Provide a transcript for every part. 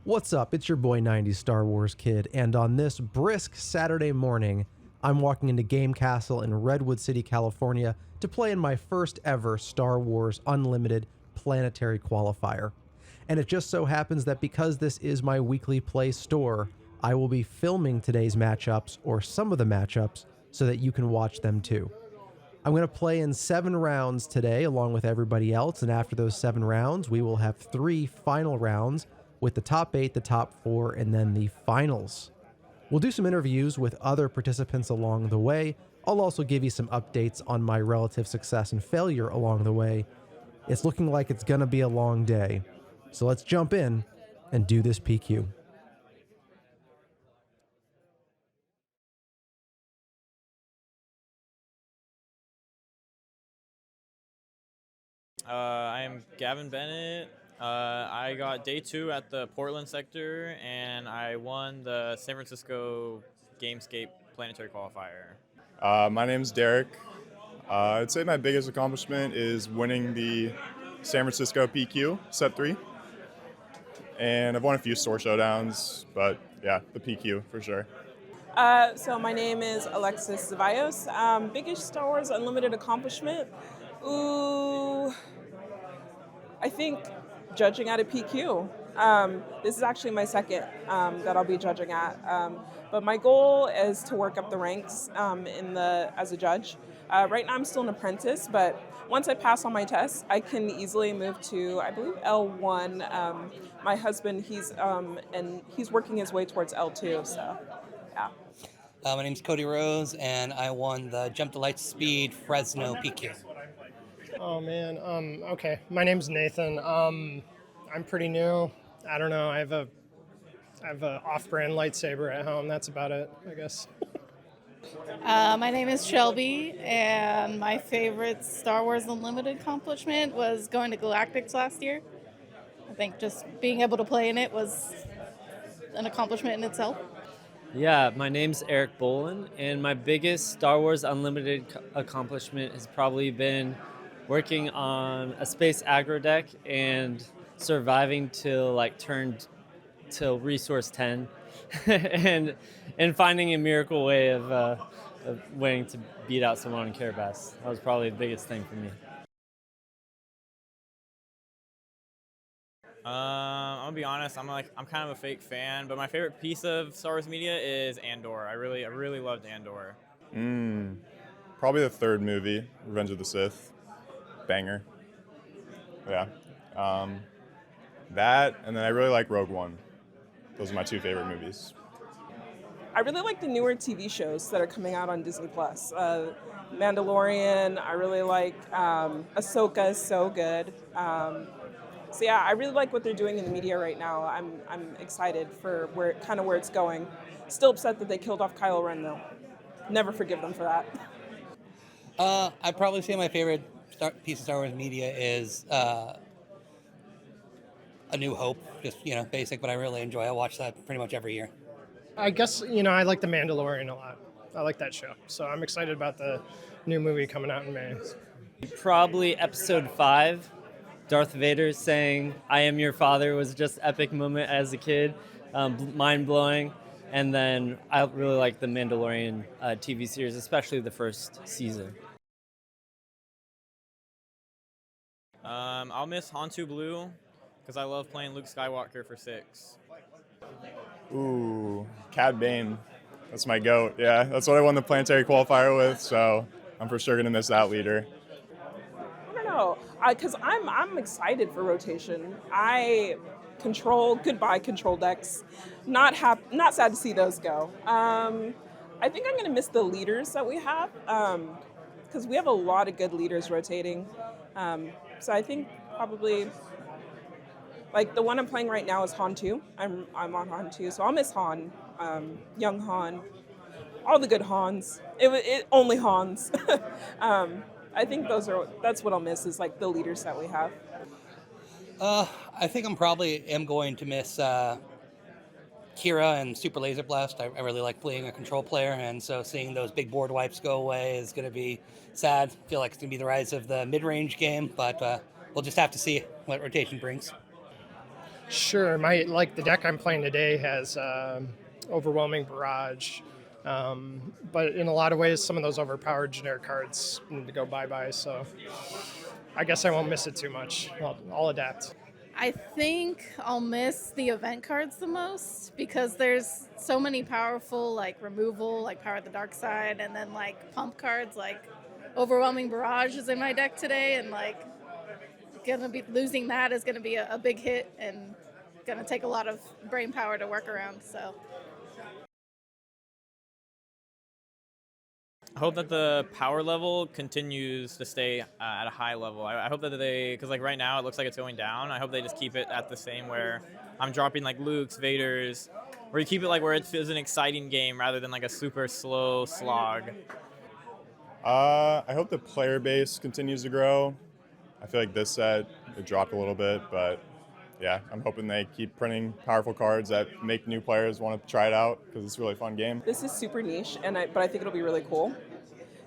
What's up? It's your boy 90s Star Wars Kid, and on this brisk Saturday morning, I'm walking into Game Castle in Redwood City, California to play in my first ever Star Wars Unlimited Planetary Qualifier. And it just so happens that because this is my weekly play store, I will be filming today's matchups, or some of the matchups, so that you can watch them too. I'm going to play in 7 rounds today along with everybody else, and after those 7 rounds, we will have 3 final rounds with the top 8, the top 4, and then the finals. We'll do some interviews with other participants along the way. I'll also give you some updates on my relative success and failure along the way. It's looking like it's going to be a long day, so let's jump in and do this PQ. I'm Gavin Bennett. I got day 2 at the Portland sector, and I won the San Francisco Gamescape Planetary Qualifier. My name's Derek. I'd say my biggest accomplishment is winning the San Francisco PQ Set 3. And I've won a few store showdowns, but yeah, the PQ for sure. So my name is Alexis Zavaios. Biggest Star Wars Unlimited accomplishment? Ooh, I think judging at a PQ. This is actually my second that I'll be judging at. But my goal is to work up the ranks as a judge. Right now I'm still an apprentice, but once I pass all my tests, I can easily move to, I believe, L1. My husband, he's working his way towards L2, so yeah. My name's Cody Rose, and I won the Jump to Light Speed Fresno PQ. Oh man. Okay. My name's Nathan. I'm pretty new. I don't know. I have a off-brand lightsaber at home. That's about it, I guess. My name is Shelby, and my favorite Star Wars Unlimited accomplishment was going to Galactics last year. I think just being able to play in it was an accomplishment in itself. Yeah, my name's Eric Bolin, and my biggest Star Wars Unlimited accomplishment has probably been working on a space aggro deck and surviving till resource 10 and finding a miracle way of winning to beat out someone on Carabas. That was probably the biggest thing for me. I'm gonna be honest. I'm kind of a fake fan, but my favorite piece of Star Wars media is Andor. I really loved Andor. Probably the third movie, Revenge of the Sith. Banger. Yeah. That, and then I really like Rogue One. Those are my 2 favorite movies. I really like the newer TV shows that are coming out on Disney Plus. Mandalorian. I really like Ahsoka is so good. So yeah, I really like what they're doing in the media right now. I'm excited for where it's going. Still upset that they killed off Kylo Ren though. Never forgive them for that. I'd probably say my favorite piece of Star Wars media is A New Hope. Just, basic, but I really enjoy it. I watch that pretty much every year. I guess, I like The Mandalorian a lot. I like that show. So I'm excited about the new movie coming out in May. Probably episode 5, Darth Vader saying, "I am your father," was just epic moment as a kid, mind-blowing. And then I really like the Mandalorian TV series, especially the first season. I'll miss Hantu Blue because I love playing Luke Skywalker for 6. Ooh, Cad Bane. That's my GOAT. Yeah, that's what I won the Planetary Qualifier with, so I'm for sure going to miss that leader. I don't know, because I'm excited for rotation. Goodbye control decks. Not sad to see those go. I think I'm going to miss the leaders that we have because we have a lot of good leaders rotating. So I think probably the one I'm playing right now is Han 2. I'm on Han 2, so I'll miss Han, young Han, all the good Hans. Only Hans. I think that's what I'll miss is the leaders that we have. I think I'm probably going to miss Kira and Super Laser Blast. I really like playing a control player, and so seeing those big board wipes go away is going to be sad. I feel like it's going to be the rise of the mid-range game, but we'll just have to see what rotation brings. Sure, the deck I'm playing today has overwhelming barrage, but in a lot of ways, some of those overpowered generic cards need to go bye-bye. So I guess I won't miss it too much. I'll adapt. I think I'll miss the event cards the most because there's so many powerful like removal, like Power of the Dark Side, and then like pump cards like Overwhelming Barrage is in my deck today, and like gonna be losing that is gonna be a big hit and gonna take a lot of brain power to work around. So I hope that the power level continues to stay at a high level. I hope that because like right now it looks like it's going down. I hope they just keep it at the same where I'm dropping like Lukes, Vaders, where you keep it like where it feels an exciting game rather than like a super slow slog. I hope the player base continues to grow. I feel like this set, it dropped a little bit, but yeah, I'm hoping they keep printing powerful cards that make new players want to try it out because it's a really fun game. This is super niche, but I think it'll be really cool.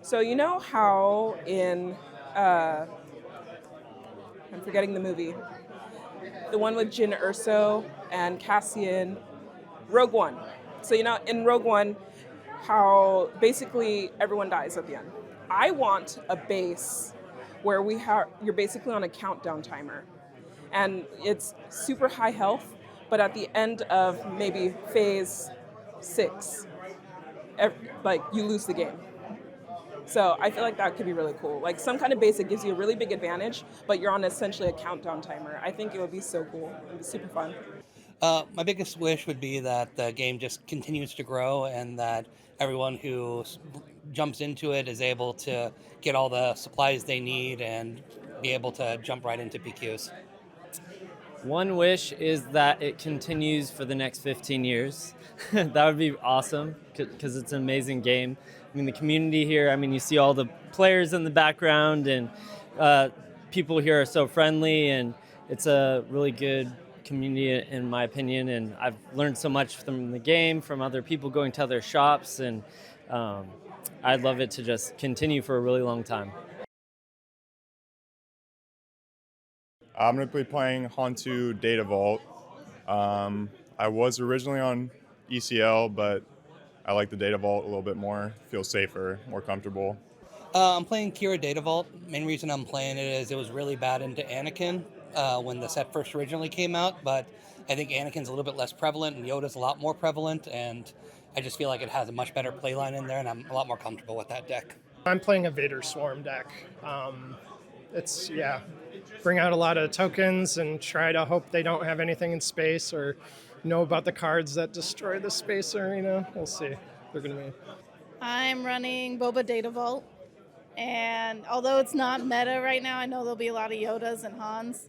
So you know how in I'm forgetting the movie, the one with Jyn Erso and Cassian, Rogue One. So you know in Rogue One, how basically everyone dies at the end. I want a base where you're basically on a countdown timer, and it's super high health, but at the end of maybe phase 6, like you lose the game. So I feel like that could be really cool. Like some kind of base that gives you a really big advantage, but you're on essentially a countdown timer. I think it would be so cool. It would be super fun. My biggest wish would be that the game just continues to grow and that everyone who jumps into it is able to get all the supplies they need and be able to jump right into PQs. One wish is that it continues for the next 15 years. That would be awesome because it's an amazing game. I mean, the community here, I mean, you see all the players in the background and people here are so friendly, and it's a really good community in my opinion, and I've learned so much from the game, from other people going to other shops, and I'd love it to just continue for a really long time. I'm going to be playing Hantu Data Vault. I was originally on ECL, but I like the Data Vault a little bit more. Feels safer, more comfortable. I'm playing Kira Data Vault. Main reason I'm playing it is it was really bad into Anakin when the set first originally came out, but I think Anakin's a little bit less prevalent and Yoda's a lot more prevalent, and I just feel like it has a much better playline in there, and I'm a lot more comfortable with that deck. I'm playing a Vader Swarm deck. Bring out a lot of tokens and try to hope they don't have anything in space or know about the cards that destroy the space arena. We'll see. They're gonna be. I'm running Boba Data Vault, and although it's not meta right now, I know there'll be a lot of Yodas and Hans.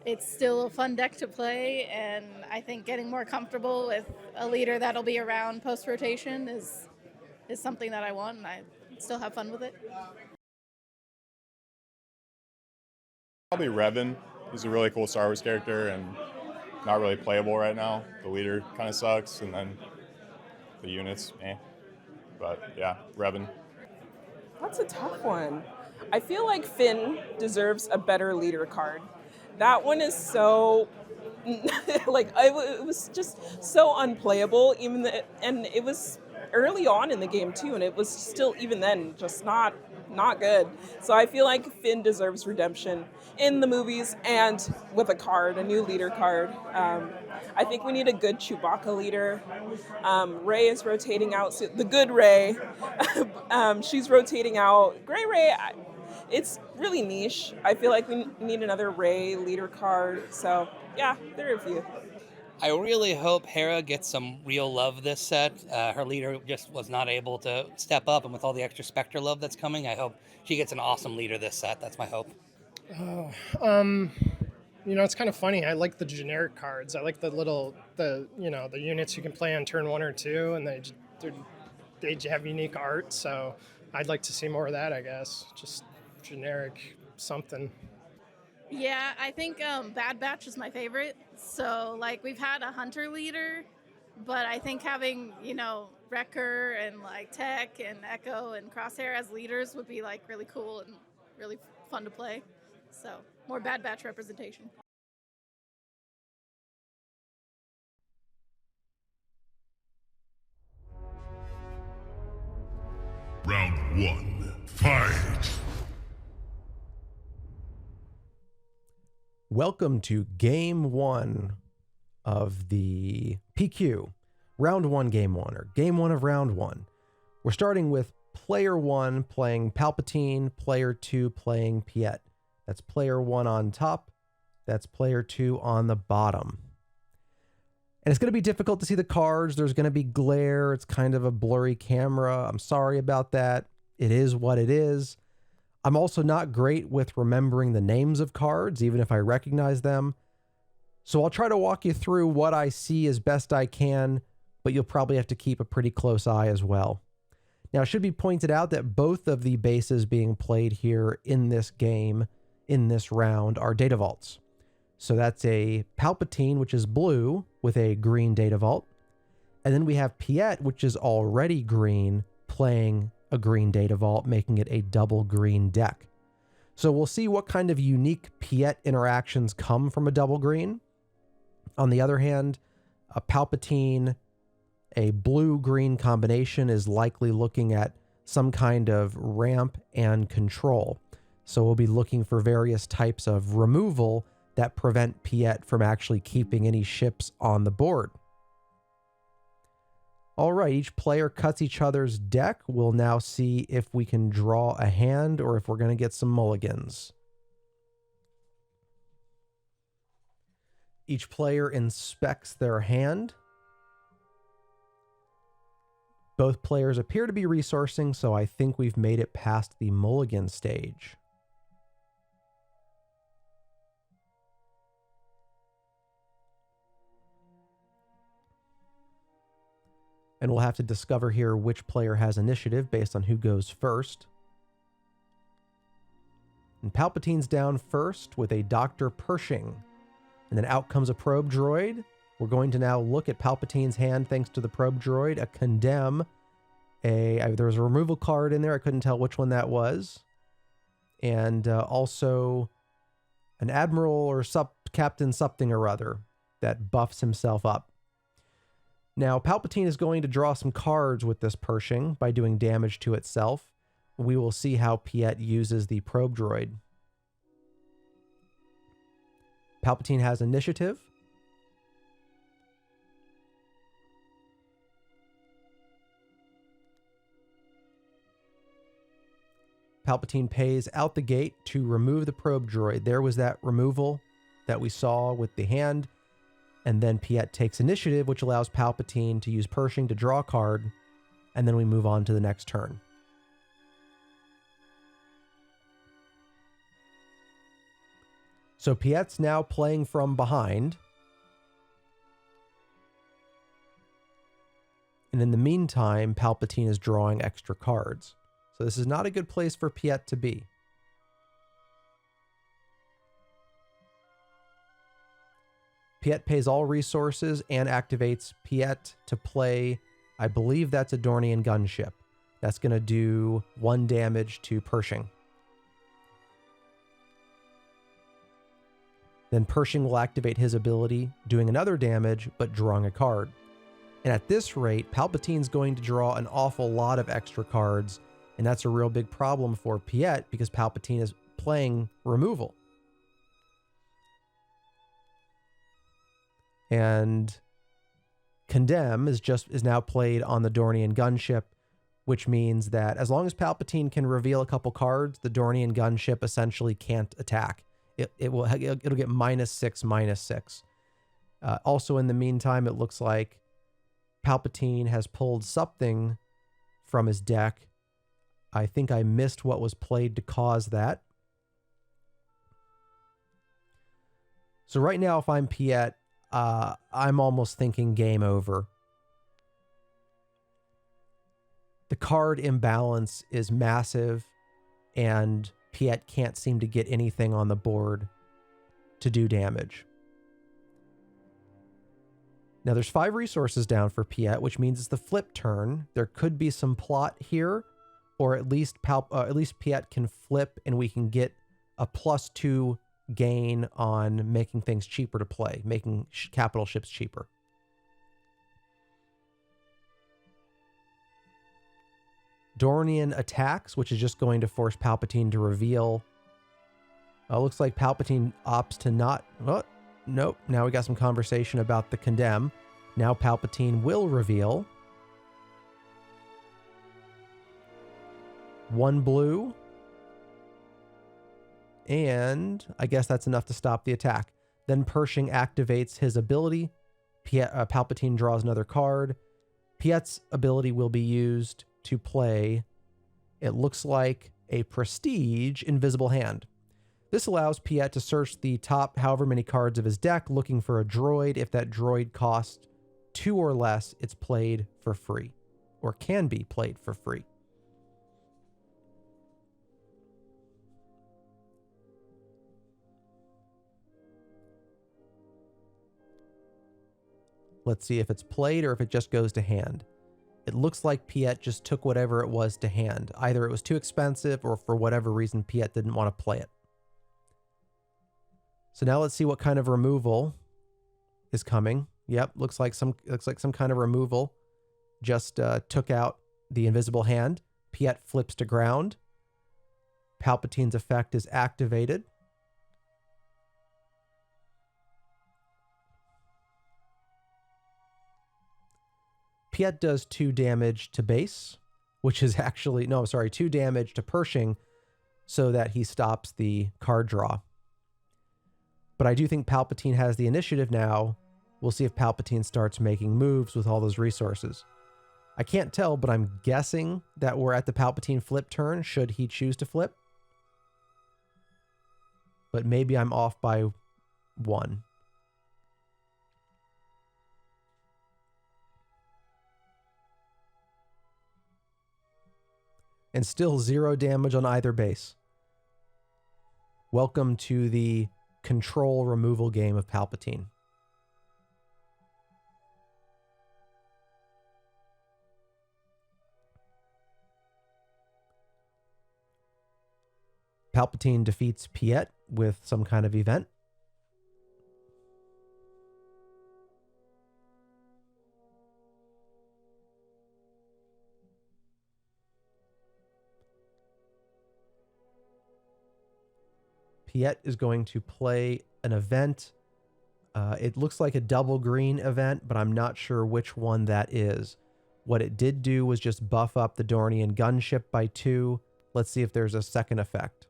It's still a fun deck to play, and I think getting more comfortable with a leader that'll be around post-rotation is something that I want, and I still have fun with it. Probably Revan. He's a really cool Star Wars character and not really playable right now. The leader kind of sucks, and then the units, But yeah, Revan. That's a tough one. I feel like Finn deserves a better leader card. That one is so it was just so unplayable, and it was early on in the game too, and it was still even then just not good. So I feel like Finn deserves redemption in the movies and with a new leader card. I think we need a good Chewbacca leader. Rey is rotating out. So the good Rey, she's rotating out. Gray Rey, it's really niche. I feel like we need another Rey leader card. So yeah, there are a few. I really hope Hera gets some real love this set. Her leader just was not able to step up, and with all the extra Spectre love that's coming, I hope she gets an awesome leader this set. That's my hope. It's kind of funny. I like the generic cards. I like the units you can play on turn 1 or 2, and they have unique art. So I'd like to see more of that, I guess. Just generic something. Yeah, I think Bad Batch is my favorite. So, like, we've had a hunter leader, but I think having, Wrecker and, like, Tech and Echo and Crosshair as leaders would be, like, really cool and really fun to play. So, more Bad Batch representation. Round 1. Fight! Welcome to Game 1 of the PQ. Round 1, Game 1, or Game 1 of Round 1. We're starting with Player 1 playing Palpatine, Player 2 playing Piet. That's Player 1 on top. That's Player 2 on the bottom. And it's going to be difficult to see the cards. There's going to be glare. It's kind of a blurry camera. I'm sorry about that. It is what it is. I'm also not great with remembering the names of cards, even if I recognize them. So I'll try to walk you through what I see as best I can, but you'll probably have to keep a pretty close eye as well. Now, it should be pointed out that both of the bases being played here in this game, in this round, are data vaults. So that's a Palpatine, which is blue, with a green data vault. And then we have Piet, which is already green, playing a green data vault, making it a double green deck. So we'll see what kind of unique Piet interactions come from a double green. On the other hand, a Palpatine, a blue-green combination is likely looking at some kind of ramp and control. So we'll be looking for various types of removal that prevent Piet from actually keeping any ships on the board. All right, each player cuts each other's deck. We'll now see if we can draw a hand or if we're going to get some mulligans. Each player inspects their hand. Both players appear to be resourcing, so I think we've made it past the mulligan stage. And we'll have to discover here which player has initiative based on who goes first. And Palpatine's down first with a Dr. Pershing. And then out comes a probe droid. We're going to now look at Palpatine's hand thanks to the probe droid. A condemn. There was a removal card in there. I couldn't tell which one that was. And also an admiral or captain something or other that buffs himself up. Now, Palpatine is going to draw some cards with this Pershing by doing damage to itself. We will see how Piet uses the probe droid. Palpatine has initiative. Palpatine pays out the gate to remove the probe droid. There was that removal that we saw with the hand. And then Piet takes initiative, which allows Palpatine to use Pershing to draw a card. And then we move on to the next turn. So Piet's now playing from behind. And in the meantime, Palpatine is drawing extra cards. So this is not a good place for Piet to be. Piet pays all resources and activates Piet to play, I believe that's a Dornian gunship. That's going to do 1 damage to Pershing. Then Pershing will activate his ability, doing another damage, but drawing a card. And at this rate, Palpatine's going to draw an awful lot of extra cards, and that's a real big problem for Piet because Palpatine is playing removal. And Condemn is now played on the Dornian gunship, which means that as long as Palpatine can reveal a couple cards, the Dornian gunship essentially can't attack. It'll get -6/-6. Also, in the meantime, it looks like Palpatine has pulled something from his deck. I think I missed what was played to cause that. So right now, if I'm Piet, I'm almost thinking game over. The card imbalance is massive, and Piet can't seem to get anything on the board to do damage. Now there's 5 resources down for Piet, which means it's the flip turn. There could be some plot here, or at least Piet can flip and we can get a +2 gain on making things cheaper to play, making capital ships cheaper. Dornian attacks, which is just going to force Palpatine to reveal. Looks like Palpatine opts to not... Oh, nope. Now we got some conversation about the condemn. Now Palpatine will reveal. 1 blue. And I guess that's enough to stop the attack. Then Pershing activates his ability. Palpatine draws another card. Piet's ability will be used to play, it looks like, a Prestige Invisible Hand. This allows Piet to search the top however many cards of his deck looking for a droid. If that droid costs 2 or less, it's played for free, or can be played for free. Let's see if it's played or if it just goes to hand. It looks like Piet just took whatever it was to hand. Either it was too expensive or for whatever reason Piet didn't want to play it. So now let's see what kind of removal is coming. Yep, looks like some kind of removal just took out the invisible hand. Piet flips to ground. Palpatine's effect is activated. Piet does 2 damage to base, which is actually, no, I'm sorry, 2 damage to Pershing so that he stops the card draw. But I do think Palpatine has the initiative now. We'll see if Palpatine starts making moves with all those resources. I can't tell, but I'm guessing that we're at the Palpatine flip turn, should he choose to flip. But maybe I'm off by 1. And still 0 damage on either base. Welcome to the control removal game of Palpatine. Palpatine defeats Piet with some kind of event. Piet is going to play an event. It looks like a double green event, but I'm not sure which one that is. What it did do was just buff up the Dornian gunship by 2. Let's see if there's a second effect.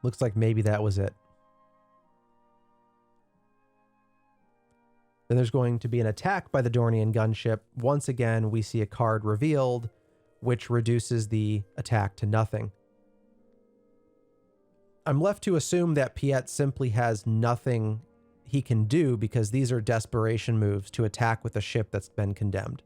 Looks like maybe that was it. Then there's going to be an attack by the Dornian gunship. Once again, we see a card revealed, which reduces the attack to nothing. I'm left to assume that Piet simply has nothing he can do because these are desperation moves to attack with a ship that's been condemned.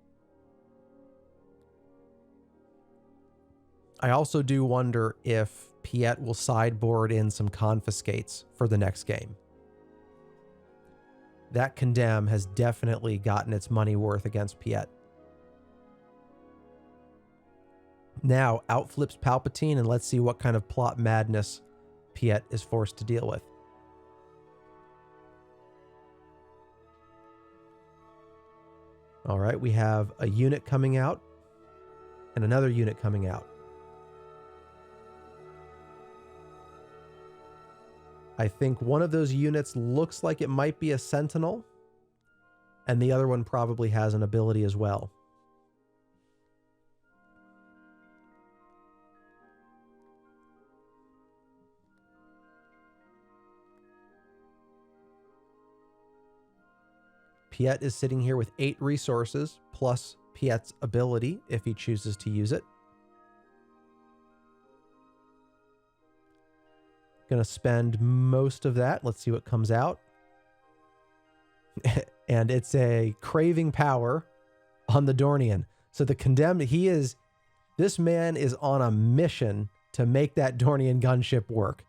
I also do wonder if Piet will sideboard in some confiscates for the next game. That condemn has definitely gotten its money worth against Piet. Now, out flips Palpatine, and let's see what kind of plot madness Piet is forced to deal with. All right, we have a unit coming out and another unit coming out. I think one of those units looks like it might be a Sentinel, and the other one probably has an ability as well. Piet is sitting here with 8 resources, plus Piet's ability, if he chooses to use it. Gonna spend most of that. Let's see what comes out. And it's a craving power on the Dornian. So the condemned, this man is on a mission to make that Dornian gunship work.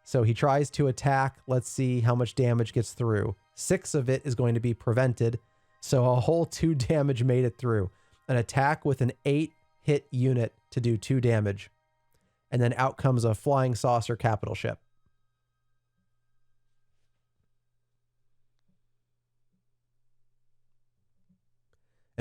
So he tries to attack. Let's see how much damage gets through. 6 of it is going to be prevented. So a whole 2 damage made it through. An attack with an 8-hit unit to do 2 damage. And then out comes a flying saucer capital ship.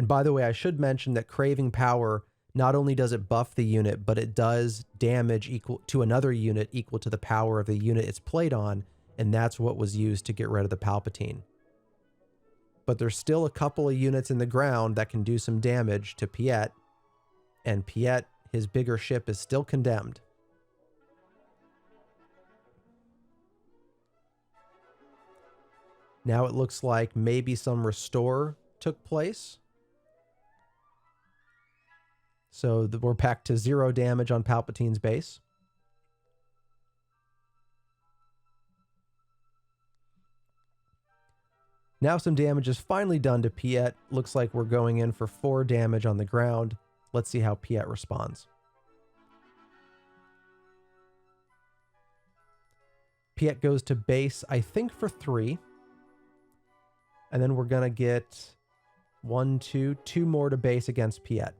And by the way, I should mention that Craving Power, not only does it buff the unit, but it does damage equal to another unit equal to the power of the unit it's played on, and that's what was used to get rid of the Palpatine. But there's still a couple of units in the ground that can do some damage to Piet, and Piet, his bigger ship, is still condemned. Now it looks like maybe some restore took place. So we're back to 0 damage on Palpatine's base. Now some damage is finally done to Piet. Looks like we're going in for 4 damage on the ground. Let's see how Piet responds. Piet goes to base, I think, for 3. And then we're going to get 2 more to base against Piet.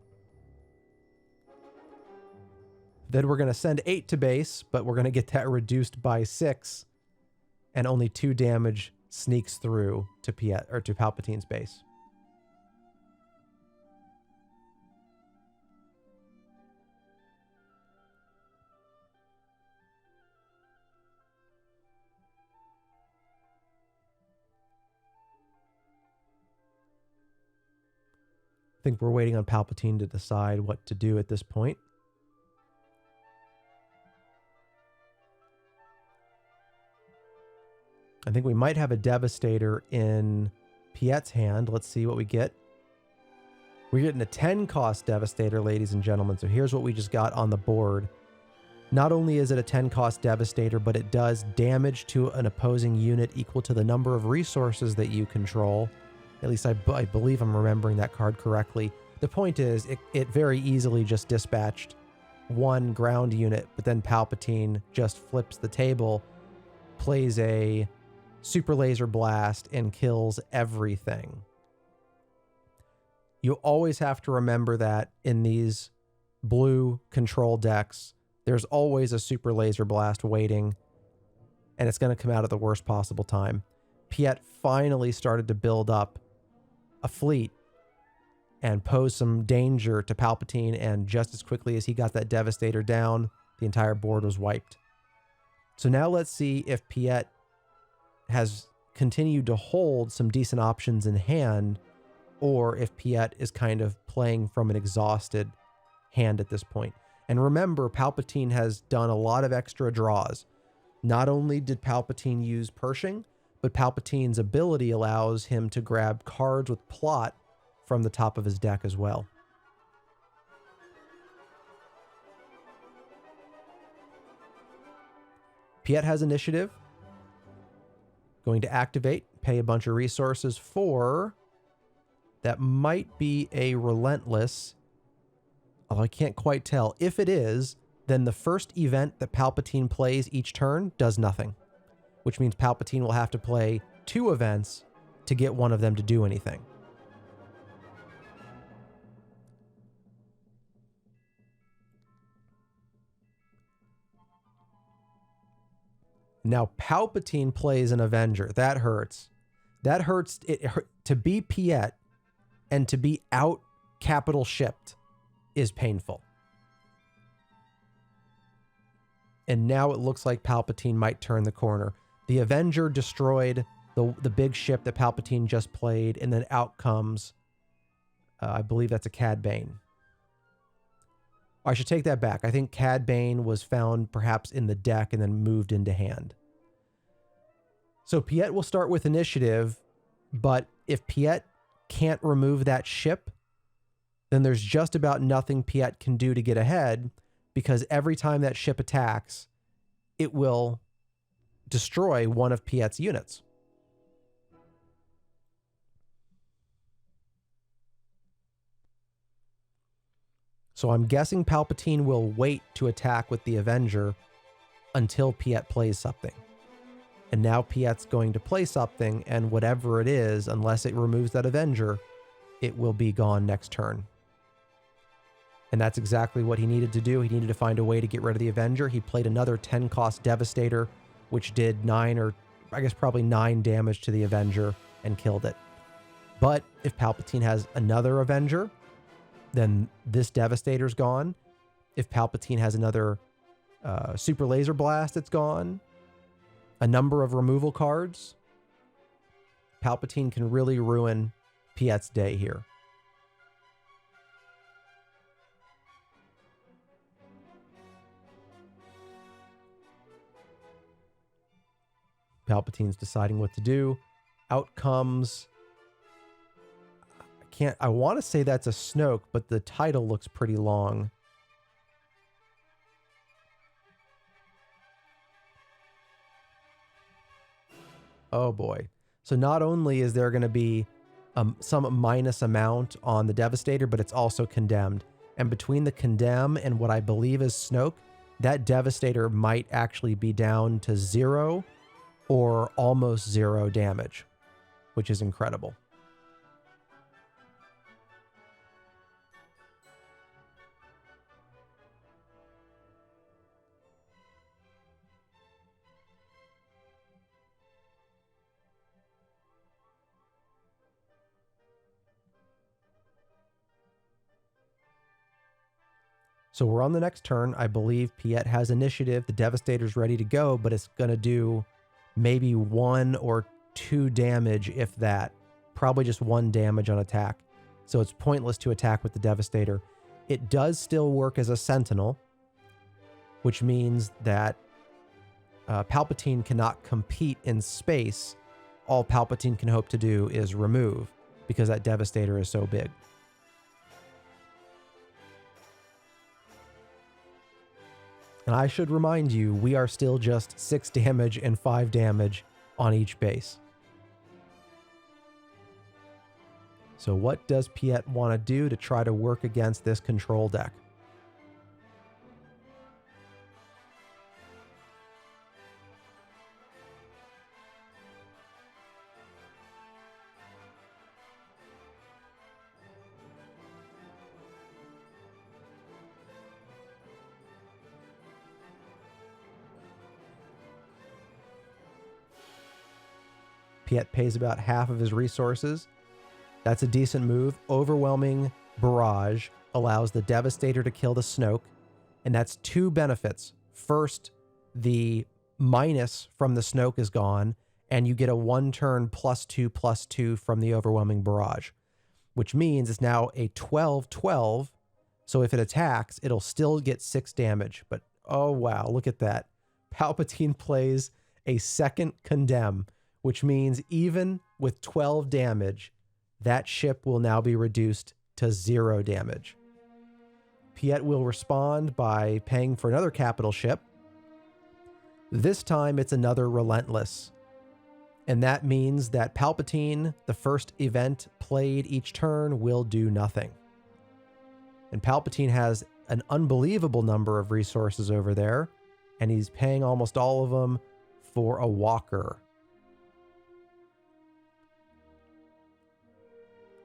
Then we're going to send 8 to base, but we're going to get that reduced by 6. And only 2 damage sneaks through to Piet, or to Palpatine's base. I think we're waiting on Palpatine to decide what to do at this point. I think we might have a Devastator in Piet's hand. Let's see what we get. We're getting a 10 cost Devastator, ladies and gentlemen. So here's what we just got on the board. Not only is it a 10 cost Devastator, but it does damage to an opposing unit equal to the number of resources that you control. At least I believe I'm remembering that card correctly. The point is, it very easily just dispatched 1 ground unit, but then Palpatine just flips the table, plays a Super Laser Blast, and kills everything. You always have to remember that in these blue control decks, there's always a Super Laser Blast waiting, and it's going to come out at the worst possible time. Piet finally started to build up a fleet and pose some danger to Palpatine, and just as quickly as he got that Devastator down, the entire board was wiped. So now let's see if Piet has continued to hold some decent options in hand, or if Piet is kind of playing from an exhausted hand at this point. And remember, Palpatine has done a lot of extra draws. Not only did Palpatine use Pershing, but Palpatine's ability allows him to grab cards with plot from the top of his deck as well. Piet has initiative. Going to activate, pay a bunch of resources for... That might be a Relentless. Although I can't quite tell. If it is, then the first event that Palpatine plays each turn does nothing. Which means Palpatine will have to play 2 events to get one of them to do anything. Now, Palpatine plays an Avenger. That hurts. That hurts. To be Piet and to be out capital shipped is painful. And now it looks like Palpatine might turn the corner. The Avenger destroyed the big ship that Palpatine just played, and then out comes, I believe that's a Cad Bane. I should take that back. I think Cad Bane was found perhaps in the deck and then moved into hand. So Piet will start with initiative, but if Piet can't remove that ship, then there's just about nothing Piet can do to get ahead, because every time that ship attacks, it will destroy one of Piet's units. So I'm guessing Palpatine will wait to attack with the Avenger until Piet plays something. And now Piet's going to play something, and whatever it is, unless it removes that Avenger, it will be gone next turn. And that's exactly what he needed to do. He needed to find a way to get rid of the Avenger. He played another 10-cost Devastator, which did 9 damage to the Avenger and killed it. But if Palpatine has another Avenger, then this Devastator's gone. If Palpatine has another Super Laser Blast, it's gone. A number of removal cards. Palpatine can really ruin Piet's day here. Palpatine's deciding what to do. Out comes... I want to say that's a Snoke, but the title looks pretty long. Oh boy. So not only is there going to be some minus amount on the Devastator, but it's also condemned. And between the condemn and what I believe is Snoke, that Devastator might actually be down to 0 or almost 0 damage, which is incredible. So we're on the next turn. I believe Piet has initiative. The Devastator's ready to go, but it's going to do maybe 1 or 2 damage, if that. Probably just 1 damage on attack. So it's pointless to attack with the Devastator. It does still work as a Sentinel, which means that Palpatine cannot compete in space. All Palpatine can hope to do is remove, because that Devastator is so big. And I should remind you, we are still just 6 damage and 5 damage on each base. So what does Piet want to do to try to work against this control deck? Piet pays about half of his resources. That's a decent move. Overwhelming Barrage allows the Devastator to kill the Snoke, and that's 2 benefits. First, the minus from the Snoke is gone, and you get a 1-turn +2/+2 from the Overwhelming Barrage, which means it's now a 12/12. So if it attacks, it'll still get 6 damage. But oh wow, look at that. Palpatine plays a second Condemn, which means even with 12 damage, that ship will now be reduced to 0 damage. Piet will respond by paying for another capital ship. This time it's another Relentless. And that means that Palpatine, the first event played each turn, will do nothing. And Palpatine has an unbelievable number of resources over there, and he's paying almost all of them for a walker.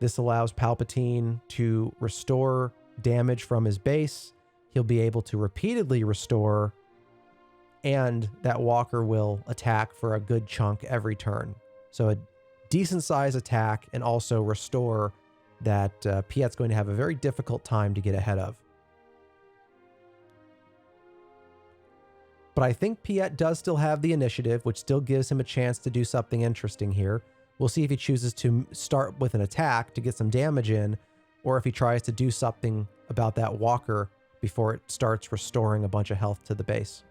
This allows Palpatine to restore damage from his base. He'll be able to repeatedly restore, and that walker will attack for a good chunk every turn. So a decent size attack and also restore that Piet's going to have a very difficult time to get ahead of. But I think Piet does still have the initiative, which still gives him a chance to do something interesting here. We'll see if he chooses to start with an attack to get some damage in, or if he tries to do something about that walker before it starts restoring a bunch of health to the base.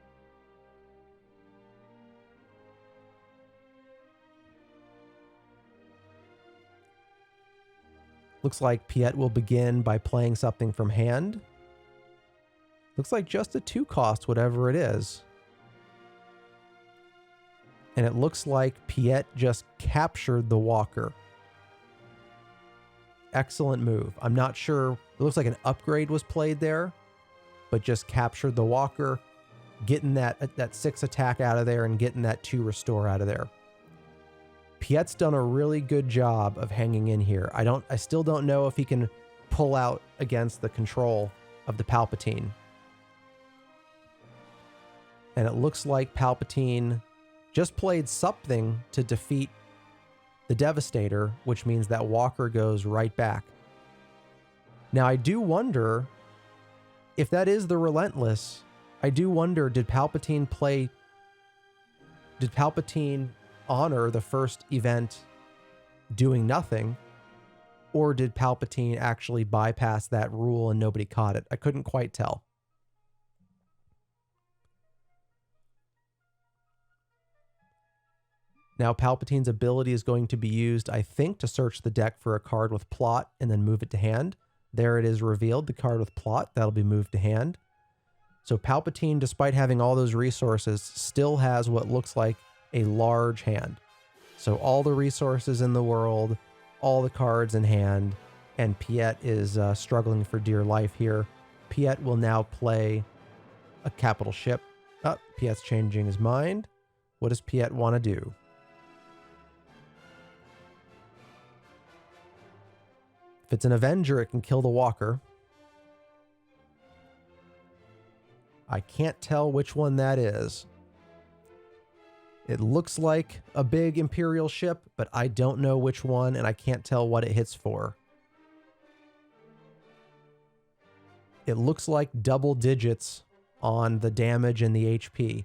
Looks like Piet will begin by playing something from hand. Looks like just a 2 cost, whatever it is. And it looks like Piet just captured the walker. Excellent move. I'm not sure. It looks like an upgrade was played there, but just captured the walker, getting that 6 attack out of there and getting that 2 restore out of there. Piet's done a really good job of hanging in here. I still don't know if he can pull out against the control of the Palpatine. And it looks like Palpatine just played something to defeat the Devastator, which means that Walker goes right back. Now, I do wonder if that is the Relentless. I do wonder, did Palpatine honor the first event doing nothing? Or did Palpatine actually bypass that rule and nobody caught it? I couldn't quite tell. Now, Palpatine's ability is going to be used, I think, to search the deck for a card with plot and then move it to hand. There it is revealed, the card with plot. That'll be moved to hand. So Palpatine, despite having all those resources, still has what looks like a large hand. So all the resources in the world, all the cards in hand, and Piet is struggling for dear life here. Piet will now play a capital ship. Oh, Piet's changing his mind. What does Piet want to do? If it's an Avenger, it can kill the Walker. I can't tell which one that is. It looks like a big Imperial ship, but I don't know which one, and I can't tell what it hits for. It looks like double digits on the damage and the HP.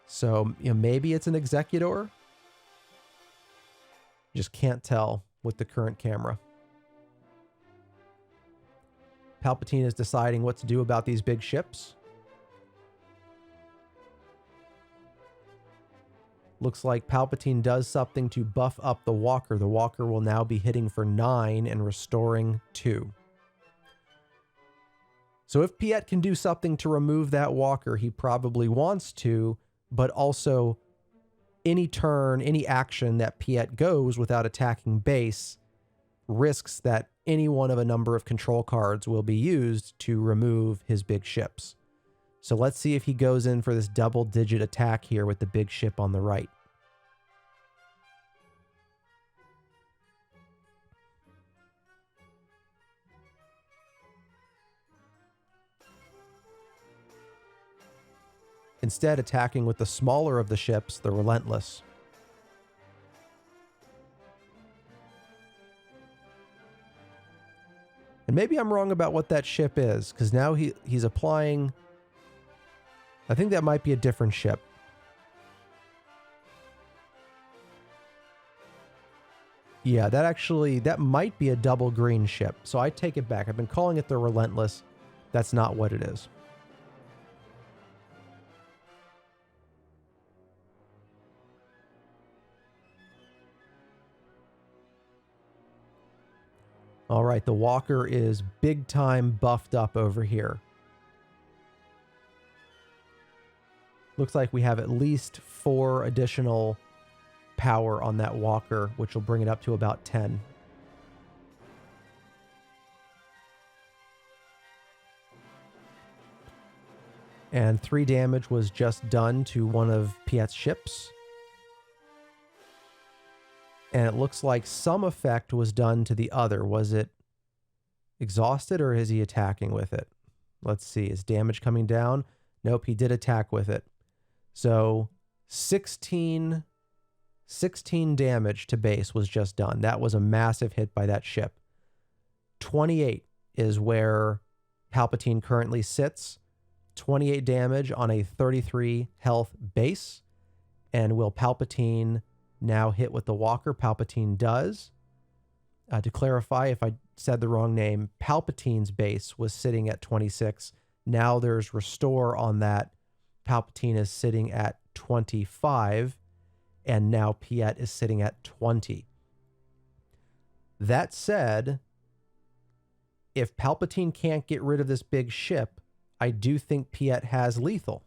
So, maybe it's an Executor? Just can't tell with the current camera. Palpatine is deciding what to do about these big ships. Looks like Palpatine does something to buff up the Walker. The Walker will now be hitting for 9 and restoring 2. So if Piet can do something to remove that Walker, he probably wants to, but also any turn, any action that Piet goes without attacking base risks that any one of a number of control cards will be used to remove his big ships. So let's see if he goes in for this double-digit attack here with the big ship on the right. Instead, attacking with the smaller of the ships, the Relentless. And maybe I'm wrong about what that ship is, because now he's applying... I think that might be a different ship. Yeah, that might be a double green ship. So I take it back. I've been calling it the Relentless. That's not what it is. All right, the Walker is big time buffed up over here. Looks like we have at least 4 additional power on that Walker, which will bring it up to about 10. And 3 damage was just done to one of Piet's ships. And it looks like some effect was done to the other. Was it exhausted or is he attacking with it? Let's see. Is damage coming down? Nope, he did attack with it. So 16 damage to base was just done. That was a massive hit by that ship. 28 is where Palpatine currently sits. 28 damage on a 33 health base. And will Palpatine now hit with the Walker? Palpatine does. To clarify, if I said the wrong name, Palpatine's base was sitting at 26. Now there's Restore on that. Palpatine is sitting at 25. And now Piet is sitting at 20. That said, if Palpatine can't get rid of this big ship, I do think Piet has lethal.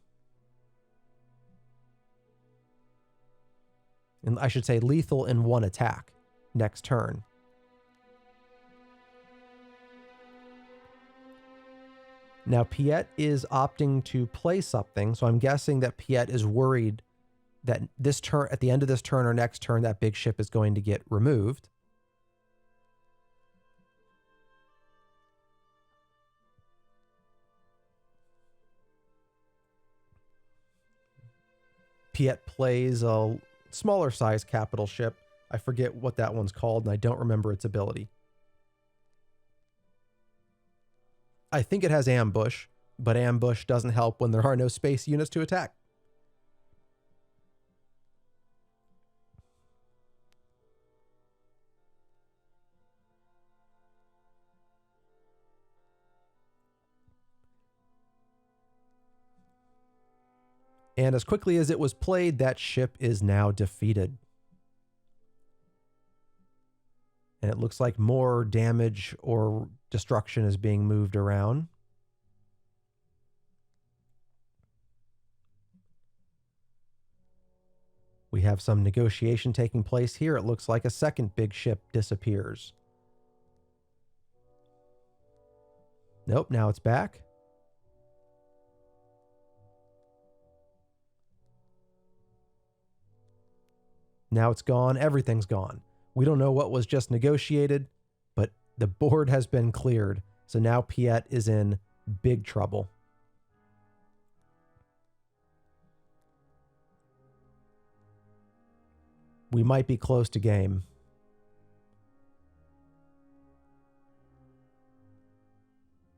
And I should say lethal in 1 attack next turn. Now Piet is opting to play something, so I'm guessing that Piet is worried that this turn, at the end of this turn or next turn, that big ship is going to get removed. Piet plays a smaller size capital ship. I forget what that one's called, and I don't remember its ability. I think it has ambush, but ambush doesn't help when there are no space units to attack. And as quickly as it was played, that ship is now defeated. And it looks like more damage or destruction is being moved around. We have some negotiation taking place here. It looks like a second big ship disappears. Nope, now it's back. Now it's gone. Everything's gone. We don't know what was just negotiated, but the board has been cleared. So now Piet is in big trouble. We might be close to game.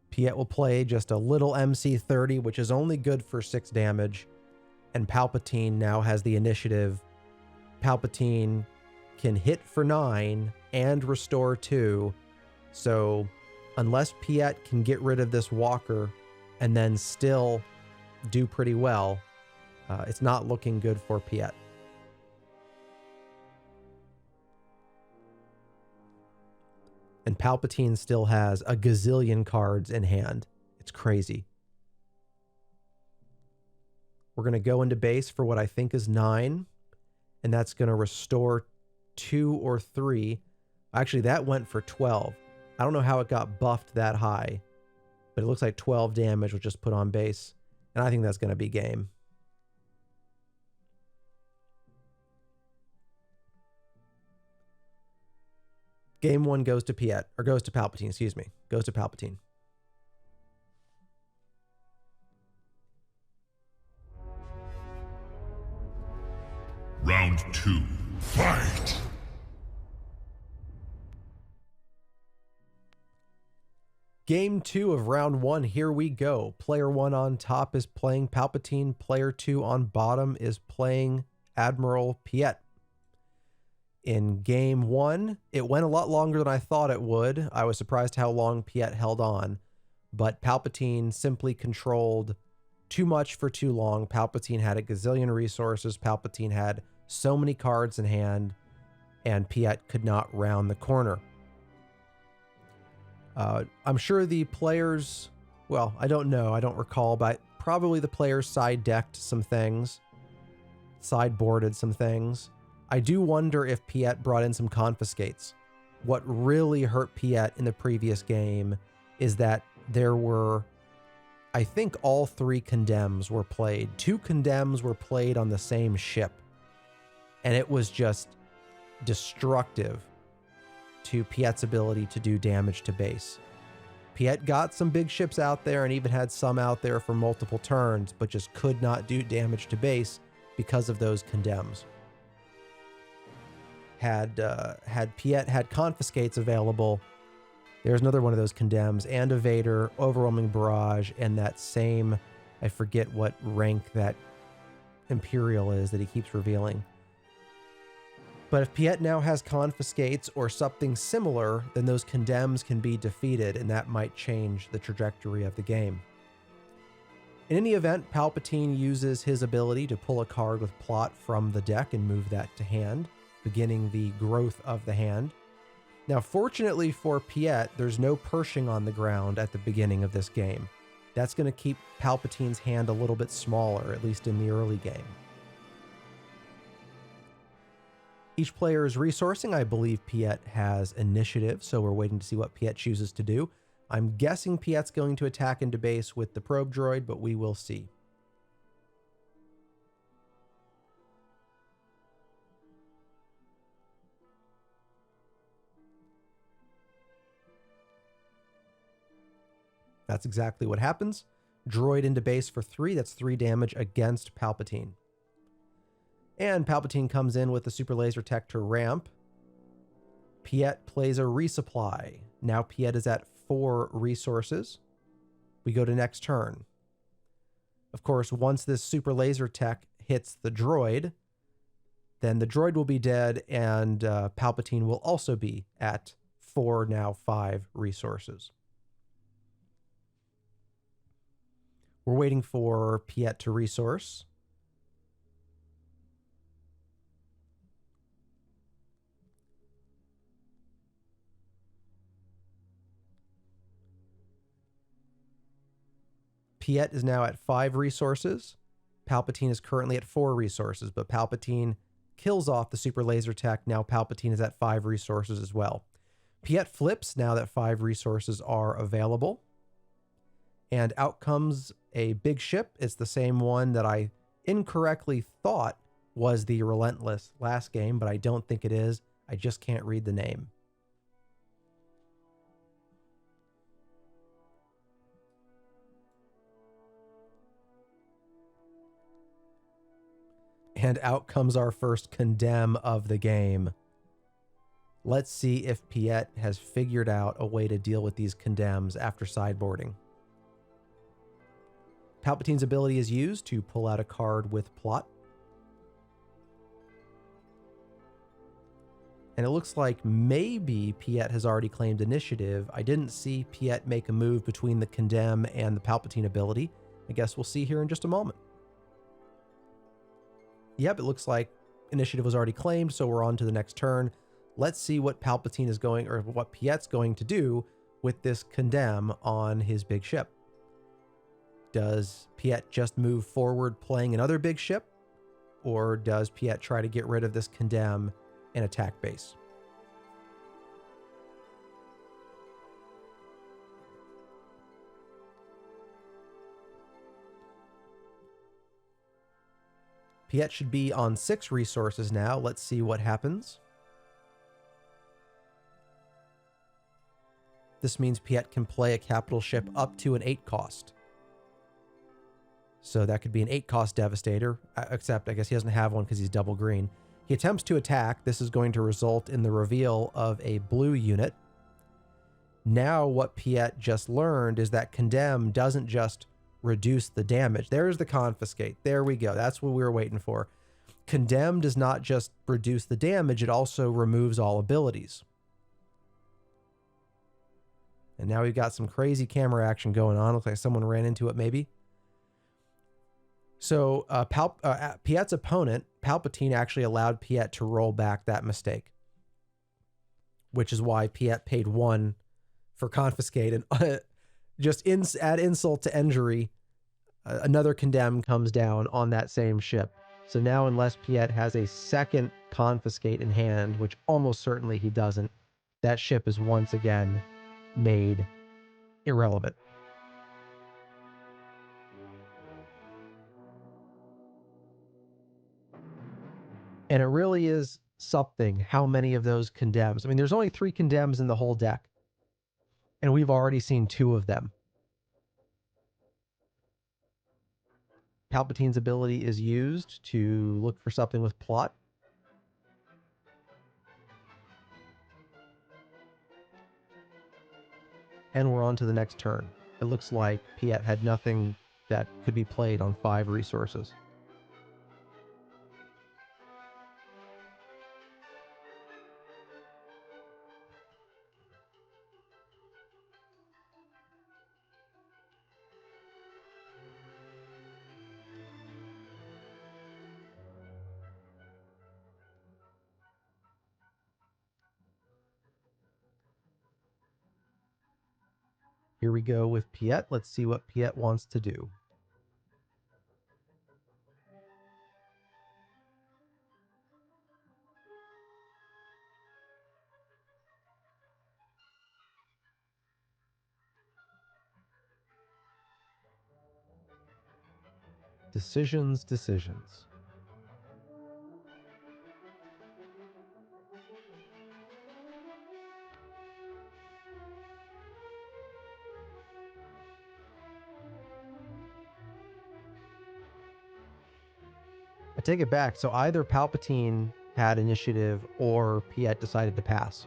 Piet will play just a little MC-30, which is only good for 6 damage. And Palpatine now has the initiative. Palpatine can hit for 9 and restore 2. So unless Piet can get rid of this walker and then still do pretty well, it's not looking good for Piet. And Palpatine still has a gazillion cards in hand. It's crazy. We're going to go into base for what I think is 9. And that's going to restore 2 or 3. Actually, that went for 12. I don't know how it got buffed that high, but it looks like 12 damage was just put on base. And I think that's going to be game. Game 1 goes to Piet, or goes to Palpatine, excuse me. Goes to Palpatine. Round 2, fight! Game 2 of round 1, here we go. Player 1 on top is playing Palpatine. Player 2 on bottom is playing Admiral Piet. In game 1, it went a lot longer than I thought it would. I was surprised how long Piet held on, but Palpatine simply controlled too much for too long. Palpatine had a gazillion resources. Palpatine had so many cards in hand, and Piet could not round the corner. I'm sure the players, well, I don't know, I don't recall, but probably the players side-decked some things, sideboarded some things. I do wonder if Piet brought in some confiscates. What really hurt Piet in the previous game is that there were, I think all 3 condemns were played. 2 condemns were played on the same ship. And it was just destructive to Piet's ability to do damage to base. Piet got some big ships out there and even had some out there for multiple turns, but just could not do damage to base because of those condemns. Had Piet had confiscates available, there's another one of those condemns, and a Vader, overwhelming barrage, and that same, I forget what rank that Imperial is that he keeps revealing. But if Piet now has confiscates or something similar, then those condemns can be defeated, and that might change the trajectory of the game. In any event, Palpatine uses his ability to pull a card with plot from the deck and move that to hand, beginning the growth of the hand. Now, fortunately for Piet, there's no Pershing on the ground at the beginning of this game. That's going to keep Palpatine's hand a little bit smaller, at least in the early game. Each player is resourcing. I believe Piet has initiative, so we're waiting to see what Piet chooses to do. I'm guessing Piet's going to attack into base with the probe droid, but we will see. That's exactly what happens. Droid into base for 3. That's 3 damage against Palpatine. And Palpatine comes in with the super laser tech to ramp. Piet plays a resupply. Now Piet is at 4 resources. We go to next turn. Of course, once this super laser tech hits the droid, then the droid will be dead, and Palpatine will also be at 4, now 5 resources. We're waiting for Piet to resource. Piet is now at 5 resources. Palpatine is currently at 4 resources, but Palpatine kills off the super laser tech. Now Palpatine is at 5 resources as well. Piet flips now that 5 resources are available. And out comes a big ship. It's the same one that I incorrectly thought was the Relentless last game, but I don't think it is. I just can't read the name. And out comes our first condemn of the game. Let's see if Piet has figured out a way to deal with these condemns after sideboarding. Palpatine's ability is used to pull out a card with plot. And it looks like maybe Piet has already claimed initiative. I didn't see Piet make a move between the condemn and the Palpatine ability. I guess we'll see here in just a moment. Yep, it looks like initiative was already claimed, so we're on to the next turn. Let's see what Palpatine is going, or what Piet's going to do with this condemn on his big ship. Does Piet just move forward playing another big ship? Or does Piet try to get rid of this condemn and attack base? Piet should be on 6 resources now. Let's see what happens. This means Piet can play a capital ship up to an 8 cost. So that could be an 8 cost Devastator, except I guess he doesn't have one because he's double green. He attempts to attack. This is going to result in the reveal of a blue unit. Now what Piet just learned is that Condemn doesn't just reduce the damage. There's the Confiscate. There we go. That's what we were waiting for. Condemn does not just reduce the damage, it also removes all abilities. And now we've got some crazy camera action going on. Looks like someone ran into it maybe. So Piet's opponent, Palpatine, actually allowed Piet to roll back that mistake, which is why Piet paid 1 for Confiscate. And just add insult to injury, another Condemn comes down on that same ship. So now unless Piet has a second Confiscate in hand, which almost certainly he doesn't, that ship is once again made irrelevant. And it really is something how many of those condemns. I mean, there's only 3 condemns in the whole deck, and we've already seen 2 of them. Palpatine's ability is used to look for something with plot. And we're on to the next turn. It looks like Piet had nothing that could be played on 5 resources. Here we go with Piet. Let's see what Piet wants to do. Decisions. take it back. So either Palpatine had initiative or Piet decided to pass.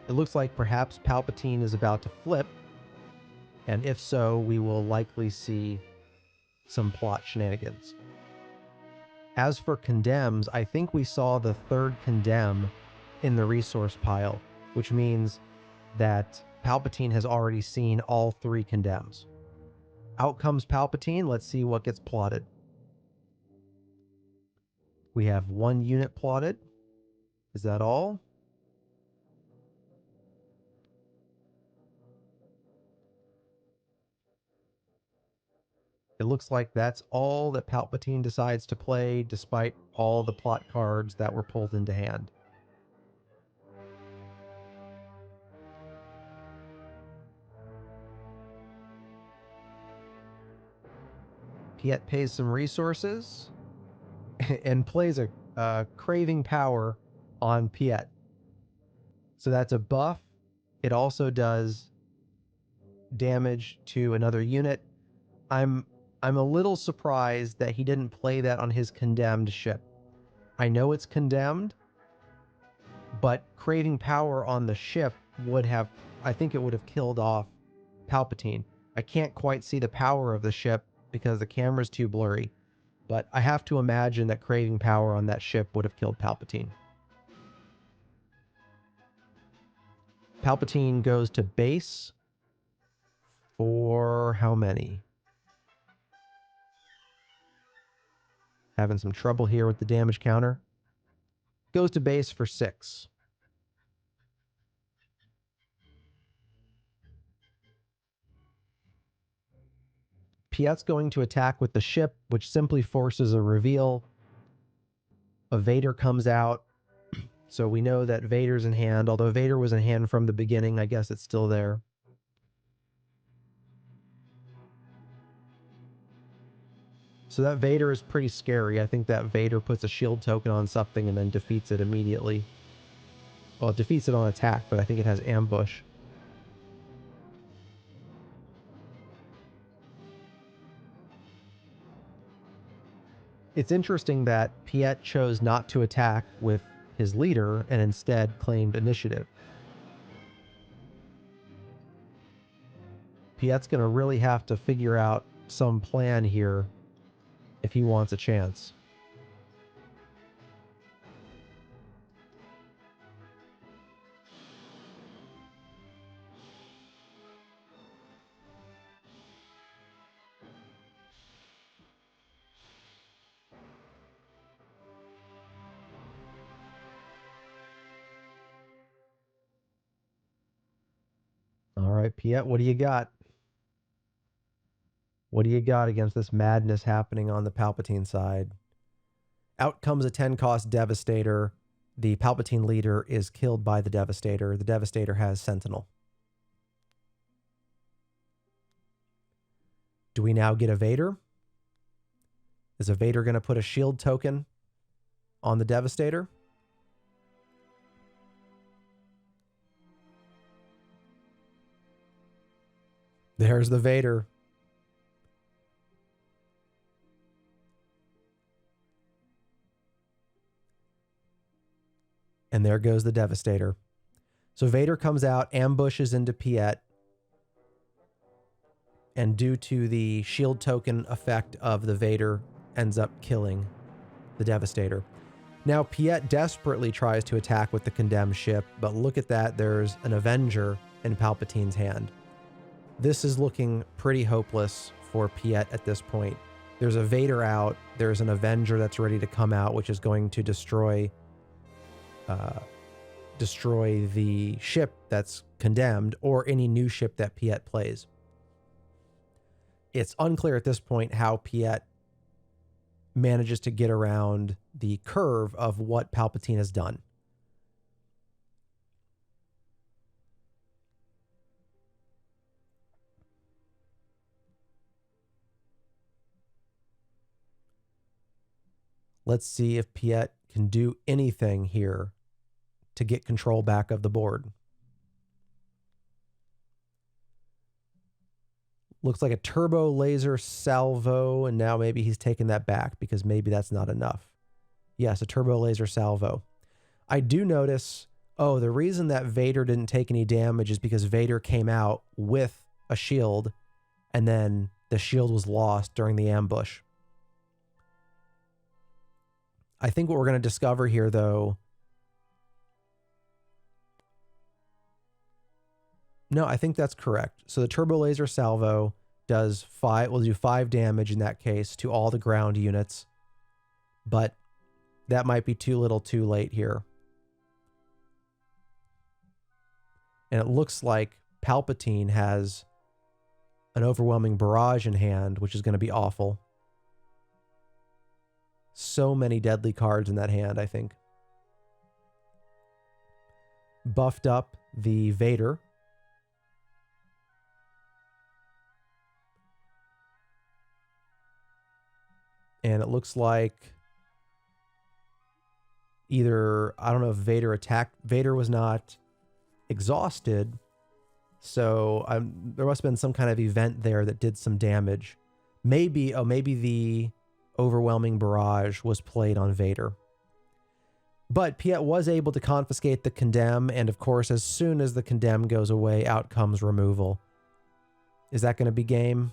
It looks like perhaps Palpatine is about to flip, and if so, we will likely see some plot shenanigans. As for condemns, I think we saw the third condemn in the resource pile, which means that Palpatine has already seen all 3 condemns. Out comes Palpatine. Let's see what gets plotted. We have 1 unit plotted. Is that all? It looks like that's all that Palpatine decides to play, despite all the plot cards that were pulled into hand. Piet pays some resources and plays a craving power on Piet. So that's a buff. It also does damage to another unit. I'm a little surprised that he didn't play that on his condemned ship. I know it's condemned, but craving power on the ship would have, I think it would have killed off Palpatine. I can't quite see the power of the ship because the camera's too blurry, but I have to imagine that craving power on that ship would have killed Palpatine. Palpatine goes to base for how many? Having some trouble here with the damage counter. Goes to base for 6. Piet's going to attack with the ship, which simply forces a reveal. A Vader comes out, so we know that Vader's in hand. Although Vader was in hand from the beginning, I guess it's still there. So that Vader is pretty scary. I think that Vader puts a shield token on something and then defeats it immediately. Well, it defeats it on attack, but I think it has ambush. It's interesting that Piet chose not to attack with his leader and instead claimed initiative. Piet's going to really have to figure out some plan here if he wants a chance. All right, Piet, what do you got? What do you got against this madness happening on the Palpatine side? Out comes a 10-cost Devastator. The Palpatine leader is killed by the Devastator. The Devastator has Sentinel. Do we now get a Vader? Is a Vader going to put a shield token on the Devastator? There's the Vader. And there goes the Devastator. So Vader comes out, ambushes into Piet, and due to the shield token effect of the Vader, ends up killing the Devastator. Now Piet desperately tries to attack with the condemned ship, but look at that, there's an Avenger in Palpatine's hand. This is looking pretty hopeless for Piet at this point. There's a Vader out, there's an Avenger that's ready to come out, which is going to destroy the ship that's condemned or any new ship that Piet plays. It's unclear at this point how Piet manages to get around the curve of what Palpatine has done. Let's see if Piet can do anything here to get control back of the board. Looks like a turbo laser salvo, and now maybe he's taken that back because maybe that's not enough. Yes, a turbo laser salvo. I do notice, oh, the reason that Vader didn't take any damage is because Vader came out with a shield, and then the shield was lost during the ambush. I think what we're going to discover here, though... No, I think that's correct. So the turbo laser salvo will do 5 damage in that case to all the ground units. But that might be too little too late here. And it looks like Palpatine has an overwhelming barrage in hand, which is going to be awful. So many deadly cards in that hand, I think. Buffed up the Vader. And it looks like either, I don't know if Vader attacked. Vader was not exhausted. So there must have been some kind of event there that did some damage. Maybe the overwhelming barrage was played on Vader. But Piet was able to confiscate the condemn. And of course, as soon as the condemn goes away, out comes removal. Is that going to be game?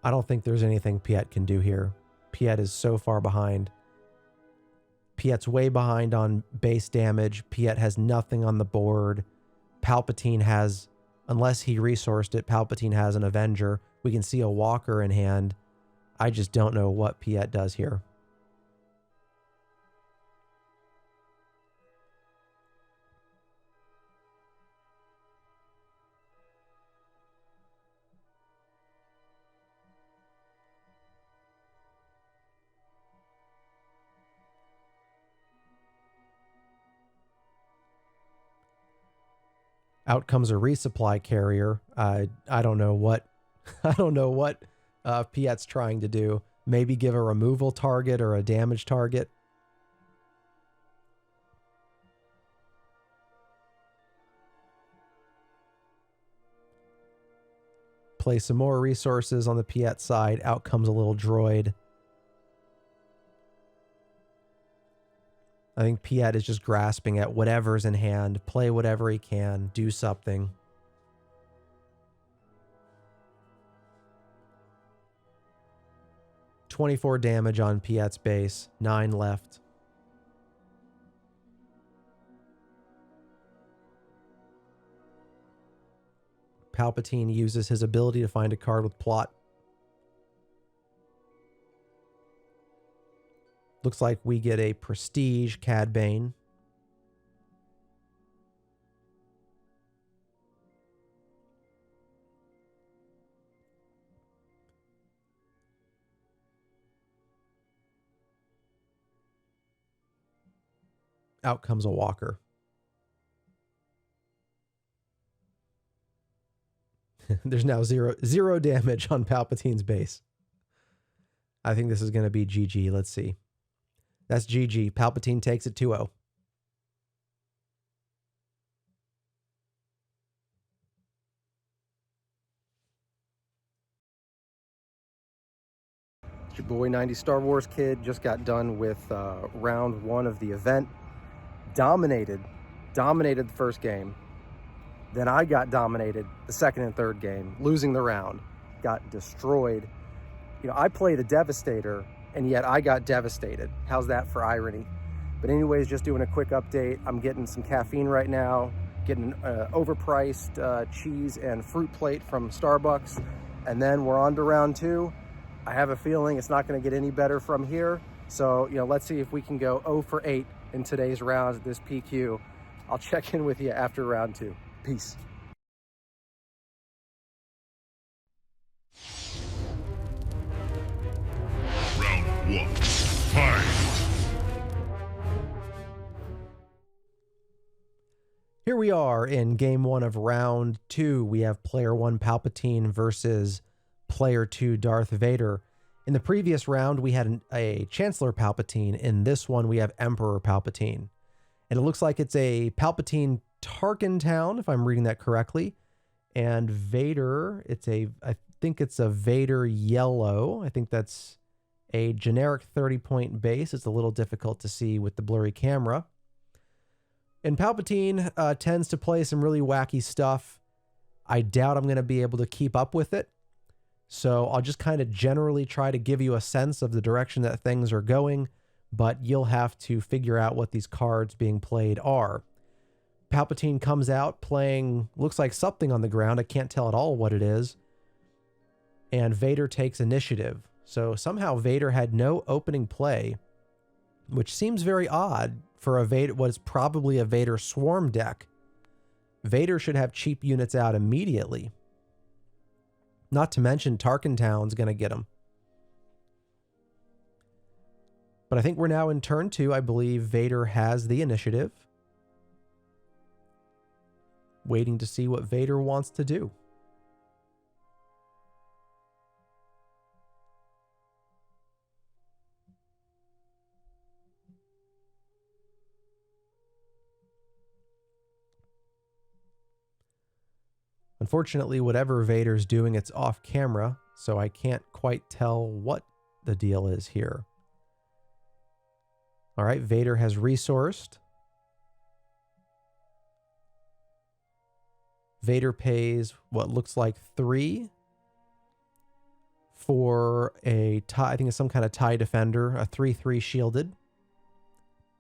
I don't think there's anything Piet can do here. Piet is so far behind. Piet's way behind on base damage. Piet has nothing on the board. Palpatine has, unless he resourced it, Palpatine has an Avenger. We can see a Walker in hand. I just don't know what Piet does here. Out comes a resupply carrier. I don't know what Piet's trying to do. Maybe give a removal target or a damage target. Play some more resources on the Piet side. Out comes a little droid. I think Piet is just grasping at whatever's in hand. Play whatever he can. Do something. $24 damage on Piet's base. 9 left. Palpatine uses his ability to find a card with plot. Looks like we get a Prestige Cad Bane. Out comes a Walker. There's now zero damage on Palpatine's base. I think this is going to be GG. Let's see. That's GG. Palpatine takes it 2-0. It's your boy 90 Star Wars Kid. Just got done with round 1 of the event. Dominated the first game. Then I got dominated the second and third game, losing the round. Got destroyed. You know, I played a Devastator, and yet I got devastated. How's that for irony? But anyways, just doing a quick update. I'm getting some caffeine right now, getting overpriced cheese and fruit plate from Starbucks. And then we're on to round 2. I have a feeling it's not gonna get any better from here. So, you know, let's see if we can go 0 for 8 in today's round at this PQ. I'll check in with you after round 2. Peace. Round 1. Fight! Here we are in game 1 of round 2. We have player 1 Palpatine versus player 2 Darth Vader. In the previous round, we had a Chancellor Palpatine. In this one, we have Emperor Palpatine. And it looks like it's a Palpatine Tarkin Town, if I'm reading that correctly. And Vader, I think it's a Vader Yellow. I think that's a generic 30-point base. It's a little difficult to see with the blurry camera. And Palpatine tends to play some really wacky stuff. I doubt I'm going to be able to keep up with it. So I'll just kind of generally try to give you a sense of the direction that things are going, but you'll have to figure out what these cards being played are. Palpatine comes out playing, looks like something on the ground. I can't tell at all what it is. And Vader takes initiative. So somehow Vader had no opening play, which seems very odd for a Vader, what is probably a Vader swarm deck. Vader should have cheap units out immediately. Not to mention Tarkin Town's going to get them. But I think we're now in turn 2. I believe Vader has the initiative. Waiting to see what Vader wants to do. Unfortunately, whatever Vader's doing, it's off camera, so I can't quite tell what the deal is here. All right, Vader has resourced. Vader pays what looks like 3 for a TIE, I think it's some kind of TIE Defender, a 3/3 shielded.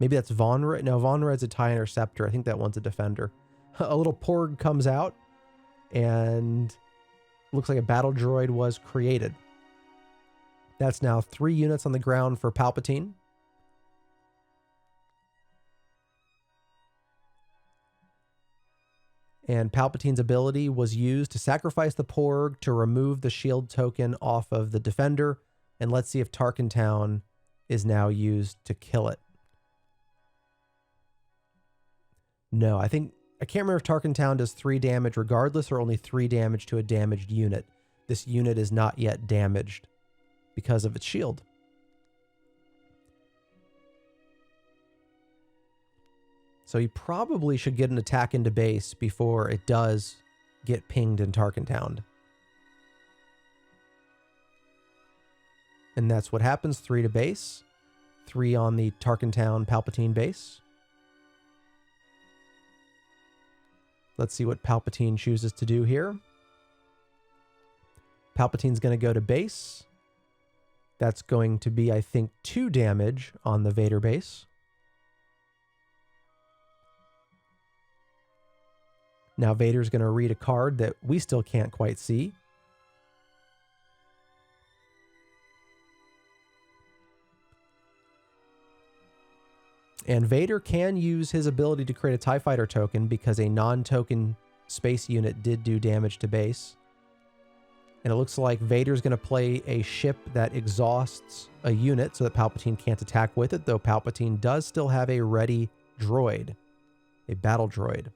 Maybe that's Von Red. No, Von Red's a TIE Interceptor. I think that one's a Defender. A little Porg comes out, and looks like a battle droid was created. That's now 3 units on the ground for Palpatine. And Palpatine's ability was used to sacrifice the Porg to remove the shield token off of the Defender. And let's see if Tarkin Town is now used to kill it. No, I can't remember if Tarkin Town does 3 damage regardless or only 3 damage to a damaged unit. This unit is not yet damaged because of its shield. So he probably should get an attack into base before it does get pinged in Tarkin Town. And that's what happens. 3 to base. 3 on the Tarkin Town Palpatine base. Let's see what Palpatine chooses to do here. Palpatine's going to go to base. That's going to be, I think, 2 damage on the Vader base. Now Vader's going to read a card that we still can't quite see. And Vader can use his ability to create a TIE Fighter token because a non-token space unit did do damage to base. And it looks like Vader's going to play a ship that exhausts a unit so that Palpatine can't attack with it, though Palpatine does still have a ready droid, a battle droid.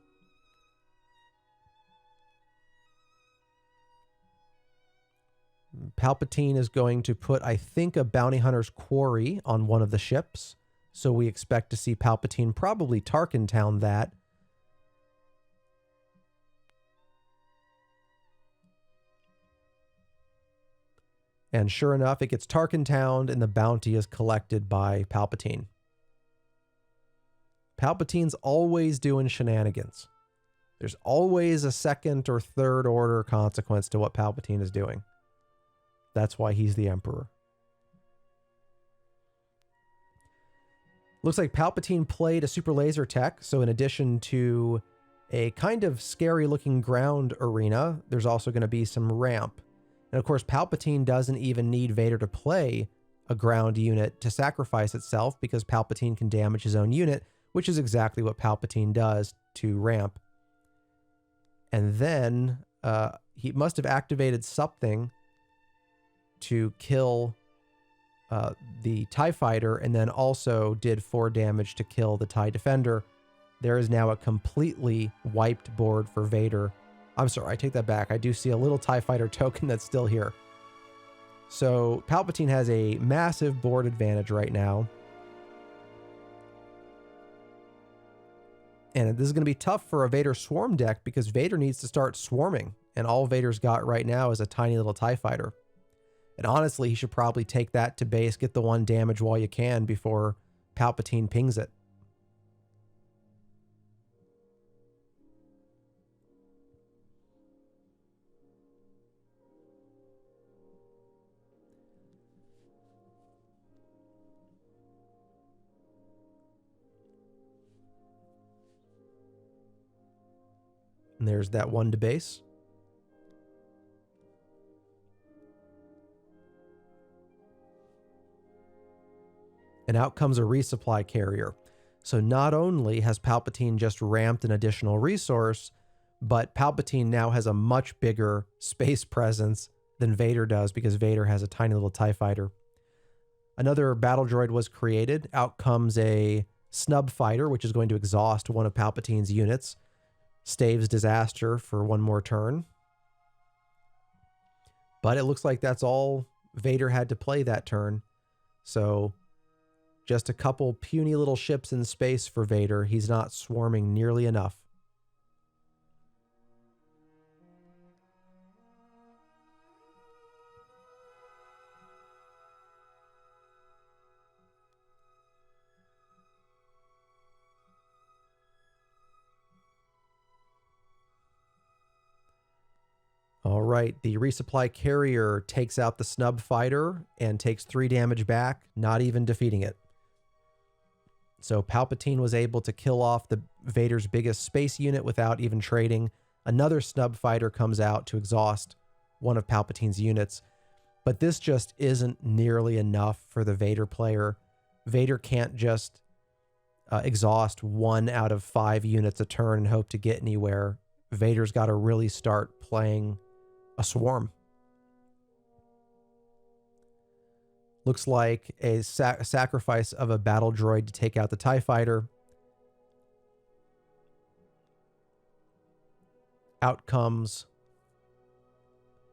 Palpatine is going to put, I think, a bounty hunter's quarry on one of the ships. So we expect to see Palpatine probably Tarkin Town that. And sure enough, it gets Tarkin Towned and the bounty is collected by Palpatine. Palpatine's always doing shenanigans. There's always a second or third order consequence to what Palpatine is doing. That's why he's the Emperor. Looks like Palpatine played a super laser tech, so in addition to a kind of scary looking ground arena, there's also going to be some ramp. And of course, Palpatine doesn't even need Vader to play a ground unit to sacrifice itself because Palpatine can damage his own unit, which is exactly what Palpatine does to ramp. And then he must have activated something to kill the TIE Fighter, and then also did 4 damage to kill the TIE Defender. There is now a completely wiped board for Vader. I'm sorry, I take that back. I do see a little TIE Fighter token that's still here. So Palpatine has a massive board advantage right now. And this is going to be tough for a Vader swarm deck because Vader needs to start swarming. And all Vader's got right now is a tiny little TIE Fighter. And honestly, he should probably take that to base, get the 1 damage while you can before Palpatine pings it. And there's that 1 to base. And out comes a resupply carrier. So not only has Palpatine just ramped an additional resource, but Palpatine now has a much bigger space presence than Vader does because Vader has a tiny little TIE Fighter. Another battle droid was created. Out comes a snub fighter, which is going to exhaust one of Palpatine's units. Staves disaster for 1 more turn. But it looks like that's all Vader had to play that turn. So just a couple puny little ships in space for Vader. He's not swarming nearly enough. All right, the resupply carrier takes out the snub fighter and takes 3 damage back, not even defeating it. So Palpatine was able to kill off the Vader's biggest space unit without even trading. Another snub fighter comes out to exhaust one of Palpatine's units. But this just isn't nearly enough for the Vader player. Vader can't just exhaust 1 out of 5 units a turn and hope to get anywhere. Vader's got to really start playing a swarm. Looks like a sacrifice of a battle droid to take out the TIE Fighter. Out comes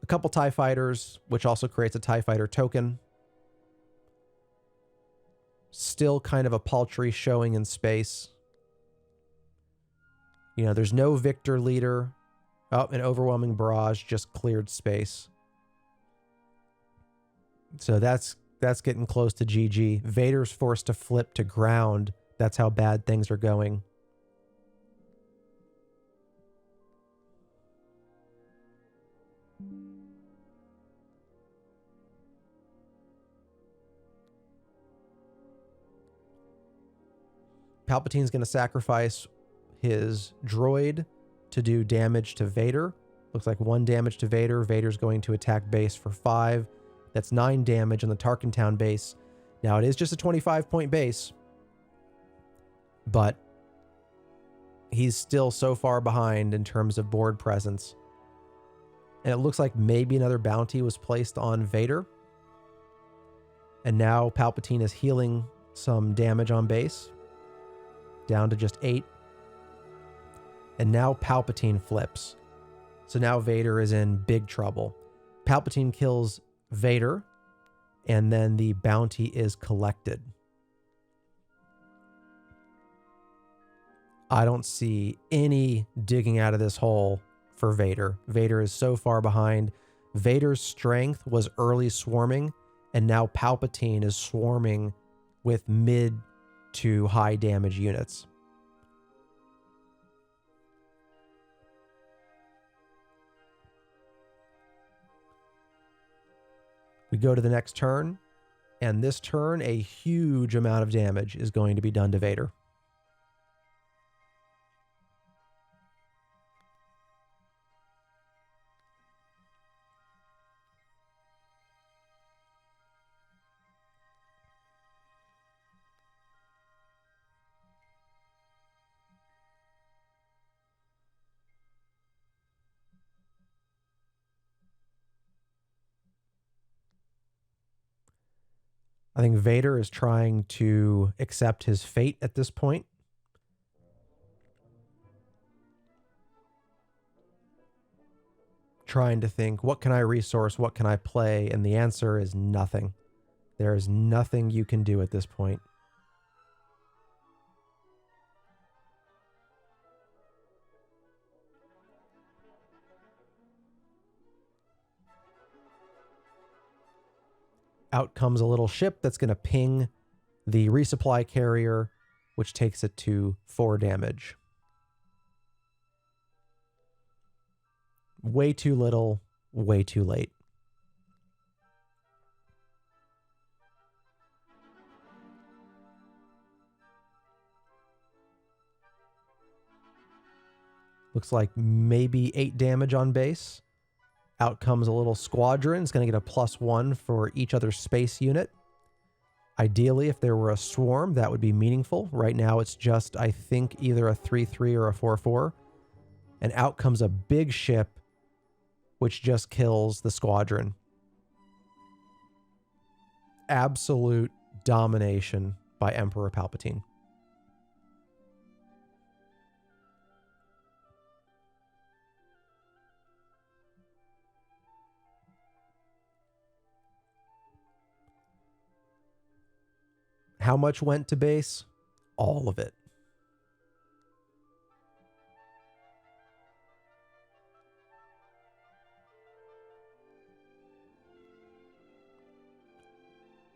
a couple TIE Fighters, which also creates a TIE Fighter token. Still kind of a paltry showing in space. You know, there's no Victor leader. Oh, an overwhelming barrage just cleared space. So that's getting close to GG. Vader's forced to flip to ground. That's how bad things are going. Palpatine's going to sacrifice his droid to do damage to Vader. Looks like 1 damage to Vader. Vader's going to attack base for 5. That's 9 damage on the Tarkintown base. Now, it is just a 25-point base, but he's still so far behind in terms of board presence. And it looks like maybe another bounty was placed on Vader. And now Palpatine is healing some damage on base, down to just 8. And now Palpatine flips. So now Vader is in big trouble. Palpatine kills Vader, and then the bounty is collected. I don't see any digging out of this hole for Vader. Vader is so far behind. Vader's strength was early swarming, and now Palpatine is swarming with mid to high damage units. We go to the next turn, and this turn, a huge amount of damage is going to be done to Vader. I think Vader is trying to accept his fate at this point. trying to think, what can I resource? What can I play? And the answer is nothing. There is nothing you can do at this point. Out comes a little ship that's going to ping the resupply carrier, which takes it to 4 damage. Way too little, way too late. Looks like maybe 8 damage on base. Out comes a little squadron. It's going to get a +1 for each other space unit. Ideally, if there were a swarm, that would be meaningful. Right now, it's just, I think, either a 3-3 or a 4-4. And out comes a big ship, which just kills the squadron. Absolute domination by Emperor Palpatine. How much went to base? All of it.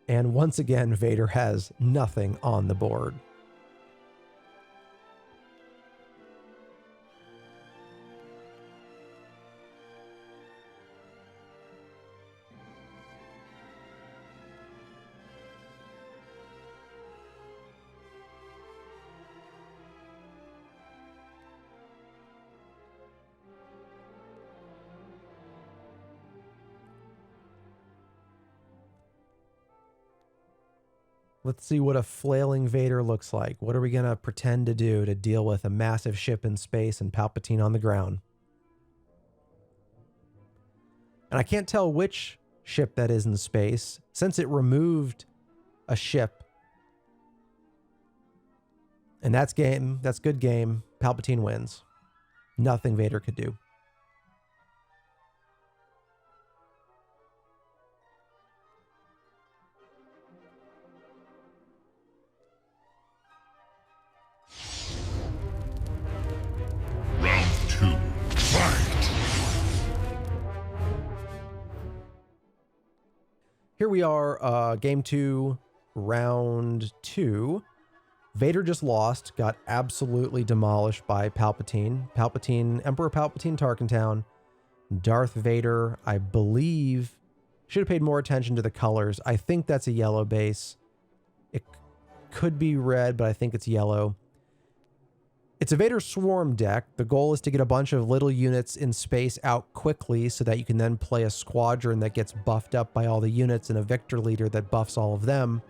And once again, Vader has nothing on the board. Let's see what a flailing Vader looks like. What are we going to pretend to do to deal with a massive ship in space and Palpatine on the ground? And I can't tell which ship that is in space, since it removed a ship. And that's game. That's good game. Palpatine wins. Nothing Vader could do. Round 2. Fight! Here we are, game 2, round 2. Vader just lost, got absolutely demolished by Palpatine. Emperor Palpatine, Tarkintown. Darth Vader, I believe, should have paid more attention to the colors. I think that's a yellow base. It could be red, but I think it's yellow. It's a Vader Swarm deck. The goal is to get a bunch of little units in space out quickly so that you can then play a squadron that gets buffed up by all the units and a Victor leader that buffs all of them.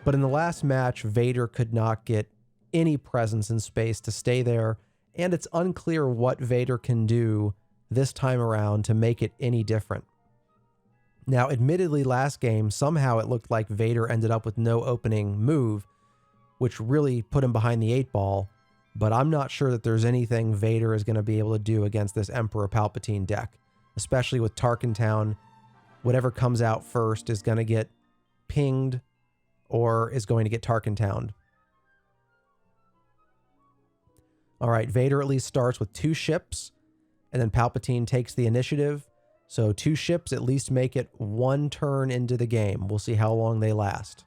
But in the last match, Vader could not get any presence in space to stay there, and it's unclear what Vader can do this time around to make it any different. Now, admittedly, last game, somehow it looked like Vader ended up with no opening move, which really put him behind the 8-ball, but I'm not sure that there's anything Vader is going to be able to do against this Emperor Palpatine deck, especially with Tarkintown. Whatever comes out first is going to get pinged or is going to get Tarkintowned. All right, Vader at least starts with 2 ships, and then Palpatine takes the initiative. So 2 ships at least make it 1 turn into the game. We'll see how long they last.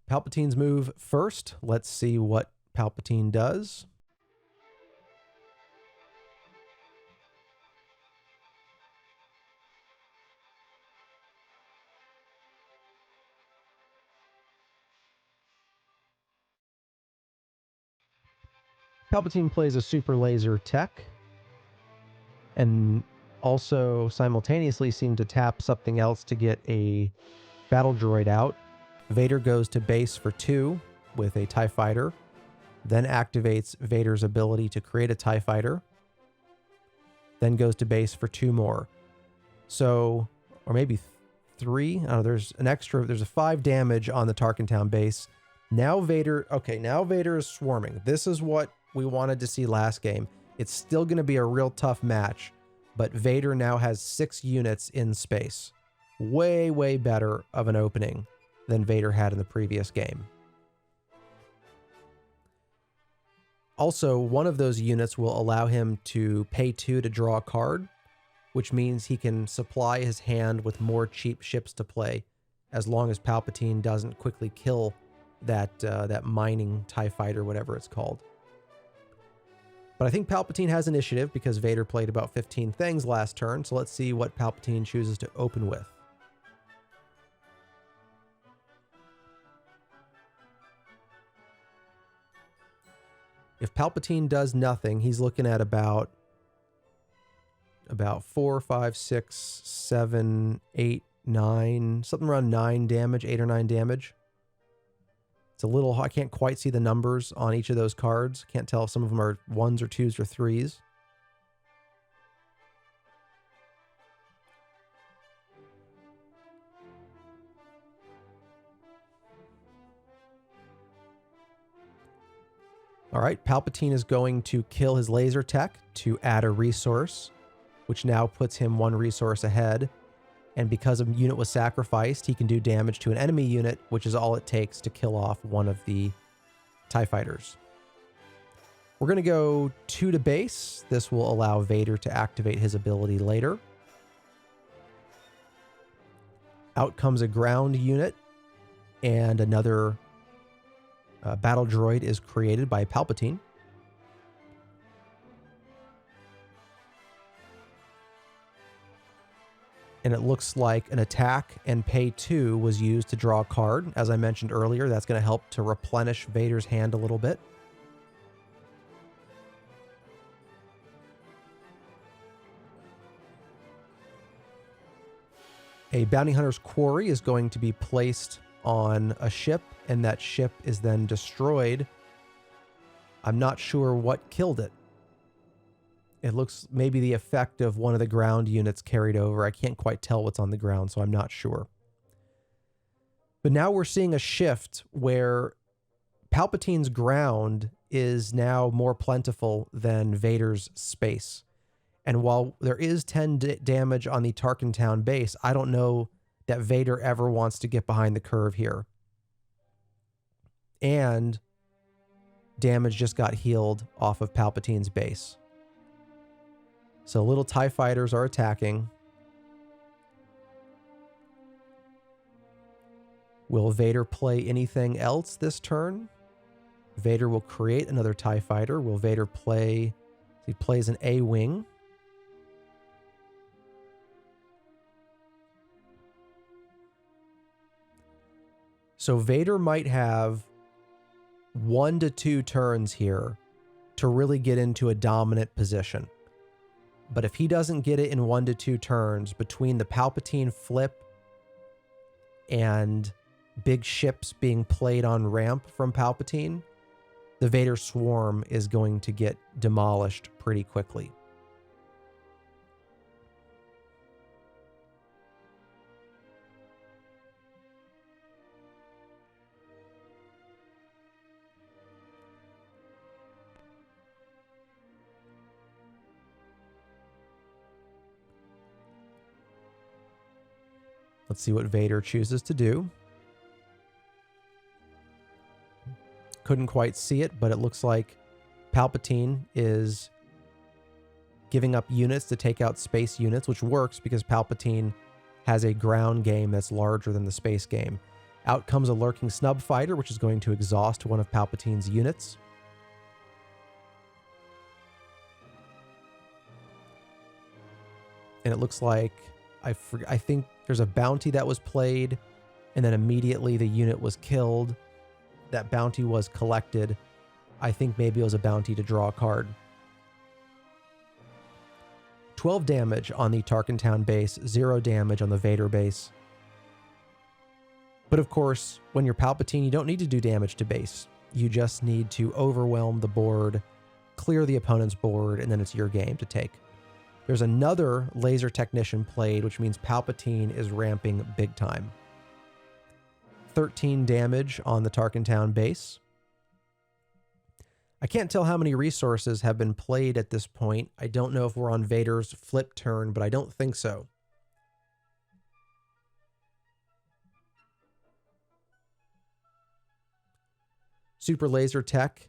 Palpatine's move first. Let's see what Palpatine does. Palpatine plays a super laser tech and also simultaneously seemed to tap something else to get a battle droid out. Vader goes to base for 2 with a TIE fighter, then activates Vader's ability to create a TIE fighter, then goes to base for 2 more. So, or maybe 3. I don't know, there's a 5 damage on the Tarkentown base. Now Vader is swarming. This is what we wanted to see last game. It's still going to be a real tough match, but Vader now has 6 units in space. Way, way better of an opening than Vader had in the previous game. Also, one of those units will allow him to pay 2 to draw a card, which means he can supply his hand with more cheap ships to play, as long as Palpatine doesn't quickly kill that mining TIE fighter, whatever it's called. But I think Palpatine has initiative because Vader played about 15 things last turn, so let's see what Palpatine chooses to open with. If Palpatine does nothing, he's looking at about 4, 5, 6, 7, 8, 9, something around 9 damage, 8 or 9 damage. It's a little, I can't quite see the numbers on each of those cards. Can't tell if some of them are 1s or 2s or 3s. All right, Palpatine is going to kill his laser tech to add a resource, which now puts him 1 resource ahead. And because a unit was sacrificed, he can do damage to an enemy unit, which is all it takes to kill off one of the TIE fighters. We're going to go 2 to base. This will allow Vader to activate his ability later. Out comes a ground unit, and another battle droid is created by Palpatine. And it looks like an attack and pay 2 was used to draw a card. As I mentioned earlier, that's going to help to replenish Vader's hand a little bit. A bounty hunter's quarry is going to be placed on a ship, and that ship is then destroyed. I'm not sure what killed it. It looks maybe the effect of one of the ground units carried over. I can't quite tell what's on the ground, so I'm not sure. But now we're seeing a shift where Palpatine's ground is now more plentiful than Vader's space. And while there is 10 damage on the Tarkentown base, I don't know that Vader ever wants to get behind the curve here. And damage just got healed off of Palpatine's base. So little TIE fighters are attacking. Will Vader play anything else this turn? Vader will create another TIE fighter. Will Vader play... He plays an A-Wing. So Vader might have 1 to 2 turns here to really get into a dominant position. But if he doesn't get it in 1 to 2 turns between the Palpatine flip and big ships being played on ramp from Palpatine, the Vader swarm is going to get demolished pretty quickly. Let's see what Vader chooses to do. Couldn't quite see it, but it looks like Palpatine is giving up units to take out space units, which works because Palpatine has a ground game that's larger than the space game. Out comes a lurking snub fighter, which is going to exhaust one of Palpatine's units. And it looks like, I think there's a bounty that was played, and then immediately the unit was killed. That bounty was collected. I think maybe it was a bounty to draw a card. 12 damage on the Tarkentown base, 0 damage on the Vader base. But of course, when you're Palpatine, you don't need to do damage to base. You just need to overwhelm the board, clear the opponent's board, and then it's your game to take. There's another laser technician played, which means Palpatine is ramping big time. 13 damage on the Tarkintown base. I can't tell how many resources have been played at this point. I don't know if we're on Vader's flip turn, but I don't think so. Super laser tech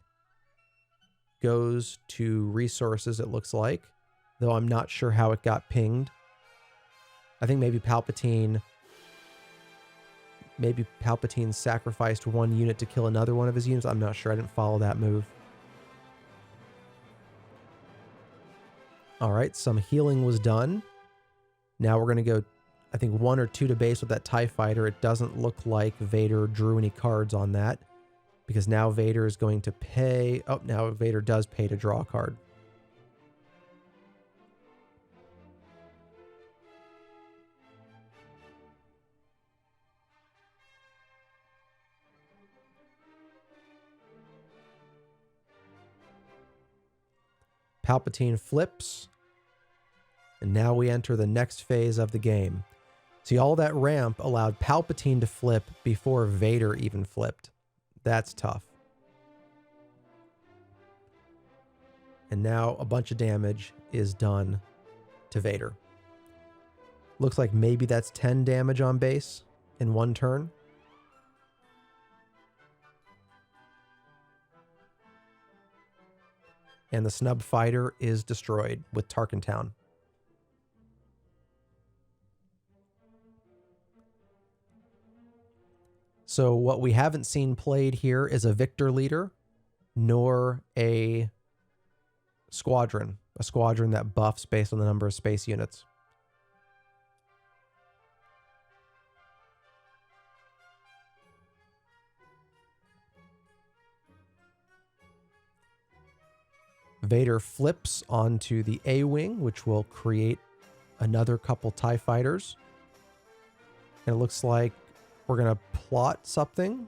goes to resources, it looks like, though I'm not sure how it got pinged. I think maybe Palpatine sacrificed one unit to kill another one of his units. I'm not sure. I didn't follow that move. All right, some healing was done. Now we're going to go, I think, 1 or 2 to base with that TIE fighter. It doesn't look like Vader drew any cards on that, because now Vader is going to pay. Oh, now Vader does pay to draw a card. Palpatine flips. And now we enter the next phase of the game. See, all that ramp allowed Palpatine to flip before Vader even flipped. That's tough. And now a bunch of damage is done to Vader. Looks like maybe that's 10 damage on base in one turn. And the snub fighter is destroyed with Tarkintown. So what we haven't seen played here is a Victor leader, nor a squadron that buffs based on the number of space units. Vader flips onto the A-Wing, which will create another couple TIE fighters. And it looks like we're going to plot something.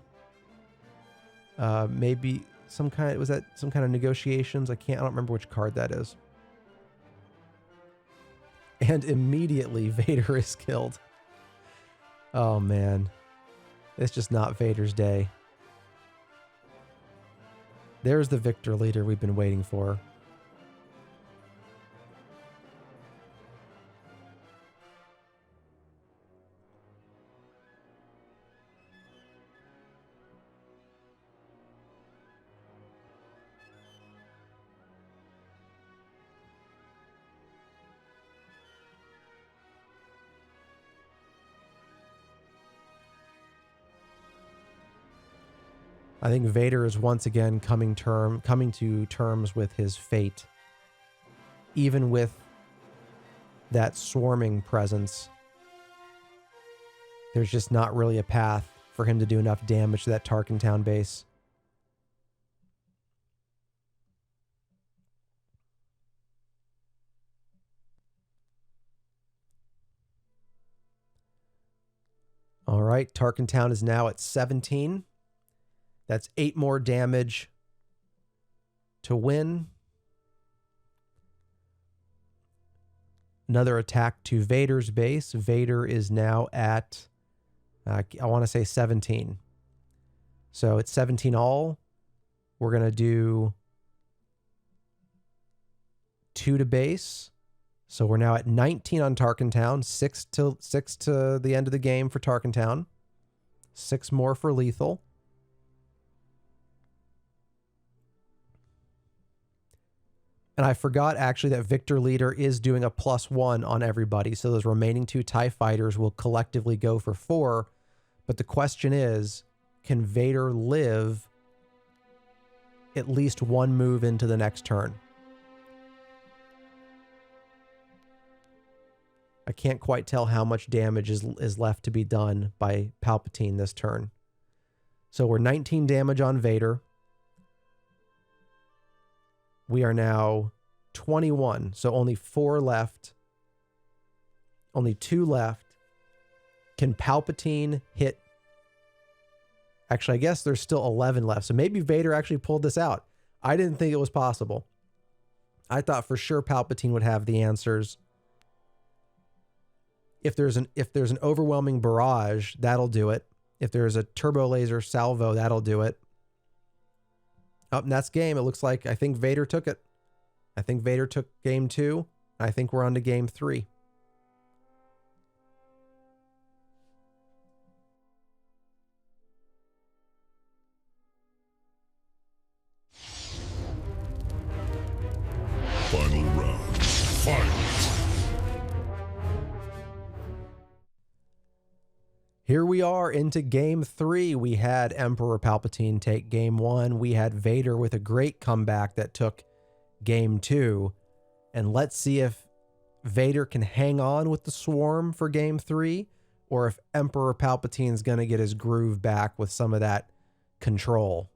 Maybe some kind of negotiations? I don't remember which card that is. And immediately Vader is killed. Oh man. It's just not Vader's day. There's the Victor leader we've been waiting for. I think Vader is once again coming to terms with his fate. Even with that swarming presence, there's just not really a path for him to do enough damage to that Tarkintown base. All right, Tarkintown is now at 17. That's 8 more damage to win. Another attack to Vader's base. Vader is now at, I want to say 17. So it's 17 all. We're going to do 2 to base. So we're now at 19 on Tarkintown. 6 to the end of the game for Tarkintown. 6 more for lethal. And I forgot actually that Victor Leader is doing a +1 on everybody. So those remaining 2 TIE fighters will collectively go for 4. But the question is, can Vader live at least 1 move into the next turn? I can't quite tell how much damage is left to be done by Palpatine this turn. So we're 19 damage on Vader. We are now 21, so only 4 left. Only 2 left. Can Palpatine hit? Actually, I guess there's still 11 left, so maybe Vader actually pulled this out. I didn't think it was possible. I thought for sure Palpatine would have the answers. If there's an overwhelming barrage, that'll do it. If there's a turbo laser salvo, that'll do it. Oh, and that's game. It looks like I think Vader took it. I think Vader took game 2. I think we're on to game 3. Final round. Fight! Here we are into game 3. We had Emperor Palpatine take game 1. We had Vader with a great comeback that took game 2. And let's see if Vader can hang on with the swarm for game 3, or if Emperor Palpatine's going to get his groove back with some of that control.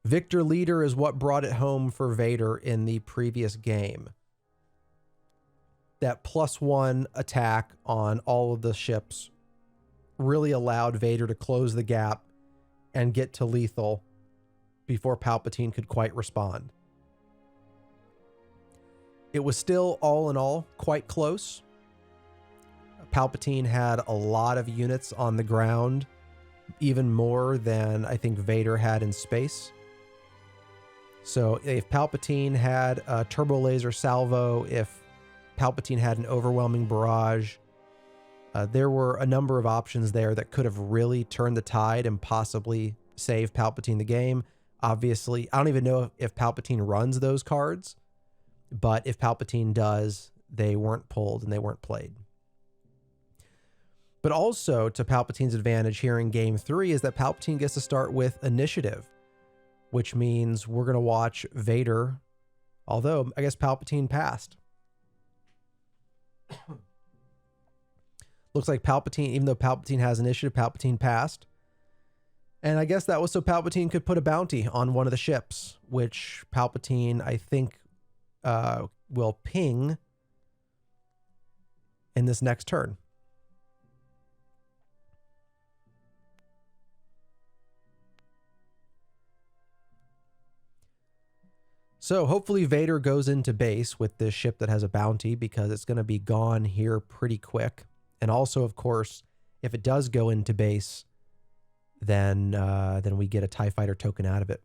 Victor Leader is what brought it home for Vader in the previous game. That +1 attack on all of the ships really allowed Vader to close the gap and get to lethal before Palpatine could quite respond. It was still, all in all, quite close. Palpatine had a lot of units on the ground, even more than I think Vader had in space. So if Palpatine had a turbo laser salvo, if Palpatine had an overwhelming barrage, there were a number of options there that could have really turned the tide and possibly saved Palpatine the game. Obviously, I don't even know if Palpatine runs those cards, but if Palpatine does, they weren't pulled and they weren't played. But also, to Palpatine's advantage here in game 3 is that Palpatine gets to start with initiative, which means we're going to watch Vader, although I guess Palpatine passed. Looks like Palpatine, even though Palpatine has initiative, Palpatine passed. And I guess that was so Palpatine could put a bounty on one of the ships, which Palpatine, I think, will ping in this next turn. So hopefully Vader goes into base with this ship that has a bounty, because it's going to be gone here pretty quick. And also, of course, if it does go into base, then we get a TIE Fighter token out of it.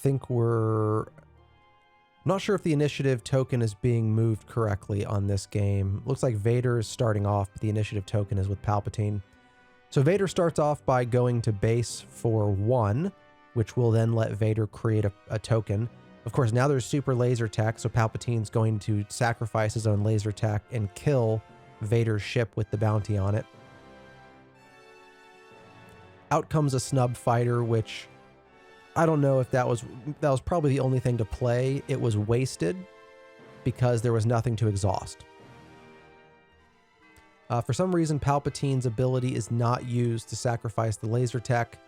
Think we're not sure if the initiative token is being moved correctly on this game. Looks like Vader is starting off, but the initiative token is with Palpatine. So Vader starts off by going to base for 1, which will then let Vader create a token. Of course, now there's super laser tech, so Palpatine's going to sacrifice his own laser tech and kill Vader's ship with the bounty on it. Out comes a snub fighter, which I don't know if that was probably the only thing to play. It was wasted because there was nothing to exhaust. For some reason, Palpatine's ability is not used to sacrifice the laser tech.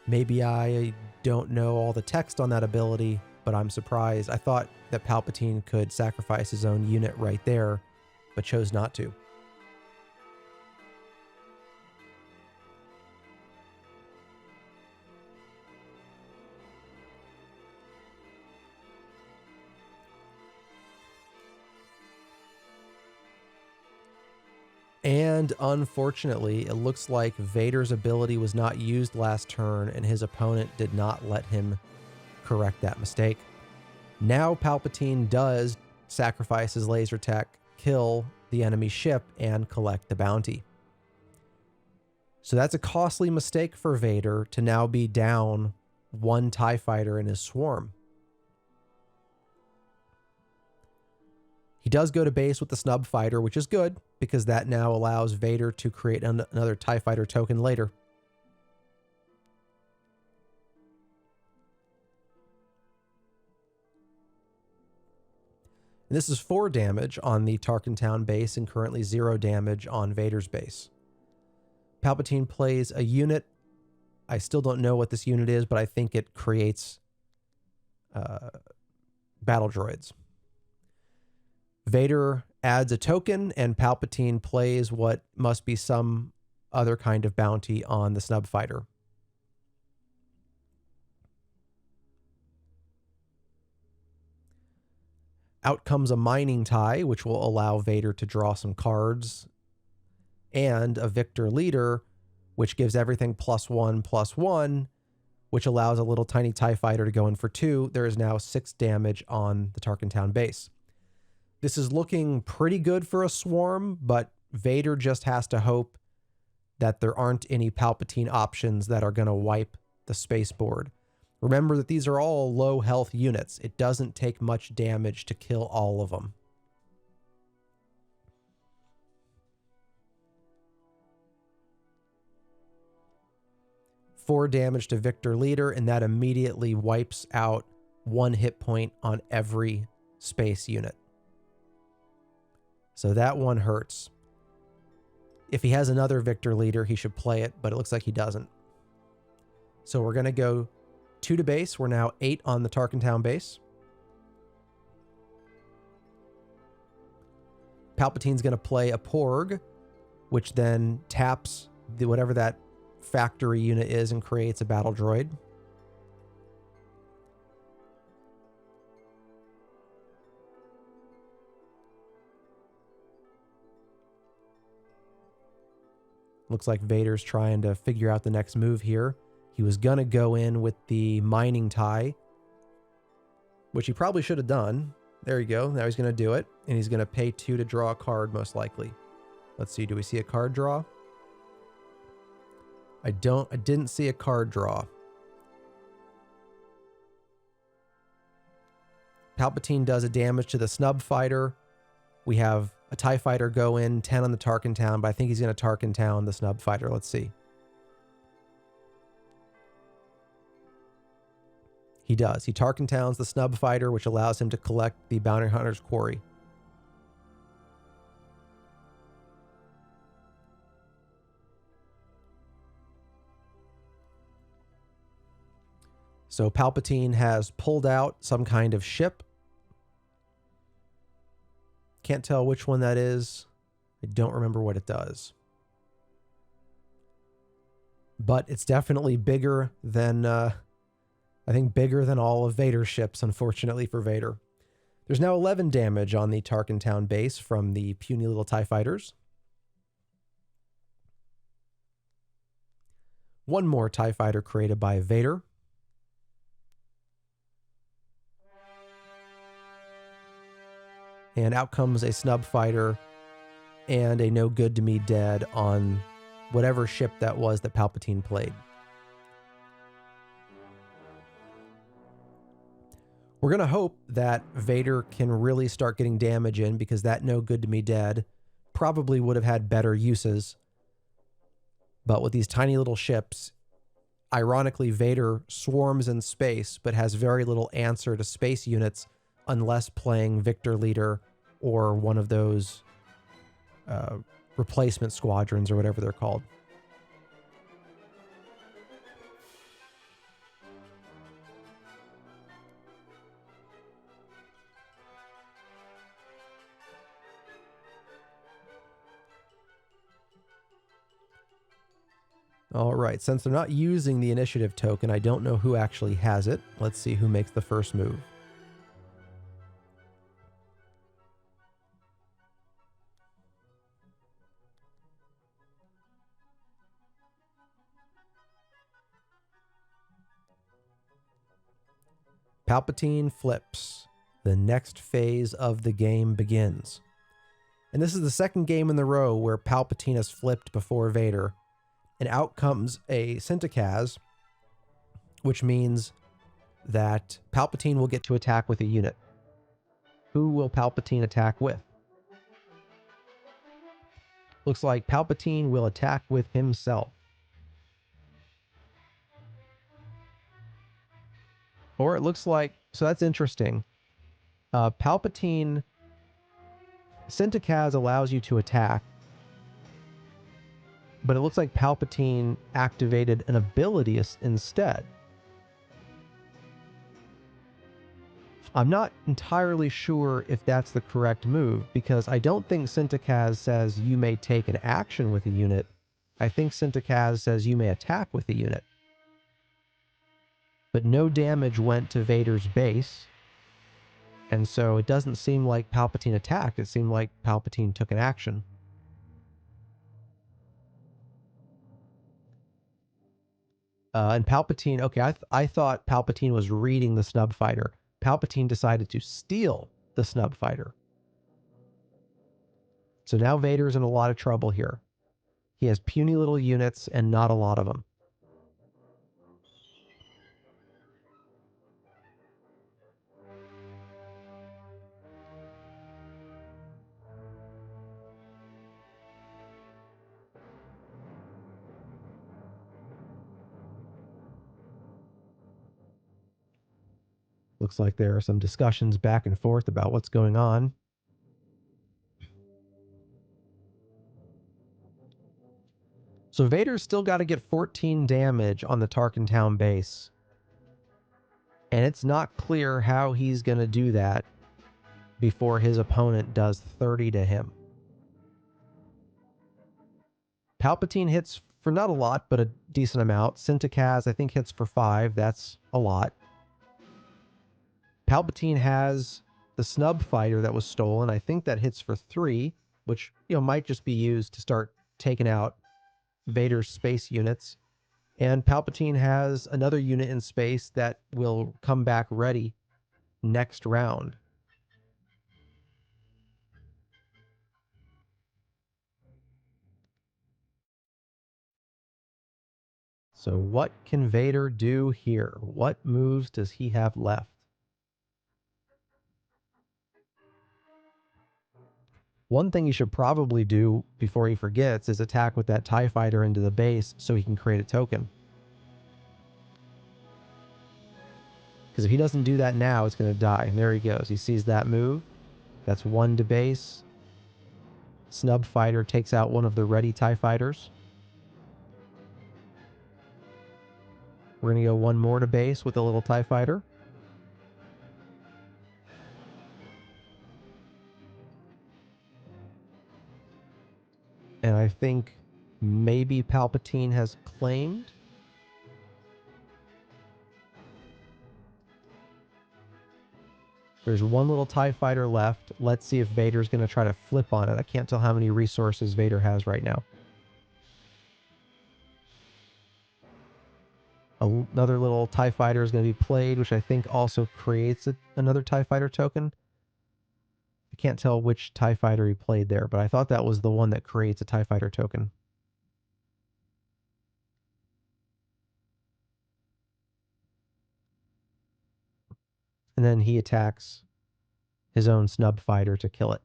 Maybe I don't know all the text on that ability, but I'm surprised. I thought that Palpatine could sacrifice his own unit right there, but chose not to. And unfortunately, it looks like Vader's ability was not used last turn, and his opponent did not let him correct that mistake. Now Palpatine does sacrifice his laser tech, kill the enemy ship, and collect the bounty. So that's a costly mistake for Vader to now be down 1 TIE Fighter in his swarm. He does go to base with the snub fighter, which is good, because that now allows Vader to create another TIE Fighter token later. And this is 4 damage on the Tarkin Town base and currently 0 damage on Vader's base. Palpatine plays a unit I still don't know what this unit is, but I think it creates battle droids. Vader adds a token, and Palpatine plays what must be some other kind of bounty on the snub fighter. Out comes a mining tie, which will allow Vader to draw some cards, and a victor leader, which gives everything +1/+1, which allows a little tiny TIE fighter to go in for 2. There is now 6 damage on the Tarkin Town base. This is looking pretty good for a swarm, but Vader just has to hope that there aren't any Palpatine options that are going to wipe the spaceport. Remember that these are all low health units. It doesn't take much damage to kill all of them. Four damage to Victor Leader, and that immediately wipes out 1 hit point on every space unit. So that one hurts. If he has another Victor Leader, he should play it, but it looks like he doesn't. So we're going to go 2 to base. We're now 8 on the Tarkin Town base. Palpatine's going to play a Porg, which then taps whatever that factory unit is and creates a battle droid. Looks like Vader's trying to figure out the next move here. He was going to go in with the mining tie, which he probably should have done. There you go. Now he's going to do it, and he's going to pay 2 to draw a card, most likely. Let's see. Do we see a card draw? I didn't see a card draw. Palpatine does a damage to the snub fighter. We have a TIE fighter go in, 10 on the Tarkin Town, but I think he's going to Tarkin Town the snub fighter. Let's see. He does. He Tarkin Towns the snub fighter, which allows him to collect the bounty hunter's quarry. So Palpatine has pulled out some kind of ship. Can't tell which one that is. I don't remember what it does. But it's definitely bigger than, I think bigger than all of Vader's ships, unfortunately for Vader. There's now 11 damage on the Tarkin Town base from the puny little TIE fighters. One more TIE fighter created by Vader. And out comes a snub fighter and a no good to me dead on whatever ship that was that Palpatine played. We're going to hope that Vader can really start getting damage in, because that no good to me dead probably would have had better uses. But with these tiny little ships, ironically, Vader swarms in space but has very little answer to space units unless playing Victor Leader or one of those replacement squadrons or whatever they're called. All right, since they're not using the initiative token, I don't know who actually has it. Let's see who makes the first move. Palpatine flips. The next phase of the game begins. And this is the second game in the row where Palpatine has flipped before Vader. And out comes a Syntacaz, which means that Palpatine will get to attack with a unit. Who will Palpatine attack with? Looks like Palpatine will attack with himself. Or it looks like, so that's interesting. Palpatine, Syntacaz allows you to attack. But it looks like Palpatine activated an ability instead. I'm not entirely sure if that's the correct move, because I don't think Syntakaz says you may take an action with a unit. I think Syntakaz says you may attack with a unit. But no damage went to Vader's base, and so it doesn't seem like Palpatine attacked. It seemed like Palpatine took an action. And Palpatine, okay, I thought Palpatine was reading the snub fighter. Palpatine decided to steal the snub fighter. So now Vader's in a lot of trouble here. He has puny little units and not a lot of them. Looks like there are some discussions back and forth about what's going on. So Vader's still got to get 14 damage on the Tarkin Town base. And it's not clear how he's going to do that before his opponent does 30 to him. Palpatine hits for not a lot, but a decent amount. Syntakaz, I think, hits for 5. That's a lot. Palpatine has the snub fighter that was stolen. I think that hits for 3, which, might just be used to start taking out Vader's space units. And Palpatine has another unit in space that will come back ready next round. So what can Vader do here? What moves does he have left? One thing he should probably do before he forgets is attack with that TIE fighter into the base so he can create a token. Because if he doesn't do that now, it's going to die. And there he goes. He sees that move. That's 1 to base. Snub fighter takes out one of the ready TIE fighters. We're going to go 1 more to base with a little TIE fighter. And I think maybe Palpatine has claimed. There's 1 little TIE fighter left. Let's see if Vader's going to try to flip on it. I can't tell how many resources Vader has right now. Another little TIE fighter is going to be played, which I think also creates another TIE fighter token. I can't tell which TIE fighter he played there, but I thought that was the one that creates a TIE fighter token. And then he attacks his own snub fighter to kill it.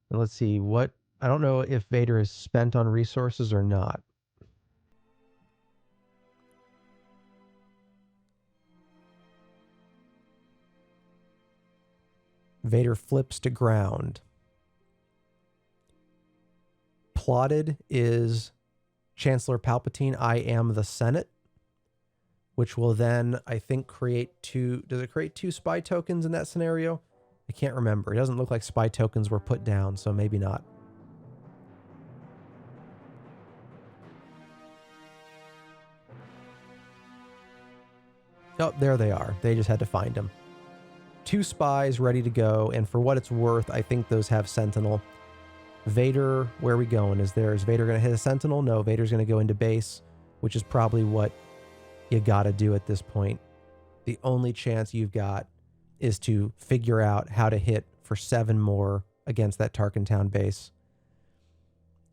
And let's see what... I don't know if Vader is spent on resources or not. Vader flips to ground. Plotted is Chancellor Palpatine, I am the Senate, which will then, I think, create 2... Does it create 2 spy tokens in that scenario? I can't remember. It doesn't look like spy tokens were put down, so maybe not. Oh, there they are. They just had to find them. 2 spies ready to go, and for what it's worth, I think those have Sentinel. Vader, where are we going? Is Vader going to hit a Sentinel? No, Vader's going to go into base, which is probably what you got to do at this point. The only chance you've got is to figure out how to hit for 7 more against that Tarkin Town base.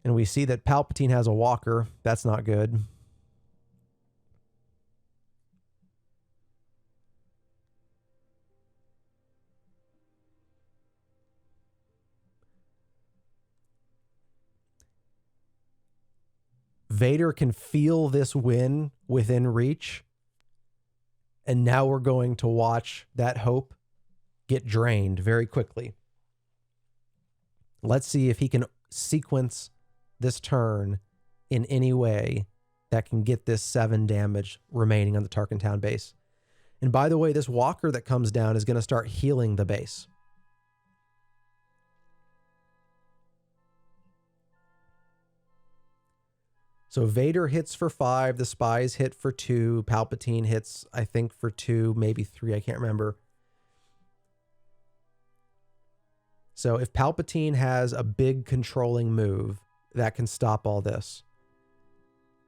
And we see that Palpatine has a walker. That's not good. Vader can feel this win within reach. And now we're going to watch that hope get drained very quickly. Let's see if he can sequence this turn in any way that can get this 7 damage remaining on the Tarkentown base. And by the way, this walker that comes down is going to start healing the base. So Vader hits for 5, the spies hit for 2, Palpatine hits, I think, for 2, maybe 3, I can't remember. So if Palpatine has a big controlling move, that can stop all this.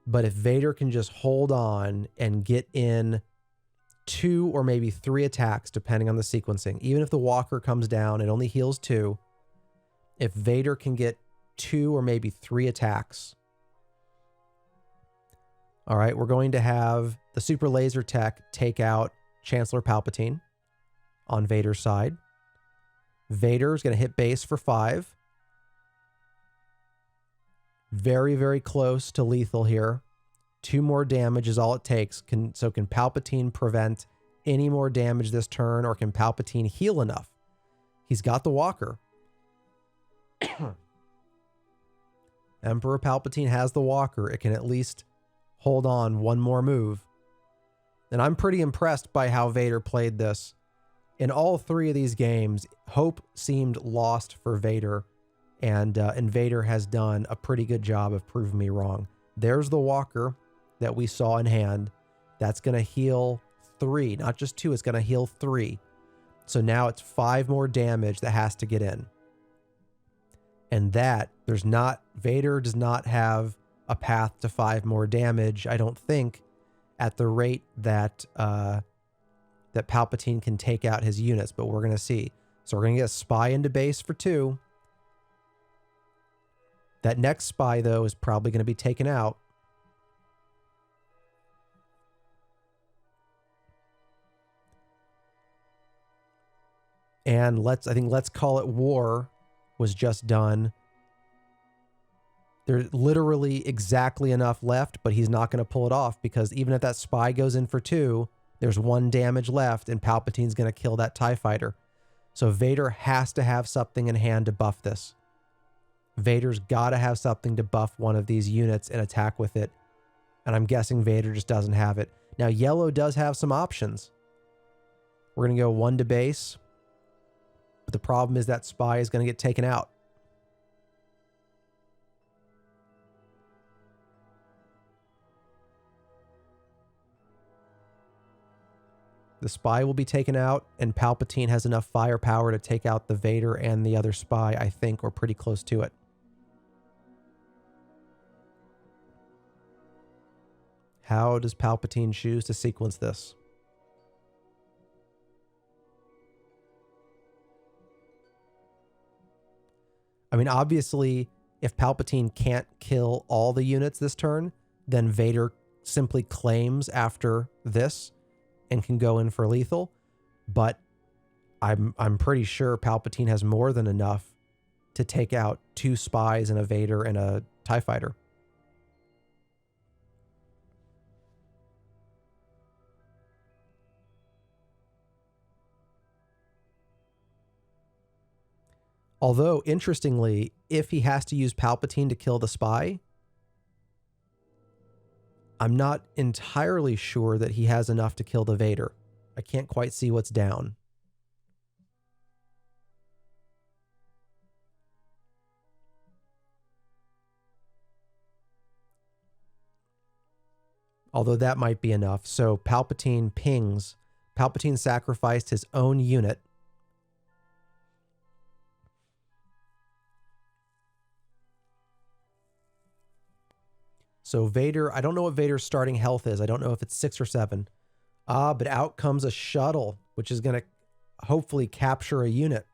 But if Vader can just hold on and get in 2 or maybe 3 attacks, depending on the sequencing, even if the walker comes down, it only heals 2. If Vader can get 2 or maybe 3 attacks, all right, we're going to have the super laser tech take out Chancellor Palpatine on Vader's side. Vader's going to hit base for 5. Very, very close to lethal here. 2 more damage is all it takes. So can Palpatine prevent any more damage this turn, or can Palpatine heal enough? He's got the walker. Emperor Palpatine has the walker. It can at least hold on 1 more move. And I'm pretty impressed by how Vader played this. In all 3 of these games, hope seemed lost for Vader, and Vader has done a pretty good job of proving me wrong. There's the walker that we saw in hand. That's going to heal 3, not just 2, it's going to heal 3. So now it's 5 more damage that has to get in. And Vader does not have a path to 5 more damage, I don't think, at the rate that that Palpatine can take out his units, but we're going to see. So we're going to get a spy into base for 2. That next spy, though, is probably going to be taken out. And let's call it war was just done. There's literally exactly enough left, but he's not going to pull it off, because even if that spy goes in for 2, there's 1 damage left, and Palpatine's going to kill that TIE fighter. So Vader has to have something in hand to buff this. Vader's got to have something to buff one of these units and attack with it. And I'm guessing Vader just doesn't have it. Now, yellow does have some options. We're going to go 1 to base. But the problem is that spy is going to get taken out. The spy will be taken out, and Palpatine has enough firepower to take out the Vader and the other spy, I think, or pretty close to it. How does Palpatine choose to sequence this? I mean, obviously, if Palpatine can't kill all the units this turn, then Vader simply claims after this and can go in for lethal. But I'm pretty sure Palpatine has more than enough to take out 2 spies and a Vader and a TIE fighter. Although, interestingly, if he has to use Palpatine to kill the spy, I'm not entirely sure that he has enough to kill the Vader. I can't quite see what's down. Although that might be enough. So Palpatine pings. Palpatine sacrificed his own unit. So Vader, I don't know what Vader's starting health is. I don't know if it's 6 or 7. But out comes a shuttle, which is going to hopefully capture a unit.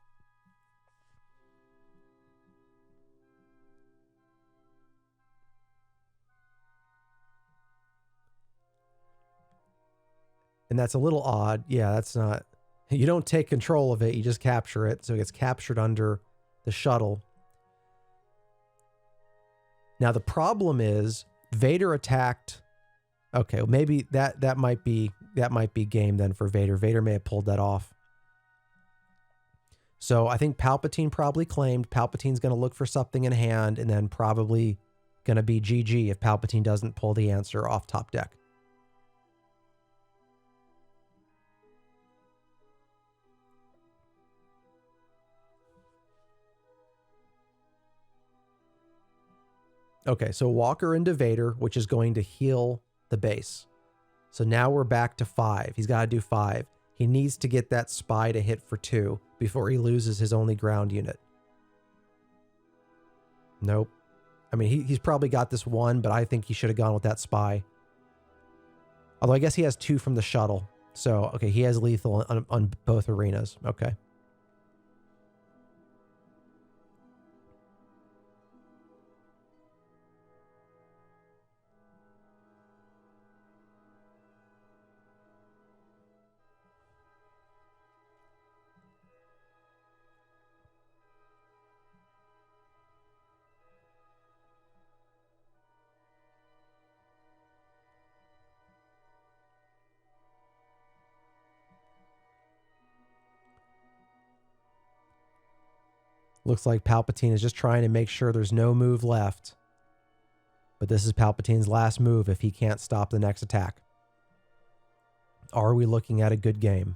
And that's a little odd. Yeah, that's not... You don't take control of it, you just capture it. So it gets captured under the shuttle. Now the problem is Vader attacked. Okay, well maybe that might be game then for Vader. Vader may have pulled that off. So I think Palpatine probably claimed Palpatine's going to look for something in hand and then probably going to be GG if Palpatine doesn't pull the answer off top deck. Okay, so Walker into Vader, which is going to heal the base. So now we're back to 5. He's got to do 5. He needs to get that spy to hit for 2 before he loses his only ground unit. Nope. I mean, he's probably got this 1, but I think he should have gone with that spy. Although I guess he has 2 from the shuttle. So, okay, he has lethal on both arenas. Okay. Looks like Palpatine is just trying to make sure there's no move left. But this is Palpatine's last move if he can't stop the next attack. Are we looking at a good game?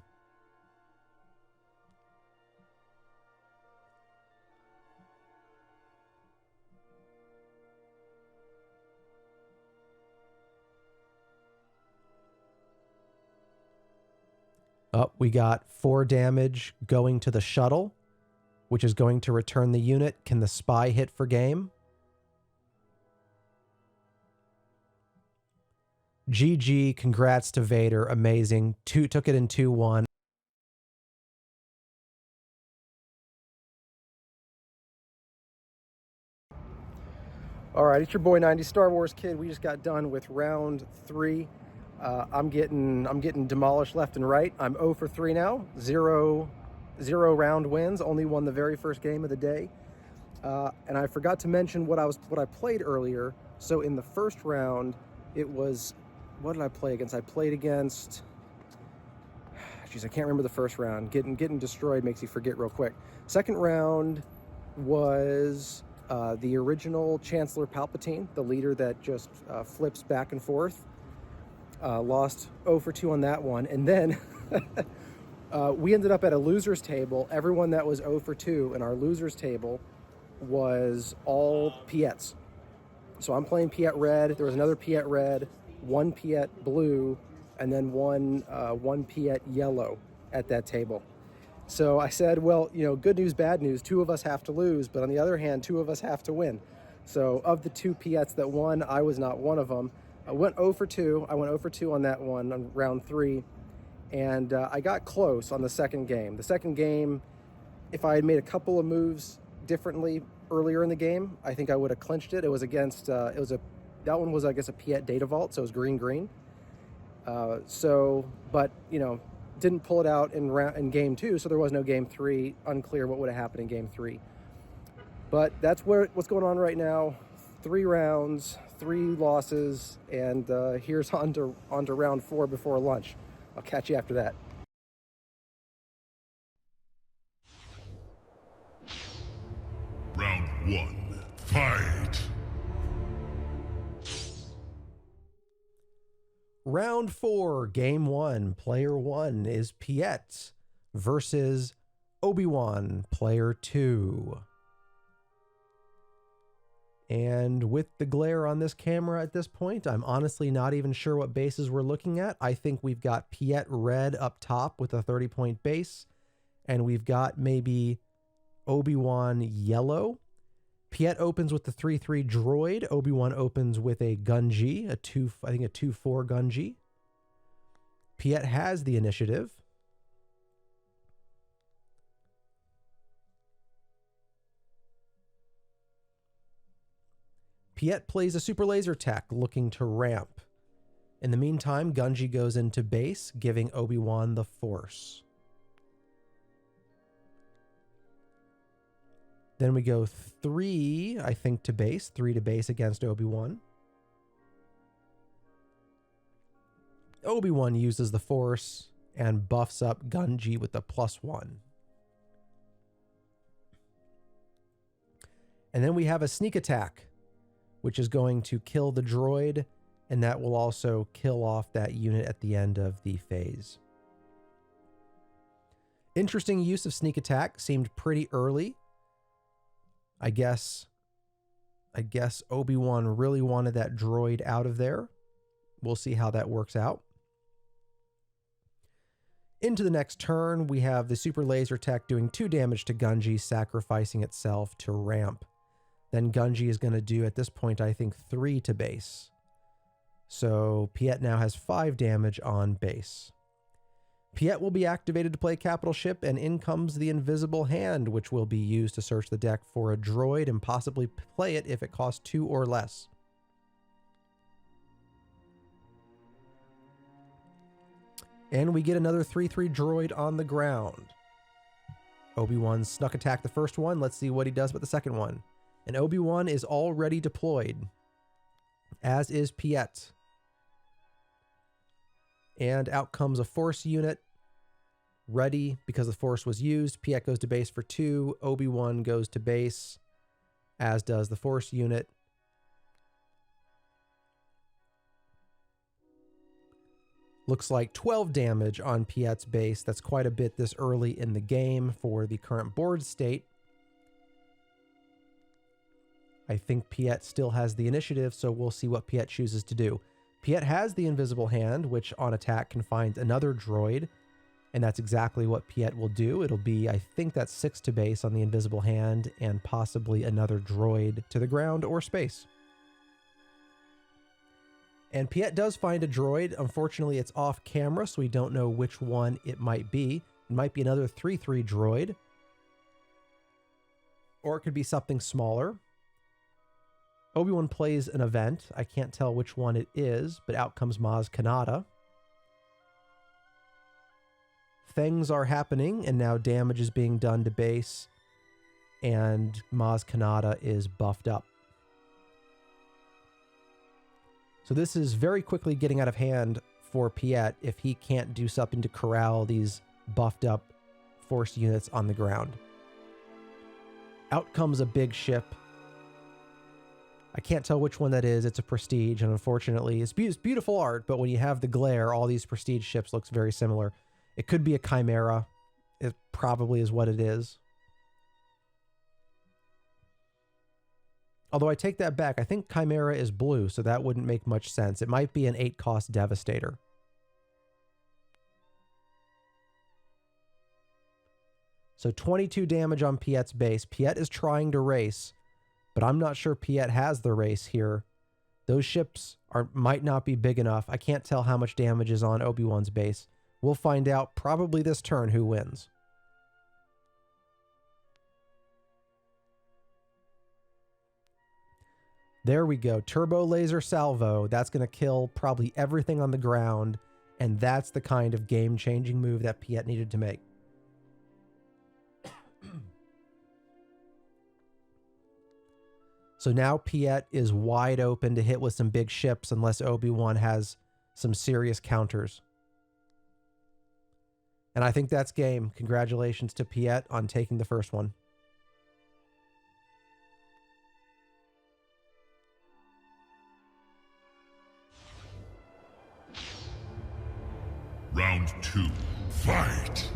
Oh, we got 4 damage going to the shuttle, which is going to return the unit. Can the spy hit for game? GG, congrats to Vader, amazing. Took it in 2-1. All right, it's your boy 90 Star Wars Kid. We just got done with round 3. I'm getting demolished left and right. I'm 0 for 3 now. Zero round wins. Only won the very first game of the day. And I forgot to mention what I played earlier. So in the first round, it was, what did I play against? I played against, geez, I can't remember the first round. Getting destroyed makes you forget real quick. Second round was the original Chancellor Palpatine, the leader that just flips back and forth. Lost 0 for 2 on that one. And then we ended up at a loser's table. Everyone that was 0 for 2 in our loser's table was all Piettes. So I'm playing Piette red. There was another Piette red, 1 Piette blue, and then one Piette yellow at that table. So I said, well, you know, good news, bad news. 2 of us have to lose, but on the other hand, 2 of us have to win. So of the 2 Piettes that won, I was not one of them. I went 0 for 2. I went 0 for 2 on that one on round 3. And I got close on the second game. The second game, if I had made a couple of moves differently earlier in the game, I think I would have clinched it. It was against, that one was, I guess, a Piette data vault, so it was green-green. But, you know, didn't pull it out in game 2, so there was no game 3. Unclear what would have happened in game 3. But that's what's going on right now. 3 rounds, 3 losses, and here's on to round 4 before lunch. I'll catch you after that. Round 1, fight! Round 4, game 1. Player 1 is Piette versus Obi-Wan, player 2. And with the glare on this camera at this point, I'm honestly not even sure what bases we're looking at. I think we've got Piette red up top with a 30-point base, and we've got maybe Obi-Wan yellow. Piette opens with the 3-3 droid. Obi-Wan opens with a Gunji, I think a 2-4 Gunji. Piette has the initiative. Piette plays a super laser tech looking to ramp. In the meantime, Gunji goes into base, giving Obi-Wan the Force. Then we go 3, I think, to base. 3 to base against Obi-Wan. Obi-Wan uses the Force and buffs up Gunji with the +1. And then we have a sneak attack, which is going to kill the droid, and that will also kill off that unit at the end of the phase. Interesting use of sneak attack, seemed pretty early. I guess Obi-Wan really wanted that droid out of there. We'll see how that works out. Into the next turn, we have the super laser tech doing 2 damage to Gungi, sacrificing itself to ramp. Then Gungi is going to do, at this point, I think 3 to base. So Piet now has 5 damage on base. Piet will be activated to play capital ship, and in comes the invisible hand, which will be used to search the deck for a droid and possibly play it if it costs 2 or less. And we get another 3/3 droid on the ground. Obi-Wan snuck attack the first one. Let's see what he does with the second one. And Obi-Wan is already deployed, as is Piet. And out comes a force unit, ready because the force was used. Piet goes to base for 2. Obi-Wan goes to base, as does the force unit. Looks like 12 damage on Piet's base. That's quite a bit this early in the game for the current board state. I think Piet still has the initiative, so we'll see what Piet chooses to do. Piet has the invisible hand, which on attack can find another droid, and that's exactly what Piet will do. It'll be, I think that's 6 to base on the invisible hand, and possibly another droid to the ground or space. And Piet does find a droid. Unfortunately, it's off camera, so we don't know which one it might be. It might be another 3/3 droid, or it could be something smaller. Obi-Wan plays an event. I can't tell which one it is, but out comes Maz Kanata. Things are happening, and now damage is being done to base, and Maz Kanata is buffed up. So this is very quickly getting out of hand for Piet if he can't do something to corral these buffed up force units on the ground. Out comes a big ship. I can't tell which one that is. It's a Prestige, and unfortunately, it's beautiful art, but when you have the glare, all these Prestige ships looks very similar. It could be a Chimera. It probably is what it is. Although I take that back. I think Chimera is blue, so that wouldn't make much sense. It might be an 8-cost Devastator. So 22 damage on Piet's base. Piet is trying to race, but I'm not sure Piet has the race here. Those ships might not be big enough. I can't tell how much damage is on Obi-Wan's base. We'll find out probably this turn who wins. There we go. Turbo laser salvo. That's going to kill probably everything on the ground, and that's the kind of game-changing move that Piet needed to make. So now Piet is wide open to hit with some big ships unless Obi-Wan has some serious counters. And I think that's game. Congratulations to Piet on taking the first one. Round 2, fight!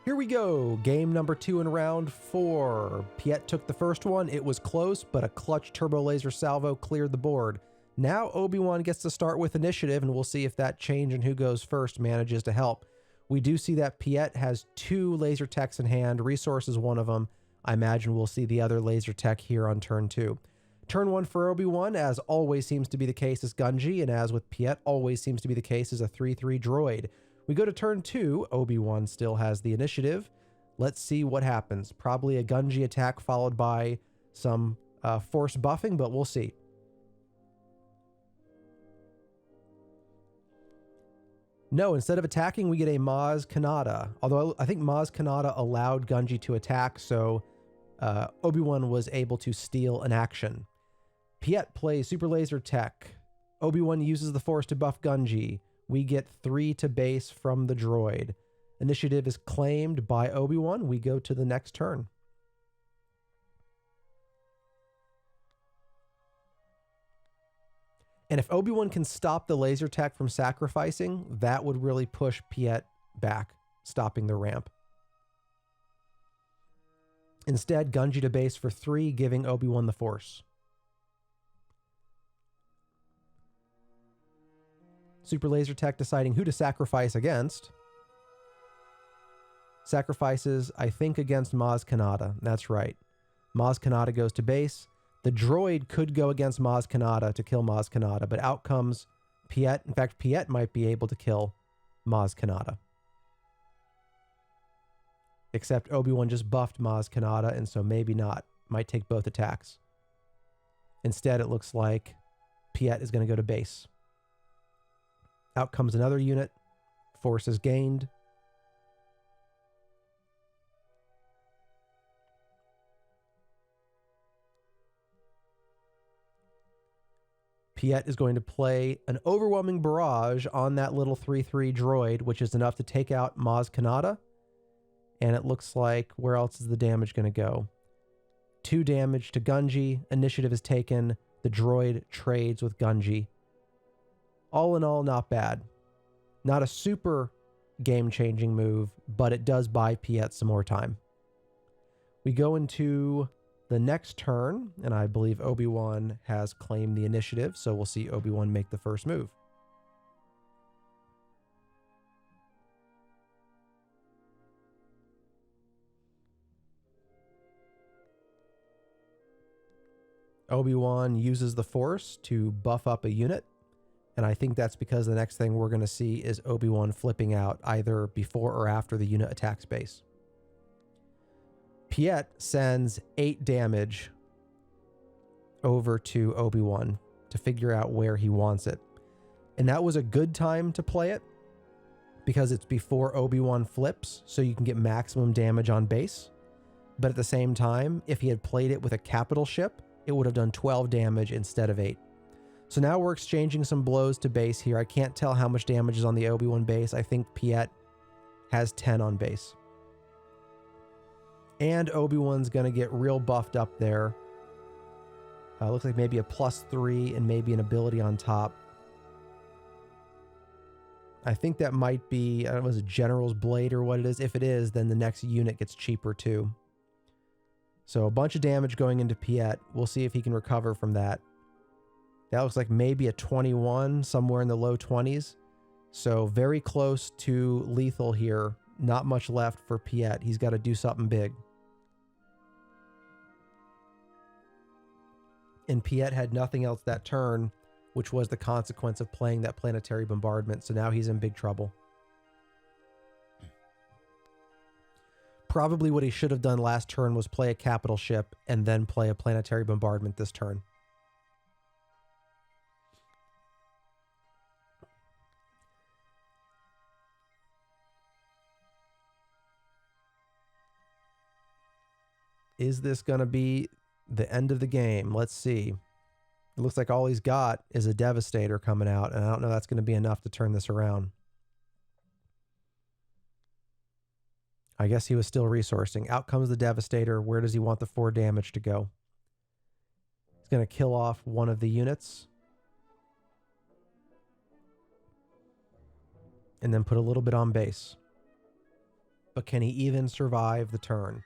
Here we go. Game number 2 in round 4. Piet took the first one. It was close, but a clutch turbo laser salvo cleared the board. Now Obi-Wan gets to start with initiative, and we'll see if that change in who goes first manages to help. We do see that Piet has 2 laser techs in hand. Resource is one of them. I imagine we'll see the other laser tech here on turn 2. Turn 1 for Obi-Wan, as always seems to be the case, is Gungi, and as with Piet, always seems to be the case, is a 3/3 droid. We go to turn 2. Obi-Wan still has the initiative. Let's see what happens. Probably a Gungi attack followed by some force buffing, but we'll see. No, instead of attacking, we get a Maz Kanata. Although I think Maz Kanata allowed Gungi to attack, so Obi-Wan was able to steal an action. Piet plays Super Laser Tech. Obi-Wan uses the Force to buff Gungi. We get 3 to base from the droid. Initiative is claimed by Obi-Wan. We go to the next turn. And if Obi-Wan can stop the laser tech from sacrificing, that would really push Piet back, stopping the ramp. Instead, Gunji to base for 3, giving Obi-Wan the Force. Super Laser Tech deciding who to sacrifice against. Sacrifices, I think, against Maz Kanata. That's right. Maz Kanata goes to base. The droid could go against Maz Kanata to kill Maz Kanata, but out comes Piet. In fact, Piet might be able to kill Maz Kanata. Except Obi-Wan just buffed Maz Kanata, and so maybe not. Might take both attacks. Instead, it looks like Piet is going to go to base. Out comes another unit. Force is gained. Piet is going to play an overwhelming barrage on that little 3/3 droid, which is enough to take out Maz Kanata. And it looks like, where else is the damage going to go? 2 damage to Gunji. Initiative is taken. The droid trades with Gunji. All in all, not bad. Not a super game-changing move, but it does buy Piet some more time. We go into the next turn, and I believe Obi-Wan has claimed the initiative, so we'll see Obi-Wan make the first move. Obi-Wan uses the Force to buff up a unit, and I think that's because the next thing we're going to see is Obi-Wan flipping out either before or after the unit attacks base. Piet sends 8 damage over to Obi-Wan to figure out where he wants it. And that was a good time to play it because it's before Obi-Wan flips, so you can get maximum damage on base. But at the same time, if he had played it with a capital ship, it would have done 12 damage instead of 8. So now we're exchanging some blows to base here. I can't tell how much damage is on the Obi-Wan base. I think Piet has 10 on base. And Obi-Wan's going to get real buffed up there. Looks like maybe a +3 and maybe an ability on top. I think that might be, I don't know, is it General's Blade or what it is? If it is, then the next unit gets cheaper too. So a bunch of damage going into Piet. We'll see if he can recover from that. That looks like maybe a 21, somewhere in the low 20s. So very close to lethal here. Not much left for Piet. He's got to do something big. And Piet had nothing else that turn, which was the consequence of playing that planetary bombardment. So now he's in big trouble. Probably what he should have done last turn was play a capital ship and then play a planetary bombardment this turn. Is this going to be the end of the game? Let's see. It looks like all he's got is a Devastator coming out, and I don't know if that's going to be enough to turn this around. I guess he was still resourcing. Out comes the Devastator. Where does he want the 4 damage to go? He's going to kill off one of the units. And then put a little bit on base. But can he even survive the turn?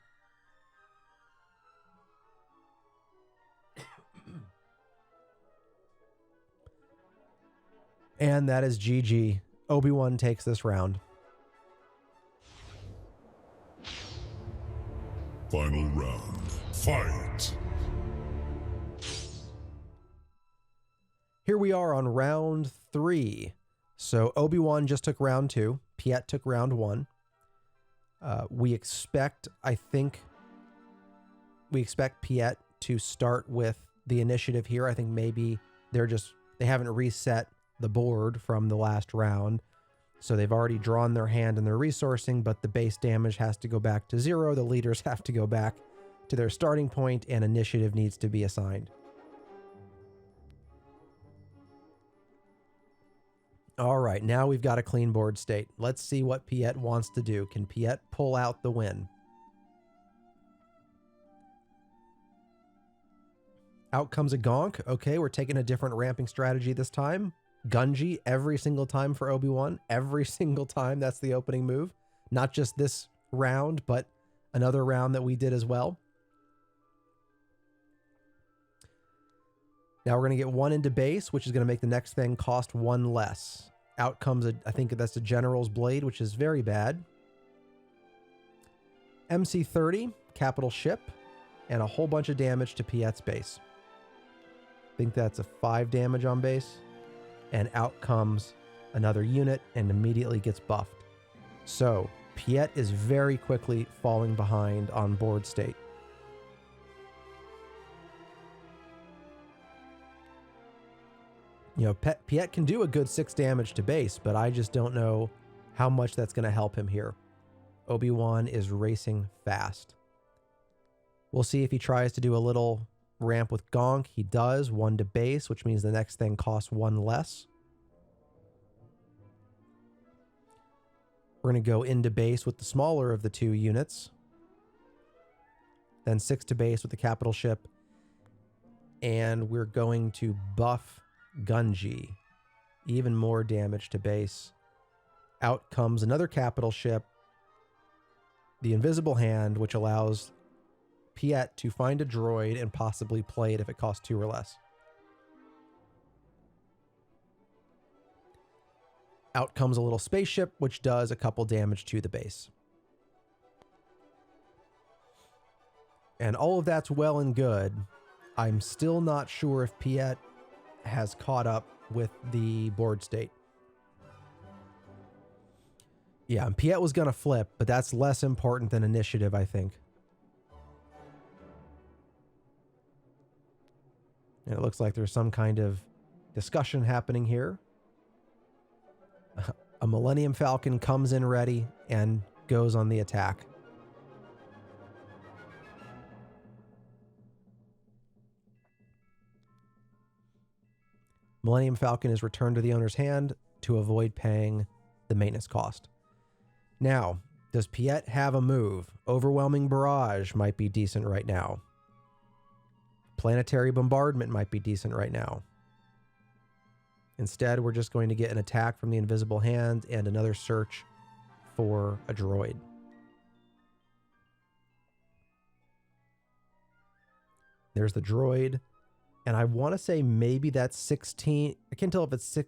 And that is GG. Obi-Wan takes this round. Final round. Fight! Here we are on round 3. So Obi-Wan just took round 2. Piet took round 1. We expect Piet to start with the initiative here. I think maybe they haven't reset the board from the last round. So they've already drawn their hand and they're resourcing, but the base damage has to go back to 0. The leaders have to go back to their starting point and initiative needs to be assigned. All right, now we've got a clean board state. Let's see what Piet wants to do. Can Piet pull out the win? Out comes a Gonk. Okay, we're taking a different ramping strategy this time. Gunji every single time for Obi-Wan. Every single time. That's the opening move. Not just this round, but another round that we did as well. Now we're going to get 1 into base, which is going to make the next thing cost 1 less. Out comes, I think that's the General's Blade, which is very bad. MC-30, capital ship, and a whole bunch of damage to Piet's base. I think that's a 5 damage on base. And out comes another unit and immediately gets buffed. So Piet is very quickly falling behind on board state. You know, Piet can do a good 6 damage to base, but I just don't know how much that's going to help him here. Obi-Wan is racing fast. We'll see if he tries to do a little ramp with Gonk. He does. 1 to base, which means the next thing costs 1 less. We're going to go into base with the smaller of the 2 units. Then 6 to base with the capital ship. And we're going to buff Gunji. Even more damage to base. Out comes another capital ship. The Invisible Hand, which allows Piet to find a droid and possibly play it if it costs 2 or less. Out comes a little spaceship, which does a couple damage to the base. And all of that's well and good. I'm still not sure if Piet has caught up with the board state. Yeah, and Piet was going to flip, but that's less important than initiative, I think. And it looks like there's some kind of discussion happening here. A Millennium Falcon comes in ready and goes on the attack. Millennium Falcon is returned to the owner's hand to avoid paying the maintenance cost. Now, does Piet have a move? Overwhelming Barrage might be decent right now. Planetary Bombardment might be decent right now. Instead, we're just going to get an attack from the Invisible Hand and another search for a droid. There's the droid. And I want to say maybe that's 16. I can't tell if it's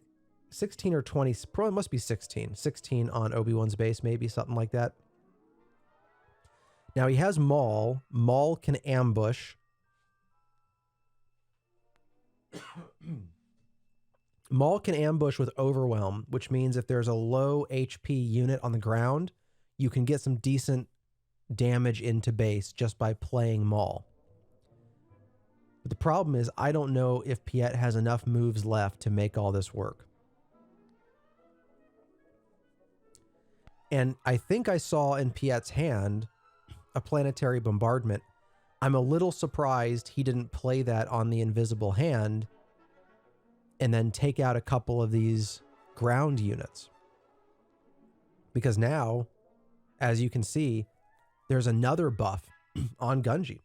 16 or 20. Probably must be 16. 16 on Obi-Wan's base, maybe something like that. Now he has Maul. Maul can ambush. Maul can ambush with Overwhelm, which means if there's a low HP unit on the ground, you can get some decent damage into base just by playing Maul. But the problem is, I don't know if Piet has enough moves left to make all this work. And I think I saw in Piet's hand a Planetary Bombardment. I'm a little surprised he didn't play that on the Invisible Hand and then take out a couple of these ground units. Because now, as you can see, there's another buff on Gunji.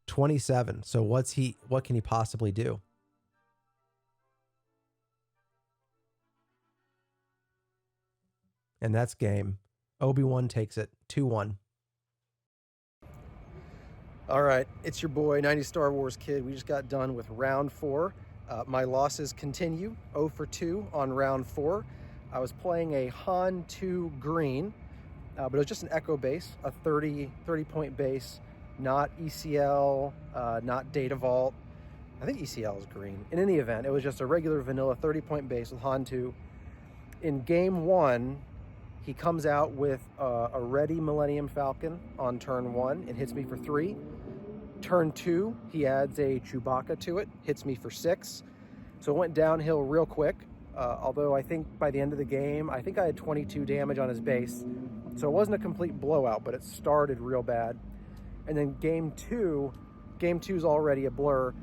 $27. So what can he possibly do? And that's game. Obi-Wan takes it 2-1. All right, it's your boy, 90 Star Wars Kid. We just got done with round 4. My losses continue, 0 for 2 on round 4. I was playing a Han 2 green, but it was just an Echo base, a 30 point base, not ECL, not Data Vault. I think ECL is green. In any event, it was just a regular vanilla 30 point base with Han 2. In game 1, he comes out with a ready Millennium Falcon on turn 1 and hits me for 3. Turn 2, he adds a Chewbacca to it, hits me for 6. So it went downhill real quick. Although I think by the end of the game, I think I had 22 damage on his base. So it wasn't a complete blowout, but it started real bad. And then game two is already a blur.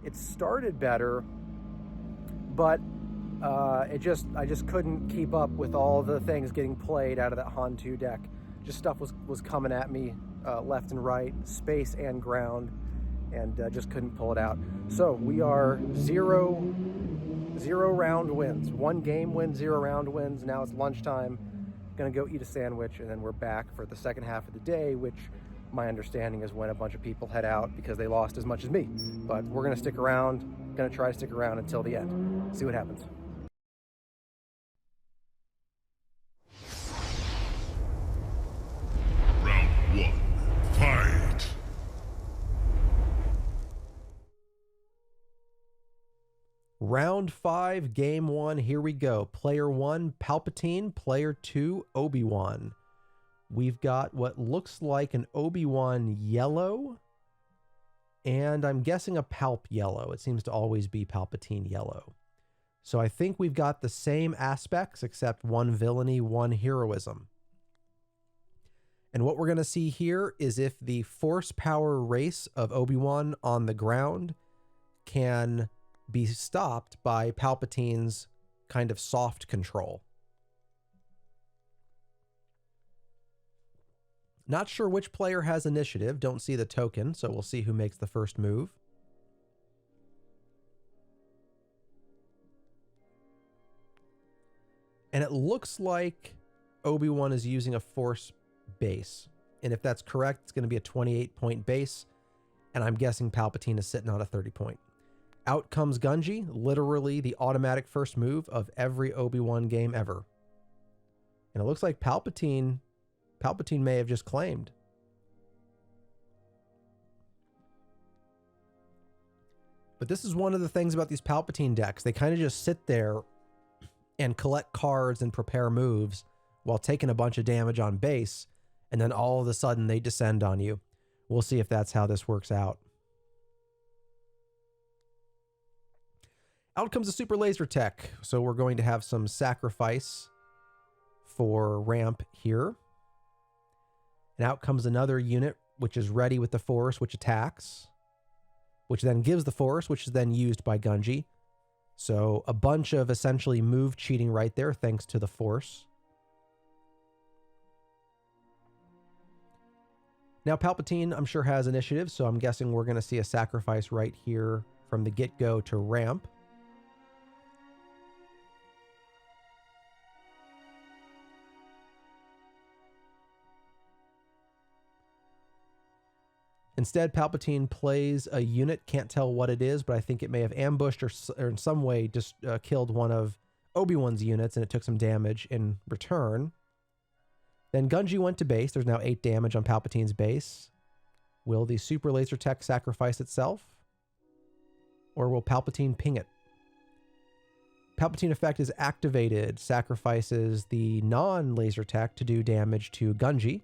It started better, but I just couldn't keep up with all the things getting played out of that Han 2 deck. Just stuff was coming at me left and right, space and ground, and just couldn't pull it out. So we are zero round wins. 1 game win, 0 round wins. Now it's lunchtime. Gonna go eat a sandwich, and then we're back for the second half of the day, which my understanding is when a bunch of people head out because they lost as much as me. But we're gonna stick around, gonna try to stick around until the end. See what happens. Round 1. Fight! Round 5, game 1, here we go. Player 1, Palpatine. Player 2, Obi-Wan. We've got what looks like an Obi-Wan yellow, and I'm guessing a Palp yellow. It seems to always be Palpatine yellow. So I think we've got the same aspects, except 1 villainy, 1 heroism. And what we're going to see here is if the force power race of Obi-Wan on the ground can be stopped by Palpatine's kind of soft control. Not sure which player has initiative. Don't see the token, so we'll see who makes the first move. And it looks like Obi-Wan is using a force base. And if that's correct, it's going to be a 28-point base. And I'm guessing Palpatine is sitting on a 30-point. Out comes Gungi, literally the automatic first move of every Obi-Wan game ever. And it looks like Palpatine may have just claimed. But this is one of the things about these Palpatine decks. They kind of just sit there and collect cards and prepare moves while taking a bunch of damage on base, and then all of a sudden they descend on you. We'll see if that's how this works out. Out comes the Super Laser Tech. So we're going to have some sacrifice for ramp here. And out comes another unit, which is ready with the Force, which attacks, which then gives the Force, which is then used by Gungi. So a bunch of essentially move cheating right there, thanks to the Force. Now Palpatine, I'm sure, has initiative, so I'm guessing we're going to see a sacrifice right here from the get-go to ramp. Instead, Palpatine plays a unit. Can't tell what it is, but I think it may have ambushed or in some way just killed one of Obi-Wan's units, and it took some damage in return. Then Gungi went to base. There's now 8 damage on Palpatine's base. Will the Super Laser Tech sacrifice itself? Or will Palpatine ping it? Palpatine effect is activated. Sacrifices the non-laser tech to do damage to Gungi.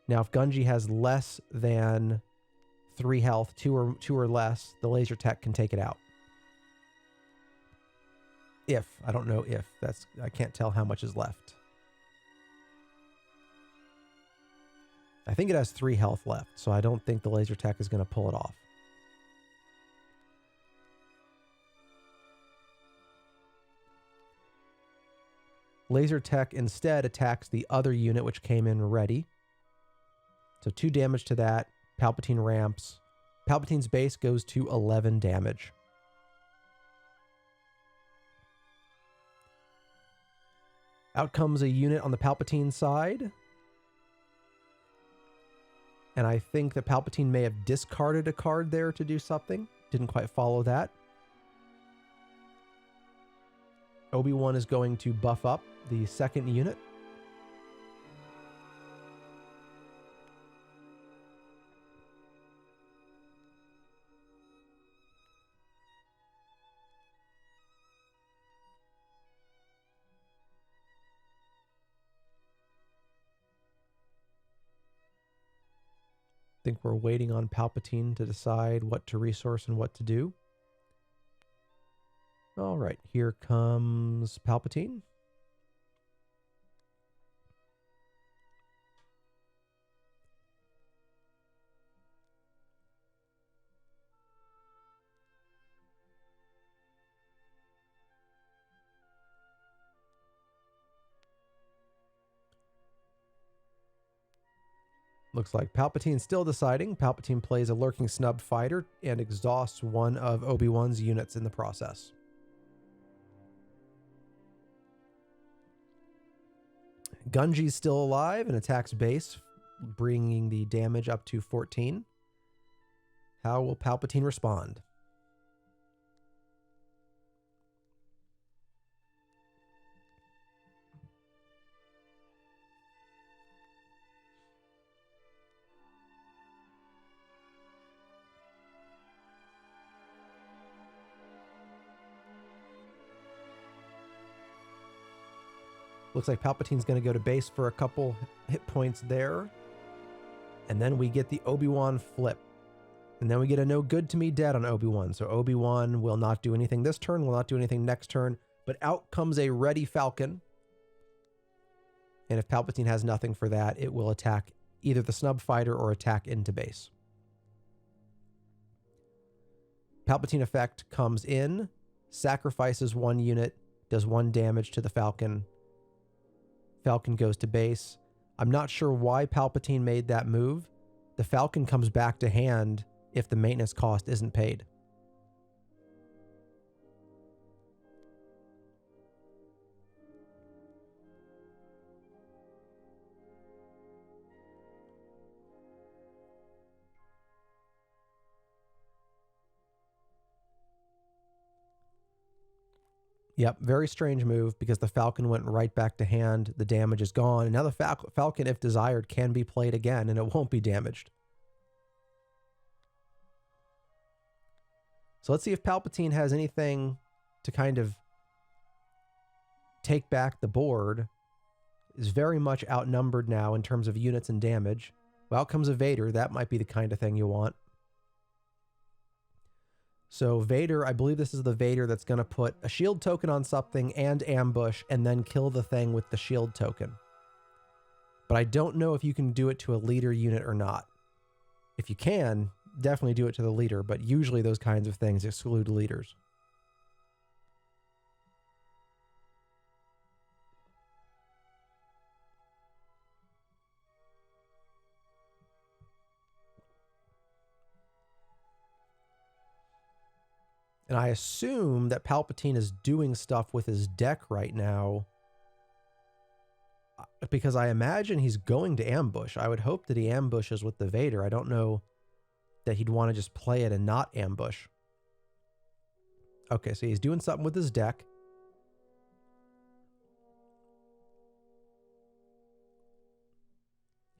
Now, if Gungi has less than 3 health, 2 or less, the laser tech can take it out. If. I don't know if. I can't tell how much is left. I think it has 3 health left, so I don't think the laser tech is going to pull it off. Laser tech instead attacks the other unit, which came in ready. So 2 damage to that. Palpatine ramps. Palpatine's base goes to 11 damage. Out comes a unit on the Palpatine side. And I think that Palpatine may have discarded a card there to do something. Didn't quite follow that. Obi-Wan is going to buff up the second unit. I think we're waiting on Palpatine to decide what to resource and what to do. All right, here comes Palpatine. Looks like Palpatine's still deciding. Palpatine plays a lurking snub fighter and exhausts one of Obi-Wan's units in the process. Gunji's still alive and attacks base, bringing the damage up to 14. How will Palpatine respond? Looks like Palpatine's going to go to base for a couple hit points there. And then we get the Obi-Wan flip. And then we get a no good to me dead on Obi-Wan. So Obi-Wan will not do anything this turn, will not do anything next turn. But out comes a ready Falcon. And if Palpatine has nothing for that, it will attack either the snub fighter or attack into base. Palpatine effect comes in, sacrifices one unit, does 1 damage to the Falcon. Falcon goes to base. I'm not sure why Palpatine made that move. The Falcon comes back to hand if the maintenance cost isn't paid. Yep, very strange move because the Falcon went right back to hand. The damage is gone. And now the Falcon, if desired, can be played again and it won't be damaged. So let's see if Palpatine has anything to kind of take back the board. Is very much outnumbered now in terms of units and damage. Well, out comes a Vader. That might be the kind of thing you want. So Vader, I believe this is the Vader that's going to put a shield token on something and ambush and then kill the thing with the shield token. But I don't know if you can do it to a leader unit or not. If you can, definitely do it to the leader, but usually those kinds of things exclude leaders. And I assume that Palpatine is doing stuff with his deck right now because I imagine he's going to ambush. I would hope that he ambushes with the Vader. I don't know that he'd want to just play it and not ambush. Okay, so he's doing something with his deck.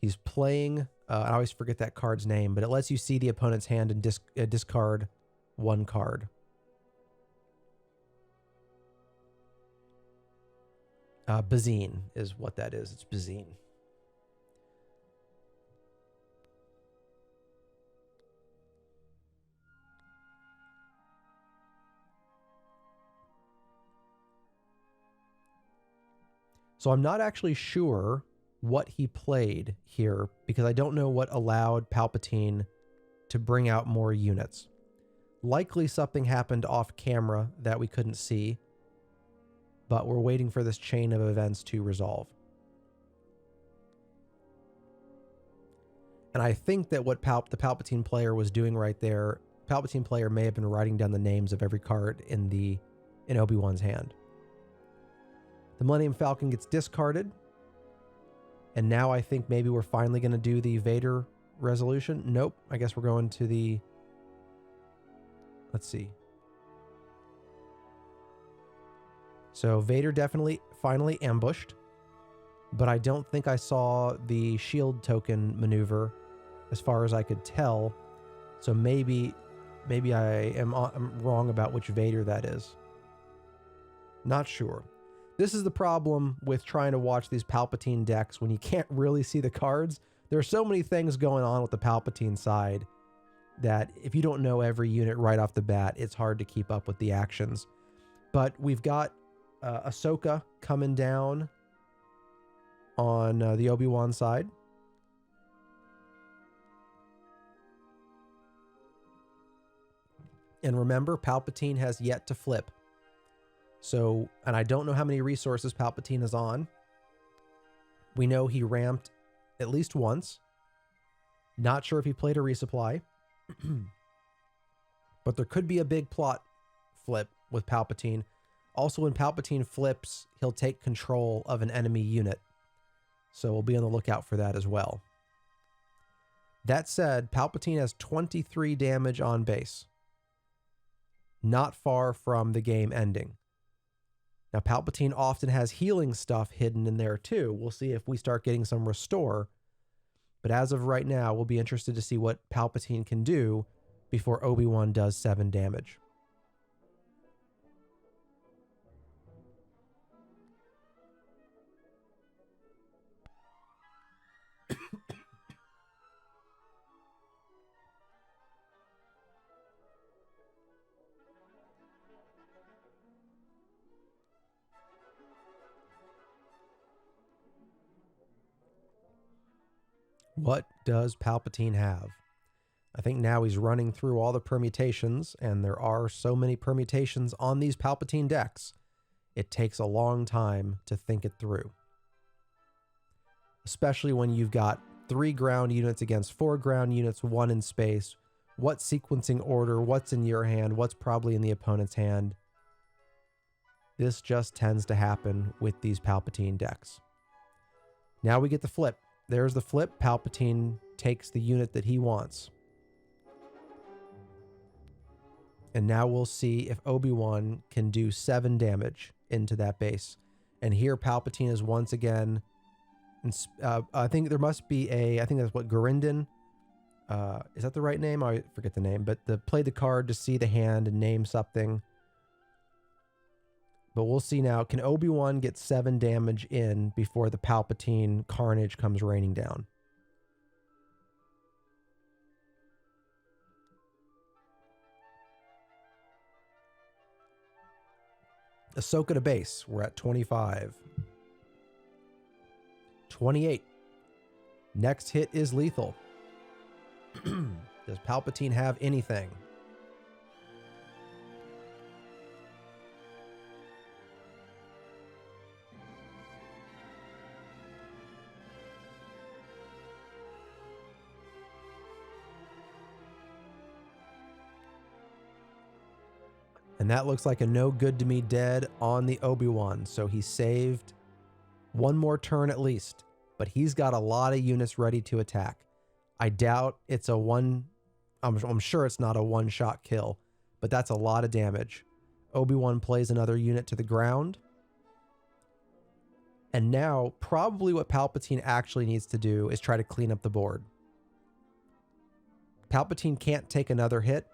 He's playing, I always forget that card's name, but it lets you see the opponent's hand and discard 1 card. Bazine is what that is. It's Bazine. So I'm not actually sure what he played here because I don't know what allowed Palpatine to bring out more units. Likely something happened off camera that we couldn't see, but we're waiting for this chain of events to resolve. And I think that what the Palpatine player was doing right there, Palpatine player may have been writing down the names of every card in Obi-Wan's hand. The Millennium Falcon gets discarded. And now I think maybe we're finally going to do the Vader resolution. Nope. I guess we're going to the... Let's see. So Vader definitely finally ambushed, but I don't think I saw the shield token maneuver as far as I could tell. So maybe I'm wrong about which Vader that is. Not sure. This is the problem with trying to watch these Palpatine decks when you can't really see the cards. There are so many things going on with the Palpatine side that if you don't know every unit right off the bat, it's hard to keep up with the actions. But we've got Ahsoka coming down on the Obi-Wan side. And remember, Palpatine has yet to flip. So, and I don't know how many resources Palpatine is on. We know he ramped at least once. Not sure if he played a resupply, but there could be a big plot flip with Palpatine. Also, when Palpatine flips, he'll take control of an enemy unit. So we'll be on the lookout for that as well. That said, Palpatine has 23 damage on base. Not far from the game ending. Now, Palpatine often has healing stuff hidden in there too. We'll see if we start getting some restore. But as of right now, we'll be interested to see what Palpatine can do before Obi-Wan does 7 damage. What does Palpatine have? I think now he's running through all the permutations, and there are so many permutations on these Palpatine decks, it takes a long time to think it through. Especially when you've got 3 ground units against 4 ground units, 1 in space. What sequencing order, what's in your hand, what's probably in the opponent's hand. This just tends to happen with these Palpatine decks. Now we get the flip. There's the flip. Palpatine takes the unit that he wants. And now we'll see if Obi-Wan can do 7 damage into that base. And here Palpatine is once again... I think there must be I think that's what, Gurindin? Is that the right name? I forget the name. But play the card to see the hand and name something. But we'll see now. Can Obi-Wan get 7 damage in before the Palpatine carnage comes raining down? Ahsoka to base. We're at 25. 28. Next hit is lethal. Does Palpatine have anything? And that looks like a no good to me dead on the Obi-Wan. So he saved 1 more turn at least. But he's got a lot of units ready to attack. I doubt it's a one... I'm sure it's not a one-shot kill. But that's a lot of damage. Obi-Wan plays another unit to the ground. And now, probably what Palpatine actually needs to do is try to clean up the board. Palpatine can't take another hit.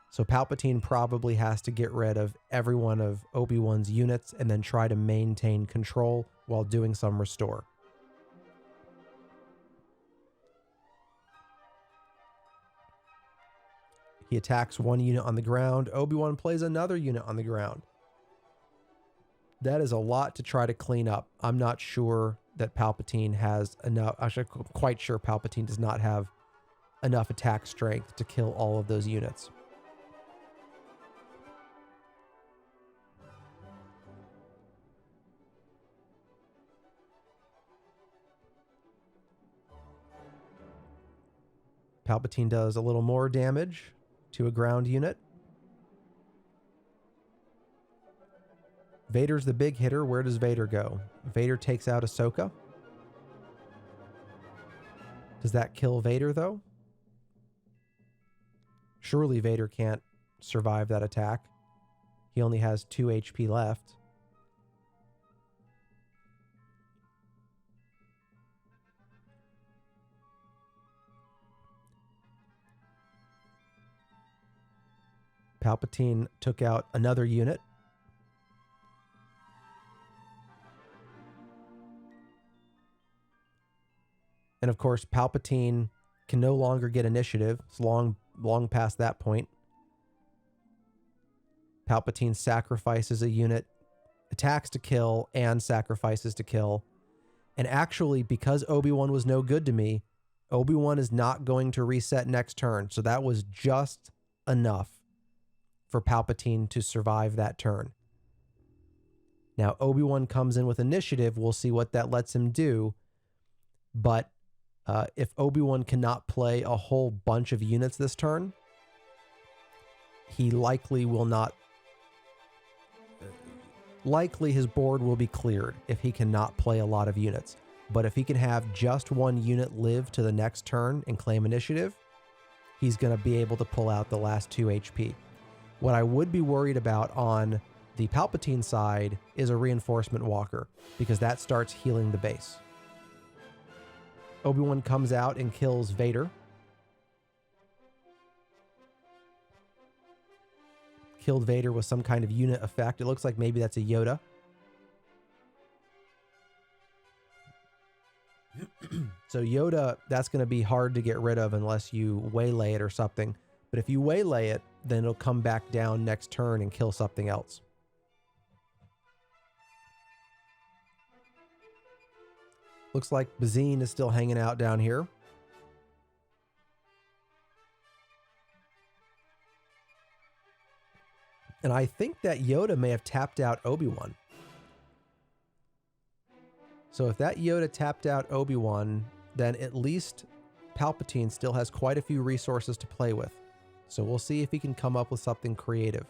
So Palpatine probably has to get rid of every one of Obi-Wan's units and then try to maintain control while doing some restore. He attacks 1 unit on the ground. Obi-Wan plays another unit on the ground. That is a lot to try to clean up. I'm not sure that Palpatine has enough. Actually, I'm quite sure Palpatine does not have enough attack strength to kill all of those units. Palpatine does a little more damage to a ground unit. Vader's the big hitter. Where does Vader go? Vader takes out Ahsoka. Does that kill Vader, though? Surely Vader can't survive that attack. He only has 2 HP left. Palpatine took out another unit. And of course, Palpatine can no longer get initiative. It's long past that point. Palpatine sacrifices a unit, attacks to kill, and sacrifices to kill. And actually, because Obi-Wan was no good to me, Obi-Wan is not going to reset next turn. So that was just enough for Palpatine to survive that turn. Now, Obi-Wan comes in with initiative. We'll see what that lets him do. But If Obi-Wan cannot play a whole bunch of units this turn, he likely will not. Likely his board will be cleared if he cannot play a lot of units. But if he can have just one unit live to the next turn and claim initiative, he's going to be able to pull out the last 2 HP. What I would be worried about on the Palpatine side is a reinforcement walker, because that starts healing the base. Obi-Wan comes out and kills Vader. Killed Vader with some kind of unit effect. It looks like maybe that's a Yoda. So Yoda, that's going to be hard to get rid of unless you waylay it or something. But if you waylay it, then it'll come back down next turn and kill something else. Looks like Bazine is still hanging out down here. And I think that Yoda may have tapped out Obi-Wan. So if that Yoda tapped out Obi-Wan, then at least Palpatine still has quite a few resources to play with. So we'll see if he can come up with something creative.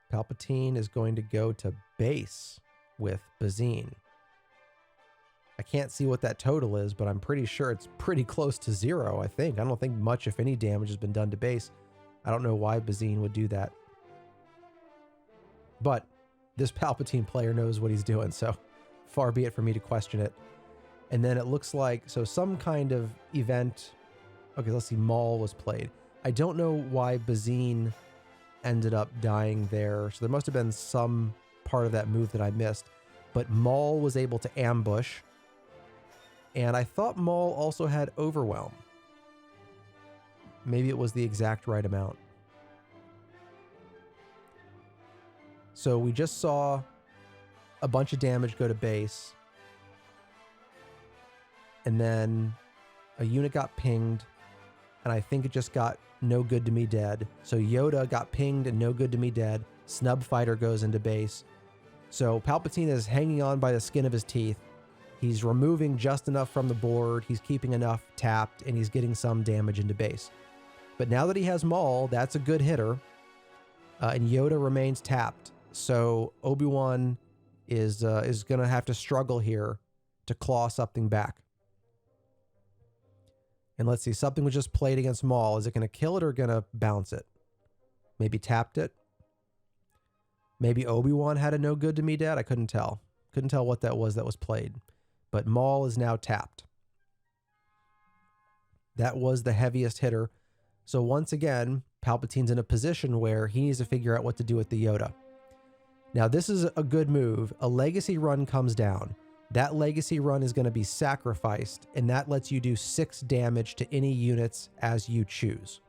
Palpatine is going to go to base with Bazine. I can't see what that total is, but I'm pretty sure it's pretty close to 0, I think. I don't think much, if any, damage has been done to base. I don't know why Bazine would do that. But this Palpatine player knows what he's doing, so far be it for me to question it. And then it looks like, so some kind of event. Okay, let's see, Maul was played. I don't know why Bazine ended up dying there. So there must have been some part of that move that I missed. But Maul was able to ambush. And I thought Maul also had Overwhelm. Maybe it was the exact right amount. So we just saw a bunch of damage go to base. And then a unit got pinged. And I think it just got no good to me dead. So Yoda got pinged and no good to me dead. Snub Fighter goes into base. So Palpatine is hanging on by the skin of his teeth. He's removing just enough from the board. He's keeping enough tapped, and he's getting some damage into base. But now that he has Maul, that's a good hitter. And Yoda remains tapped. So Obi-Wan is going to have to struggle here to claw something back. And let's see, something was just played against Maul. Is it going to kill it or going to bounce it? Maybe tapped it. Maybe Obi-Wan had a no good to me dead. I couldn't tell. Couldn't tell what that was played. But Maul is now tapped. That was the heaviest hitter. So once again, Palpatine's in a position where he needs to figure out what to do with the Yoda. Now this is a good move. A legacy run comes down. That legacy run is going to be sacrificed, and that lets you do 6 damage to any units as you choose.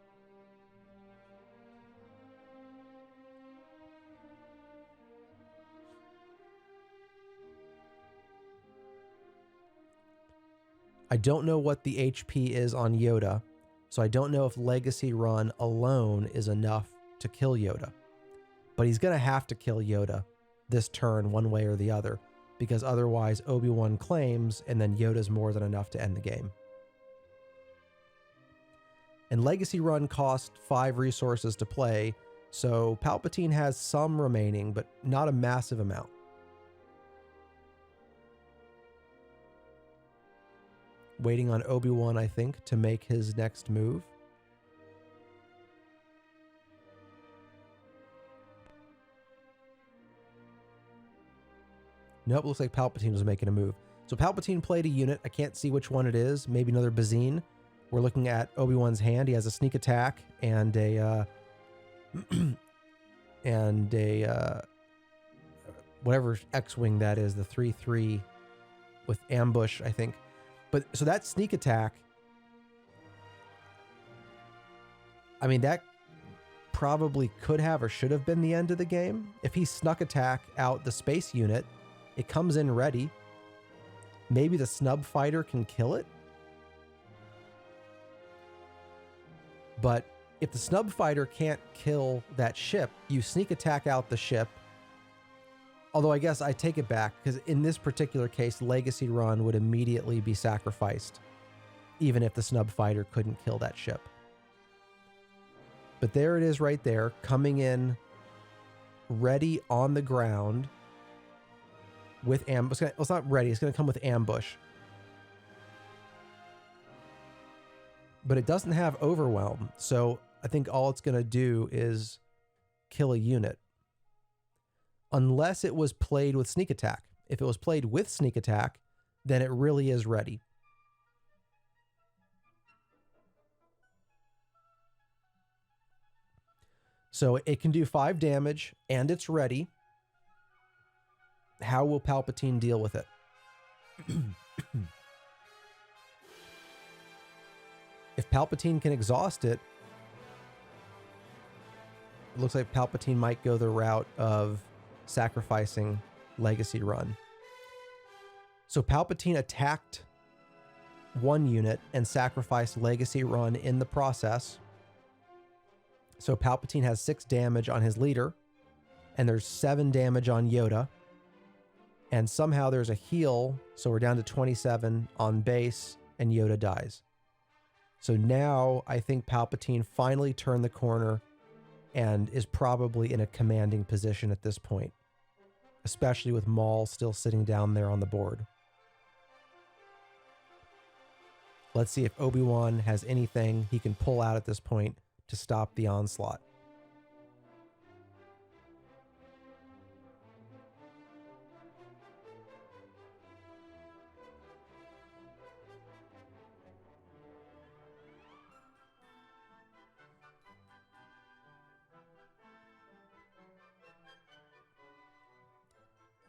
I don't know what the HP is on Yoda, so I don't know if legacy run alone is enough to kill Yoda. But he's going to have to kill Yoda this turn one way or the other, because otherwise Obi-Wan claims, and then Yoda's more than enough to end the game. And Legacy Run cost 5 resources to play, so Palpatine has some remaining, but not a massive amount. Waiting on Obi-Wan, I think, to make his next move. Nope, looks like Palpatine was making a move. So Palpatine played a unit. I can't see which one it is. Maybe another Bazine. We're looking at Obi-Wan's hand. He has a sneak attack and a whatever X-Wing that is, the 3/3 with ambush, I think. But so that sneak attack, I mean, that probably could have or should have been the end of the game. If he snuck attack out the space unit, it comes in ready. Maybe the snub fighter can kill it. But if the snub fighter can't kill that ship, you sneak attack out the ship. Although I guess I take it back, because in this particular case, Legacy Run would immediately be sacrificed, even if the snub fighter couldn't kill that ship. But there it is right there, coming in ready on the ground with ambush. Well, it's not ready, it's going to come with ambush. But it doesn't have overwhelm, so I think all it's going to do is kill a unit. Unless it was played with sneak attack. If it was played with sneak attack, then it really is ready. So it can do 5 damage, and it's ready. How will Palpatine deal with it? If Palpatine can exhaust it, it looks like Palpatine might go the route of sacrificing Legacy Run. So Palpatine attacked one unit and sacrificed Legacy Run in the process. So Palpatine has 6 damage on his leader, and there's 7 damage on Yoda. And somehow there's a heal, so we're down to 27 on base, and Yoda dies. So now I think Palpatine finally turned the corner and is probably in a commanding position at this point, especially with Maul still sitting down there on the board. Let's see if Obi-Wan has anything he can pull out at this point to stop the onslaught.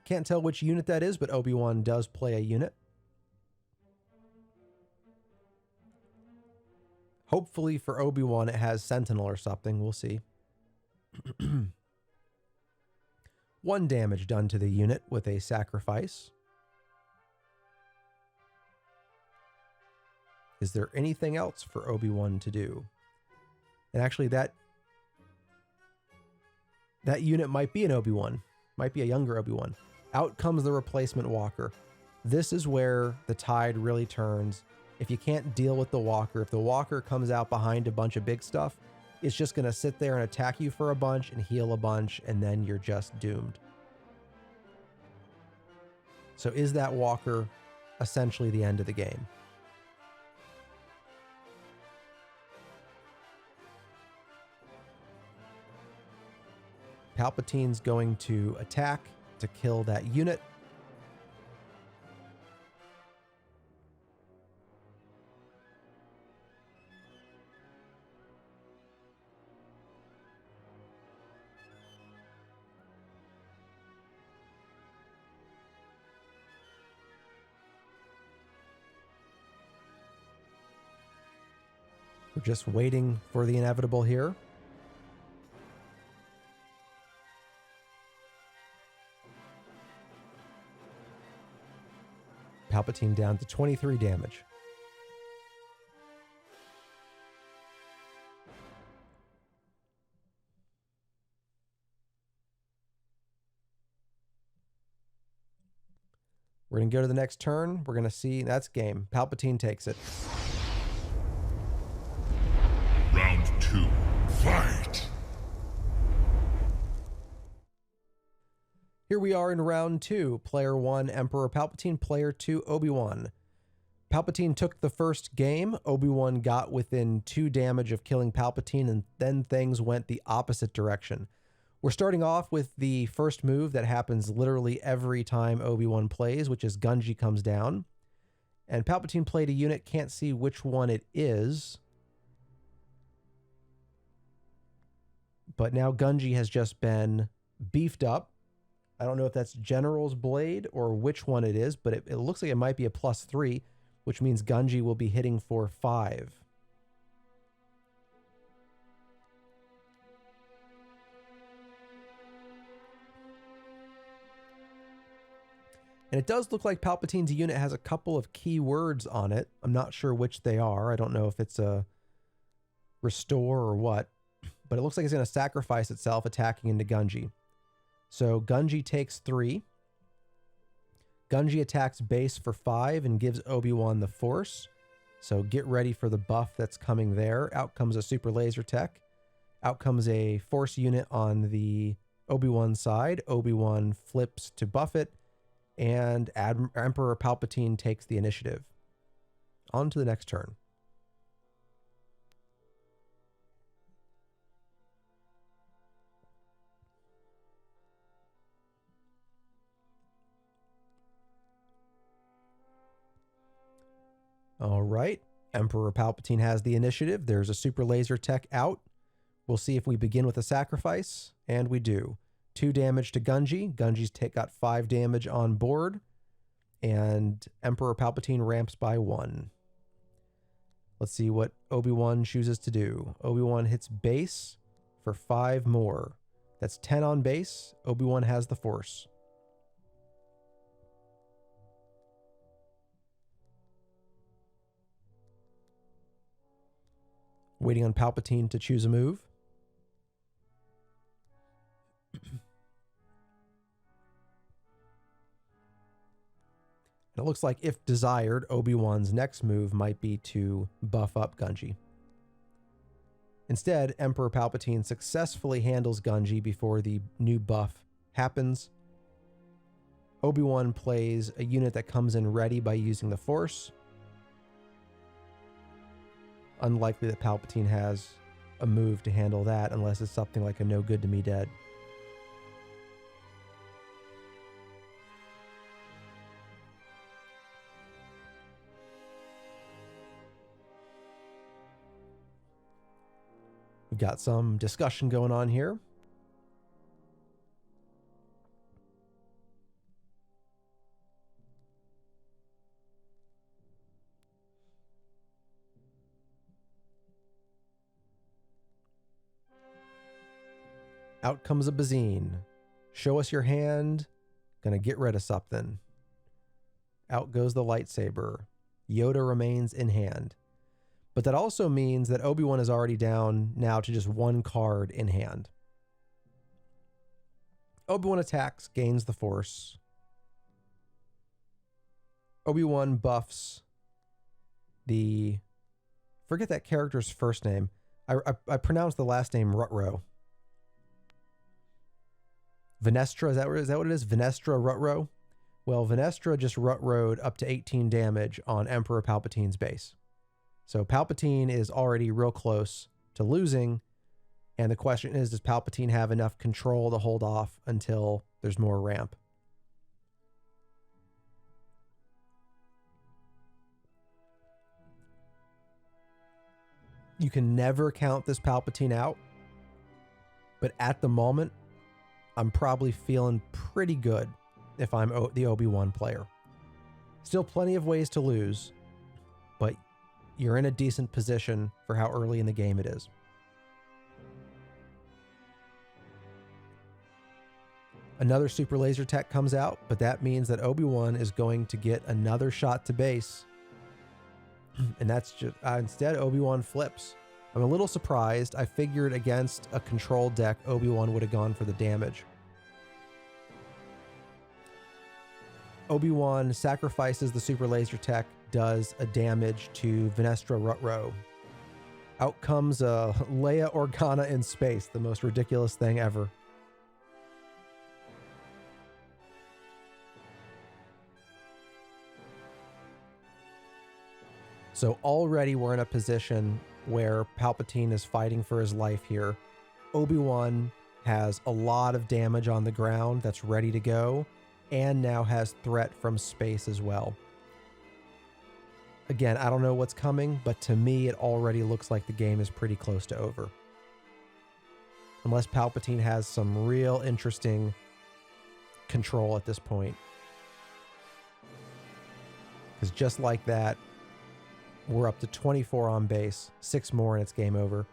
Can't tell which unit that is, but Obi-Wan does play a unit. Hopefully for Obi-Wan it has Sentinel or something. We'll see. 1 damage done to the unit with a sacrifice. Is there anything else for Obi-Wan to do? And actually that unit might be an Obi-Wan. Might be a younger Obi-Wan. Out comes the replacement walker. This is where the tide really turns. If you can't deal with the walker, if the walker comes out behind a bunch of big stuff, it's just going to sit there and attack you for a bunch and heal a bunch, and then you're just doomed. So is that walker essentially the end of the game? Palpatine's going to attack to kill that unit. We're just waiting for the inevitable here. Palpatine down to 23 damage. We're going to go to the next turn. We're going to see. That's game. Palpatine takes it. Round 2. Fight! Here we are in round 2. Player 1, Emperor Palpatine. Player 2, Obi-Wan. Palpatine took the first game. Obi-Wan got within 2 damage of killing Palpatine, and then things went the opposite direction. We're starting off with the first move that happens literally every time Obi-Wan plays, which is Gungi comes down. And Palpatine played a unit, can't see which one it is. But now Gungi has just been beefed up. I don't know if that's General's Blade or which one it is, but it looks like it might be a +3, which means Gungi will be hitting for 5. And it does look like Palpatine's unit has a couple of key words on it. I'm not sure which they are. I don't know if it's a restore or what, but it looks like it's going to sacrifice itself attacking into Gungi. So Gungi takes 3. Gungi attacks base for 5 and gives Obi-Wan the Force. So get ready for the buff that's coming there. Out comes a super laser tech. Out comes a Force unit on the Obi-Wan side. Obi-Wan flips to buff it, and Emperor Palpatine takes the initiative. On to the next turn. All right. Emperor Palpatine has the initiative. There's a super laser tech out. We'll see if we begin with a sacrifice, and we do. 2 damage to Gungi. Gungi's got 5 damage on board, and Emperor Palpatine ramps by 1. Let's see what Obi-Wan chooses to do. Obi-Wan hits base for 5 more. That's 10 on base. Obi-Wan has the Force. Waiting on Palpatine to choose a move. And it looks like, if desired, Obi-Wan's next move might be to buff up Gungi. Instead, Emperor Palpatine successfully handles Gungi before the new buff happens. Obi-Wan plays a unit that comes in ready by using the Force. Unlikely that Palpatine has a move to handle that unless it's something like a no good to me dead. We've got some discussion going on here. Out comes a Bazine. Show us your hand. Gonna get rid of something. Out goes the lightsaber. Yoda remains in hand. But that also means that Obi-Wan is already down now to just 1 card in hand. Obi-Wan attacks, gains the Force. Obi-Wan buffs the... Forget that character's first name. I pronounced the last name Rutro. Venestra, is that what it is? Venestra Rutro? Well, Venestra just Rutroed up to 18 damage on Emperor Palpatine's base. So Palpatine is already real close to losing, and the question is, does Palpatine have enough control to hold off until there's more ramp? You can never count this Palpatine out, but at the moment, I'm probably feeling pretty good if I'm the Obi-Wan player. Still plenty of ways to lose, but you're in a decent position for how early in the game it is. Another super laser tech comes out, but that means that Obi-Wan is going to get another shot to base. And that's just, instead Obi-Wan flips. I'm a little surprised. I figured against a control deck, Obi-Wan would have gone for the damage. Obi-Wan sacrifices the super laser tech, does a damage to Venestra Rutro. Out comes Leia Organa in space, the most ridiculous thing ever. So already we're in a position where Palpatine is fighting for his life here. Obi-Wan has a lot of damage on the ground that's ready to go, and now has threat from space as well. Again, I don't know what's coming, but to me, it already looks like the game is pretty close to over. Unless Palpatine has some real interesting control at this point. Because just like that, we're up to 24 on base, 6 more and it's game over.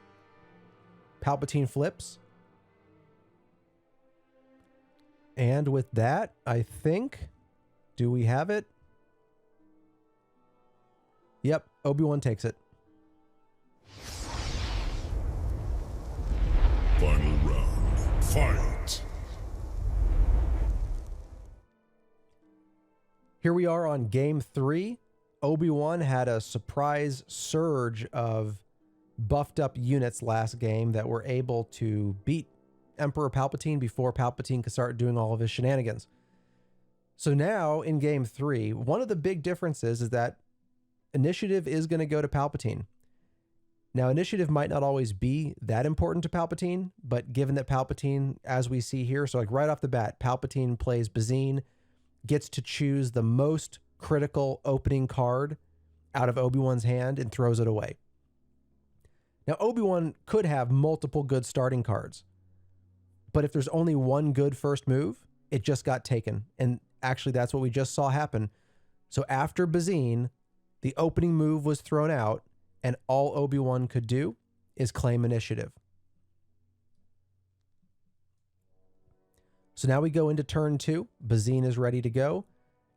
Palpatine flips. And with that, I think Do we have it? Yep, Obi-Wan takes it. Final round. Fight. Here we are on game 3. Obi-Wan had a surprise surge of buffed up units last game that were able to beat Emperor Palpatine before Palpatine could start doing all of his shenanigans. So now in game 3, one of the big differences is that initiative is going to go to Palpatine. Now, initiative might not always be that important to Palpatine, but given that Palpatine, as we see here, so like right off the bat, Palpatine plays Bazine, gets to choose the most critical opening card out of Obi-Wan's hand and throws it away. Now, Obi-Wan could have multiple good starting cards, but if there's only one good first move, it just got taken. And actually, that's what we just saw happen. So after Bazine, the opening move was thrown out, and all Obi-Wan could do is claim initiative. So now we go into turn 2. Bazine is ready to go.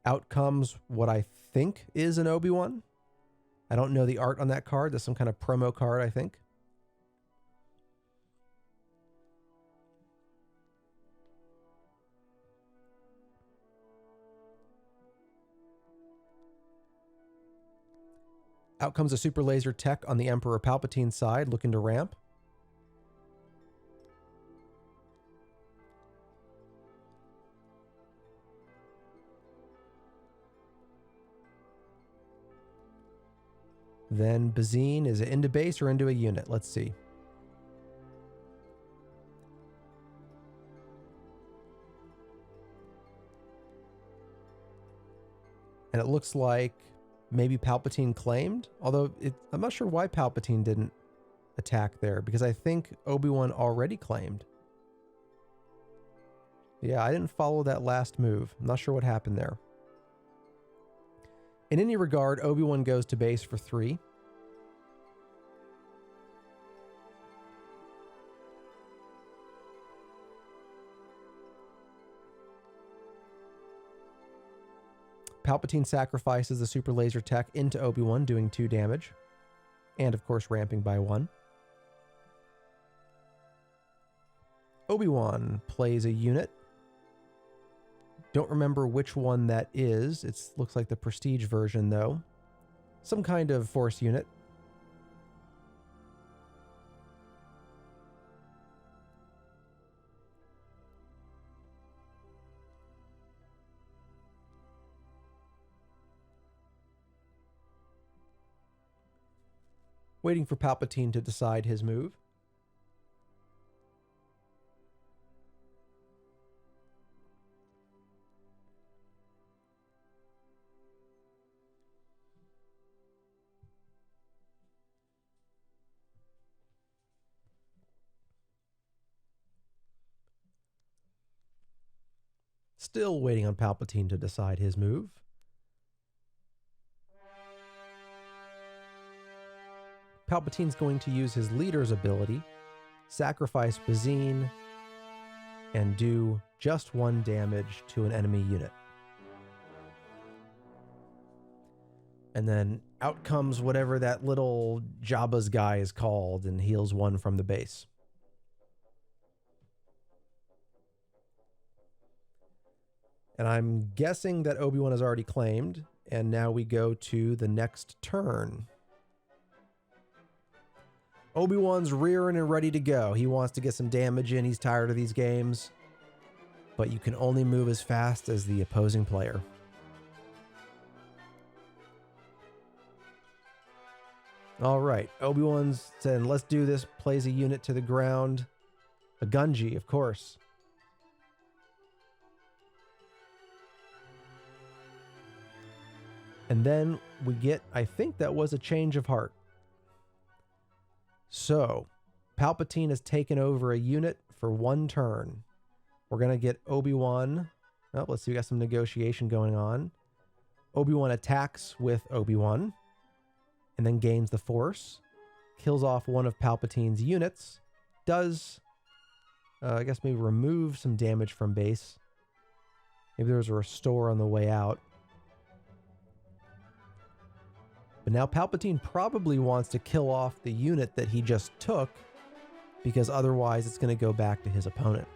Out comes what I think is an Obi-Wan. I don't know the art on that card. There's some kind of promo card, I think. Out comes a super laser tech on the Emperor Palpatine side, looking to ramp. Then Bazine, is it into base or into a unit? Let's see. And it looks like maybe Palpatine claimed, although I'm not sure why Palpatine didn't attack there, because I think Obi-Wan already claimed. Yeah, I didn't follow that last move. I'm not sure what happened there. In any regard, Obi-Wan goes to base for 3. Palpatine sacrifices the super laser tech into Obi-Wan, doing 2 damage. And of course, ramping by 1. Obi-Wan plays a unit. Don't remember which one that is. It looks like the prestige version, though. Some kind of force unit. Waiting for Palpatine to decide his move. Still waiting on Palpatine to decide his move. Palpatine's going to use his leader's ability, sacrifice Bazine, and do just 1 damage to an enemy unit. And then out comes whatever that little Jabba's guy is called and heals 1 from the base. And I'm guessing that Obi-Wan has already claimed, and now we go to the next turn. Obi-Wan's rearing and ready to go. He wants to get some damage in. He's tired of these games. But you can only move as fast as the opposing player. All right. Obi-Wan's saying, let's do this. Plays a unit to the ground. A Gunji, of course. And then we get, I think that was a change of heart. So, Palpatine has taken over a unit for 1 turn. We're going to get Obi-Wan. Oh, let's see, we got some negotiation going on. Obi-Wan attacks with Obi-Wan and then gains the Force. Kills off one of Palpatine's units. Does, I guess maybe remove some damage from base. Maybe there's a restore on the way out. But now Palpatine probably wants to kill off the unit that he just took, because otherwise it's going to go back to his opponent.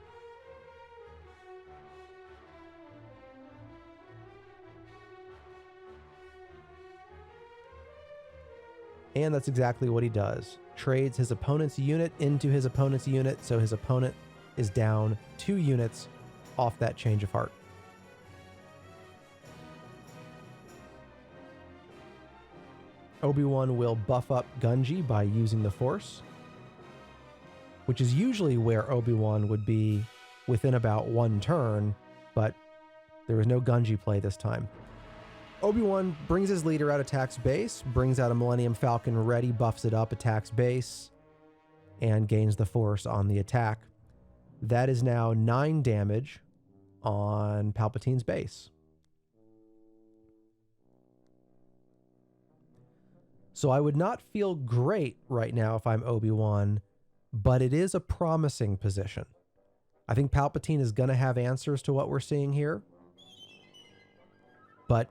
And that's exactly what he does. Trades his opponent's unit into his opponent's unit, so his opponent is down 2 units off that change of heart. Obi-Wan will buff up Gungi by using the Force, which is usually where Obi-Wan would be within about 1 turn, but there was no Gungi play this time. Obi-Wan brings his leader out, attacks base, brings out a Millennium Falcon ready, buffs it up, attacks base, and gains the Force on the attack. That is now 9 damage on Palpatine's base. So I would not feel great right now if I'm Obi-Wan, but it is a promising position. I think Palpatine is going to have answers to what we're seeing here, but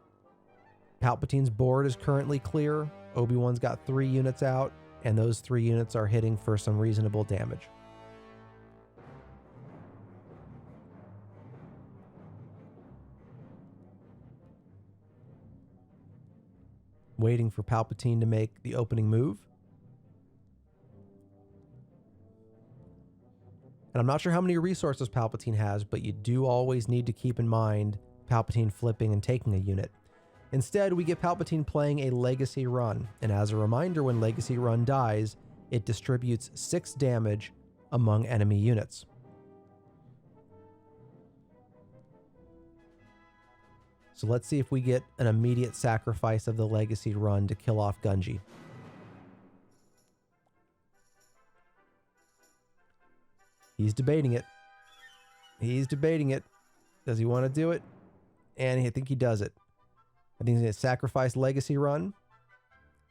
Palpatine's board is currently clear. Obi-Wan's got 3 units out, and those 3 units are hitting for some reasonable damage. Waiting for Palpatine to make the opening move. And I'm not sure how many resources Palpatine has, but you do always need to keep in mind Palpatine flipping and taking a unit. Instead, we get Palpatine playing a Legacy Run, and as a reminder, when Legacy Run dies, it distributes 6 damage among enemy units. So let's see if we get an immediate sacrifice of the Legacy Run to kill off Gungi. He's debating it. He's debating it. Does he want to do it? And I think he does it. I think he's going to sacrifice Legacy Run.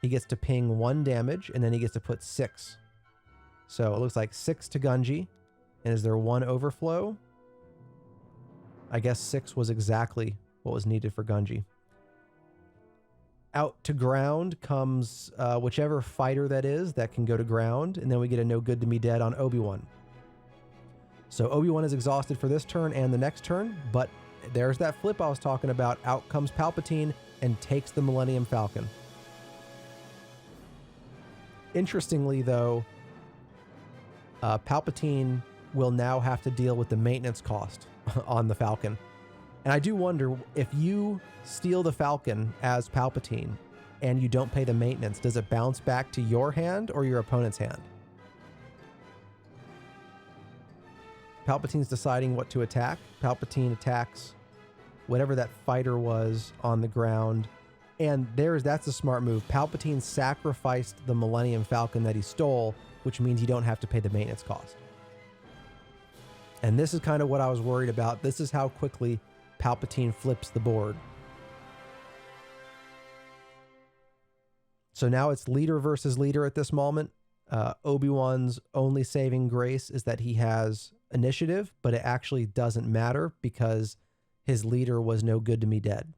He gets to ping 1 damage, and then he gets to put 6. So it looks like 6 to Gungi. And is there 1 overflow? I guess 6 was exactly what was needed for Gungi. Out to ground comes whichever fighter that is that can go to ground, and then we get a no good to me dead on Obi-Wan. So Obi-Wan is exhausted for this turn and the next turn, but there's that flip I was talking about. Out comes Palpatine and takes the Millennium Falcon. Interestingly, though, Palpatine will now have to deal with the maintenance cost on the Falcon. And I do wonder, if you steal the Falcon as Palpatine and you don't pay the maintenance, does it bounce back to your hand or your opponent's hand? Palpatine's deciding what to attack. Palpatine attacks whatever that fighter was on the ground. And that's a smart move. Palpatine sacrificed the Millennium Falcon that he stole, which means you don't have to pay the maintenance cost. And this is kind of what I was worried about. This is how quickly Palpatine flips the board. So now it's leader versus leader at this moment. Obi-Wan's only saving grace is that he has initiative, but it actually doesn't matter because his leader was no good to me dead.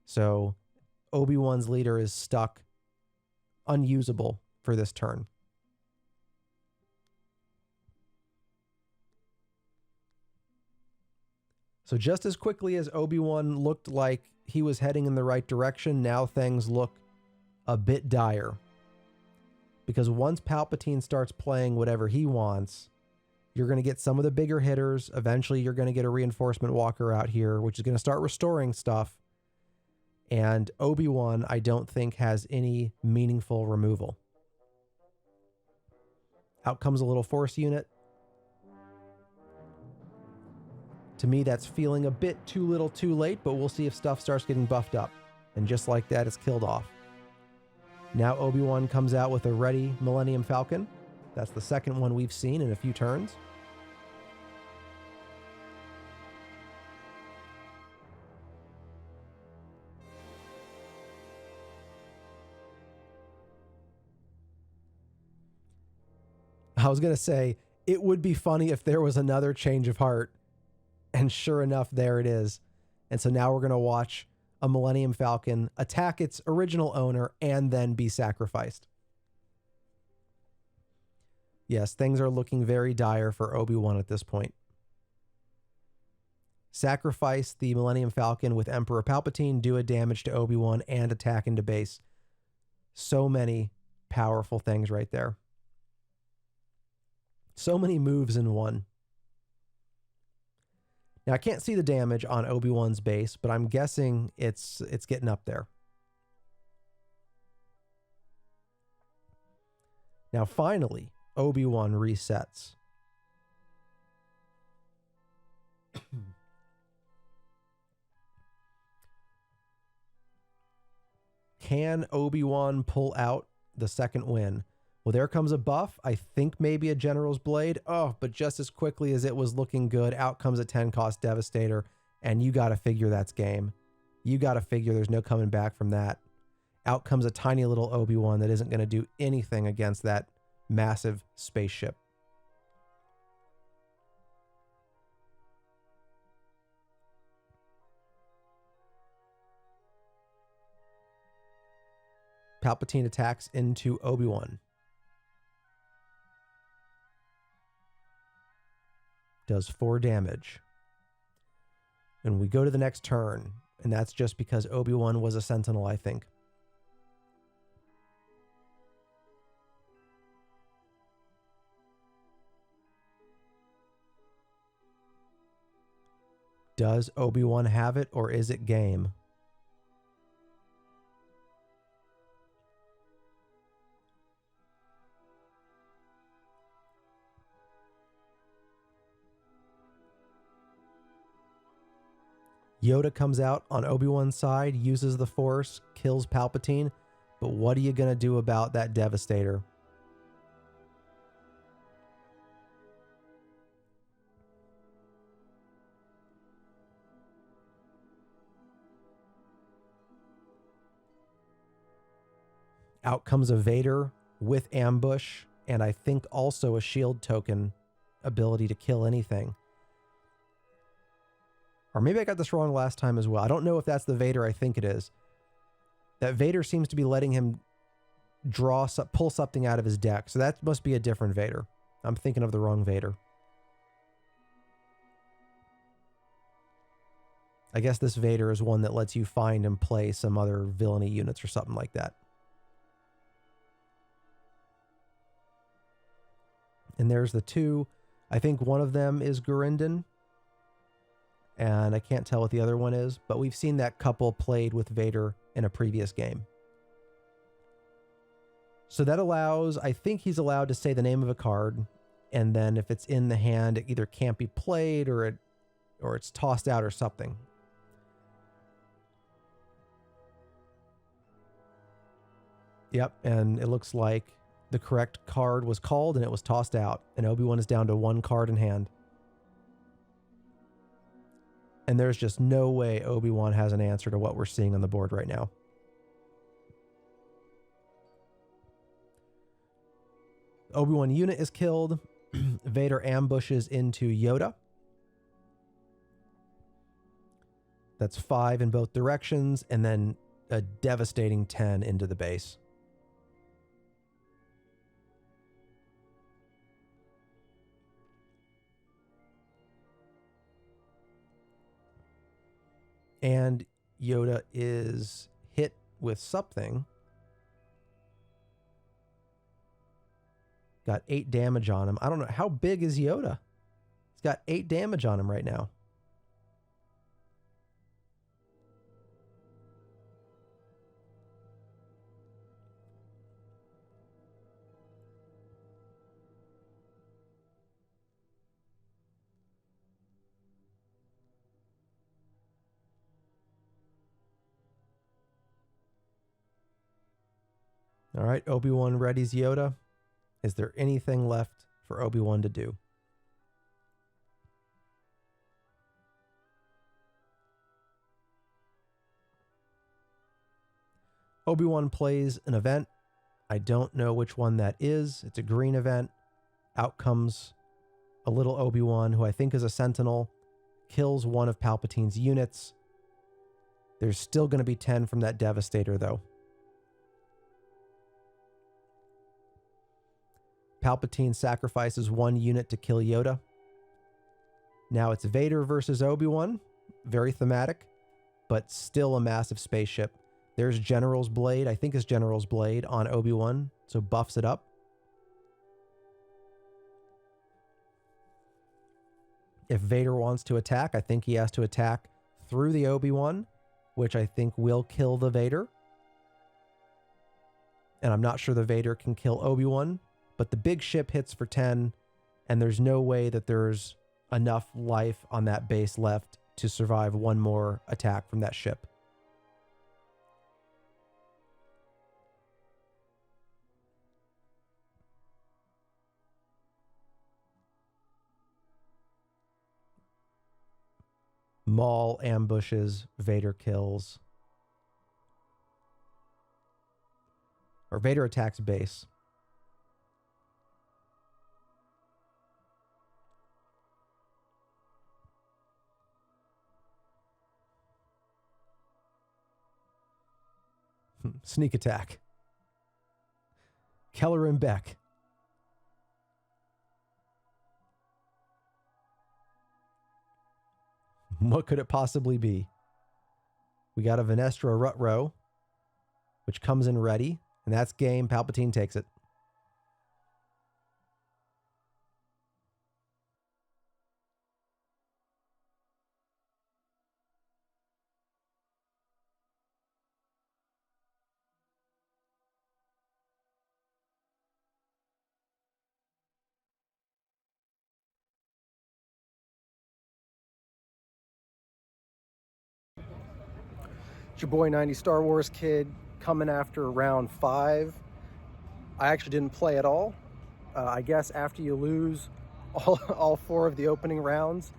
So Obi-Wan's leader is stuck unusable for this turn. So just as quickly as Obi-Wan looked like he was heading in the right direction, now things look a bit dire. Because once Palpatine starts playing whatever he wants, you're going to get some of the bigger hitters. Eventually, you're going to get a reinforcement walker out here, which is going to start restoring stuff. And Obi-Wan, I don't think, has any meaningful removal. Out comes a little Force unit. To me, that's feeling a bit too little too late, but we'll see if stuff starts getting buffed up. And just like that, it's killed off. Now Obi-Wan comes out with a ready Millennium Falcon. That's the second one we've seen in a few turns. I was going to say, it would be funny if there was another change of heart. And sure enough, there it is. And so now we're going to watch a Millennium Falcon, attack its original owner, and then be sacrificed. Yes, things are looking very dire for Obi-Wan at this point. Sacrifice the Millennium Falcon with Emperor Palpatine, do a damage to Obi-Wan, and attack into base. So many powerful things right there. So many moves in one. Now, I can't see the damage on Obi-Wan's base, but I'm guessing it's getting up there. Now, finally, Obi-Wan resets. Can Obi-Wan pull out the second win? Well, there comes a buff. I think maybe a General's Blade. Oh, but just as quickly as it was looking good, out comes a 10-cost Devastator, and you got to figure that's game. You got to figure there's no coming back from that. Out comes a tiny little Obi-Wan that isn't going to do anything against that massive spaceship. Palpatine attacks into Obi-Wan. Does 4 damage. And we go to the next turn, and that's just because Obi-Wan was a Sentinel, I think. Does Obi-Wan have it, or is it game? Yoda comes out on Obi-Wan's side, uses the Force, kills Palpatine, but what are you going to do about that Devastator? Out comes a Vader with ambush, and I think also a shield token ability to kill anything. Or maybe I got this wrong last time as well. I don't know if that's the Vader I think it is. That Vader seems to be letting him pull something out of his deck. So that must be a different Vader. I'm thinking of the wrong Vader. I guess this Vader is one that lets you find and play some other villainy units or something like that. And there's the 2. I think one of them is Gurinden. And I can't tell what the other one is, but we've seen that couple played with Vader in a previous game. So that allows, I think he's allowed to say the name of a card, and then if it's in the hand, it either can't be played or it's tossed out or something. Yep, and it looks like the correct card was called and it was tossed out, and Obi-Wan is down to 1 card in hand. And there's just no way Obi-Wan has an answer to what we're seeing on the board right now. Obi-Wan unit is killed. Vader ambushes into Yoda. That's 5 in both directions, and then a devastating 10 into the base. And Yoda is hit with something. Got 8 damage on him. I don't know. How big is Yoda? He's got 8 damage on him right now. All right, Obi-Wan readies Yoda. Is there anything left for Obi-Wan to do? Obi-Wan plays an event. I don't know which one that is. It's a green event. Out comes a little Obi-Wan, who I think is a Sentinel, kills one of Palpatine's units. There's still going to be 10 from that Devastator, though. Palpatine sacrifices 1 unit to kill Yoda. Now it's Vader versus Obi-Wan. Very thematic, but still a massive spaceship. There's General's Blade. I think it's General's Blade on Obi-Wan, so buffs it up. If Vader wants to attack, I think he has to attack through the Obi-Wan, which I think will kill the Vader. And I'm not sure the Vader can kill Obi-Wan, but the big ship hits for 10, and there's no way that there's enough life on that base left to survive one more attack from that ship. Maul ambushes, Vader kills. Or Vader attacks base. Sneak attack. Keller and Beck. What could it possibly be? We got a Venestra Rutro, which comes in ready, and that's game. Palpatine takes it. It's your boy 90 Star Wars Kid coming after round 5. I actually didn't play at all. I guess after you lose all 4 of the opening rounds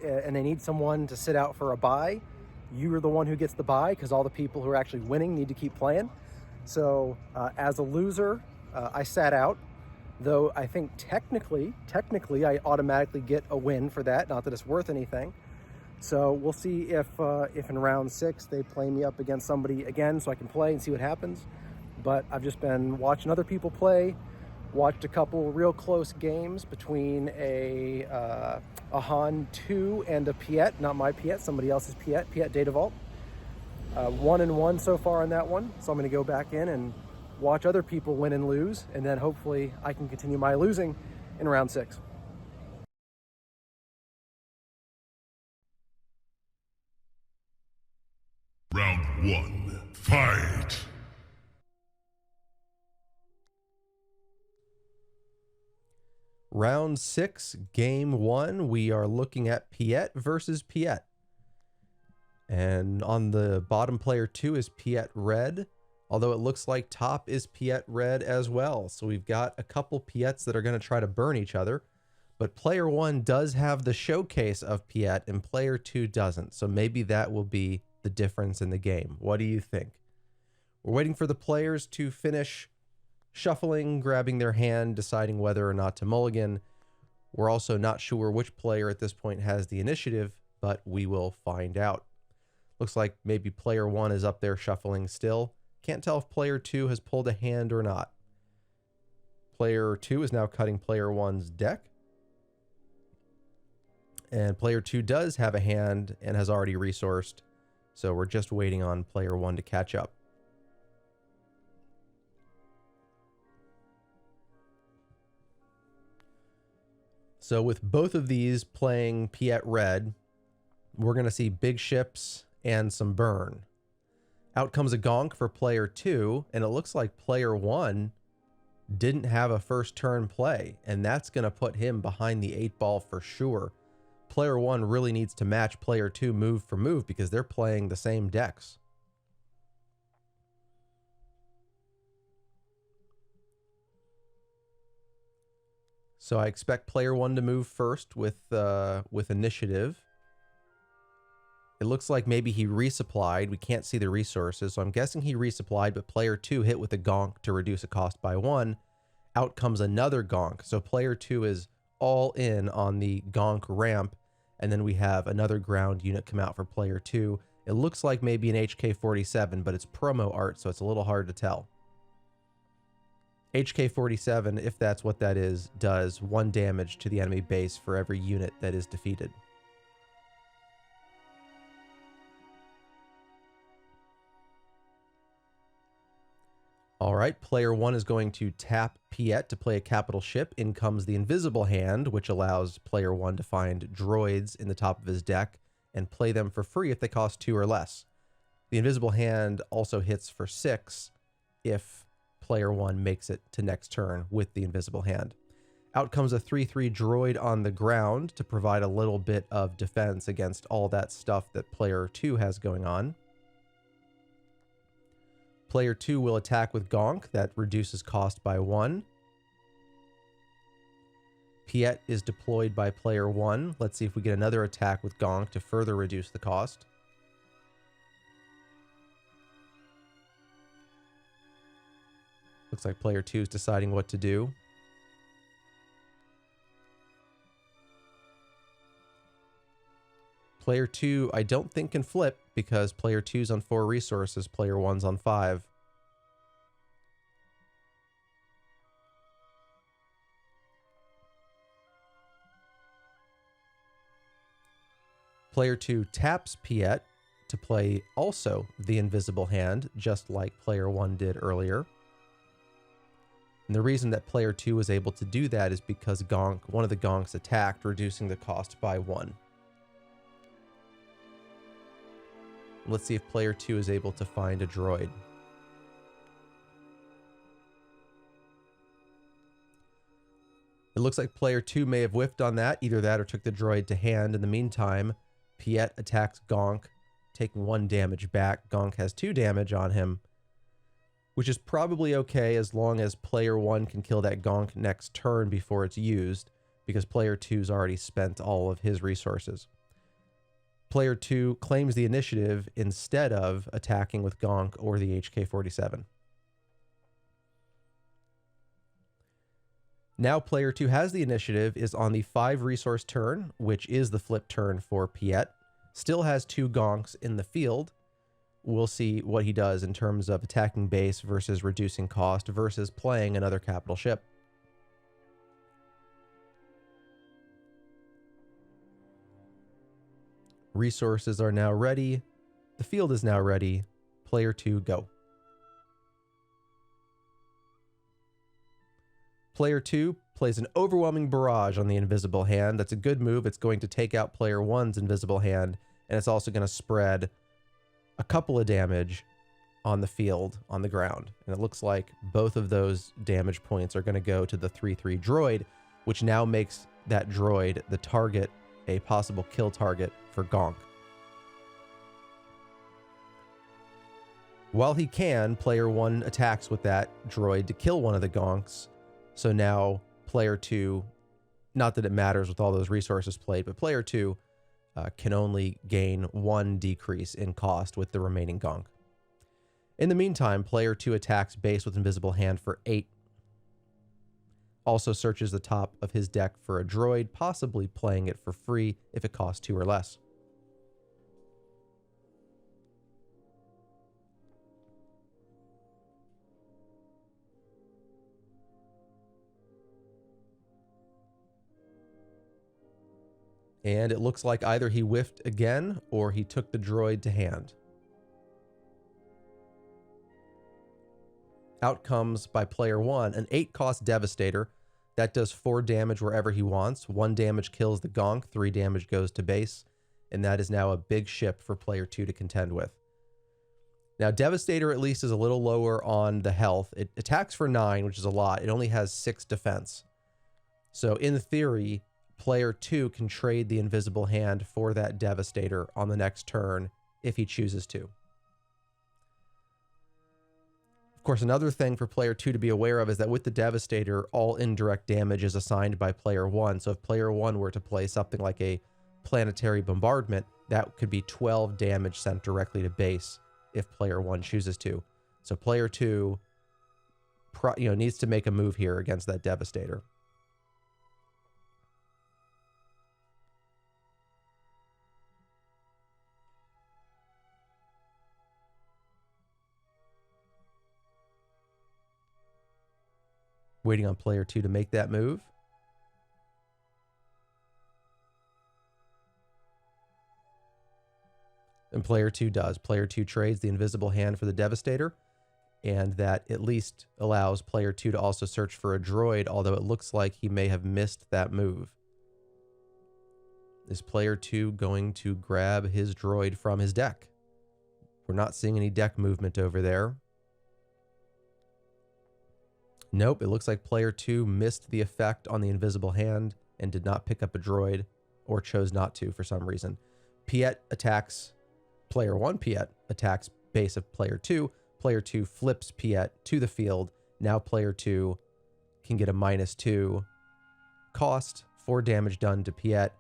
and they need someone to sit out for a bye, you are the one who gets the bye because all the people who are actually winning need to keep playing. So as a loser, I sat out, though I think technically I automatically get a win for that, not that it's worth anything. So we'll see if in round 6 they play me up against somebody again so I can play and see what happens. But I've just been watching other people play, watched a couple real close games between a Han 2 and a Piet, not my Piet, somebody else's Piet Data Vault. 1-1 so far on that one. So I'm going to go back in and watch other people win and lose, and then hopefully I can continue my losing in round 6. Round 1, fight! Round 6, game 1, we are looking at Piet versus Piet. And on the bottom player 2 is Piet Red, although it looks like top is Piet Red as well. So we've got a couple Piets that are going to try to burn each other. But player 1 does have the showcase of Piet and player 2 doesn't. So maybe that will be the difference in the game. What do you think? We're waiting for the players to finish shuffling, grabbing their hand, deciding whether or not to mulligan. We're also not sure which player at this point has the initiative, but we will find out. Looks like maybe player 1 is up there shuffling still. Can't tell if player 2 has pulled a hand or not. Player 2 is now cutting player 1's deck. And player 2 does have a hand and has already resourced. So we're just waiting on player 1 to catch up. So with both of these playing Piet Red, we're going to see big ships and some burn. Out comes a gonk for player 2, and it looks like player 1 didn't have a first turn play, and that's going to put him behind the 8 ball for sure. Player 1 really needs to match player 2 move for move because they're playing the same decks. So I expect player 1 to move first with initiative. It looks like maybe he resupplied. We can't see the resources, so I'm guessing he resupplied, but player 2 hit with a gonk to reduce a cost by 1. Out comes another gonk. So player 2 is all in on the gonk ramp, and then we have another ground unit come out for player 2, It looks like maybe an HK-47, but it's promo art, so it's a little hard to tell. HK-47, if that's what that is, does 1 damage to the enemy base for every unit that is defeated. All right, player 1 is going to tap Piet to play a capital ship. In comes the Invisible Hand, which allows player 1 to find droids in the top of his deck and play them for free if they cost 2 or less. The Invisible Hand also hits for 6 if player 1 makes it to next turn with the Invisible Hand. Out comes a 3/3 droid on the ground to provide a little bit of defense against all that stuff that player 2 has going on. Player 2 will attack with Gonk. That reduces cost by 1. Piet is deployed by player 1. Let's see if we get another attack with Gonk to further reduce the cost. Looks like player 2 is deciding what to do. Player 2, I don't think can flip because player 2's on 4 resources, player 1's on 5. Player 2 taps Piet to play also the Invisible Hand, just like player 1 did earlier. And the reason that player 2 was able to do that is because one of the Gonks attacked, reducing the cost by 1. Let's see if player 2 is able to find a droid. It looks like player 2 may have whiffed on that. Either that or took the droid to hand. In the meantime, Piet attacks Gonk, taking 1 damage back. Gonk has 2 damage on him, which is probably okay as long as player 1 can kill that Gonk next turn before it's used, because player 2's already spent all of his resources. Player 2 claims the initiative instead of attacking with Gonk or the HK-47. Now player 2 has the initiative, is on the 5 resource turn, which is the flip turn for Piet. Still has 2 Gonks in the field. We'll see what he does in terms of attacking base versus reducing cost versus playing another capital ship. Resources are now ready. The field is now ready. Player 2, go. Player 2 plays an overwhelming barrage on the Invisible Hand. That's a good move. It's going to take out player 1's Invisible Hand, and it's also going to spread a couple of damage on the field, on the ground. And it looks like both of those damage points are going to go to the 3/3 droid, which now makes that droid the target, a possible kill target for Gonk. While he can, player 1 attacks with that droid to kill one of the Gonks. So now player 2, not that it matters with all those resources played, but player 2 can only gain 1 decrease in cost with the remaining Gonk. In the meantime, player 2 attacks base with Invisible Hand for 8. Also searches the top of his deck for a droid, possibly playing it for free if it costs 2 or less. And it looks like either he whiffed again or he took the droid to hand. Out comes by player 1 an 8-cost Devastator. That does 4 damage wherever he wants. 1 damage kills the Gonk, 3 damage goes to base, and that is now a big ship for player 2 to contend with. Now, Devastator at least is a little lower on the health. It attacks for 9, which is a lot. It only has 6 defense. So in theory, player 2 can trade the Invisible Hand for that Devastator on the next turn if he chooses to. Of course, another thing for player 2 to be aware of is that with the Devastator, all indirect damage is assigned by player 1. So if player 1 were to play something like a Planetary Bombardment, that could be 12 damage sent directly to base if player 1 chooses to. So player 2 needs to make a move here against that Devastator. Waiting on player 2 to make that move. And player 2 does. Player 2 trades the invisible hand for the Devastator, and that at least allows player 2 to also search for a droid, although it looks like he may have missed that move. Is player 2 going to grab his droid from his deck? We're not seeing any deck movement over there. Nope, it looks like player 2 missed the effect on the invisible hand and did not pick up a droid, or chose not to for some reason. Piet attacks player 1. Piet attacks base of player 2. Player 2 flips Piet to the field. Now player 2 can get a -2 cost, 4 damage done to Piet.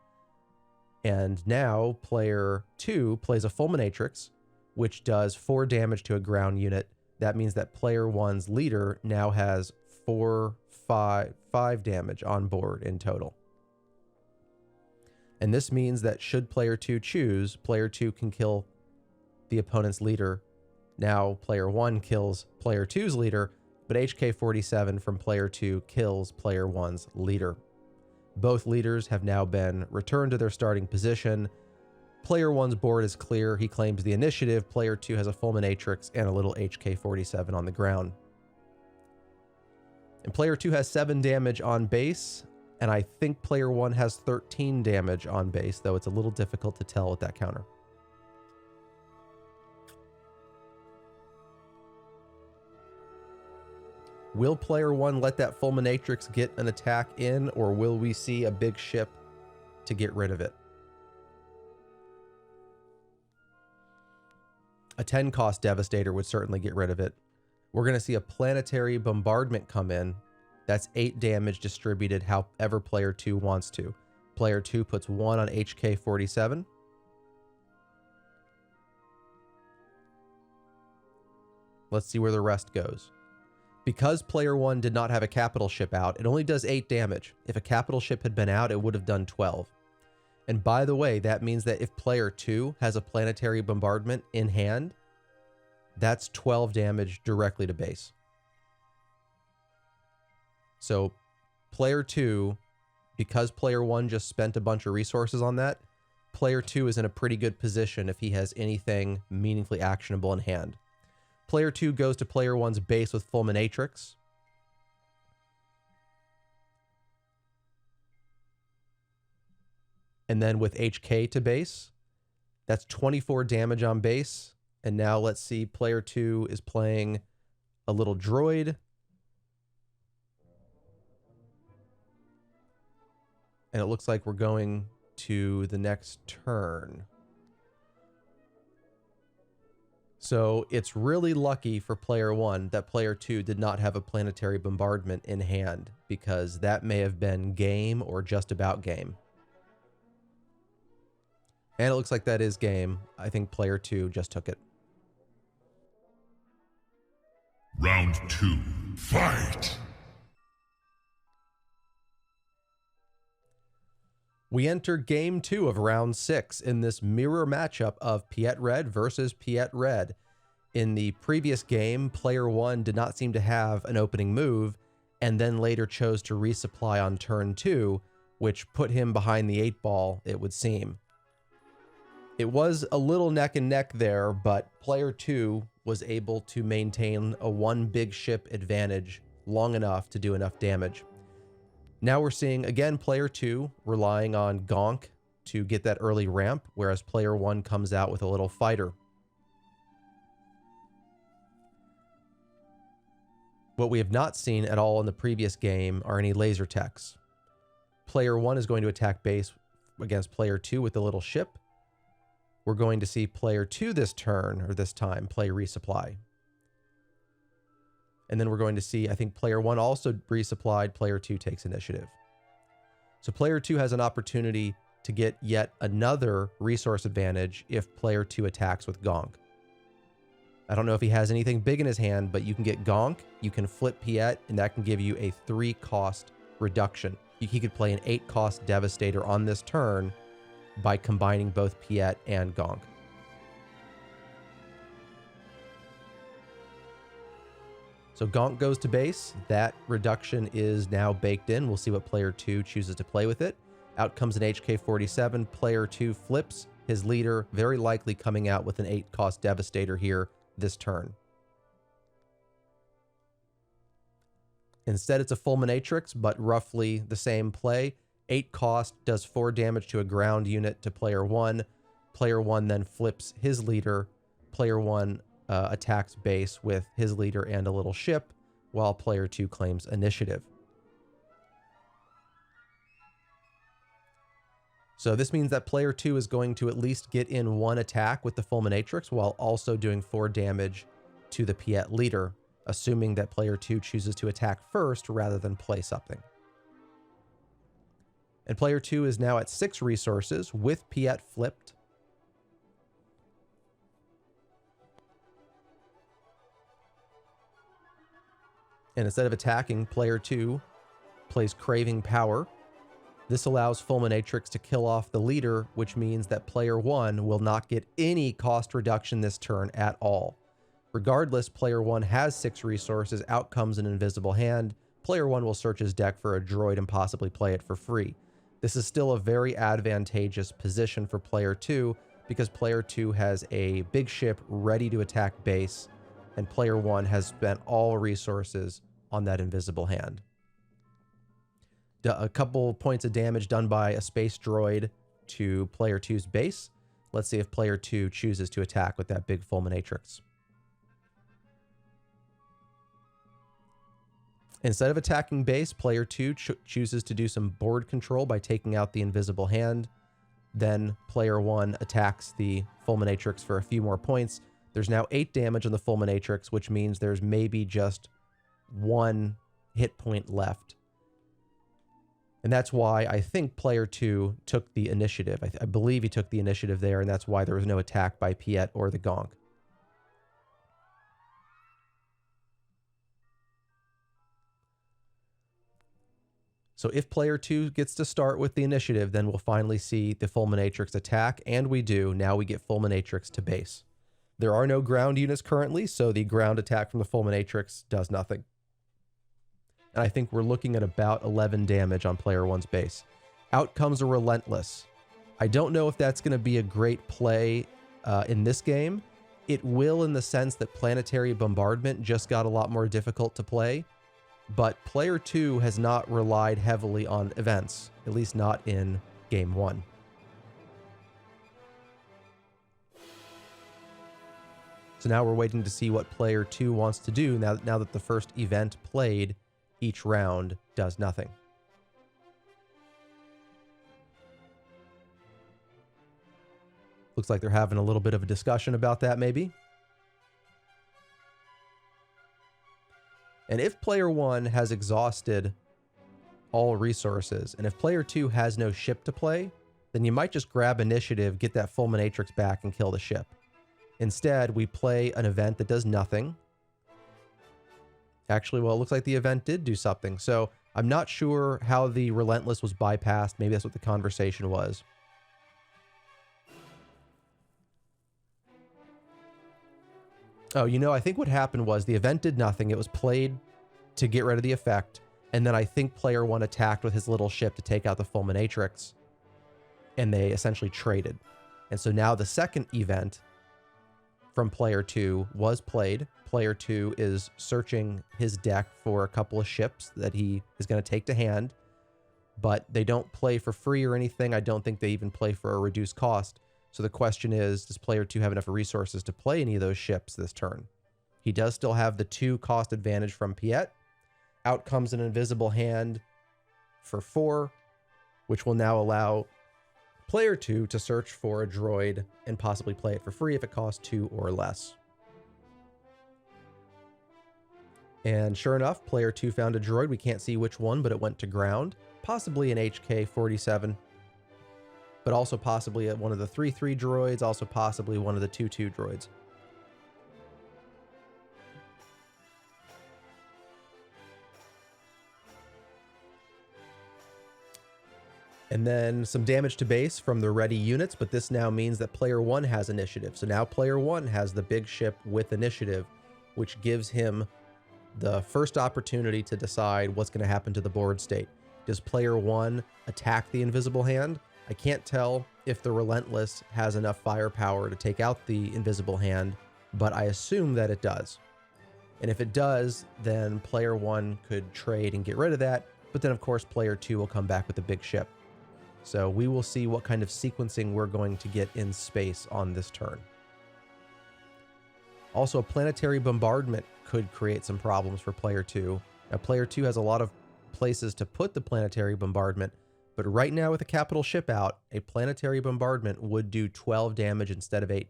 And now player 2 plays a Fulminatrix, which does 4 damage to a ground unit. That means that player 1's leader now has 5 damage on board in total. And this means that should player 2 choose, player 2 can kill the opponent's leader. Now player 1 kills player 2's leader, but HK-47 from player 2 kills player 1's leader. Both leaders have now been returned to their starting position. Player 1's board is clear. He claims the initiative. Player 2 has a Fulminatrix and a little HK-47 on the ground. And player 2 has 7 damage on base, and I think player 1 has 13 damage on base, though it's a little difficult to tell with that counter. Will player 1 let that Fulminatrix get an attack in, or will we see a big ship to get rid of it? A 10 cost Devastator would certainly get rid of it. We're going to see a Planetary Bombardment come in. That's 8 damage distributed however player 2 wants to. Player 2 puts 1 on HK-47. Let's see where the rest goes. Because player 1 did not have a capital ship out, it only does 8 damage. If a capital ship had been out, it would have done 12. And by the way, that means that if player 2 has a Planetary Bombardment in hand, that's 12 damage directly to base. So player 2, because player 1 just spent a bunch of resources on that, player 2 is in a pretty good position if he has anything meaningfully actionable in hand. Player 2 goes to player 1's base with Fulminatrix. And then with HK to base, that's 24 damage on base. And now let's see, player 2 is playing a little droid. And it looks like we're going to the next turn. So it's really lucky for player 1 that player 2 did not have a Planetary Bombardment in hand, because that may have been game or just about game. And it looks like that is game. I think player 2 just took it. Round 2, fight! We enter game 2 of round 6 in this mirror matchup of Piet Red versus Piet Red. In the previous game, player 1 did not seem to have an opening move, and then later chose to resupply on turn 2, which put him behind the 8 ball, it would seem. It was a little neck and neck there, but player 2 was able to maintain a 1 big ship advantage long enough to do enough damage. Now we're seeing, again, player 2 relying on Gonk to get that early ramp, whereas player 1 comes out with a little fighter. What we have not seen at all in the previous game are any laser techs. Player 1 is going to attack base against player 2 with the little ship. We're going to see player 2 this turn, or this time, play resupply. And then we're going to see, I think player 1 also resupplied, player 2 takes initiative. So player 2 has an opportunity to get yet another resource advantage if player 2 attacks with Gonk. I don't know if he has anything big in his hand, but you can get Gonk, you can flip Piet, and that can give you a 3 cost reduction. He could play an 8 cost Devastator on this turn by combining both Piet and Gonk. So Gonk goes to base. That reduction is now baked in. We'll see what player 2 chooses to play with it. Out comes an HK-47. Player 2 flips his leader, very likely coming out with an 8-cost Devastator here this turn. Instead, it's a Fulminatrix, but roughly the same play. 8 cost, does 4 damage to a ground unit to player 1. Player 1 then flips his leader. Player 1 attacks base with his leader and a little ship, while player 2 claims initiative. So this means that player 2 is going to at least get in 1 attack with the Fulminatrix while also doing 4 damage to the Piet leader, assuming that player 2 chooses to attack first rather than play something. And player 2 is now at 6 resources with Piet flipped. And instead of attacking, player 2 plays Craving Power. This allows Fulminatrix to kill off the leader, which means that player 1 will not get any cost reduction this turn at all. Regardless, player 1 has 6 resources, out comes an Invisible Hand. Player 1 will search his deck for a droid and possibly play it for free. This is still a very advantageous position for player 2 because player 2 has a big ship ready to attack base, and player 1 has spent all resources on that Invisible Hand. A couple points of damage done by a space droid to player 2's base. Let's see if player 2 chooses to attack with that big Fulminatrix. Instead of attacking base, player 2 chooses to do some board control by taking out the Invisible Hand. Then player 1 attacks the Fulminatrix for a few more points. There's now 8 damage on the Fulminatrix, which means there's maybe just 1 hit point left. And that's why I think player 2 took the initiative. I believe he took the initiative there, and that's why there was no attack by Piet or the Gonk. So if player 2 gets to start with the initiative, then we'll finally see the Fulminatrix attack, and we do. Now we get Fulminatrix to base. There are no ground units currently, so the ground attack from the Fulminatrix does nothing. And I think we're looking at about 11 damage on player 1's base. Out comes a Relentless. I don't know if that's going to be a great play in this game. It will in the sense that Planetary Bombardment just got a lot more difficult to play. But player 2 has not relied heavily on events, at least not in game 1. So now we're waiting to see what player 2 wants to do now that the first event played each round does nothing. Looks like they're having a little bit of a discussion about that maybe. And if player 1 has exhausted all resources, and if player 2 has no ship to play, then you might just grab initiative, get that Fulminatrix back, and kill the ship. Instead, we play an event that does nothing. Actually, well, it looks like the event did do something. So I'm not sure how the Relentless was bypassed. Maybe that's what the conversation was. Oh, you know, I think what happened was the event did nothing. It was played to get rid of the effect. And then I think player 1 attacked with his little ship to take out the Fulminatrix. And they essentially traded. And so now the second event from player 2 was played. Player 2 is searching his deck for a couple of ships that he is going to take to hand. But they don't play for free or anything. I don't think they even play for a reduced cost. So the question is, does player 2 have enough resources to play any of those ships this turn? He does still have the 2 cost advantage from Piet. Out comes an Invisible Hand for 4, which will now allow player 2 to search for a droid and possibly play it for free if it costs 2 or less. And sure enough, player 2 found a droid. We can't see which one, but it went to ground. Possibly an HK-47. But also possibly one of the 3-3 droids, also possibly one of the 2-2 droids. And then some damage to base from the ready units, but this now means that player 1 has initiative. So now player 1 has the big ship with initiative, which gives him the first opportunity to decide what's going to happen to the board state. Does player 1 attack the invisible hand? I can't tell if the Relentless has enough firepower to take out the invisible hand, but I assume that it does. And if it does, then player 1 could trade and get rid of that, but then of course player 2 will come back with a big ship. So we will see what kind of sequencing we're going to get in space on this turn. Also, a planetary bombardment could create some problems for player 2. Now, player 2 has a lot of places to put the planetary bombardment, but right now with a capital ship out, a planetary bombardment would do 12 damage instead of 8.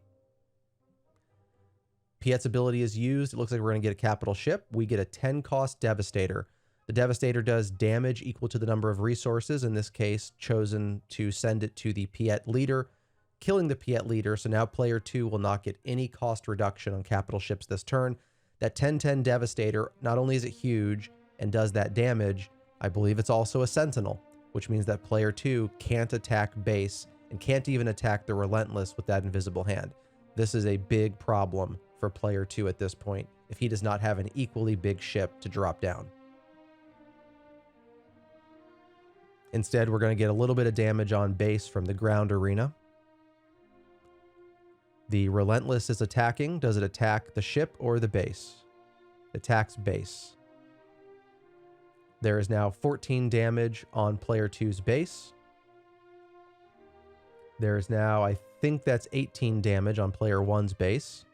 Piet's ability is used. It looks like we're going to get a capital ship. We get a 10-cost Devastator. The Devastator does damage equal to the number of resources, in this case, chosen to send it to the Piet leader, killing the Piet leader, so now player 2 will not get any cost reduction on capital ships this turn. That 10-10 Devastator, not only is it huge and does that damage, I believe it's also a Sentinel, which means that player 2 can't attack base and can't even attack the Relentless with that invisible hand. This is a big problem for player 2 at this point, if he does not have an equally big ship to drop down. Instead, we're going to get a little bit of damage on base from the ground arena. The Relentless is attacking. Does it attack the ship or the base? It attacks base. There is now 14 damage on player 2's base. There is now, I think that's 18 damage on player 1's base.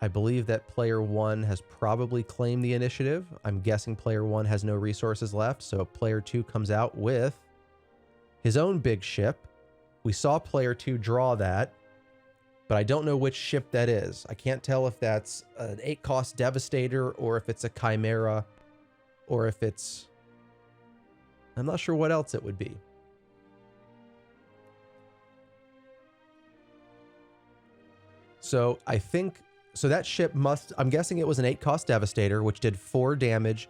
I believe that player 1 has probably claimed the initiative. I'm guessing player 1 has no resources left, so player 2 comes out with his own big ship. We saw player 2 draw that, but I don't know which ship that is. I can't tell if that's an 8-cost Devastator or if it's a Chimera or if it's... I'm not sure what else it would be. So I think... So that ship must... I'm guessing it was an 8-cost Devastator, which did 4 damage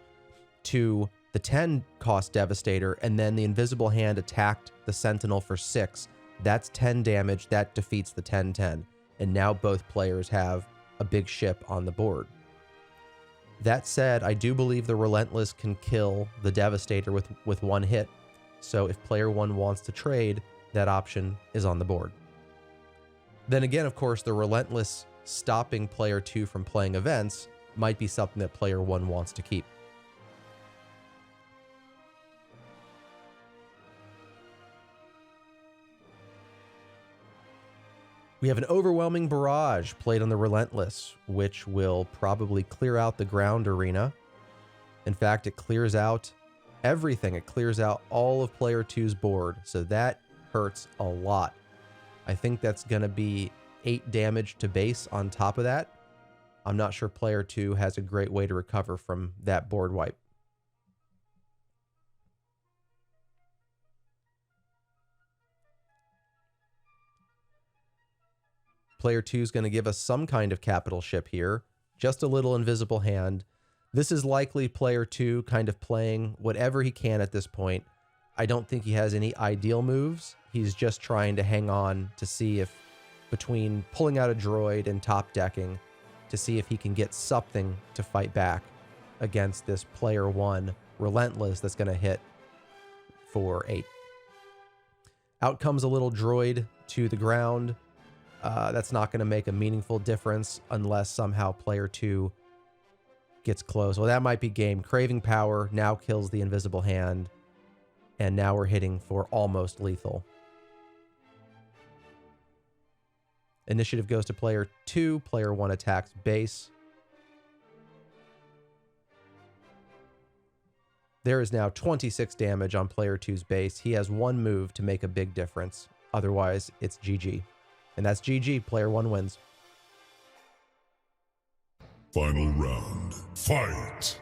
to the 10-cost Devastator, and then the Invisible Hand attacked the Sentinel for 6. That's 10 damage. That defeats the 10-10. And now both players have a big ship on the board. That said, I do believe the Relentless can kill the Devastator with one hit. So if player 1 wants to trade, that option is on the board. Then again, of course, the Relentless stopping player 2 from playing events might be something that player 1 wants to keep. We have an overwhelming barrage played on the Relentless, which will probably clear out the ground arena. In fact, it clears out everything. It clears out all of player 2's board, so that hurts a lot. I think that's going to be 8 damage to base on top of that. I'm not sure player 2 has a great way to recover from that board wipe. Player 2 is going to give us some kind of capital ship here. Just a little invisible hand. This is likely player 2 kind of playing whatever he can at this point. I don't think he has any ideal moves. He's just trying to hang on to see if, between pulling out a droid and top decking, to see if he can get something to fight back against this player 1 Relentless that's going to hit for 8. Out comes a little droid to the ground. That's not going to make a meaningful difference unless somehow player 2 gets close. Well, that might be game. Craving Power now kills the invisible hand, and now we're hitting for almost lethal. Initiative goes to player 2. Player 1 attacks base. There is now 26 damage on player 2's base. He has one move to make a big difference. Otherwise, it's GG. And that's GG. Player 1 wins. Final round. Fight!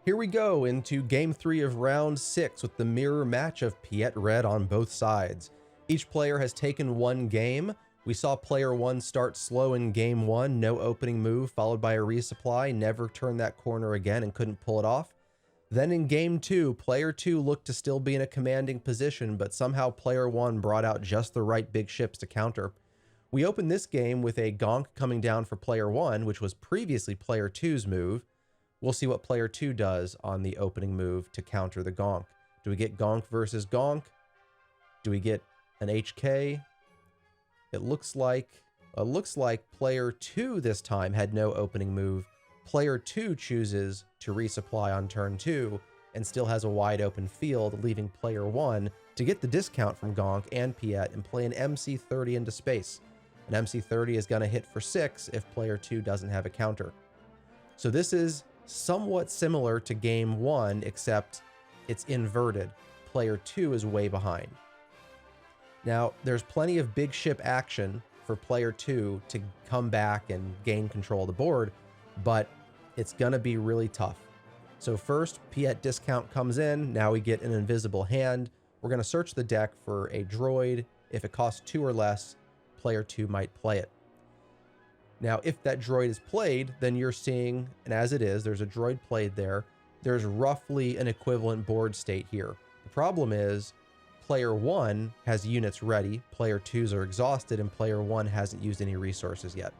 Here we go into Game 3 of Round 6 with the mirror match of Piet Red on both sides. Each player has taken one game. We saw player 1 start slow in Game 1, no opening move, followed by a resupply, never turned that corner again and couldn't pull it off. Then in Game 2, player 2 looked to still be in a commanding position, but somehow player 1 brought out just the right big ships to counter. We open this game with a gonk coming down for player 1, which was previously player 2's move. We'll see what player 2 does on the opening move to counter the gonk. Do we get gonk versus gonk? Do we get an HK? It looks like player 2 this time had no opening move. Player 2 chooses to resupply on turn 2 and still has a wide open field, leaving player 1 to get the discount from gonk and Piet and play an MC30 into space. An MC30 is going to hit for 6 if player 2 doesn't have a counter. So this is somewhat similar to game 1, except it's inverted. Player 2 is way behind. Now, there's plenty of big ship action for player 2 to come back and gain control of the board, but it's going to be really tough. So first, Piet discount comes in. Now we get an invisible hand. We're going to search the deck for a droid. If it costs 2 or less, player 2 might play it. Now, if that droid is played, then you're seeing, and as it is, there's a droid played there. There's roughly an equivalent board state here. The problem is player 1 has units ready, player 2's are exhausted, and player 1 hasn't used any resources yet.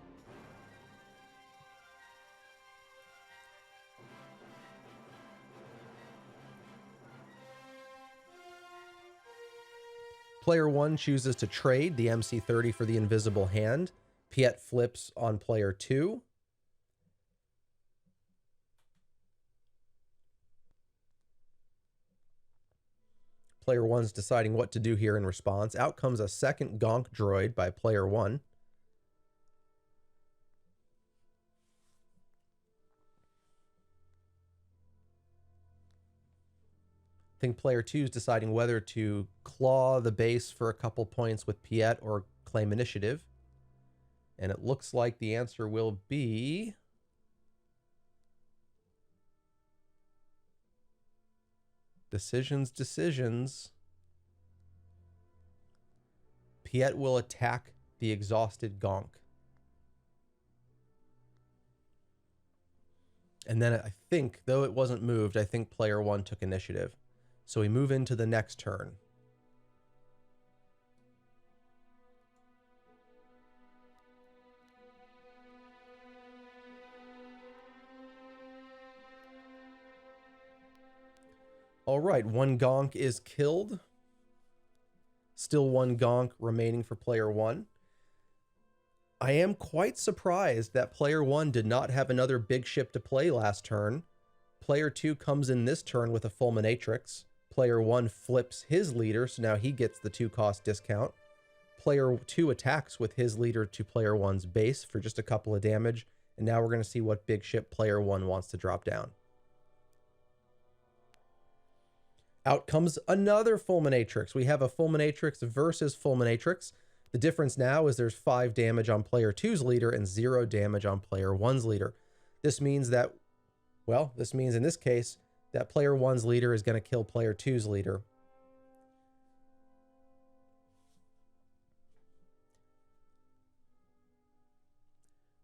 Player 1 chooses to trade the MC30 for the invisible hand. Piet flips on player 2. Player 1's deciding what to do here in response. Out comes a second gonk droid by player 1. I think player 2 is deciding whether to claw the base for a couple points with Piet or claim initiative. And it looks like the answer will be decisions. Piet will attack the exhausted gonk. And then I think, though it wasn't moved, I think player 1 took initiative. So we move into the next turn. All right, 1 gonk is killed. Still 1 gonk remaining for player 1. I am quite surprised that player 1 did not have another big ship to play last turn. Player 2 comes in this turn with a fulminatrix. Player 1 flips his leader, so now he gets the 2-cost discount. Player 2 attacks with his leader to player 1's base for just a couple of damage, and now we're going to see what big ship player 1 wants to drop down. Out comes another fulminatrix. We have a fulminatrix versus fulminatrix. The difference now is there's 5 damage on player 2's leader and 0 damage on player 1's leader. This means that, well, this means in this case that player 1's leader is going to kill player 2's leader.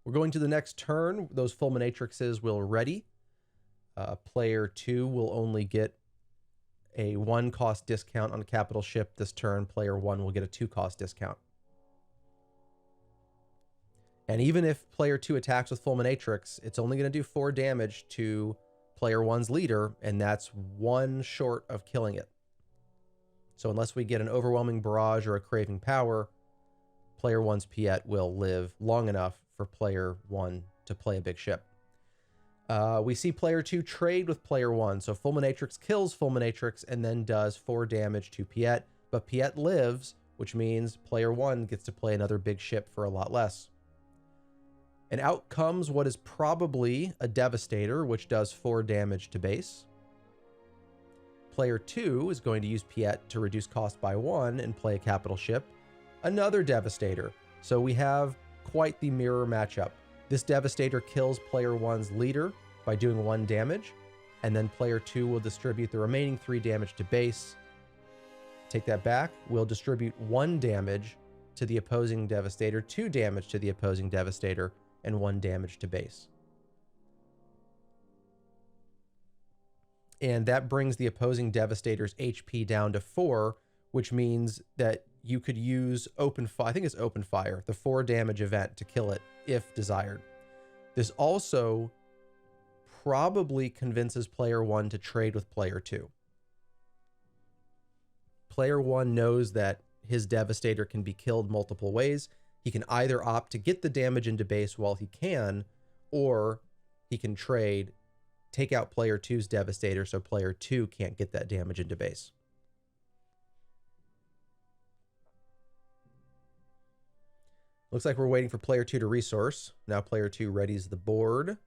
We're going to the next turn. Those fulminatrixes will ready. Player 2 will only get a 1-cost discount on capital ship this turn. Player 1 will get a 2-cost discount. And even if player 2 attacks with fulminatrix, it's only going to do 4 damage to player 1's leader, and that's 1 short of killing it. So unless we get an overwhelming barrage or a craving power, player 1's Piet will live long enough for player 1 to play a big ship. We see player 2 trade with player 1. So fulminatrix kills fulminatrix and then does 4 damage to Piet, but Piet lives, which means player 1 gets to play another big ship for a lot less. And out comes what is probably a Devastator, which does 4 damage to base. Player 2 is going to use Piet to reduce cost by 1 and play a capital ship. Another Devastator. So we have quite the mirror matchup. This Devastator kills player 1's leader by doing 1 damage, and then player 2 will distribute the remaining 3 damage to base. Take that back. We'll distribute 1 damage to the opposing Devastator, 2 damage to the opposing Devastator, and 1 damage to base. And that brings the opposing Devastator's HP down to 4, which means that you could use open fire. I think it's open fire, the 4 damage event, to kill it if desired. This also probably convinces player 1 to trade with player 2. Player 1 knows that his Devastator can be killed multiple ways. He can either opt to get the damage into base while he can, or he can trade, take out player 2's Devastator so player 2 can't get that damage into base. Looks like we're waiting for player 2 to resource. Now player 2 readies the board.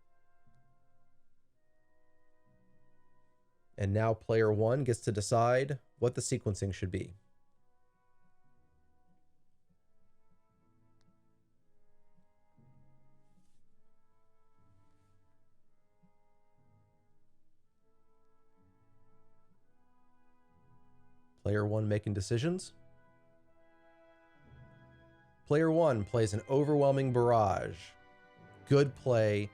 And now player 1 gets to decide what the sequencing should be. Player 1 making decisions. Player 1 plays an overwhelming barrage. Good play,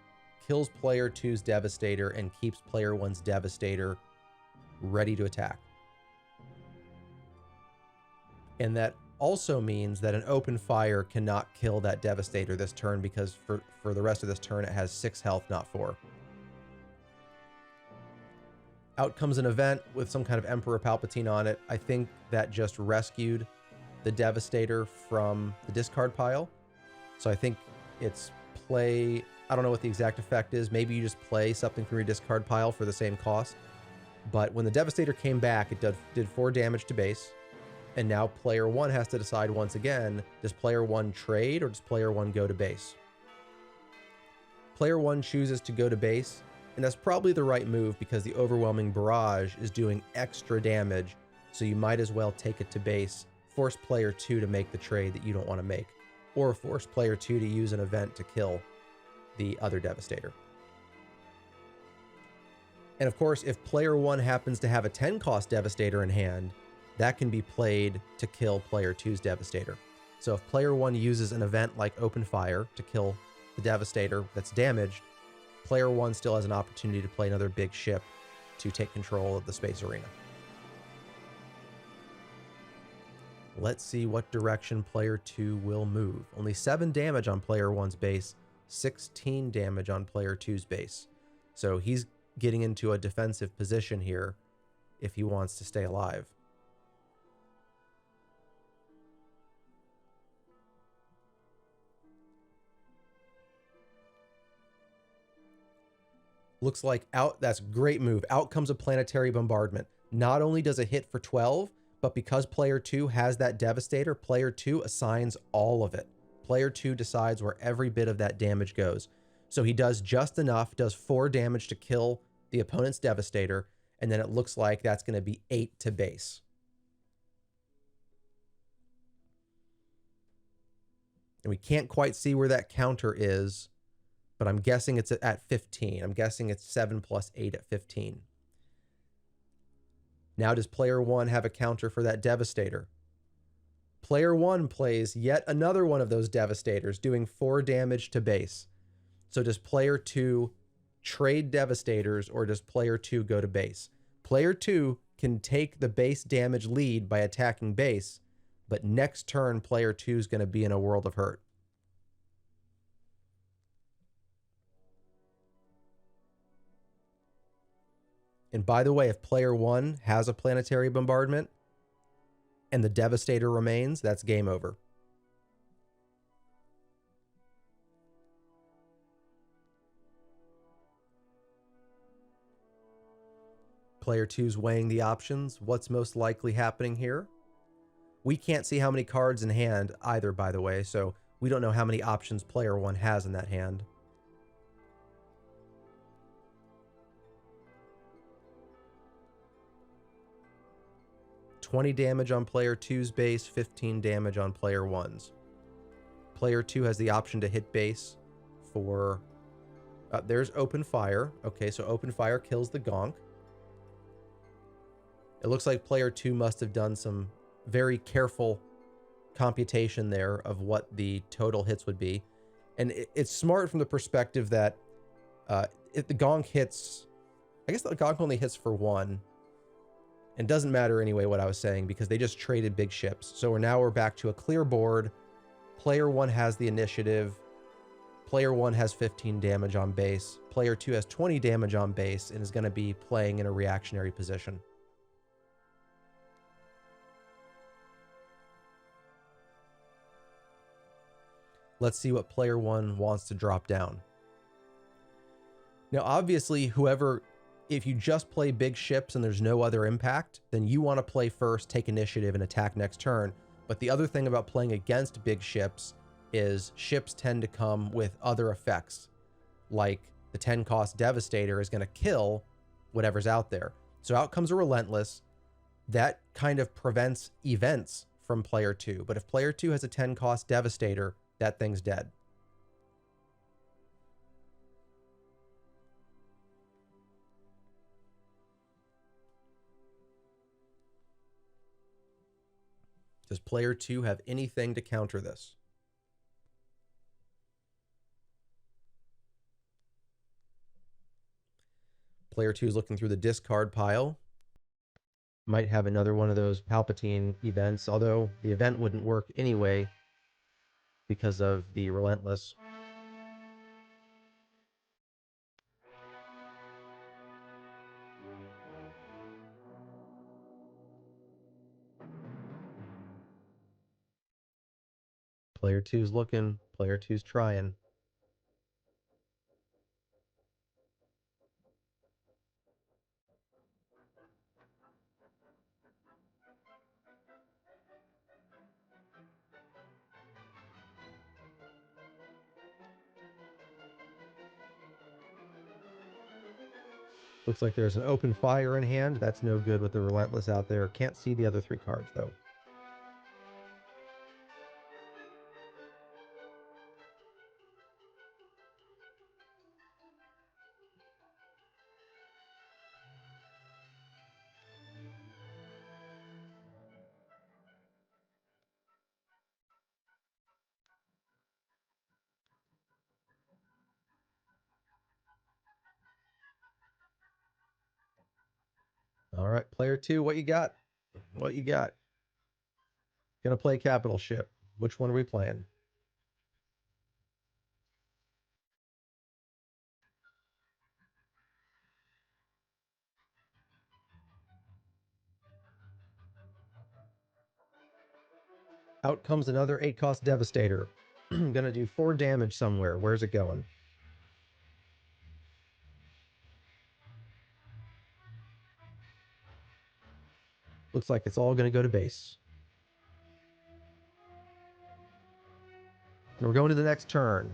kills player 2's Devastator and keeps player 1's Devastator ready to attack. And that also means that an open fire cannot kill that Devastator this turn, because for the rest of this turn it has 6 health, not 4. Out comes an event with some kind of Emperor Palpatine on it. I think that just rescued the Devastator from the discard pile. So I think it's play, I don't know what the exact effect is. Maybe you just play something from your discard pile for the same cost. But when the Devastator came back, it did 4 damage to base. And now player 1 has to decide once again, does player 1 trade or does player 1 go to base? Player 1 chooses to go to base, and that's probably the right move because the overwhelming barrage is doing extra damage, so you might as well take it to base, force player 2 to make the trade that you don't want to make, or force player 2 to use an event to kill the other Devastator. And of course, if player 1 happens to have a 10-cost Devastator in hand, that can be played to kill player 2's Devastator. So if player 1 uses an event like Open Fire to kill the Devastator that's damaged, player 1 still has an opportunity to play another big ship to take control of the space arena. Let's see what direction player 2 will move. Only 7 damage on player 1's base, 16 damage on player 2's base. So he's getting into a defensive position here if he wants to stay alive. Looks like out, that's a great move. Out comes a Planetary Bombardment. Not only does it hit for 12, but because player 2 has that Devastator, player 2 assigns all of it. Player 2 decides where every bit of that damage goes. So he does just enough, does 4 damage to kill the opponent's Devastator, and then it looks like that's going to be 8 to base. And we can't quite see where that counter is, but I'm guessing it's at 15. I'm guessing it's 7 plus 8 at 15. Now does player 1 have a counter for that Devastator? Player 1 plays yet another one of those Devastators, doing 4 damage to base. So does player 2 trade Devastators, or does player 2 go to base? Player 2 can take the base damage lead by attacking base, but next turn player 2 is going to be in a world of hurt. And by the way, if player 1 has a Planetary Bombardment and the Devastator remains, that's game over. Player 2's weighing the options. What's most likely happening here? We can't see how many cards in hand either, by the way, so we don't know how many options player 1 has in that hand. $20 damage on player 2's base, 15 damage on player 1's. Player 2 has the option to hit base for... there's Open Fire. Okay, so Open Fire kills the Gonk. It looks like player 2 must have done some very careful computation there of what the total hits would be. And it's smart from the perspective that if the Gonk hits... I guess the Gonk only hits for 1. And doesn't matter anyway what I was saying because they just traded big ships. So we're back to a clear board. Player 1 has the initiative. Player 1 has 15 damage on base. Player 2 has 20 damage on base and is going to be playing in a reactionary position. Let's see what player 1 wants to drop down. Now, obviously, if you just play big ships and there's no other impact, then you want to play first, take initiative, and attack next turn. But the other thing about playing against big ships is ships tend to come with other effects, like the 10 cost Devastator is going to kill whatever's out there. So out comes a Relentless. That kind of prevents events from player 2. But if player 2 has a 10 cost Devastator, that thing's dead. Does player 2 have anything to counter this? Player 2 is looking through the discard pile. Might have another one of those Palpatine events, although the event wouldn't work anyway because of the Relentless. Player 2's looking, player 2's trying. Looks like there's an open fire in hand. That's no good with the Relentless out there. Can't see the other 3 cards, though. All right, player 2, what you got? What you got? Gonna play Capital Ship. Which one are we playing? Out comes another 8 cost Devastator. Gonna do 4 damage somewhere. Where's it going? Looks like it's all gonna go to base. And we're going to the next turn.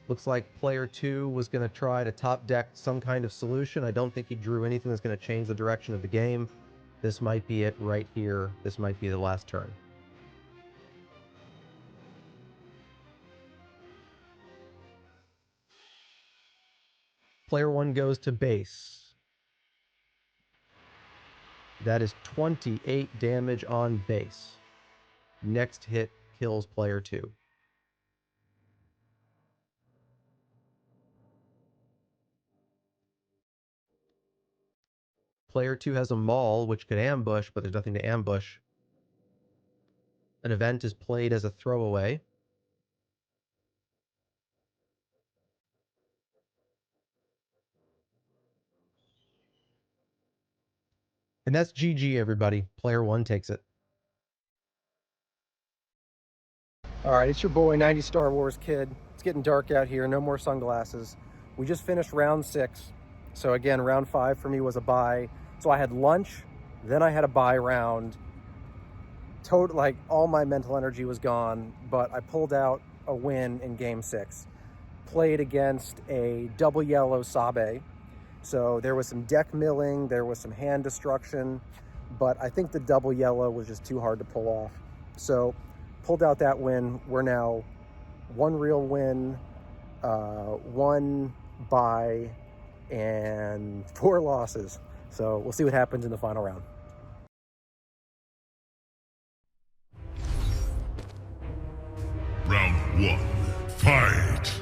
Looks like player 2 was going to try to top deck some kind of solution. I don't think he drew anything that's going to change the direction of the game. This might be it right here. This might be the last turn. Player 1 goes to base. That is 28 damage on base. Next hit kills player 2. Player 2 has a maul, which could ambush, but there's nothing to ambush. An event is played as a throwaway. And that's GG, everybody. Player 1 takes it. All right, it's your boy, 90 Star Wars Kid. It's getting dark out here, no more sunglasses. We just finished round 6. So again, round 5 for me was a bye. So I had lunch, then I had a bye round. Like all my mental energy was gone, but I pulled out a win in game 6. Played against a double yellow Sabe. So there was some deck milling, there was some hand destruction, but I think the double yellow was just too hard to pull off. So pulled out that win. We're now 1 real win, 1 bye, and 4 losses. So we'll see what happens in the final round. Round 1. Fight!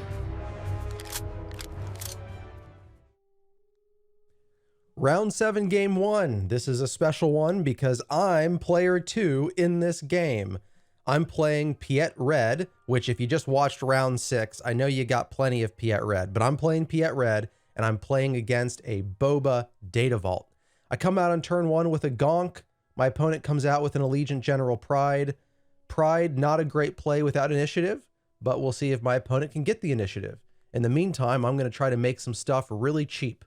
Round 7, game 1. This is a special one because I'm player 2 in this game. I'm playing Piet Red, which if you just watched round 6, I know you got plenty of Piet Red, but I'm playing Piet Red and I'm playing against a Boba Data Vault. I come out on turn 1 with a Gonk. My opponent comes out with an Allegiant General Pride. Pride, not a great play without initiative, but we'll see if my opponent can get the initiative. In the meantime, I'm going to try to make some stuff really cheap.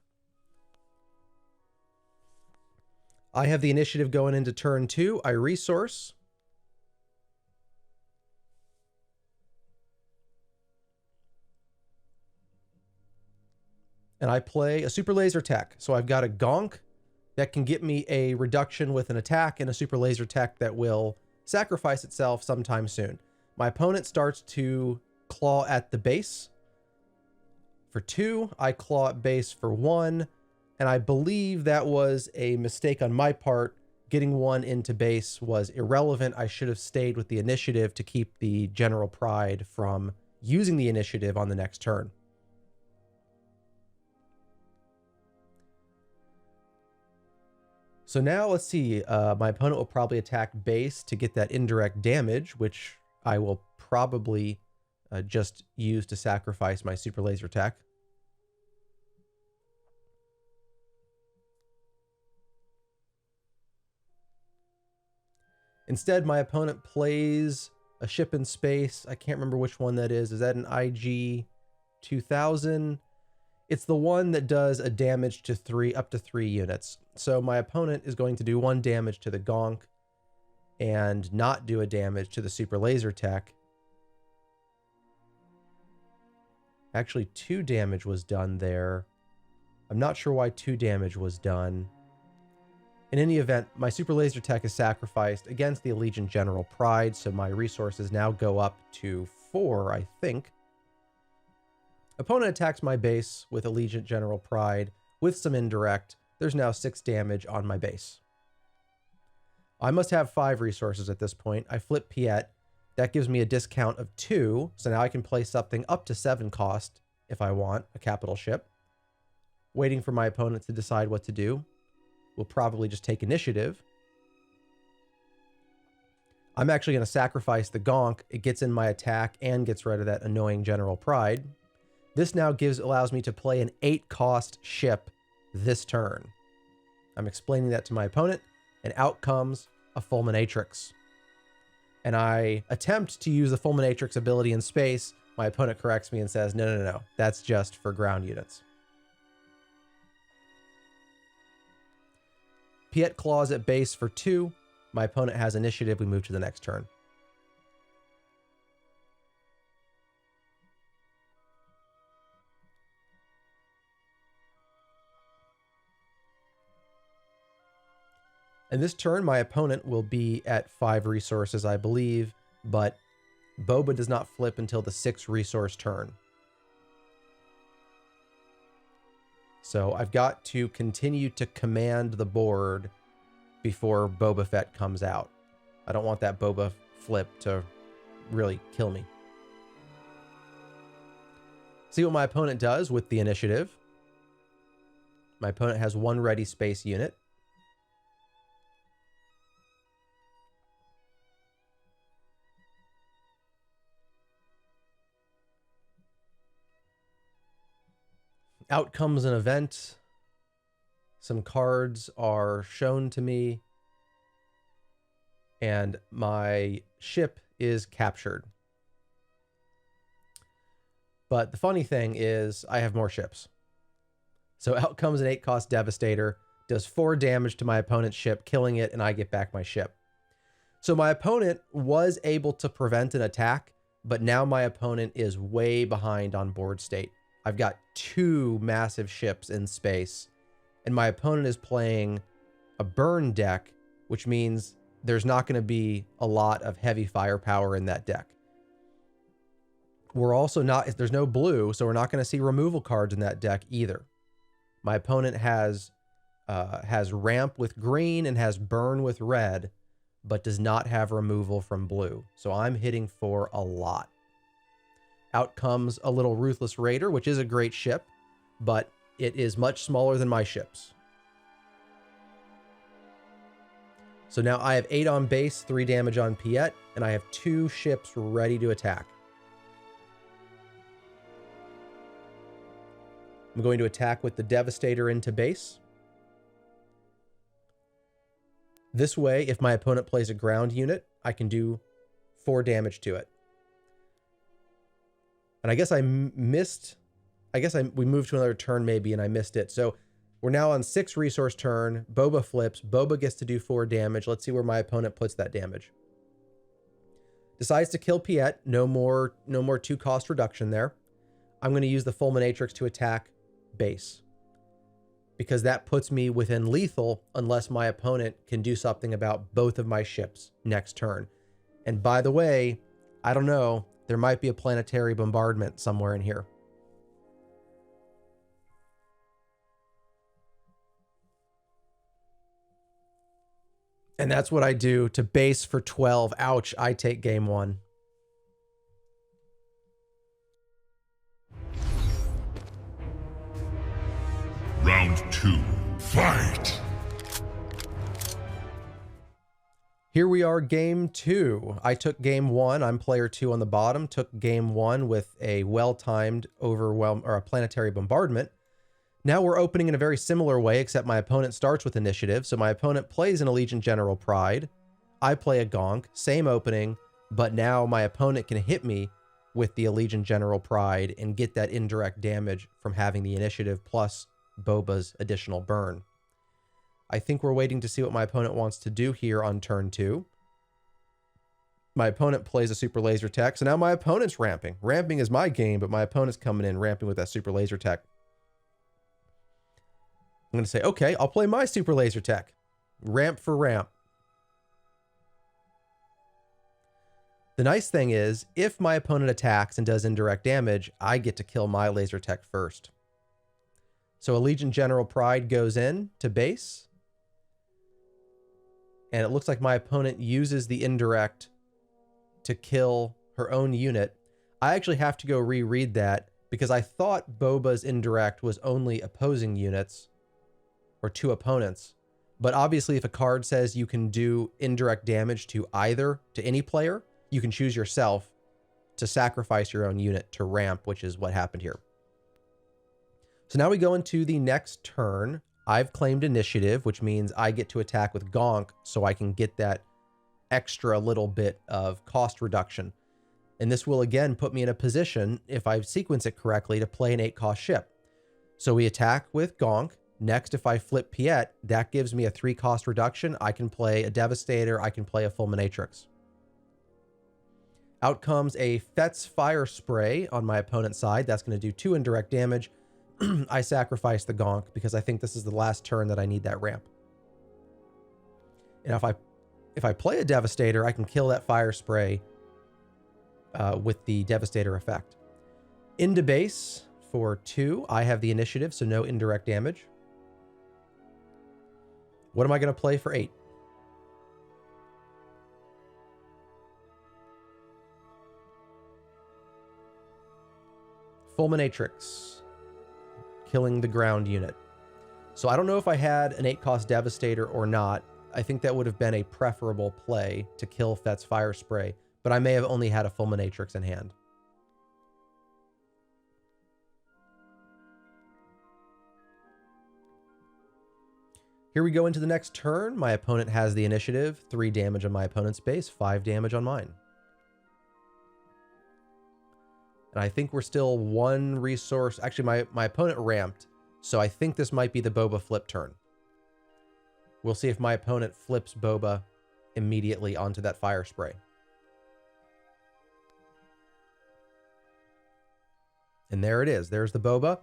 I have the initiative going into turn 2. I resource. And I play a Super Laser Tech. So I've got a Gonk that can get me a reduction with an attack and a Super Laser Tech that will sacrifice itself sometime soon. My opponent starts to claw at the base for 2. I claw at base for 1. And I believe that was a mistake on my part. Getting 1 into base was irrelevant. I should have stayed with the initiative to keep the General Pride from using the initiative on the next turn. So now let's see. My opponent will probably attack base to get that indirect damage, which I will probably just use to sacrifice my Super Laser Tech. Instead, my opponent plays a ship in space. I can't remember which one that is. Is that an IG 2000? It's the one that does a damage to up to 3 units. So my opponent is going to do 1 damage to the Gonk and not do a damage to the Super Laser Tech. Actually, 2 damage was done there. I'm not sure why 2 damage was done. In any event, my Super Laser Tech is sacrificed against the Allegiant General Pride, so my resources now go up to 4, I think. Opponent attacks my base with Allegiant General Pride with some indirect. There's now 6 damage on my base. I must have 5 resources at this point. I flip Piet. That gives me a discount of 2, so now I can play something up to 7 cost if I want, a capital ship. Waiting for my opponent to decide what to do. We'll probably just take initiative. I'm actually going to sacrifice the Gonk. It gets in my attack and gets rid of that annoying General Pride. This now allows me to play an 8-cost ship this turn. I'm explaining that to my opponent, and out comes a Fulminatrix. And I attempt to use the Fulminatrix ability in space. My opponent corrects me and says, no, that's just for ground units. Piet claws at base for 2. My opponent has initiative. We move to the next turn. And this turn, my opponent will be at 5 resources, I believe, but Boba does not flip until the 6 resource turn. So I've got to continue to command the board before Boba Fett comes out. I don't want that Boba flip to really kill me. See what my opponent does with the initiative. My opponent has 1 ready space unit. Out comes an event. Some cards are shown to me. And my ship is captured. But the funny thing is I have more ships. So out comes an 8-cost Devastator. Does 4 damage to my opponent's ship, killing it, and I get back my ship. So my opponent was able to prevent an attack, but now my opponent is way behind on board state. I've got 2 massive ships in space, and my opponent is playing a burn deck, which means there's not going to be a lot of heavy firepower in that deck. We're also not, there's no blue, so we're not going to see removal cards in that deck either. My opponent has ramp with green and has burn with red, but does not have removal from blue. So I'm hitting for a lot. Out comes a little Ruthless Raider, which is a great ship, but it is much smaller than my ships. So now I have 8 on base, 3 damage on Piet, and I have 2 ships ready to attack. I'm going to attack with the Devastator into base. This way, if my opponent plays a ground unit, I can do 4 damage to it. And I guess we moved to another turn maybe and I missed it. So we're now on 6 resource turn. Boba flips. Boba gets to do 4 damage. Let's see where my opponent puts that damage. Decides to kill Piet. No more 2 cost reduction there. I'm going to use the Fulminatrix to attack base, because that puts me within lethal unless my opponent can do something about both of my ships next turn. And by the way, I don't know, there might be a planetary bombardment somewhere in here. And that's what I do to base for 12. Ouch, I take game 1. Round 2. Fight! Here we are, game 2. I took game 1. I'm player 2 on the bottom. Took game 1 with a well-timed a planetary bombardment. Now we're opening in a very similar way, except my opponent starts with initiative. So my opponent plays an Allegiant General Pride. I play a Gonk, same opening, but now my opponent can hit me with the Allegiant General Pride and get that indirect damage from having the initiative plus Boba's additional burn. I think we're waiting to see what my opponent wants to do here on turn 2. My opponent plays a super laser tech, so now my opponent's ramping. Ramping is my game, but my opponent's coming in ramping with that super laser tech. I'm going to say, okay, I'll play my super laser tech. Ramp for ramp. The nice thing is, if my opponent attacks and does indirect damage, I get to kill my laser tech first. So Allegiant General Pride goes in to base. And it looks like my opponent uses the indirect to kill her own unit. I actually have to go reread that because I thought Boba's indirect was only opposing units or 2 opponents. But obviously if a card says you can do indirect damage to any player, you can choose yourself to sacrifice your own unit to ramp, which is what happened here. So now we go into the next turn. I've claimed initiative, which means I get to attack with Gonk so I can get that extra little bit of cost reduction. And this will again put me in a position, if I sequence it correctly, to play an 8 cost ship. So we attack with Gonk. Next, if I flip Piet, that gives me a 3 cost reduction. I can play a Devastator. I can play a Fulminatrix. Out comes a Fet's Fire Spray on my opponent's side. That's going to do 2 indirect damage. I sacrifice the Gonk because I think this is the last turn that I need that ramp. And if I play a Devastator, I can kill that Fire Spray with the Devastator effect. Into base for 2. I have the initiative, so no indirect damage. What am I going to play for 8? Fulminatrix. Killing the ground unit. So I don't know if I had an 8 cost Devastator or not. I think that would have been a preferable play to kill Fet's Fire Spray, but I may have only had a Fulminatrix in hand. Here we go into the next turn. My opponent has the initiative. 3 damage on my opponent's base, 5 damage on mine. And I think we're still 1 resource. Actually, my opponent ramped, so I think this might be the Boba flip turn. We'll see if my opponent flips Boba immediately onto that Fire Spray. And there it is. There's the Boba.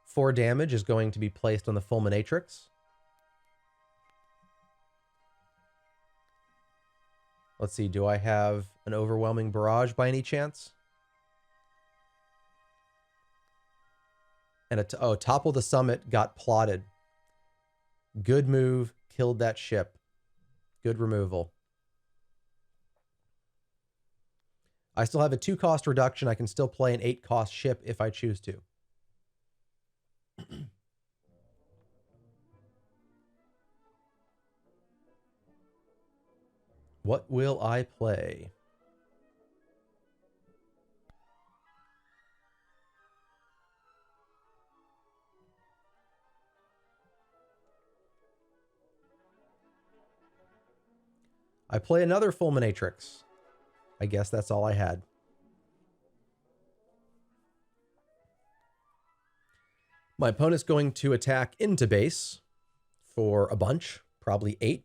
4 damage is going to be placed on the Fulminatrix. Let's see, do I have an overwhelming barrage by any chance? And Topple the Summit got plotted. Good move, killed that ship. Good removal. I still have a 2 cost reduction. I can still play an 8 cost ship if I choose to. What will I play? I play another Fulminatrix. I guess that's all I had. My opponent's going to attack into base for a bunch, probably 8.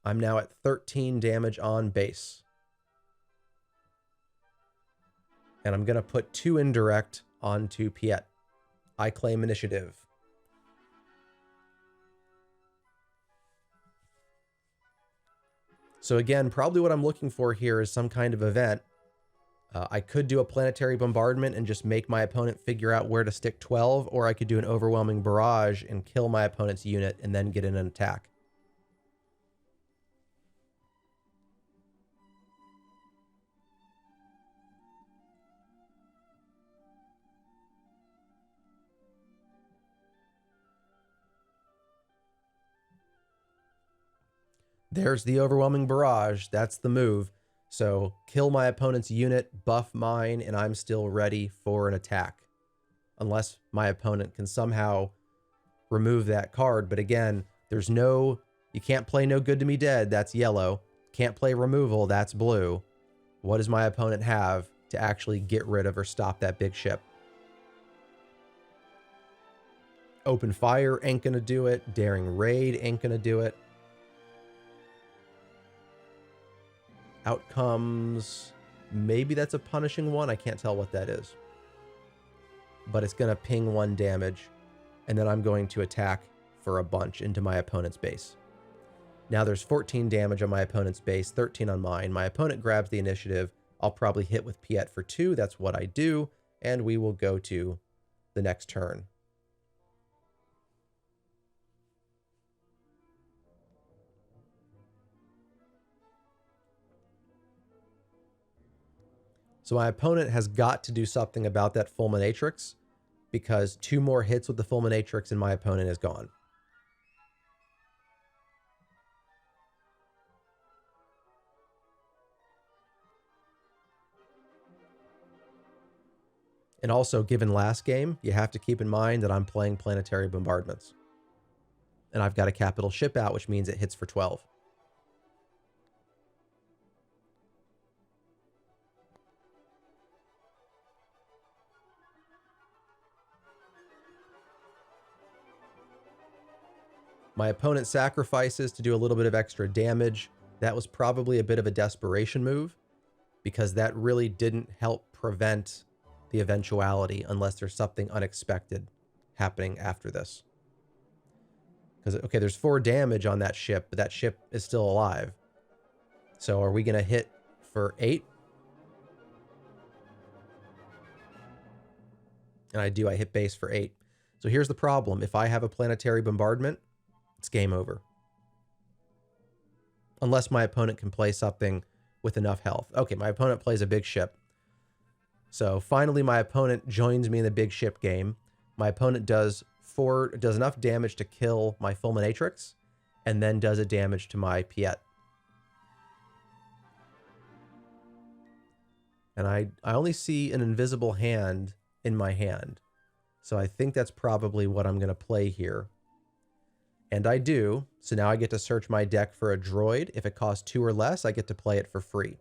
I'm now at 13 damage on base. And I'm going to put 2 indirect onto Piet. I claim initiative. So again, probably what I'm looking for here is some kind of event. I could do a planetary bombardment and just make my opponent figure out where to stick 12, or I could do an overwhelming barrage and kill my opponent's unit and then get in an attack. There's the overwhelming barrage. That's the move. So kill my opponent's unit, buff mine, and I'm still ready for an attack. Unless my opponent can somehow remove that card. But again, there's no... You can't play No Good to Me Dead. That's yellow. Can't play removal. That's blue. What does my opponent have to actually get rid of or stop that big ship? Open Fire ain't gonna do it. Daring Raid ain't gonna do it. Outcomes, maybe that's a punishing one. I can't tell what that is. But it's going to ping 1 damage, and then I'm going to attack for a bunch into my opponent's base. Now there's 14 damage on my opponent's base, 13 on mine. My opponent grabs the initiative. I'll probably hit with Piet for 2. That's what I do, and we will go to the next turn. So my opponent has got to do something about that Fulminatrix, because 2 more hits with the Fulminatrix and my opponent is gone. And also, given last game, you have to keep in mind that I'm playing planetary bombardments. And I've got a capital ship out, which means it hits for 12. My opponent sacrifices to do a little bit of extra damage. That was probably a bit of a desperation move, because that really didn't help prevent the eventuality unless there's something unexpected happening after this. Because, okay, there's 4 damage on that ship, but that ship is still alive. So are we going to hit for 8? And I do. I hit base for 8. So here's the problem. If I have a planetary bombardment, it's game over. Unless my opponent can play something with enough health. Okay, my opponent plays a big ship. So finally my opponent joins me in the big ship game. My opponent does enough damage to kill my Fulminatrix, and then does a damage to my Piet. And I only see an invisible hand in my hand. So I think that's probably what I'm going to play here. And I do. So now I get to search my deck for a droid. If it costs 2 or less, I get to play it for free.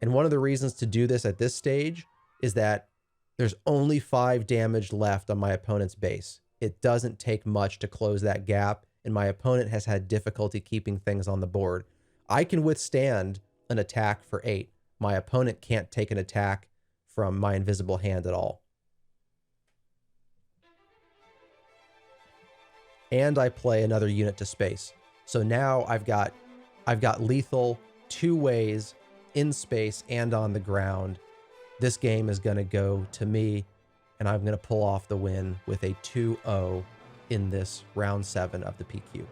And one of the reasons to do this at this stage is that there's only 5 damage left on my opponent's base. It doesn't take much to close that gap, and my opponent has had difficulty keeping things on the board. I can withstand an attack for 8. My opponent can't take an attack from my invisible hand at all. And I play another unit to space. So now I've got lethal 2 ways, in space and on the ground. This game is going to go to me, and I'm going to pull off the win with a 2-0 in this round 7 of the PQ.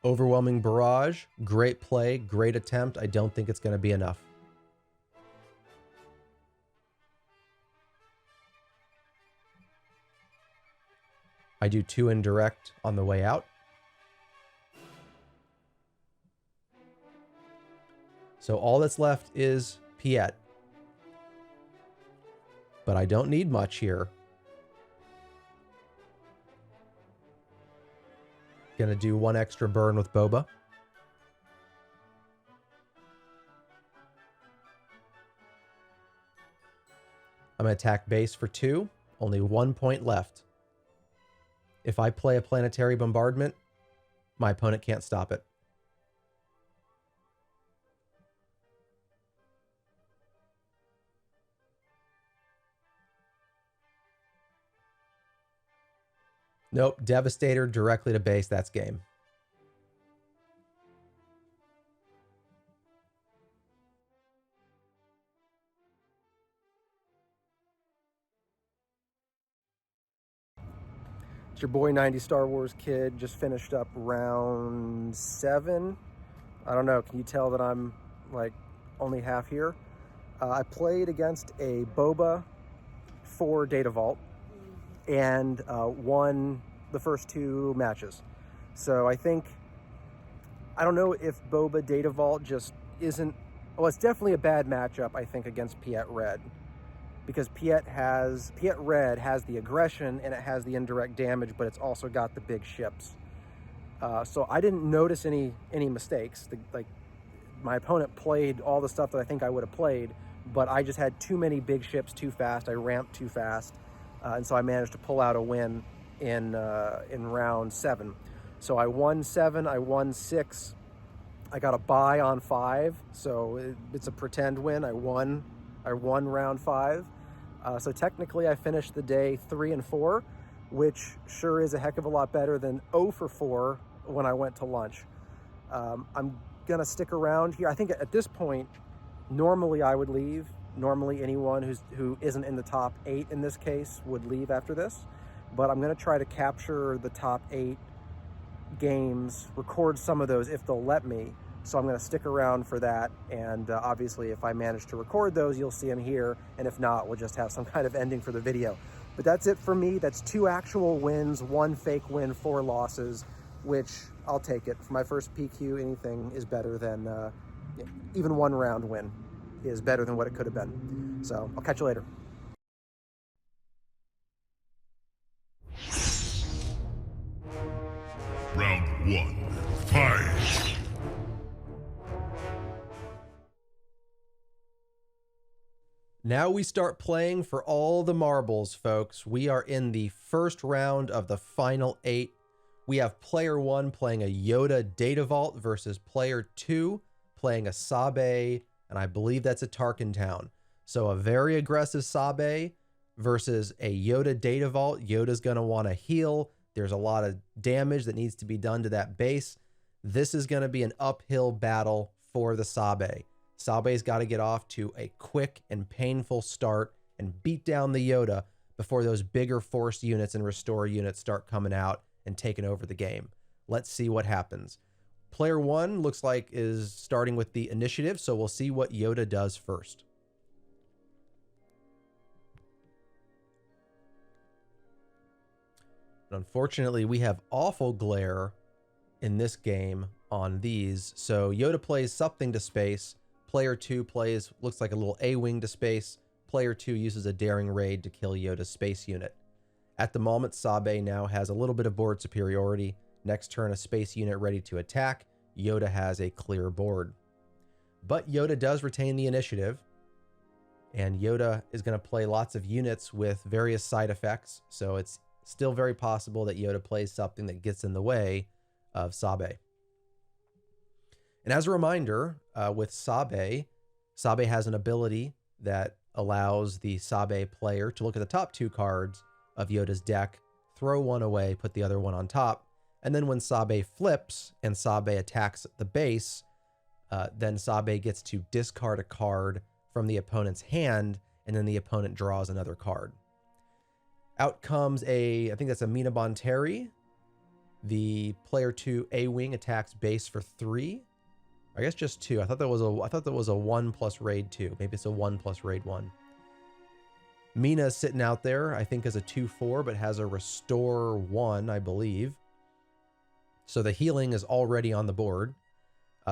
Overwhelming Barrage, great play, great attempt. I don't think it's going to be enough. I do 2 indirect on the way out. So all that's left is Piet. But I don't need much here. Gonna do 1 extra burn with Boba. I'm gonna attack base for 2. Only 1 point left. If I play a Planetary Bombardment, my opponent can't stop it. Nope, Devastator directly to base. That's game. It's your boy 90 Star Wars Kid. Just finished up round 7. I don't know. Can you tell that I'm like only half here? I played against a Boba for Data Vault and won the first 2 matches. So I don't know if Boba Data Vault just isn't, well, it's definitely a bad matchup, I think, against Piet Red. Because Piet Red has the aggression and it has the indirect damage, but it's also got the big ships. So I didn't notice any mistakes. My opponent played all the stuff that I think I would have played, but I just had too many big ships too fast. I ramped too fast. And so I managed to pull out a win in round 7. So I won 7, I won 6. I got a bye on 5, so it's a pretend win. I won round 5. So technically I finished the day 3 and 4, which sure is a heck of a lot better than 0 for 4 when I went to lunch. I'm gonna stick around here. I think at this point, normally I would leave. Normally anyone who isn't in the top 8 in this case would leave after this, but I'm gonna try to capture the top 8 games, record some of those if they'll let me. So I'm gonna stick around for that, and obviously if I manage to record those, you'll see them here, and if not, we'll just have some kind of ending for the video. But that's it for me. That's 2 actual wins, 1 fake win, 4 losses, which I'll take it. For my first PQ, anything is better than, even 1 round win is better than what it could have been. So I'll catch you later. Round 1, fight! Now we start playing for all the marbles, folks. We are in the first round of the final 8. We have player 1 playing a Yoda Data Vault versus player 2 playing a Sabe, and I believe that's a Tarkin Town. So a very aggressive Sabe versus a Yoda Data Vault. Yoda's going to want to heal. There's a lot of damage that needs to be done to that base. This is going to be an uphill battle for the Sabe. Sabe's got to get off to a quick and painful start and beat down the Yoda before those bigger force units and restore units start coming out and taking over the game. Let's see what happens. Player 1 looks like is starting with the initiative, so we'll see what Yoda does first. Unfortunately, we have awful glare in this game on these. So Yoda plays something to space. Player 2 plays, looks like a little A-wing to space. Player 2 uses a daring raid to kill Yoda's space unit. At the moment, Sabe now has a little bit of board superiority. Next turn, a space unit ready to attack. Yoda has a clear board. But Yoda does retain the initiative. And Yoda is going to play lots of units with various side effects. So it's still very possible that Yoda plays something that gets in the way of Sabe. And as a reminder, with Sabe, Sabe has an ability that allows the Sabe player to look at the top 2 cards of Yoda's deck, throw one away, put the other one on top, and then when Sabe flips and Sabe attacks the base, then Sabe gets to discard a card from the opponent's hand, and then the opponent draws another card. Out comes I think that's a Mina Bonteri, The player 2 A-Wing attacks base for 3. I guess just 2. I thought that was a 1 plus raid 2. Maybe it's a 1 plus raid 1. Mina's sitting out there, I think as a 2/4, but has a restore 1, I believe. So the healing is already on the board.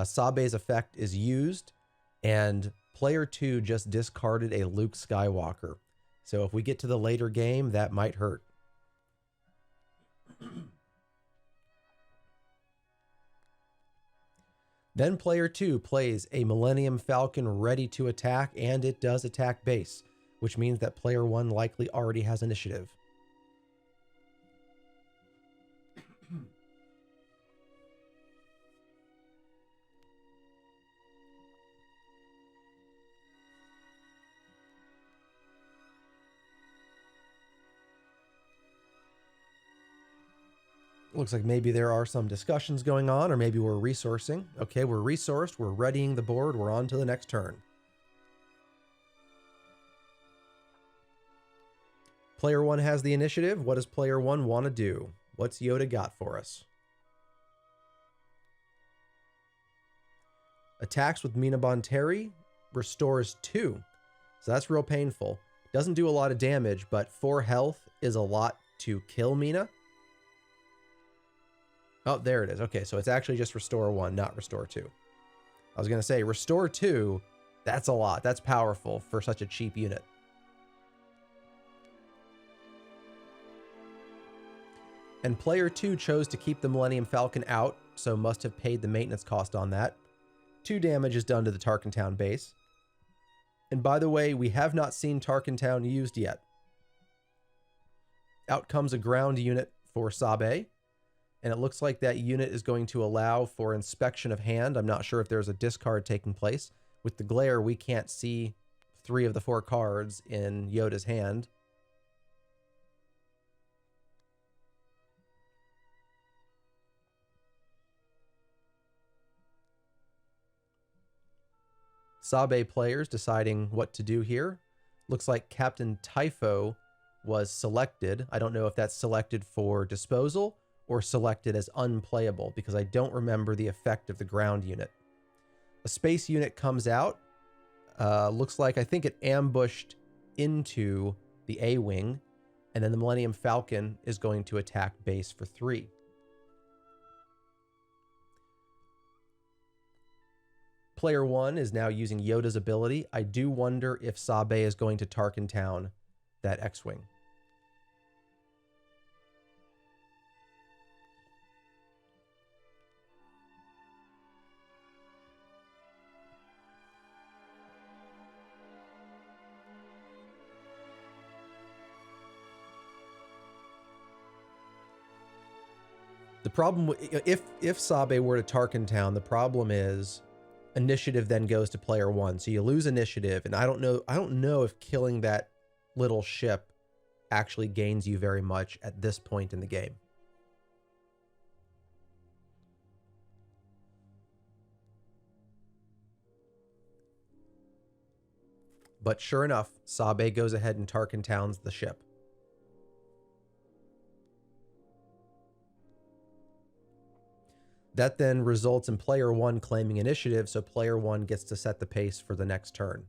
Sabe's effect is used, and player 2 just discarded a Luke Skywalker. So if we get to the later game, that might hurt. Then player 2 plays a Millennium Falcon ready to attack, and it does attack base, which means that player 1 likely already has initiative. Looks like maybe there are some discussions going on, or maybe we're resourcing. Okay, we're resourced, we're readying the board, we're on to the next turn. Player 1 has the initiative. What does player 1 want to do? What's Yoda got for us? Attacks with Mina Bonteri, restores 2. So that's real painful. Doesn't do a lot of damage, but 4 health is a lot to kill Mina. Oh, there it is. Okay, so it's actually just restore 1, not restore 2. I was going to say, restore 2, that's a lot. That's powerful for such a cheap unit. And player 2 chose to keep the Millennium Falcon out, so must have paid the maintenance cost on that. 2 damage is done to the Tarkin Town base. And by the way, we have not seen Tarkin Town used yet. Out comes a ground unit for Sabe. And it looks like that unit is going to allow for inspection of hand. I'm not sure if there's a discard taking place. With the glare, we can't see 3 of the 4 cards in Yoda's hand. Sabe players deciding what to do here. Looks like Captain Typho was selected. I don't know if that's selected for disposal or selected as unplayable, because I don't remember the effect of the ground unit. A space unit comes out. Looks like, I think it ambushed into the A-Wing, and then the Millennium Falcon is going to attack base for 3. Player 1 is now using Yoda's ability. I do wonder if Sabe is going to Tarkin Town that X-Wing. The problem, if Sabe were to Tarkin Town, the problem is initiative then goes to player 1. So you lose initiative, and I don't know if killing that little ship actually gains you very much at this point in the game. But sure enough, Sabe goes ahead and Tarkin Towns the ship. That then results in player 1 claiming initiative, so player 1 gets to set the pace for the next turn.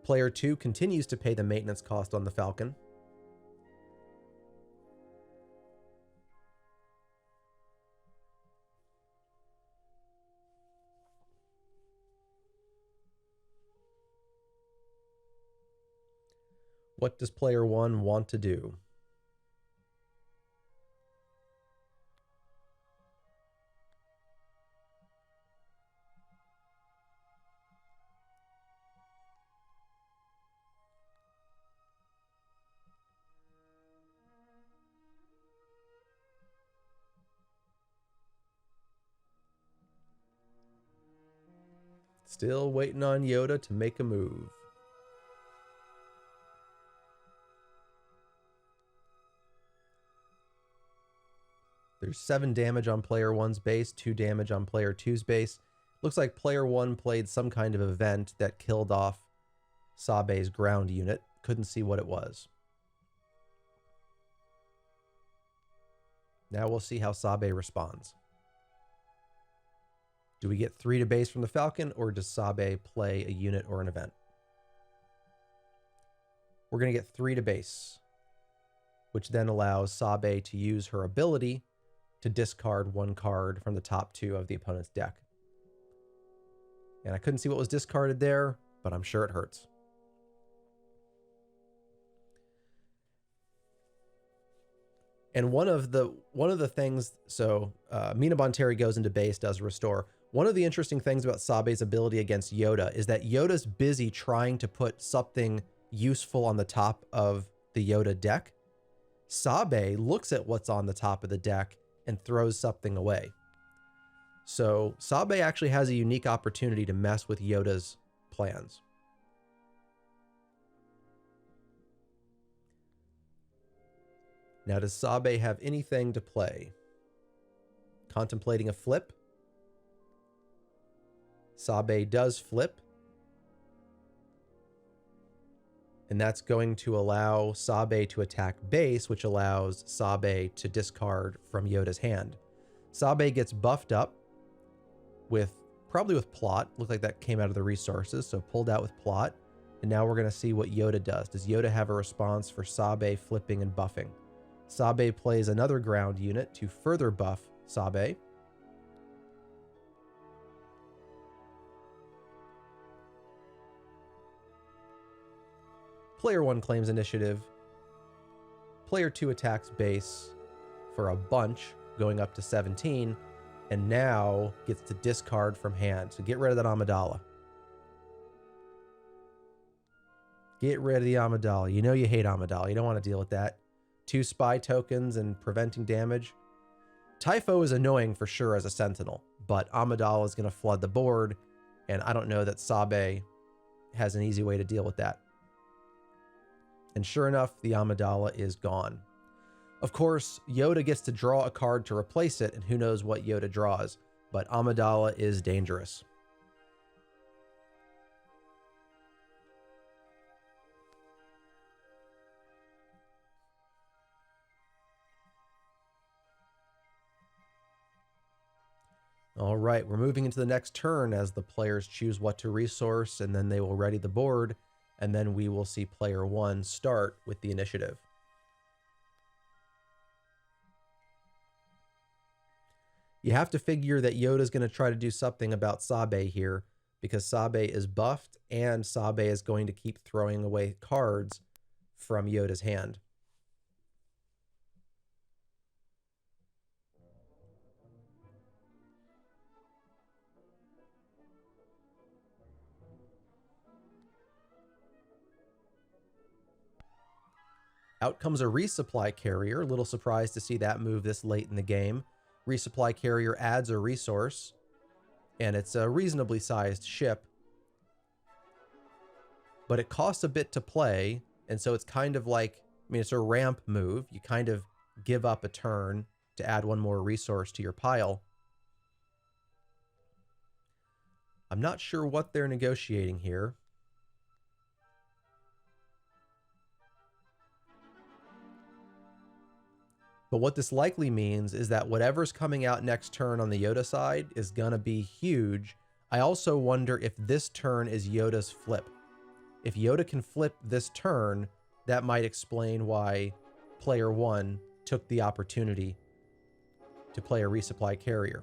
Player 2 continues to pay the maintenance cost on the Falcon. What does player 1 want to do? Still waiting on Yoda to make a move. There's 7 damage on player 1's base, 2 damage on player 2's base. Looks like player 1 played some kind of event that killed off Sabe's ground unit. Couldn't see what it was. Now we'll see how Sabe responds. Do we get 3 to base from the Falcon, or does Sabe play a unit or an event? We're going to get 3 to base, which then allows Sabe to use her ability to discard 1 card from the top 2 of the opponent's deck. And I couldn't see what was discarded there, but I'm sure it hurts. And one of the things, so Mina Bonteri goes into base, does restore. One of the interesting things about Sabe's ability against Yoda is that Yoda's busy trying to put something useful on the top of the Yoda deck. Sabe looks at what's on the top of the deck and throws something away. So Sabe actually has a unique opportunity to mess with Yoda's plans. Now, does Sabe have anything to play? Contemplating a flip. Sabe does flip. And that's going to allow Sabe to attack base, which allows Sabe to discard from Yoda's hand. Sabe gets buffed up probably with plot. Looked like that came out of the resources, so pulled out with plot. And now we're going to see what Yoda does. Does Yoda have a response for Sabe flipping and buffing? Sabe plays another ground unit to further buff Sabe. Player 1 claims initiative. Player 2 attacks base for a bunch, going up to 17, and now gets to discard from hand. So get rid of that Amidala. Get rid of the Amidala. You know you hate Amidala. You don't want to deal with that. 2 spy tokens and preventing damage. Typho is annoying for sure as a sentinel, but Amidala is going to flood the board, and I don't know that Sabe has an easy way to deal with that. And sure enough, the Amidala is gone. Of course, Yoda gets to draw a card to replace it, and who knows what Yoda draws, but Amidala is dangerous. All right, we're moving into the next turn as the players choose what to resource, and then they will ready the board, and then we will see player 1 start with the initiative. You have to figure that Yoda's going to try to do something about Sabe here, because Sabe is buffed, and Sabe is going to keep throwing away cards from Yoda's hand. Out comes a resupply carrier. A little surprised to see that move this late in the game. Resupply carrier adds a resource, and it's a reasonably sized ship, but it costs a bit to play, and so it's kind of like, I mean, it's a ramp move. You kind of give up a turn to add 1 more resource to your pile. I'm not sure what they're negotiating here. But what this likely means is that whatever's coming out next turn on the Yoda side is going to be huge. I also wonder if this turn is Yoda's flip. If Yoda can flip this turn, that might explain why player 1 took the opportunity to play a resupply carrier.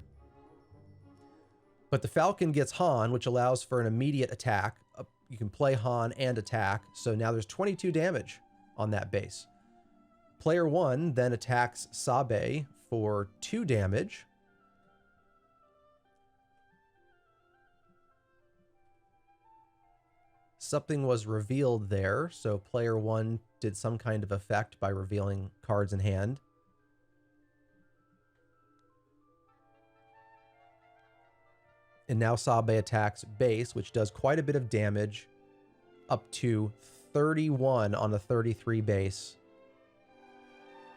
But the Falcon gets Han, which allows for an immediate attack. You can play Han and attack, so now there's 22 damage on that base. Player 1 then attacks Sabe for 2 damage. Something was revealed there, so player 1 did some kind of effect by revealing cards in hand. And now Sabe attacks base, which does quite a bit of damage, up to 31 on the 33 base.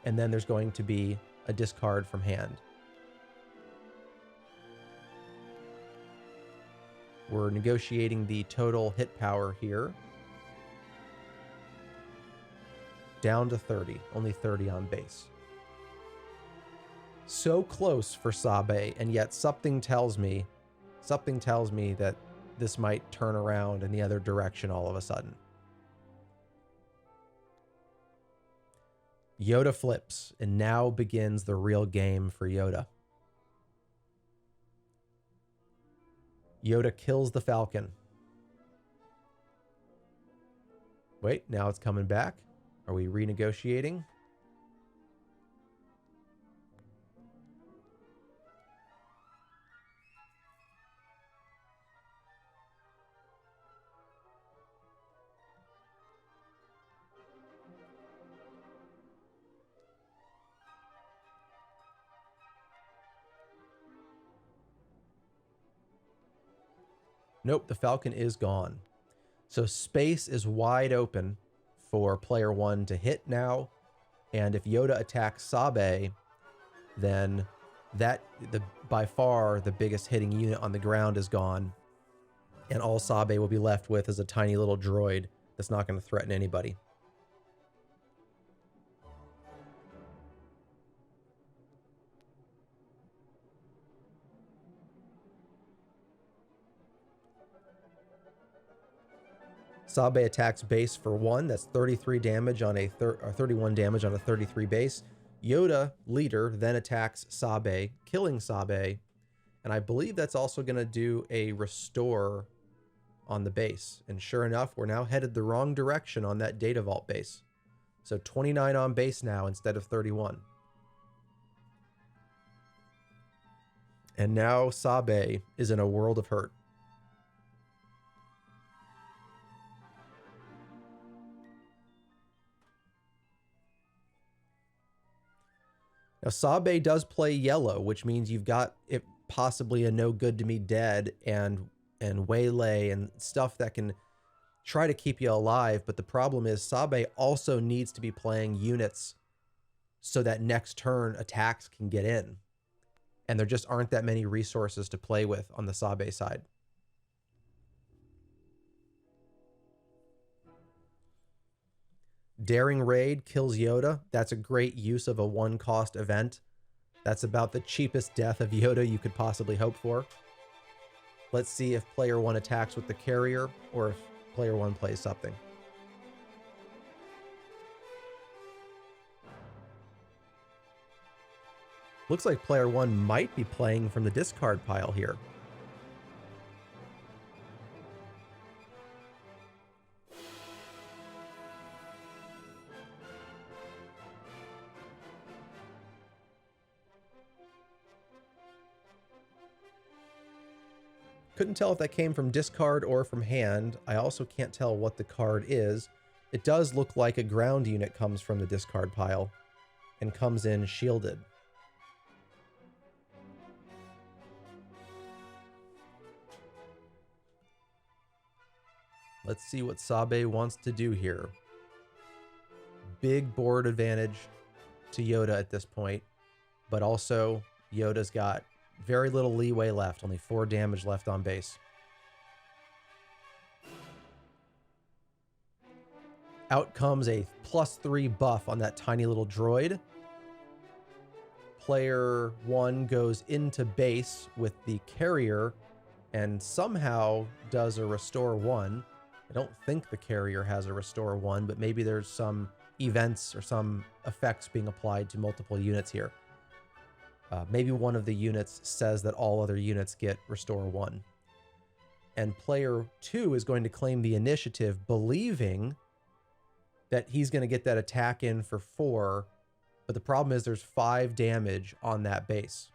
And then there's going to be a discard from hand. We're negotiating the total hit power here. Down to 30, only 30 on base. So close for Sabe, and yet something tells me that this might turn around in the other direction all of a sudden. Yoda flips, and now begins the real game for Yoda. Yoda kills the Falcon. Wait, now it's coming back. Are we renegotiating? Nope, the Falcon is gone. So space is wide open for player 1 to hit now. And if Yoda attacks Sabe, then by far the biggest hitting unit on the ground is gone. And all Sabe will be left with is a tiny little droid that's not going to threaten anybody. Sabe attacks base for 1. That's 33 damage on a 31 damage on a 33 base. Yoda, leader, then attacks Sabe, killing Sabe. And I believe that's also going to do a restore on the base. And sure enough, we're now headed the wrong direction on that data vault base. So 29 on base now instead of 31. And now Sabe is in a world of hurt. Now, Sabe does play yellow, which means you've got it possibly a no good to me dead and waylay and stuff that can try to keep you alive. But the problem is Sabe also needs to be playing units so that next turn attacks can get in. And there just aren't that many resources to play with on the Sabe side. Daring Raid kills Yoda. That's a great use of a 1-cost event. That's about the cheapest death of Yoda you could possibly hope for. Let's see if player 1 attacks with the carrier or if player 1 plays something. Looks like player 1 might be playing from the discard pile here. Couldn't tell if that came from discard or from hand. I also can't tell what the card is. It does look like a ground unit comes from the discard pile and comes in shielded. Let's see what Sabe wants to do here. Big board advantage to Yoda at this point, but also Yoda's got very little leeway left, only 4 damage left on base. Out comes a +3 buff on that tiny little droid. Player 1 goes into base with the carrier and somehow does a restore 1. I don't think the carrier has a restore 1, but maybe there's some events or some effects being applied to multiple units here. Maybe one of the units says that all other units get restore 1. And player 2 is going to claim the initiative, believing that he's going to get that attack in for 4. But the problem is there's 5 damage on that base.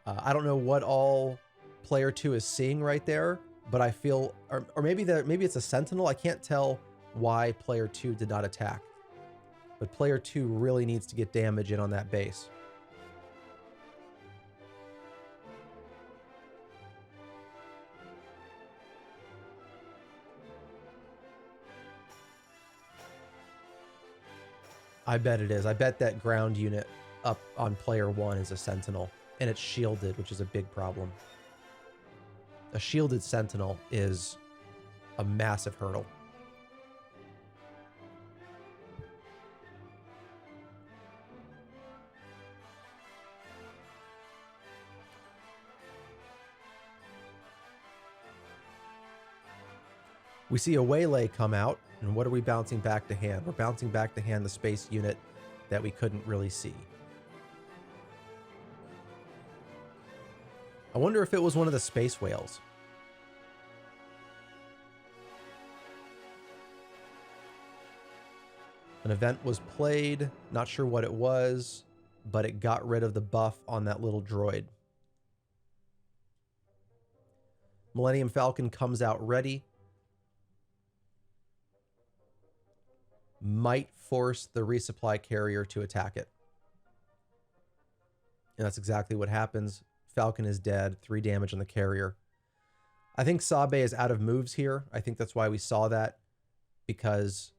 I don't know what all player 2 is seeing right there, but I feel, or maybe it's a sentinel. I can't tell why player 2 did not attack. But player 2 really needs to get damage in on that base. I bet it is. I bet that ground unit up on player 1 is a sentinel, and it's shielded, which is a big problem. A shielded sentinel is a massive hurdle. We see a waylay come out, and what are we bouncing back to hand? We're bouncing back to hand the space unit that we couldn't really see. I wonder if it was one of the space whales. An event was played, not sure what it was, but it got rid of the buff on that little droid. Millennium Falcon comes out ready. Might force the resupply carrier to attack it. And that's exactly what happens. Falcon is dead, 3 damage on the carrier. I think Sabe is out of moves here. I think that's why we saw that, because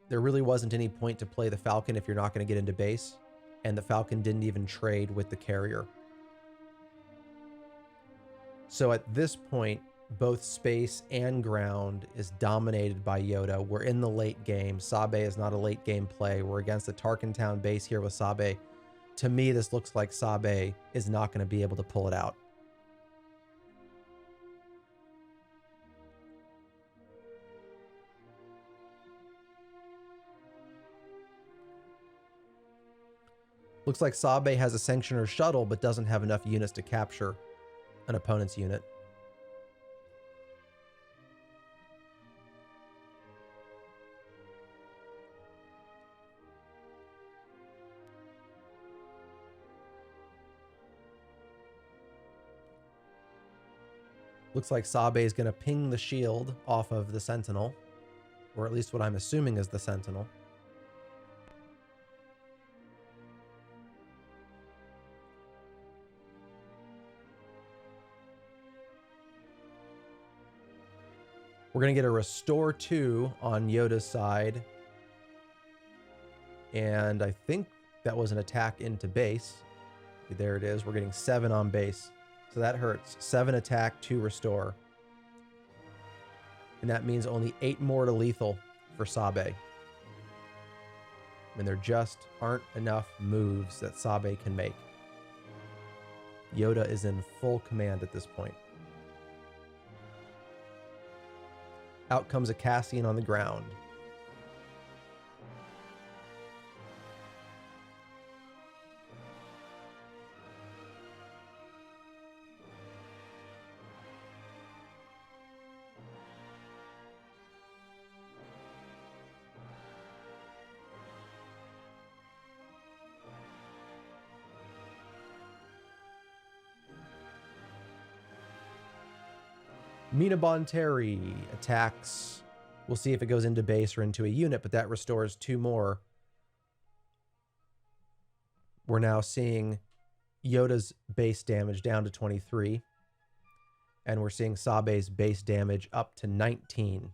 there really wasn't any point to play the Falcon if you're not going to get into base, and the Falcon didn't even trade with the carrier. So at this point, both space and ground is dominated by Yoda. We're in the late game. Sabe is not a late game play. We're against the Tarkin Town base here with Sabe. To me, this looks like Sabe is not going to be able to pull it out. Looks like Sabe has a Sanctioner shuttle, but doesn't have enough units to capture an opponent's unit. Looks like Sabe is going to ping the shield off of the Sentinel, or at least what I'm assuming is the Sentinel. We're going to get a Restore 2 on Yoda's side. And I think that was an attack into base. There it is. We're getting 7 on base. So that hurts. 7 attack, 2 restore. And that means only 8 more to lethal for Sabe. And there just aren't enough moves that Sabe can make. Yoda is in full command at this point. Out comes a Cassian on the ground. Mina Bonteri attacks. We'll see if it goes into base or into a unit, but that restores 2 more. We're now seeing Yoda's base damage down to 23. And we're seeing Sabe's base damage up to 19.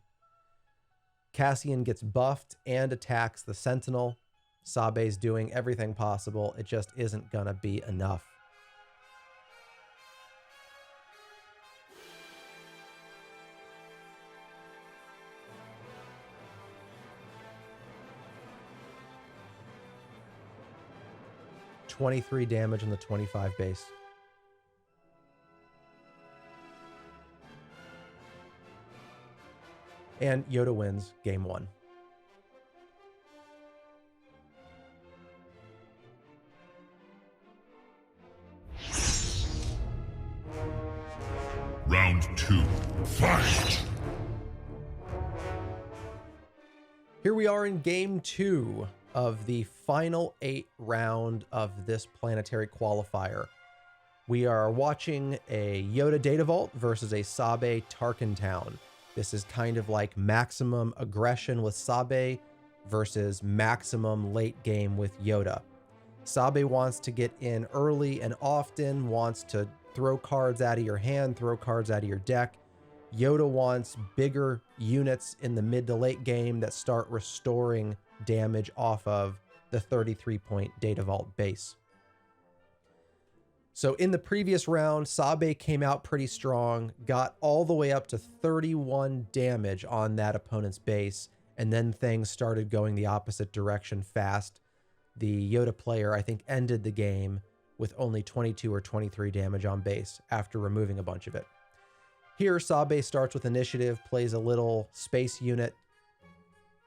Cassian gets buffed and attacks the Sentinel. Sabe's doing everything possible. It just isn't gonna be enough. $23 damage on the 25 base. And Yoda wins game 1. Round 2, fight! Here we are in game 2 of the final 8 round of this Planetary Qualifier. We are watching a Yoda Data Vault versus a Sabe Tarkin Town. This is kind of like maximum aggression with Sabe versus maximum late game with Yoda. Sabe wants to get in early and often, wants to throw cards out of your hand, throw cards out of your deck. Yoda wants bigger units in the mid to late game that start restoring damage off of the 33-point Data Vault base. So in the previous round, Sabe came out pretty strong, got all the way up to 31 damage on that opponent's base, and then things started going the opposite direction fast. The Yoda player, I think, ended the game with only 22 or 23 damage on base after removing a bunch of it. Here, Sabe starts with initiative, plays a little space unit,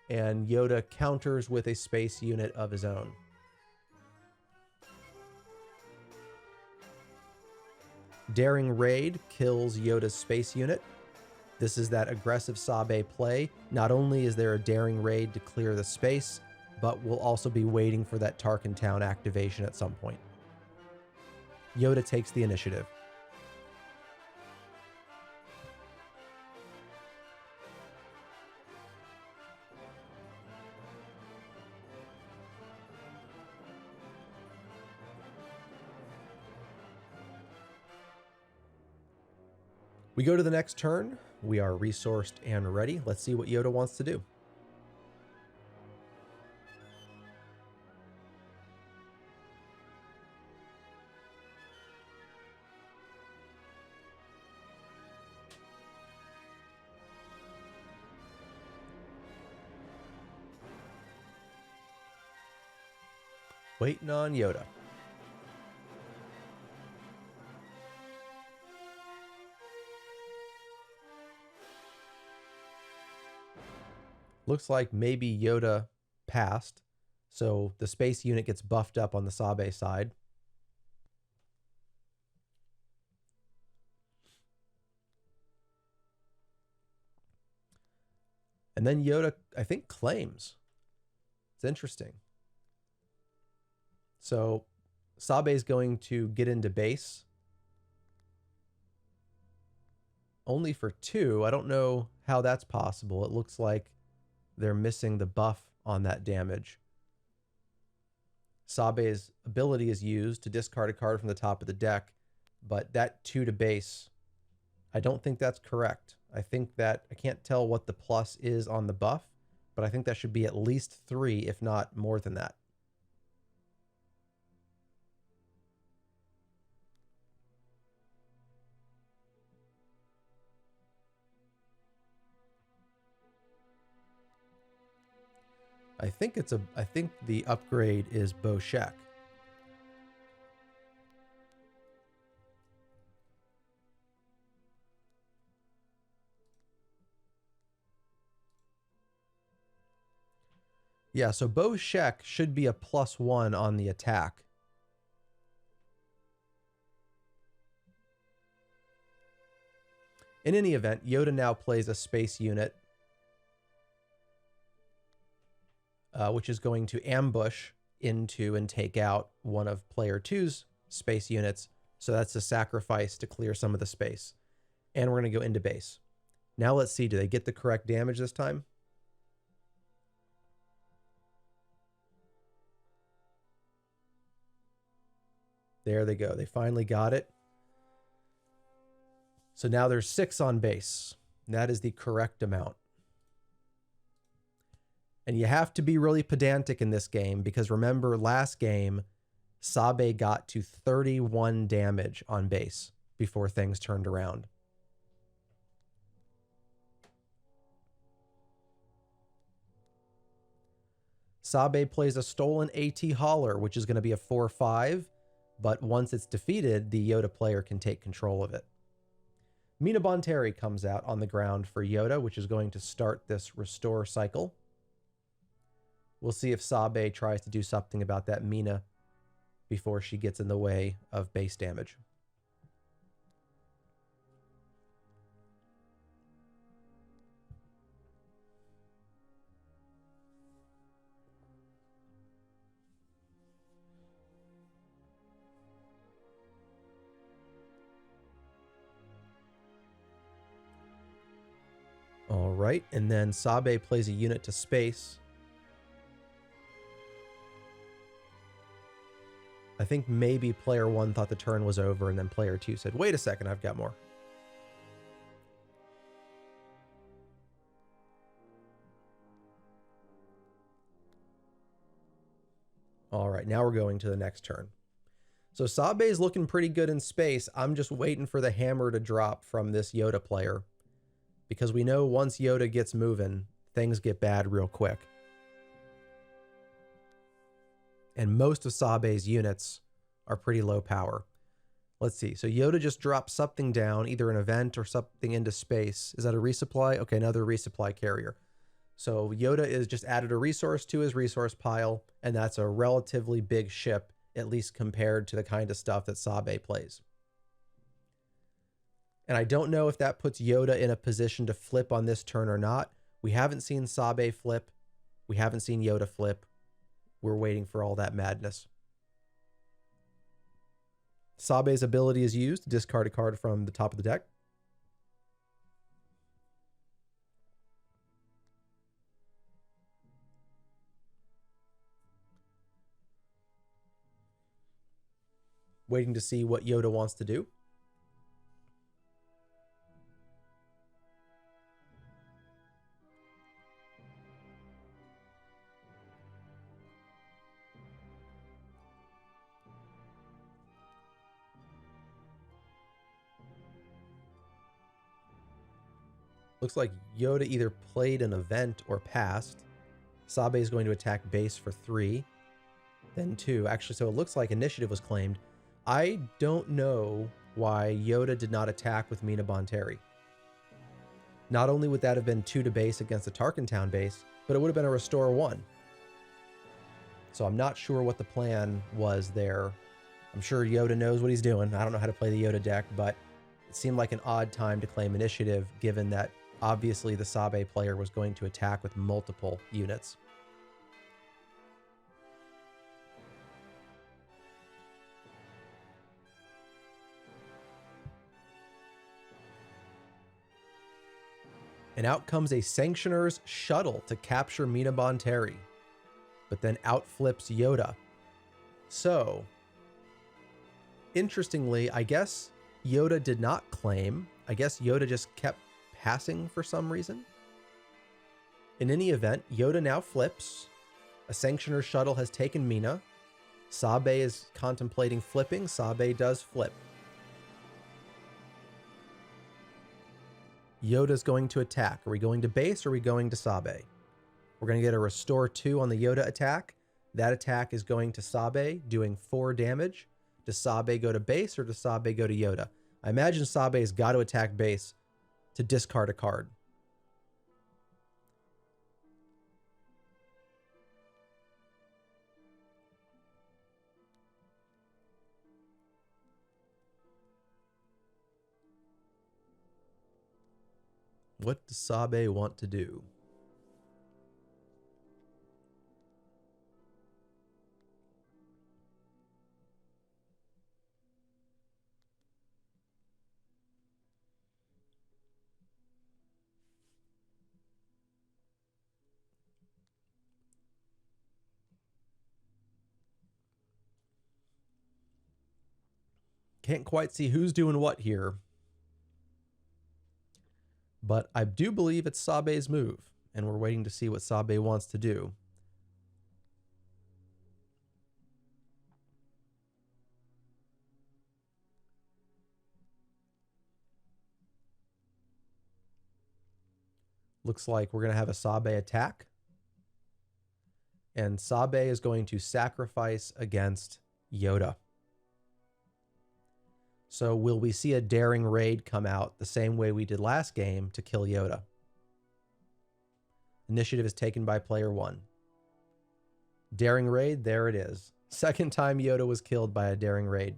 and Yoda counters with a space unit of his own. Daring Raid kills Yoda's space unit. This is that aggressive Sabe play. Not only is there a Daring Raid to clear the space, but we'll also be waiting for that Tarkin Town activation at some point. Yoda takes the initiative. We go to the next turn. We are resourced and ready. Let's see what Yoda wants to do. Waiting on Yoda. Looks like maybe Yoda passed, so the space unit gets buffed up on the Sabe side. And then Yoda, I think, claims. It's interesting. So Sabe is going to get into base. Only for 2. I don't know how that's possible. It looks like they're missing the buff on that damage. Sabe's ability is used to discard a card from the top of the deck, but that 2 to base, I don't think that's correct. I think that, I can't tell what the plus is on the buff, but I think that should be at least 3, if not more than that. I think the upgrade is Boshek. Yeah, so Boshek should be a +1 on the attack. In any event, Yoda now plays a space unit, which is going to ambush into and take out one of player 2's space units. So that's a sacrifice to clear some of the space. And we're going to go into base. Now let's see, do they get the correct damage this time? There they go. They finally got it. So now there's 6 on base. That is the correct amount. And you have to be really pedantic in this game because remember last game, Sabe got to 31 damage on base before things turned around. Sabe plays a stolen AT Hauler, which is going to be a 4/5, but once it's defeated, the Yoda player can take control of it. Mina Bonteri comes out on the ground for Yoda, which is going to start this restore cycle. We'll see if Sabe tries to do something about that Mina before she gets in the way of base damage. All right, and then Sabe plays a unit to space. I think maybe player 1 thought the turn was over, and then player 2 said, wait a second, I've got more. All right, now we're going to the next turn. So Sabe is looking pretty good in space. I'm just waiting for the hammer to drop from this Yoda player, because we know once Yoda gets moving, things get bad real quick. And most of Sabe's units are pretty low power. Let's see. So Yoda just dropped something down, either an event or something into space. Is that a resupply? Okay, another resupply carrier. So Yoda is just added a resource to his resource pile, and that's a relatively big ship, at least compared to the kind of stuff that Sabe plays. And I don't know if that puts Yoda in a position to flip on this turn or not. We haven't seen Sabe flip. We haven't seen Yoda flip. We're waiting for all that madness. Sabe's ability is used to discard a card from the top of the deck. Waiting to see what Yoda wants to do. Looks like Yoda either played an event or passed. Sabe is going to attack base for 3, then 2. Actually, so it looks like initiative was claimed. I don't know why Yoda did not attack with Mina Bonteri. Not only would that have been 2 to base against the Tarkin Town base, but it would have been a restore 1. So I'm not sure what the plan was there. I'm sure Yoda knows what he's doing. I don't know how to play the Yoda deck, but it seemed like an odd time to claim initiative, given that obviously the Sabe player was going to attack with multiple units. And out comes a Sanctioner's Shuttle to capture Mina Bonteri, but then out flips Yoda. So, interestingly, I guess Yoda did not claim. I guess Yoda just kept passing for some reason. In any event, Yoda now flips. A Sanctioner's Shuttle has taken Mina. Sabe is contemplating flipping. Sabe does flip. Yoda's going to attack. Are we going to base or are we going to Sabe? We're going to get a restore 2 on the Yoda attack. That attack is going to Sabe, doing 4 damage. Does Sabe go to base or does Sabe go to Yoda? I imagine Sabe's got to attack base to discard a card. What does Sabe want to do? Can't quite see who's doing what here. But I do believe it's Sabe's move, and we're waiting to see what Sabe wants to do. Looks like we're going to have a Sabe attack. And Sabe is going to sacrifice against Yoda. So will we see a daring raid come out the same way we did last game to kill Yoda? Initiative is taken by player 1. Daring raid, there it is. Second time Yoda was killed by a daring raid.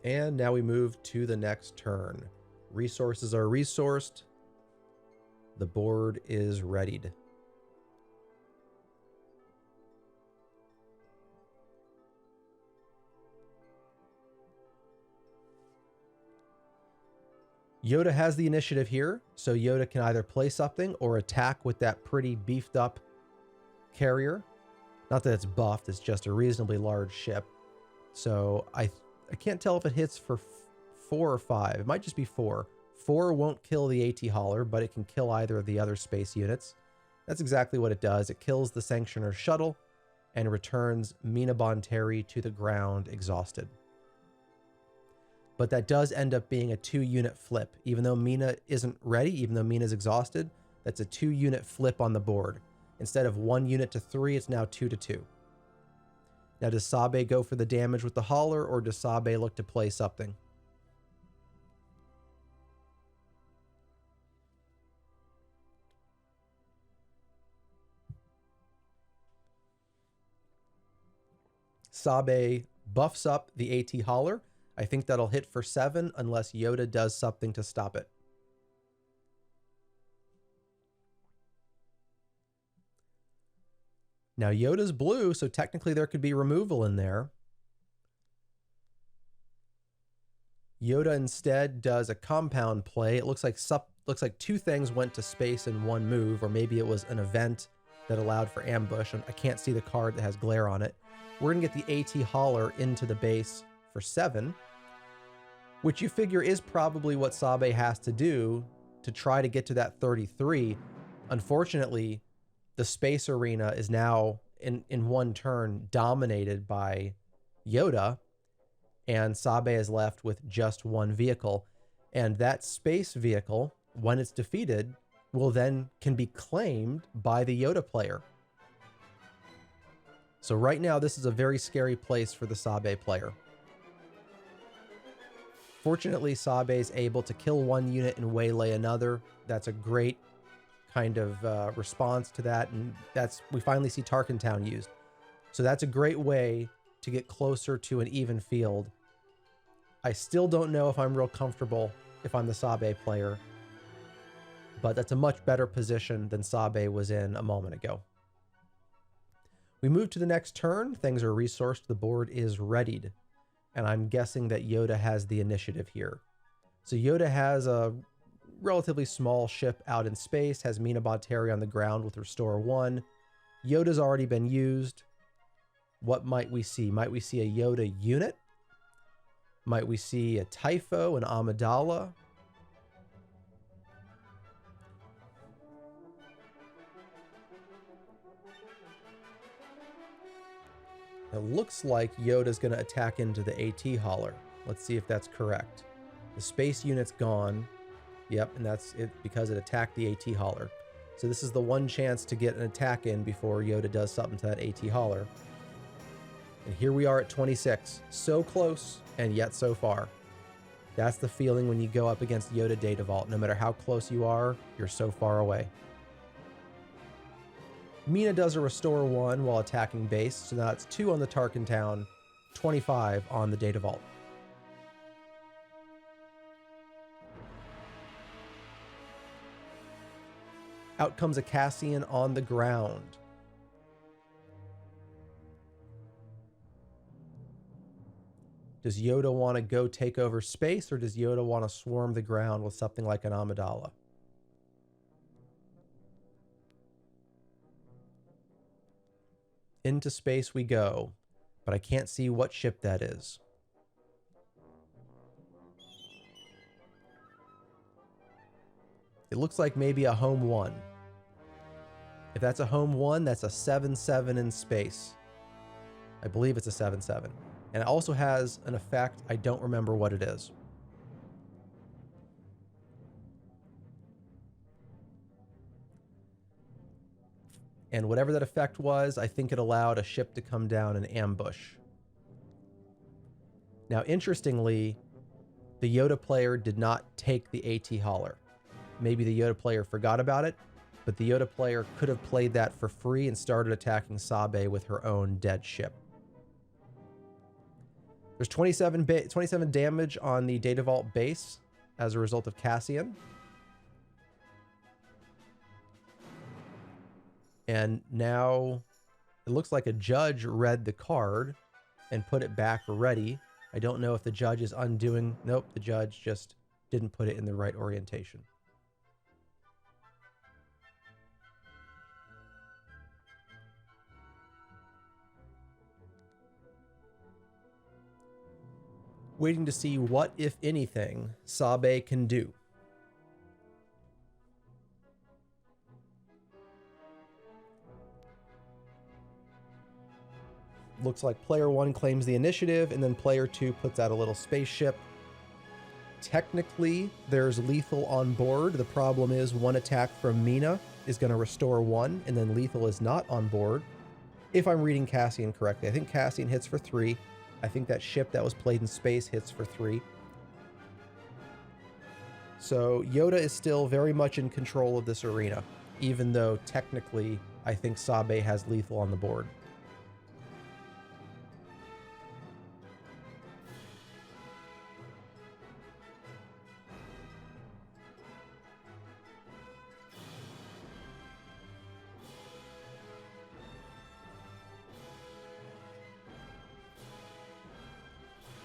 And now we move to the next turn. Resources are resourced. The board is readied. Yoda has the initiative here, so Yoda can either play something or attack with that pretty beefed up carrier. Not that it's buffed, it's just a reasonably large ship. So I can't tell if it hits for 4 or 5. It might just be 4. 4 won't kill the AT Hauler, but it can kill either of the other space units. That's exactly what it does. It kills the Sanctioner shuttle and returns Mina Bonteri to the ground exhausted. But that does end up being a 2-unit flip. Even though Mina isn't ready, even though Mina's exhausted, that's a 2-unit flip on the board. Instead of 1 unit to 3, it's now 2 to 2. Now, does Sabe go for the damage with the Hauler, or does Sabe look to play something? Sabe buffs up the AT Hauler. I think that'll hit for 7 unless Yoda does something to stop it. Now Yoda's blue, so technically there could be removal in there. Yoda instead does a compound play. It looks like 2 things went to space in 1 move, or maybe it was an event that allowed for ambush. I can't see the card that has glare on it. We're going to get the AT Hauler into the base for 7, which you figure is probably what Sabe has to do to try to get to that 33. Unfortunately, the space arena is now, in 1 turn, dominated by Yoda, and Sabe is left with just 1 vehicle. And that space vehicle, when it's defeated, can be claimed by the Yoda player. So right now, this is a very scary place for the Sabe player. Fortunately, Sabe is able to kill 1 unit and waylay another. That's a great kind of response to that, and we finally see Tarkentown used. So that's a great way to get closer to an even field. I still don't know if I'm real comfortable if I'm the Sabe player, but that's a much better position than Sabe was in a moment ago. We move to the next turn. Things are resourced. The board is readied. And I'm guessing that Yoda has the initiative here. So Yoda has a relatively small ship out in space, has Mina Bonteri on the ground with Restore 1. Yoda's already been used. What might we see? Might we see a Yoda unit? Might we see a Typho, an Amidala? It looks like Yoda's going to attack into the AT Hauler. Let's see if that's correct. The space unit's gone. Yep, and that's it because it attacked the AT Hauler. So this is the 1 chance to get an attack in before Yoda does something to that AT Hauler. And here we are at 26. So close, and yet so far. That's the feeling when you go up against Yoda Data Vault. No matter how close you are, you're so far away. Mina does a Restore 1 while attacking base, so now it's 2 on the Tarkentown, 25 on the Data Vault. Out comes a Cassian on the ground. Does Yoda want to go take over space, or does Yoda want to swarm the ground with something like an Amidala? Into space we go, but I can't see what ship that is. It looks like maybe a Home 1. If that's a Home 1, that's a 7/7 in space. I believe it's a 7/7. And it also has an effect. I don't remember what it is. And whatever that effect was, I think it allowed a ship to come down and ambush. Now, interestingly, the Yoda player did not take the AT Hauler. Maybe the Yoda player forgot about it, but the Yoda player could have played that for free and started attacking Sabe with her own dead ship. There's 27 damage on the Data Vault base as a result of Cassian. And now it looks like a judge read the card and put it back ready. I don't know if the judge is undoing. Nope, the judge just didn't put it in the right orientation. Waiting to see what, if anything, Sabe can do. Looks like player 1 claims the initiative, and then player 2 puts out a little spaceship. Technically, there's lethal on board. The problem is one attack from Mina is going to restore 1, and then lethal is not on board. If I'm reading Cassian correctly, I think Cassian hits for 3. I think that ship that was played in space hits for 3. So Yoda is still very much in control of this arena, even though technically I think Sabe has lethal on the board.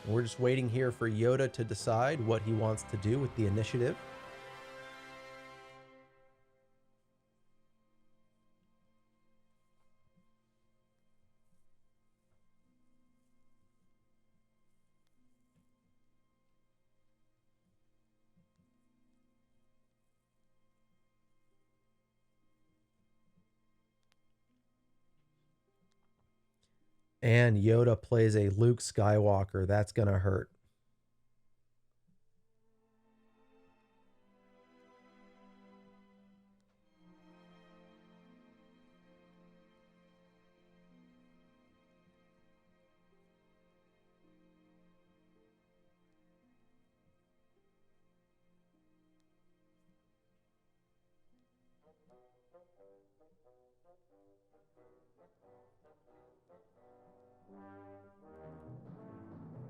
We're just waiting here for Yoda to decide what he wants to do with the initiative. And Yoda plays a Luke Skywalker. That's going to hurt.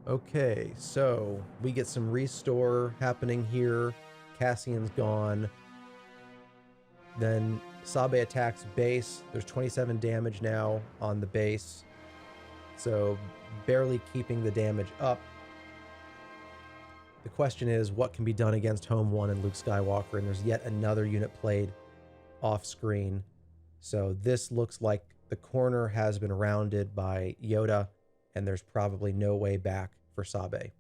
Okay, so we get some restore happening here. Cassian's gone. Then Sabe attacks base. There's 27 damage now on the base. So barely keeping the damage up. The question is, what can be done against Home 1 and Luke Skywalker? And there's yet another unit played off screen. So this looks like the corner has been rounded by Yoda, and there's probably no way back for Sabe.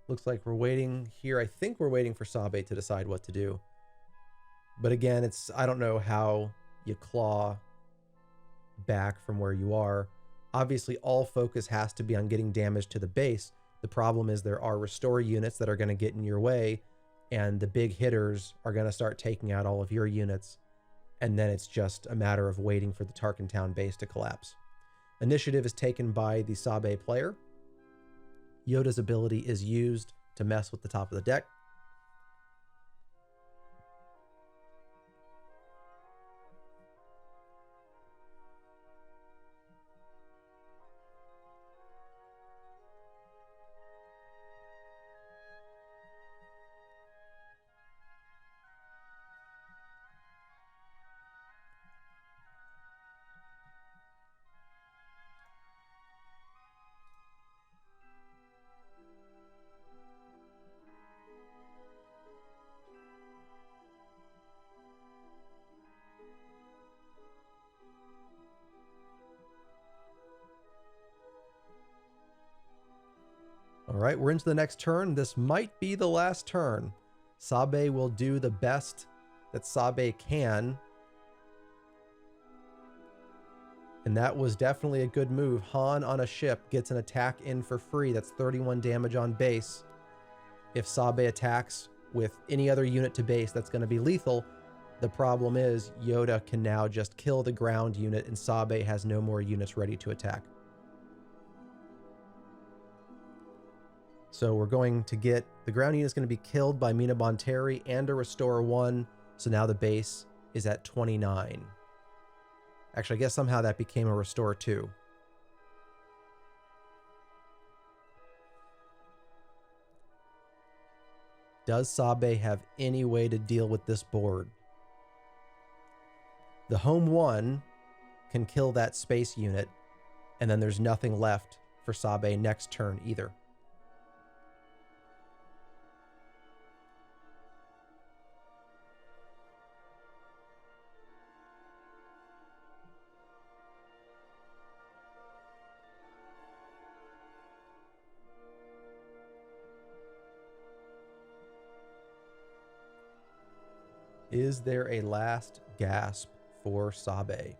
Looks like we're waiting here. I think we're waiting for Sabe to decide what to do. But again, I don't know how you claw back from where you are. Obviously, all focus has to be on getting damage to the base. The problem is there are restore units that are going to get in your way, and the big hitters are going to start taking out all of your units. And then it's just a matter of waiting for the Tarkin Town base to collapse. Initiative is taken by the Sabe player. Yoda's ability is used to mess with the top of the deck. All right, we're into the next turn. This might be the last turn. Sabe will do the best that Sabe can. And that was definitely a good move. Han on a ship gets an attack in for free. That's 31 damage on base. If Sabe attacks with any other unit to base, that's going to be lethal. The problem is Yoda can now just kill the ground unit, and Sabe has no more units ready to attack. So we're going to get, the ground unit is going to be killed by Mina Bonteri and a Restore 1. So now the base is at 29. Actually, I guess somehow that became a Restore 2. Does Sabe have any way to deal with this board? The home one can kill that space unit, and then there's nothing left for Sabe next turn either. Is there a last gasp for Sabe?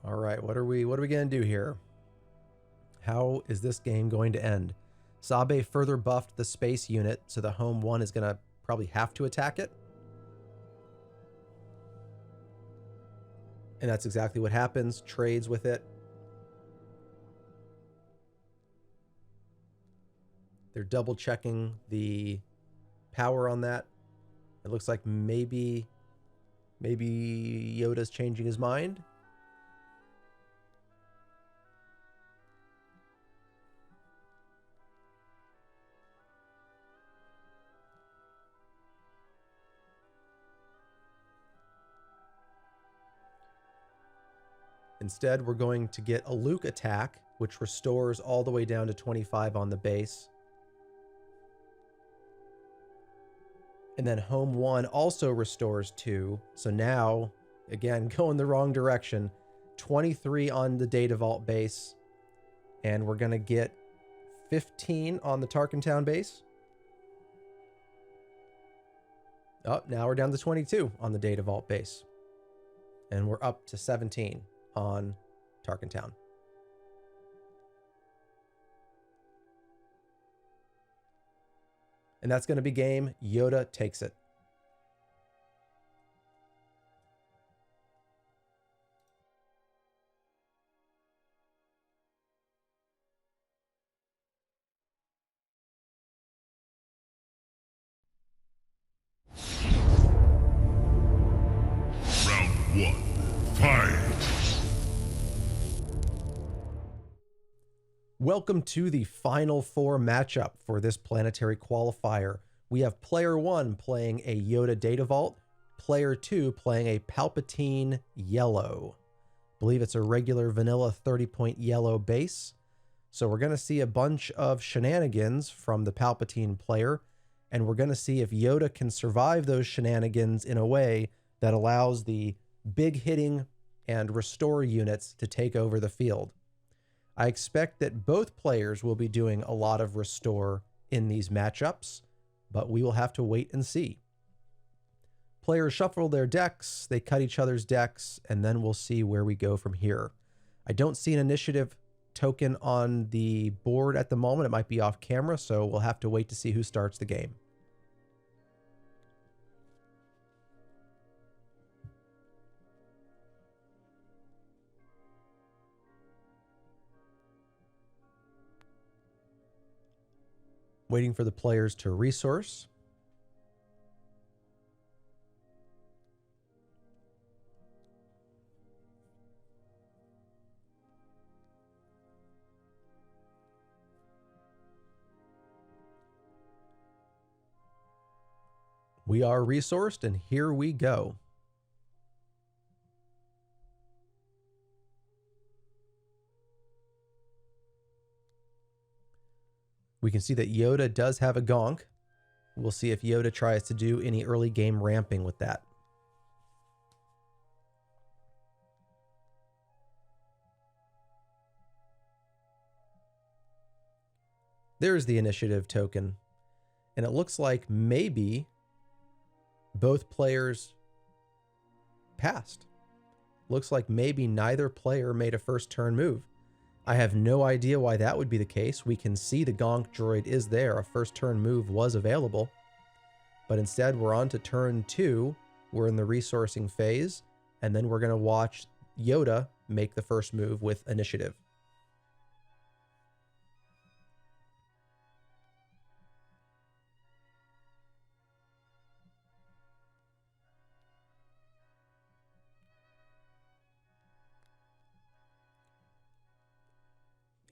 All right, what are we going to do here? How is this game going to end? Sabe further buffed the space unit, so the home one is going to probably have to attack it. And that's exactly what happens. Trades with it. They're double checking the power on that. It looks like maybe Yoda's changing his mind. Instead, we're going to get a Luke attack, which restores all the way down to 25 on the base. And then home one also restores 2. So now, again, going the wrong direction. 23 on the Data Vault base. And we're going to get 15 on the Tarkentown base. Oh, now we're down to 22 on the Data Vault base. And we're up to 17 on Tarkentown. And that's going to be game. Yoda takes it. Round 1. Fight! Welcome to the Final Four matchup for this Planetary Qualifier. We have player 1 playing a Yoda Data Vault, player 2 playing a Palpatine Yellow. I believe it's a regular vanilla 30-point yellow base. So we're going to see a bunch of shenanigans from the Palpatine player, and we're going to see if Yoda can survive those shenanigans in a way that allows the big hitting and restore units to take over the field. I expect that both players will be doing a lot of restore in these matchups, but we will have to wait and see. Players shuffle their decks, they cut each other's decks, and then we'll see where we go from here. I don't see an initiative token on the board at the moment. It might be off camera, so we'll have to wait to see who starts the game. Waiting for the players to resource. We are resourced, and here we go. We can see that Yoda does have a gonk. We'll see if Yoda tries to do any early game ramping with that. There's the initiative token. And it looks like maybe both players passed. Looks like maybe neither player made a first turn move. I have no idea why that would be the case. We can see the Gonk droid is there. A first turn move was available. But instead, we're on to turn 2. We're in the resourcing phase. And then we're going to watch Yoda make the first move with initiative.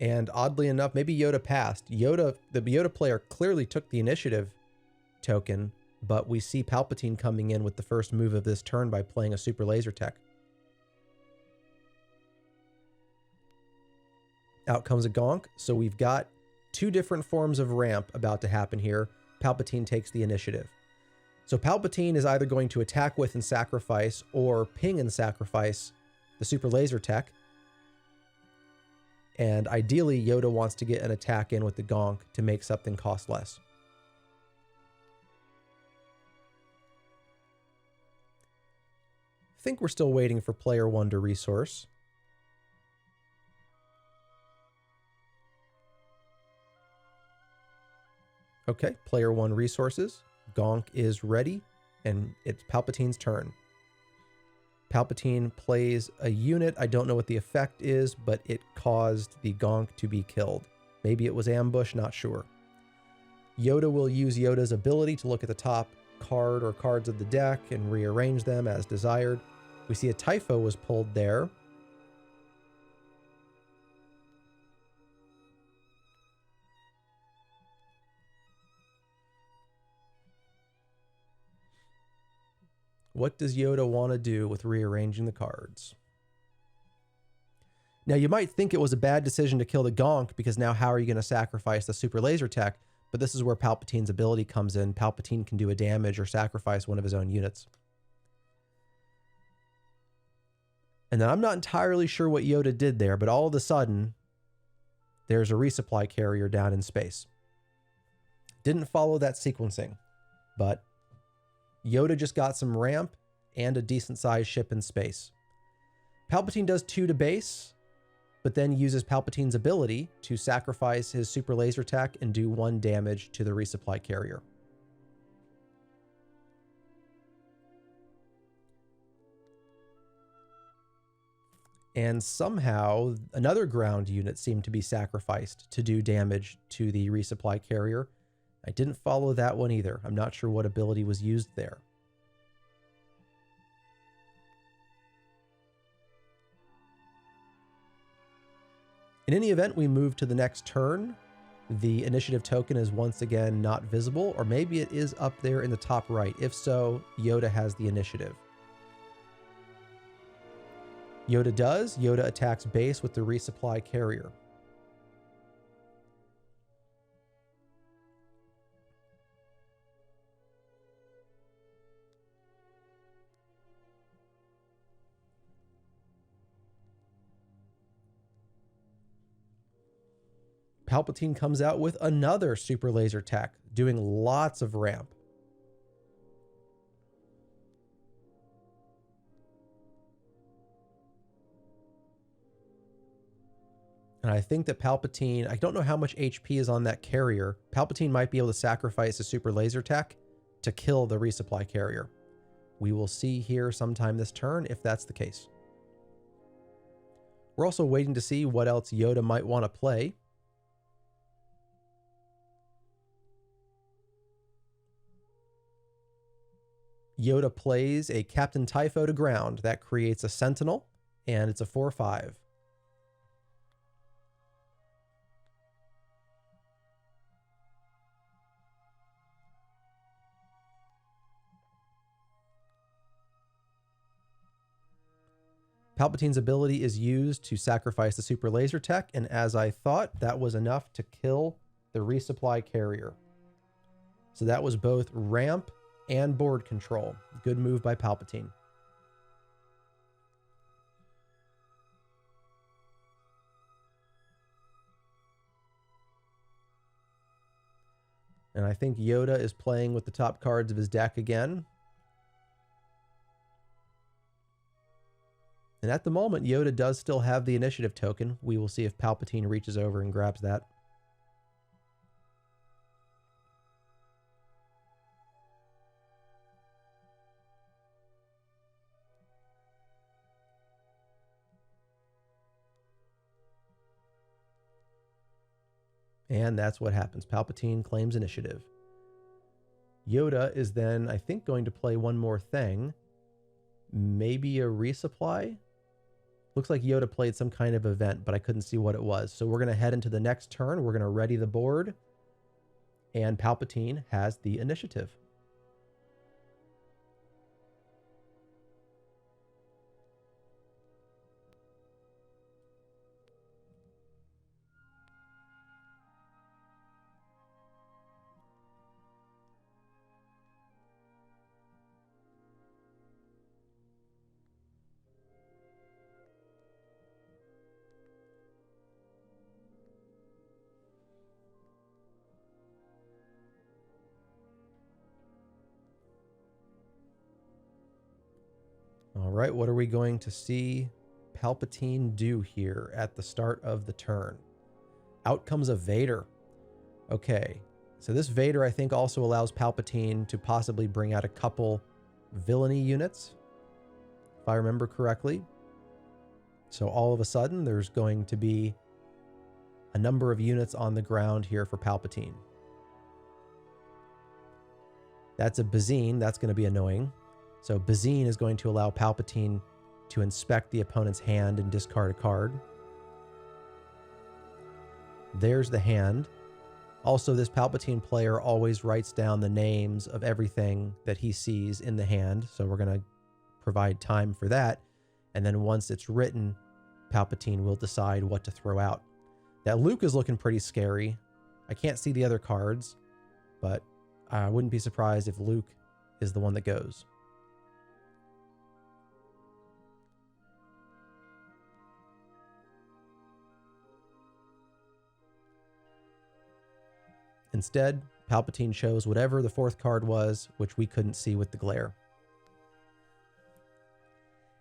And oddly enough, maybe Yoda passed. The Yoda player clearly took the initiative token, but we see Palpatine coming in with the first move of this turn by playing a super laser tech. Out comes a Gonk, so we've got 2 different forms of ramp about to happen here. Palpatine takes the initiative. So Palpatine is either going to attack with and sacrifice or ping and sacrifice the super laser tech. And ideally, Yoda wants to get an attack in with the Gonk to make something cost less. I think we're still waiting for player 1 to resource. Okay, player 1 resources. Gonk is ready, and it's Palpatine's turn. Palpatine plays a unit. I don't know what the effect is, but it caused the Gonk to be killed. Maybe it was ambush, not sure. Yoda will use Yoda's ability to look at the top card or cards of the deck and rearrange them as desired. We see a Typho was pulled there. What does Yoda want to do with rearranging the cards? Now, you might think it was a bad decision to kill the Gonk because now how are you going to sacrifice the super laser tech? But this is where Palpatine's ability comes in. Palpatine can do a damage or sacrifice one of his own units. And then I'm not entirely sure what Yoda did there, but all of a sudden, there's a resupply carrier down in space. Didn't follow that sequencing, but Yoda just got some ramp and a decent sized ship in space. Palpatine does 2 to base, but then uses Palpatine's ability to sacrifice his super laser tech and do 1 damage to the resupply carrier. And somehow another ground unit seemed to be sacrificed to do damage to the resupply carrier. I didn't follow that one either. I'm not sure what ability was used there. In any event, we move to the next turn. The initiative token is once again not visible, or maybe it is up there in the top right. If so, Yoda has the initiative. Yoda does. Yoda attacks base with the resupply carrier. Palpatine comes out with another super laser tech, doing lots of ramp. And I think that Palpatine, I don't know how much HP is on that carrier. Palpatine might be able to sacrifice a super laser tech to kill the resupply carrier. We will see here sometime this turn if that's the case. We're also waiting to see what else Yoda might want to play. Yoda plays a Captain Typho to ground. That creates a Sentinel, and it's a 4/5. Palpatine's ability is used to sacrifice the super laser tech, and as I thought, that was enough to kill the resupply carrier. So that was both ramp and board control. Good move by Palpatine. And I think Yoda is playing with the top cards of his deck again. And at the moment, Yoda does still have the initiative token. We will see if Palpatine reaches over and grabs that. And that's what happens. Palpatine claims initiative. Yoda is then, I think, going to play one more thing. Maybe a resupply? Looks like Yoda played some kind of event, but I couldn't see what it was. So we're going to head into the next turn. We're going to ready the board. And Palpatine has the initiative. All right, what are we going to see Palpatine do here at the start of the turn? Out comes a Vader. Okay, so this Vader, I think, also allows Palpatine to possibly bring out a couple villainy units, if I remember correctly. So all of a sudden, there's going to be a number of units on the ground here for Palpatine. That's a Bazine. That's going to be annoying. So Bazine is going to allow Palpatine to inspect the opponent's hand and discard a card. There's the hand. Also, this Palpatine player always writes down the names of everything that he sees in the hand. So we're going to provide time for that. And then once it's written, Palpatine will decide what to throw out. That Luke is looking pretty scary. I can't see the other cards, but I wouldn't be surprised if Luke is the one that goes. Instead, Palpatine chose whatever the fourth card was, which we couldn't see with the glare.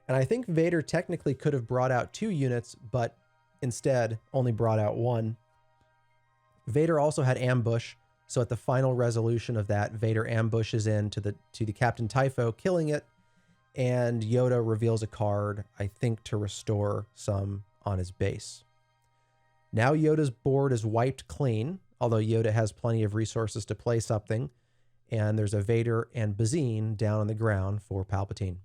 And I think Vader technically could have brought out 2 units, but instead only brought out 1. Vader also had ambush, so at the final resolution of that, Vader ambushes into the Captain Typho, killing it, and Yoda reveals a card, I think, to restore some on his base. Now Yoda's board is wiped clean, although Yoda has plenty of resources to play something, and there's a Vader and Bazine down on the ground for Palpatine.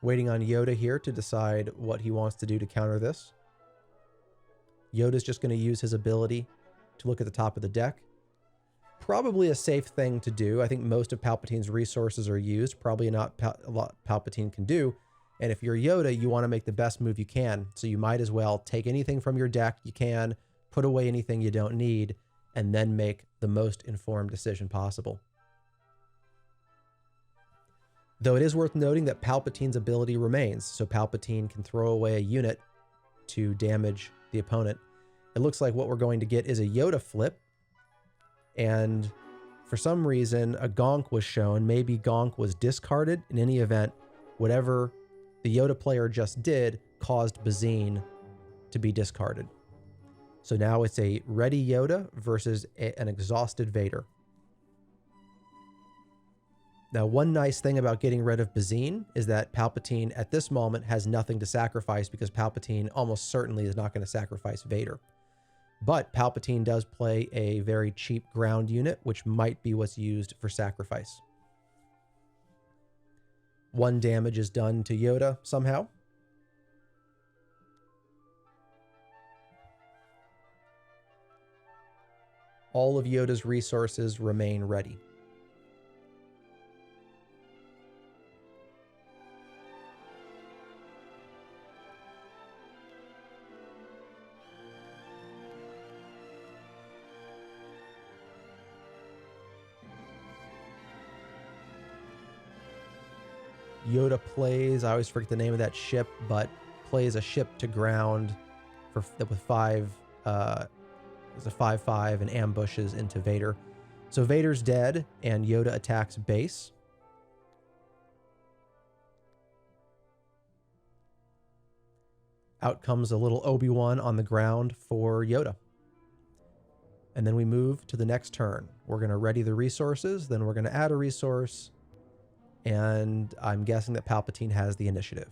Waiting on Yoda here to decide what he wants to do to counter this. Yoda's just going to use his ability to look at the top of the deck. Probably a safe thing to do. I think most of Palpatine's resources are used. Probably not a lot Palpatine can do. And if you're Yoda, you want to make the best move you can. So you might as well take anything from your deck you can, put away anything you don't need, and then make the most informed decision possible. Though it is worth noting that Palpatine's ability remains, so Palpatine can throw away a unit to damage the opponent. It looks like what we're going to get is a Yoda flip, and for some reason a Gonk was shown. Maybe Gonk was discarded. In any event, whatever the Yoda player just did caused Bazine to be discarded. So now it's a ready Yoda versus an exhausted Vader. Now, one nice thing about getting rid of Bazine is that Palpatine at this moment has nothing to sacrifice, because Palpatine almost certainly is not going to sacrifice Vader. But Palpatine does play a very cheap ground unit, which might be what's used for sacrifice. 1 damage is done to Yoda somehow. All of Yoda's resources remain ready. Yoda plays, I always forget the name of that ship, but plays a ship to ground with 5, it's a 5/5 and ambushes into Vader. So Vader's dead and Yoda attacks base. Out comes a little Obi-Wan on the ground for Yoda. And then we move to the next turn. We're going to ready the resources, then we're going to add a resource, and I'm guessing that Palpatine has the initiative.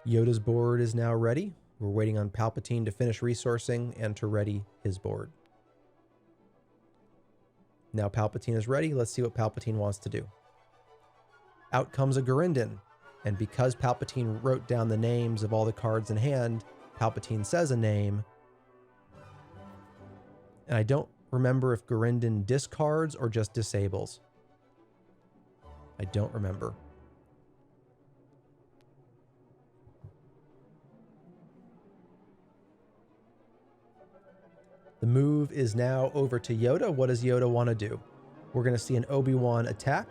Yoda's board is now ready. We're waiting on Palpatine to finish resourcing and to ready his board. Now Palpatine is ready. Let's see what Palpatine wants to do. Out comes a Gurindin. And because Palpatine wrote down the names of all the cards in hand, Palpatine says a name. And I don't remember if Gurindin discards or just disables. I don't remember. The move is now over to Yoda. What does Yoda want to do? We're going to see an Obi-Wan attack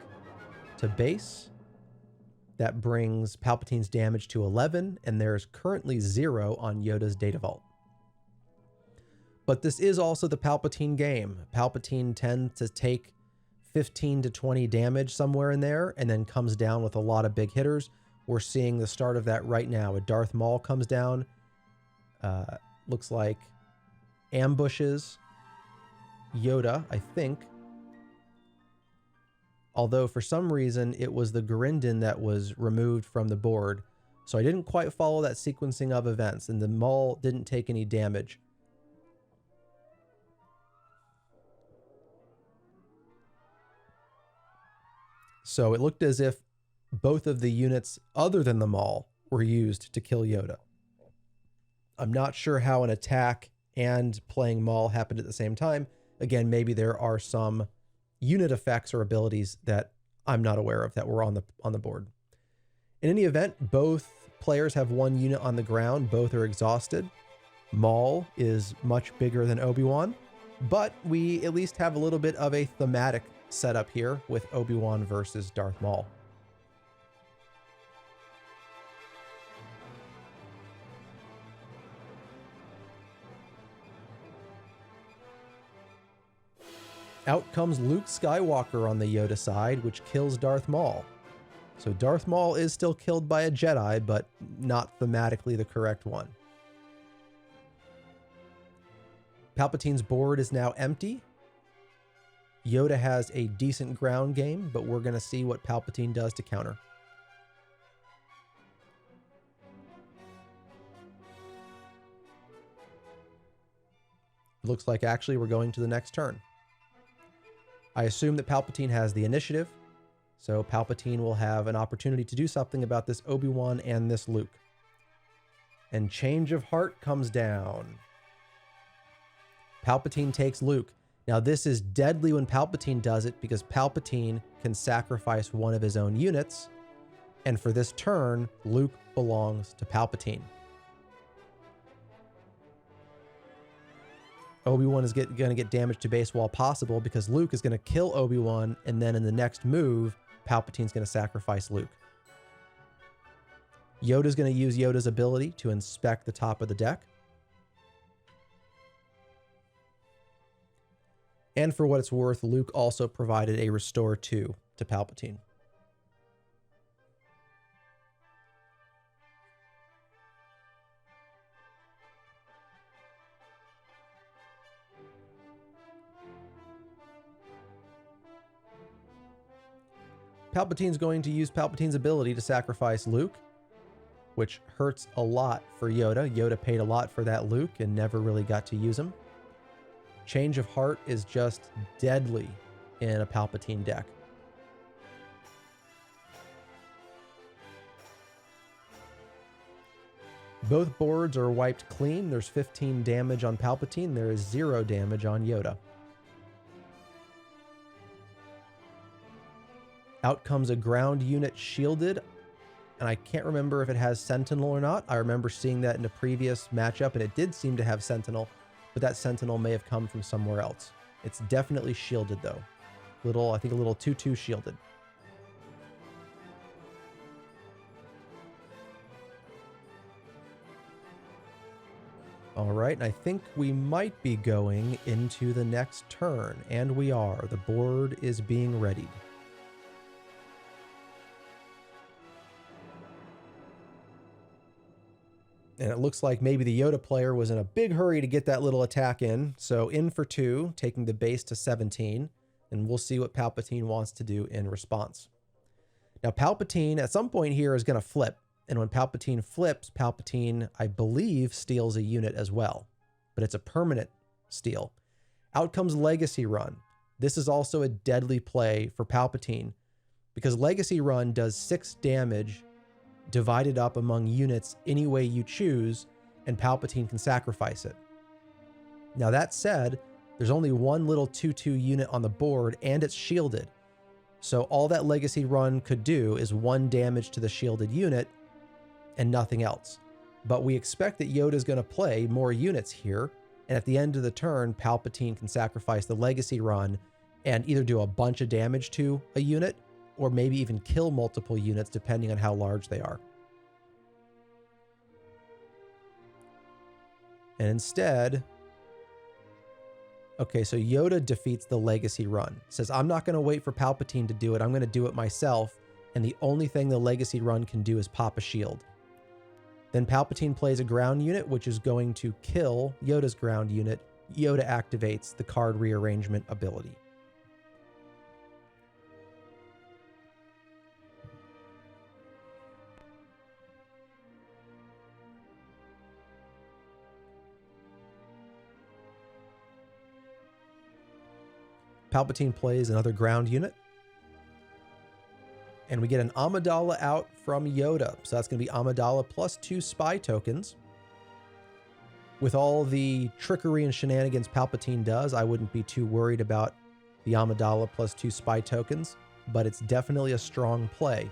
to base. That brings Palpatine's damage to 11, and there's currently 0 on Yoda's data vault. But this is also the Palpatine game. Palpatine tends to take 15 to 20 damage somewhere in there, and then comes down with a lot of big hitters. We're seeing the start of that right now. A Darth Maul comes down. Looks like ambushes Yoda, I think. Although for some reason it was the Gurindin that was removed from the board. So I didn't quite follow that sequencing of events, and the Maul didn't take any damage. So it looked as if both of the units other than the Maul were used to kill Yoda. I'm not sure how an attack and playing Maul happened at the same time. Again, maybe there are some unit effects or abilities that I'm not aware of that were on the board. In any event, both players have 1 unit on the ground. Both are exhausted. Maul is much bigger than Obi-Wan, but we at least have a little bit of a thematic setup here with Obi-Wan versus Darth Maul. Out comes Luke Skywalker on the Yoda side, which kills Darth Maul. So Darth Maul is still killed by a Jedi, but not thematically the correct one. Palpatine's board is now empty. Yoda has a decent ground game, but we're going to see what Palpatine does to counter. Looks like actually we're going to the next turn. I assume that Palpatine has the initiative, so Palpatine will have an opportunity to do something about this Obi-Wan and this Luke. And Change of Heart comes down. Palpatine takes Luke. Now this is deadly when Palpatine does it because Palpatine can sacrifice one of his own units, and for this turn, Luke belongs to Palpatine. Obi-Wan is going to get damage to base while possible because Luke is going to kill Obi-Wan, and then in the next move, Palpatine's going to sacrifice Luke. Yoda's going to use Yoda's ability to inspect the top of the deck. And for what it's worth, Luke also provided a Restore 2 to Palpatine. Palpatine's going to use Palpatine's ability to sacrifice Luke, which hurts a lot for Yoda. Yoda paid a lot for that Luke and never really got to use him. Change of Heart is just deadly in a Palpatine deck. Both boards are wiped clean. There's 15 damage on Palpatine. There is 0 damage on Yoda. Out comes a ground unit shielded, and I can't remember if it has Sentinel or not. I remember seeing that in a previous matchup, and it did seem to have Sentinel, but that Sentinel may have come from somewhere else. It's definitely shielded, though. I think a little 2/2 shielded. All right, and I think we might be going into the next turn, and we are. The board is being readied. And it looks like maybe the Yoda player was in a big hurry to get that little attack in. So in for 2, taking the base to 17. And we'll see what Palpatine wants to do in response. Now, Palpatine at some point here is going to flip. And when Palpatine flips, Palpatine, I believe, steals a unit as well. But it's a permanent steal. Out comes Legacy Run. This is also a deadly play for Palpatine, because Legacy Run does 6 damage divided up among units any way you choose, and Palpatine can sacrifice it. Now that said, there's only one little 2/2 unit on the board, and it's shielded. So all that Legacy Run could do is 1 damage to the shielded unit and nothing else. But we expect that Yoda's going to play more units here, and at the end of the turn, Palpatine can sacrifice the Legacy Run and either do a bunch of damage to a unit, or maybe even kill multiple units depending on how large they are. And instead, okay, so Yoda defeats the Legacy Run. Says, I'm not going to wait for Palpatine to do it. I'm going to do it myself. And the only thing the Legacy Run can do is pop a shield. Then Palpatine plays a ground unit, which is going to kill Yoda's ground unit. Yoda activates the card rearrangement ability. Palpatine plays another ground unit. And we get an Amidala out from Yoda. So that's going to be Amidala plus 2 spy tokens. With all the trickery and shenanigans Palpatine does, I wouldn't be too worried about the Amidala plus 2 spy tokens, but it's definitely a strong play.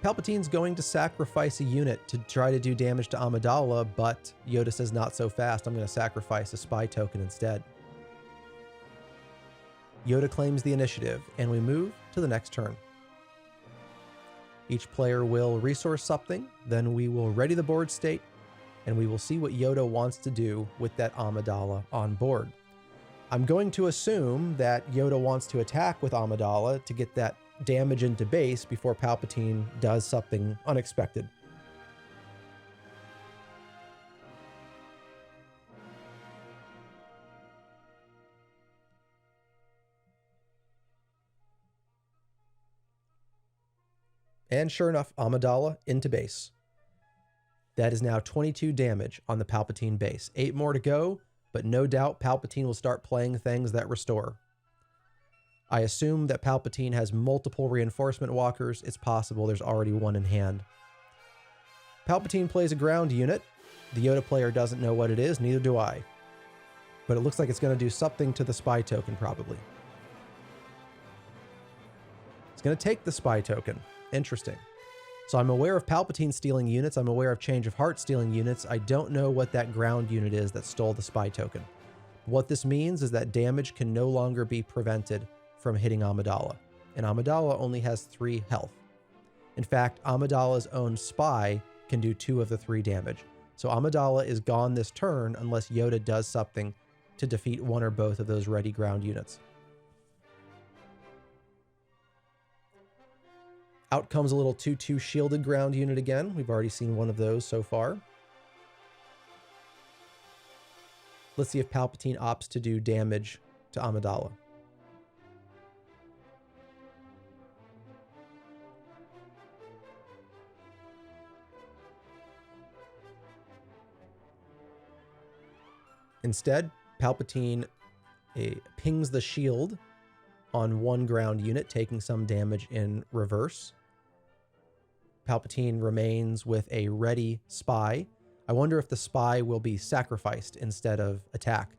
Palpatine's going to sacrifice a unit to try to do damage to Amidala, but Yoda says not so fast. I'm going to sacrifice a spy token instead. Yoda claims the initiative, and we move to the next turn. Each player will resource something, then we will ready the board state, and we will see what Yoda wants to do with that Amidala on board. I'm going to assume that Yoda wants to attack with Amidala to get that damage into base before Palpatine does something unexpected. And sure enough, Amidala into base. That is now 22 damage on the Palpatine base. 8 more to go, but no doubt Palpatine will start playing things that restore. I assume that Palpatine has multiple reinforcement walkers. It's possible there's already one in hand. Palpatine plays a ground unit. The Yoda player doesn't know what it is, neither do I. But it looks like it's going to do something to the spy token, probably. It's going to take the spy token. Interesting. So I'm aware of Palpatine stealing units. I'm aware of Change of Heart stealing units. I don't know what that ground unit is that stole the spy token. What this means is that damage can no longer be prevented from hitting Amidala. And Amidala only has 3 health. In fact, Amidala's own spy can do 2 of the 3 damage. So Amidala is gone this turn unless Yoda does something to defeat one or both of those ready ground units. Out comes a little 2/2 shielded ground unit again. We've already seen one of those so far. Let's see if Palpatine opts to do damage to Amidala. Instead, Palpatine pings the shield on one ground unit, taking some damage in reverse. Palpatine remains with a ready spy. I wonder if the spy will be sacrificed instead of attack.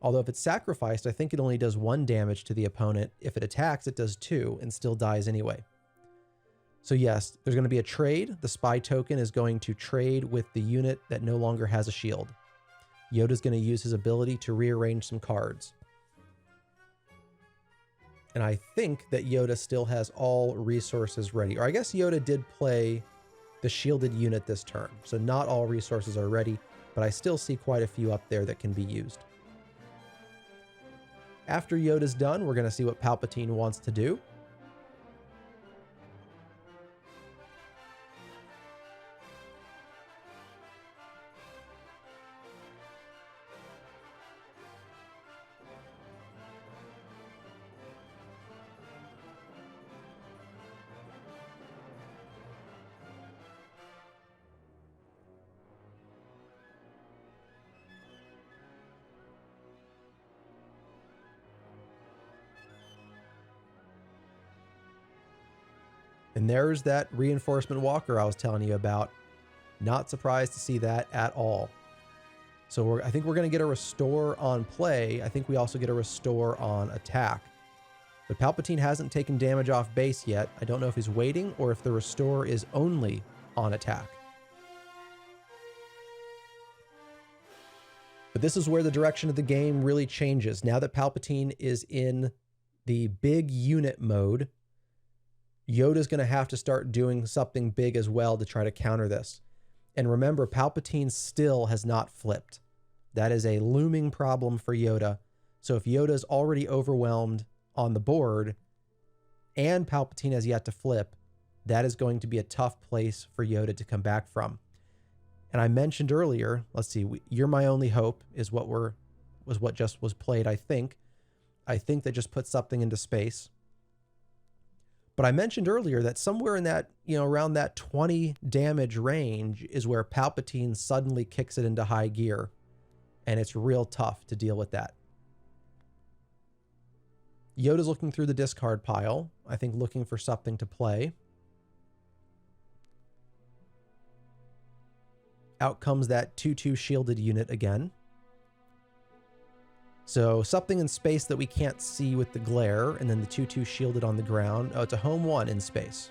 Although if it's sacrificed, I think it only does 1 damage to the opponent. If it attacks, it does 2 and still dies anyway. So yes, there's going to be a trade. The spy token is going to trade with the unit that no longer has a shield. Yoda's going to use his ability to rearrange some cards. And I think that Yoda still has all resources ready. Or I guess Yoda did play the shielded unit this turn. So not all resources are ready, but I still see quite a few up there that can be used. After Yoda's done, we're going to see what Palpatine wants to do. And there's that reinforcement walker I was telling you about. Not surprised to see that at all. So I think we're going to get a restore on play. I think we also get a restore on attack. But Palpatine hasn't taken damage off base yet. I don't know if he's waiting or if the restore is only on attack. But this is where the direction of the game really changes. Now that Palpatine is in the big unit mode, Yoda's going to have to start doing something big as well to try to counter this. And remember, Palpatine still has not flipped. That is a looming problem for Yoda. So if Yoda's already overwhelmed on the board and Palpatine has yet to flip, that is going to be a tough place for Yoda to come back from. And I mentioned earlier, let's see, You're My Only Hope is what just was played, I think. I think that just put something into space. But I mentioned earlier that somewhere in that, around that 20 damage range is where Palpatine suddenly kicks it into high gear. And it's real tough to deal with that. Yoda's looking through the discard pile, I think looking for something to play. Out comes that 2/2 shielded unit again. So something in space that we can't see with the glare, and then the 2/2 shielded on the ground. Oh, it's a home 1 in space.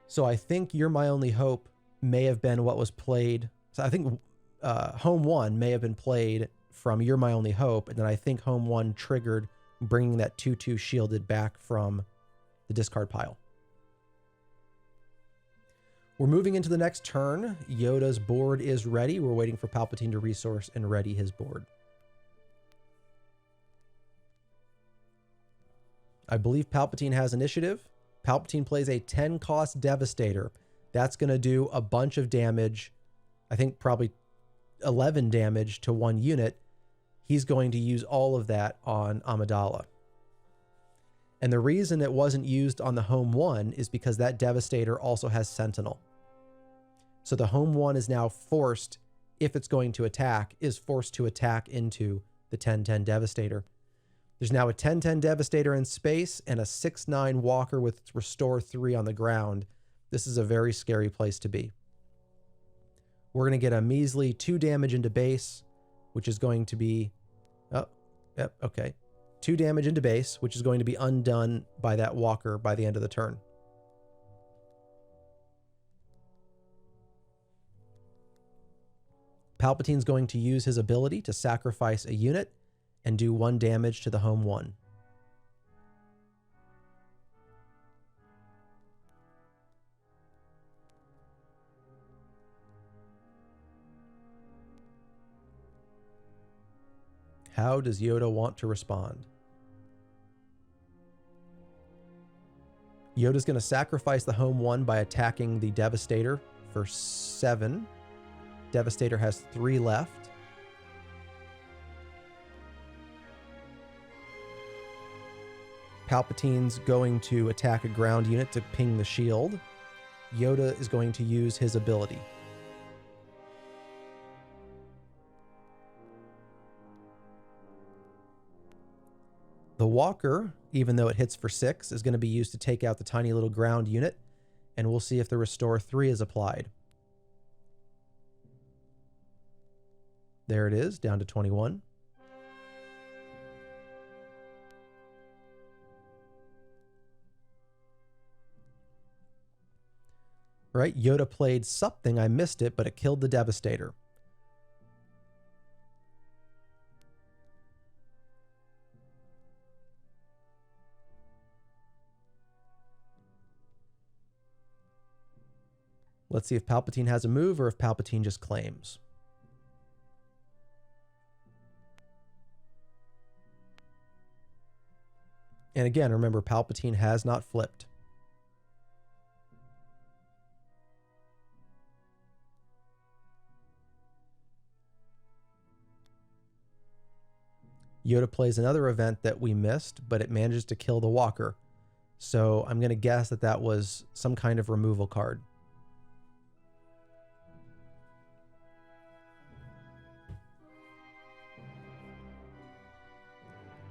So I think You're My Only Hope may have been what was played. So I think home 1 may have been played from You're My Only Hope, and then I think home 1 triggered bringing that 2/2 shielded back from the discard pile. We're moving into the next turn. Yoda's board is ready. We're waiting for Palpatine to resource and ready his board. I believe Palpatine has initiative. Palpatine plays a 10-cost Devastator. That's going to do a bunch of damage. I think probably 11 damage to 1 unit. He's going to use all of that on Amidala. And the reason it wasn't used on the home 1 is because that Devastator also has Sentinel. So the home 1 is now forced, if it's going to attack, is forced to attack into the 10/10 Devastator. There's now a 10/10 Devastator in space and a 6/9 Walker with Restore 3 on the ground. This is a very scary place to be. We're going to get a measly 2 damage into base, which is going to be... Oh, yep, okay. 2 damage into base, which is going to be undone by that Walker by the end of the turn. Palpatine's going to use his ability to sacrifice a unit and do 1 damage to the home 1. How does Yoda want to respond? Yoda's going to sacrifice the home 1 by attacking the Devastator for 7. Devastator has 3 left. Palpatine's going to attack a ground unit to ping the shield. Yoda is going to use his ability. The Walker, even though it hits for 6, is going to be used to take out the tiny little ground unit, and we'll see if the Restore 3 is applied. There it is, down to 21. Right, Yoda played something. I missed it, but it killed the Devastator. Let's see if Palpatine has a move or if Palpatine just claims. And again, remember, Palpatine has not flipped. Yoda plays another event that we missed, but it manages to kill the walker. So I'm going to guess that that was some kind of removal card.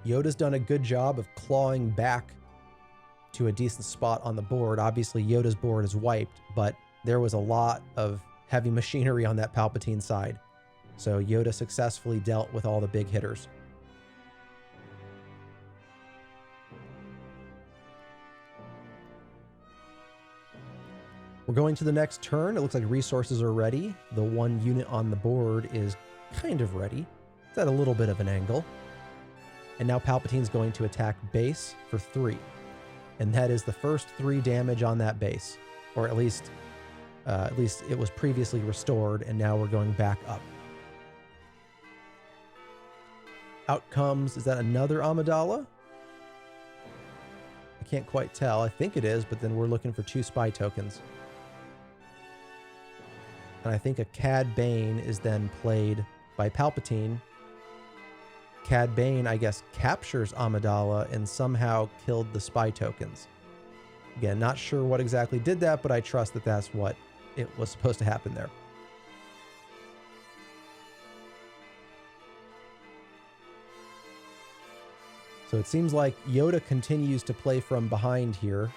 Yoda's done a good job of clawing back to a decent spot on the board. Obviously, Yoda's board is wiped, but there was a lot of heavy machinery on that Palpatine side. So Yoda successfully dealt with all the big hitters. We're going to the next turn. It looks like resources are ready. The one unit on the board is kind of ready. It's at a little bit of an angle. And now Palpatine's going to attack base for 3. And that is the first 3 damage on that base. Or at least it was previously restored, and now we're going back up. Out comes, is that another Amidala? I can't quite tell. I think it is, but then we're looking for 2 spy tokens. And I think a Cad Bane is then played by Palpatine. Cad Bane, I guess, captures Amidala and somehow killed the spy tokens. Again, not sure what exactly did that, but I trust that that's what it was supposed to happen there. So it seems like Yoda continues to play from behind here.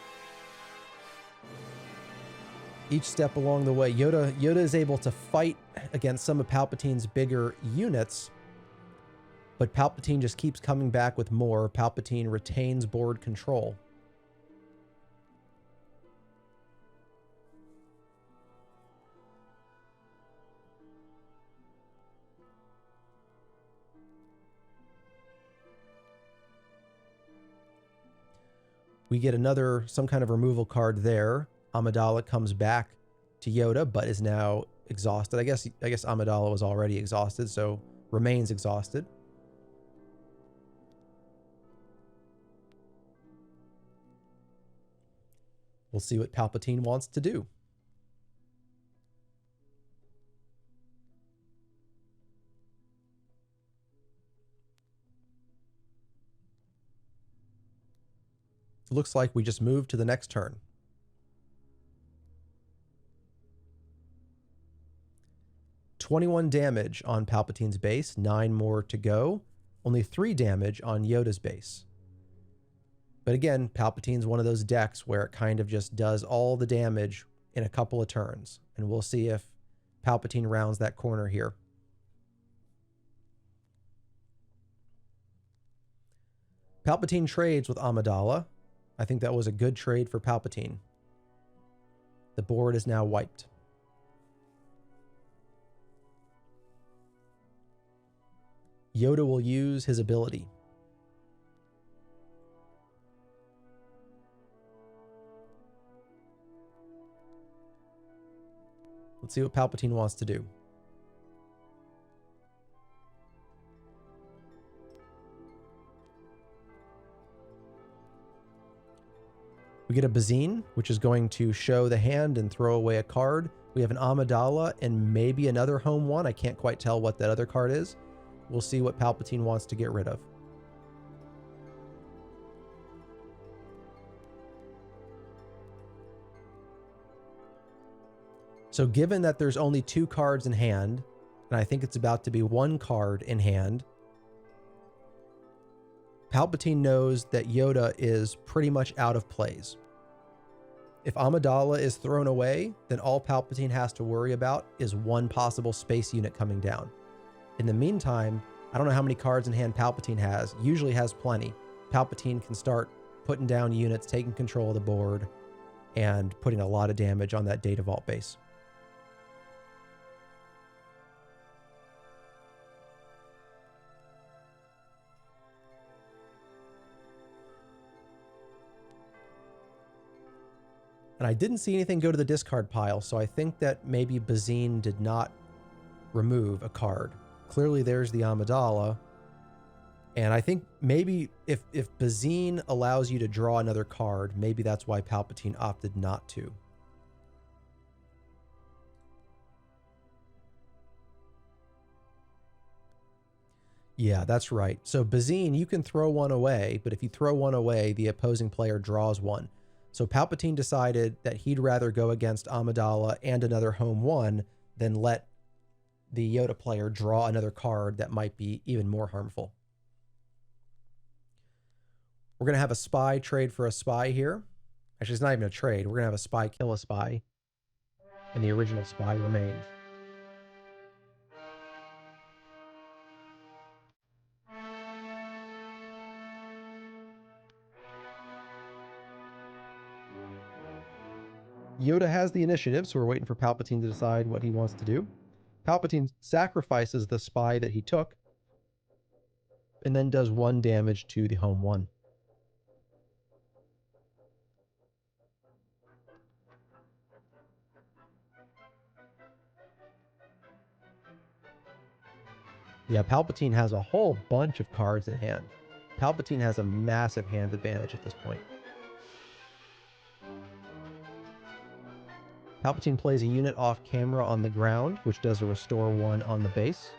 Each step along the way, Yoda is able to fight against some of Palpatine's bigger units, but Palpatine just keeps coming back with more. Palpatine retains board control. We get some kind of removal card there. Amidala comes back to Yoda, but is now exhausted. I guess Amidala was already exhausted, so remains exhausted. We'll see what Palpatine wants to do. Looks like we just moved to the next turn. $21 damage on Palpatine's base, 9 more to go. Only 3 damage on Yoda's base. But again, Palpatine's one of those decks where it kind of just does all the damage in a couple of turns. And we'll see if Palpatine rounds that corner here. Palpatine trades with Amidala. I think that was a good trade for Palpatine. The board is now wiped. Yoda will use his ability. Let's see what Palpatine wants to do. We get a Bazine, which is going to show the hand and throw away a card. We have an Amidala and maybe another home one. I can't quite tell what that other card is. We'll see what Palpatine wants to get rid of. So given that there's only 2 cards in hand, and I think it's about to be 1 card in hand, Palpatine knows that Yoda is pretty much out of plays. If Amidala is thrown away, then all Palpatine has to worry about is 1 possible space unit coming down. In the meantime, I don't know how many cards in hand Palpatine has. Usually has plenty. Palpatine can start putting down units, taking control of the board, and putting a lot of damage on that Data Vault base. And I didn't see anything go to the discard pile, so I think that maybe Bazine did not remove a card. Clearly there's the Amidala. And I think maybe if Bazine allows you to draw another card, maybe that's why Palpatine opted not to. Yeah, that's right. So Bazine, you can throw one away, but if you throw one away, the opposing player draws one. So Palpatine decided that he'd rather go against Amidala and another home one than let the Yoda player draw another card that might be even more harmful. We're going to have a spy trade for a spy here. Actually, it's not even a trade. We're going to have a spy kill a spy, and the original spy remains. Yoda has the initiative, so we're waiting for Palpatine to decide what he wants to do. Palpatine sacrifices the spy that he took, and then does 1 damage to the home one. Yeah, Palpatine has a whole bunch of cards in hand. Palpatine has a massive hand advantage at this point. Palpatine plays a unit off camera on the ground, which does a restore 1 on the base.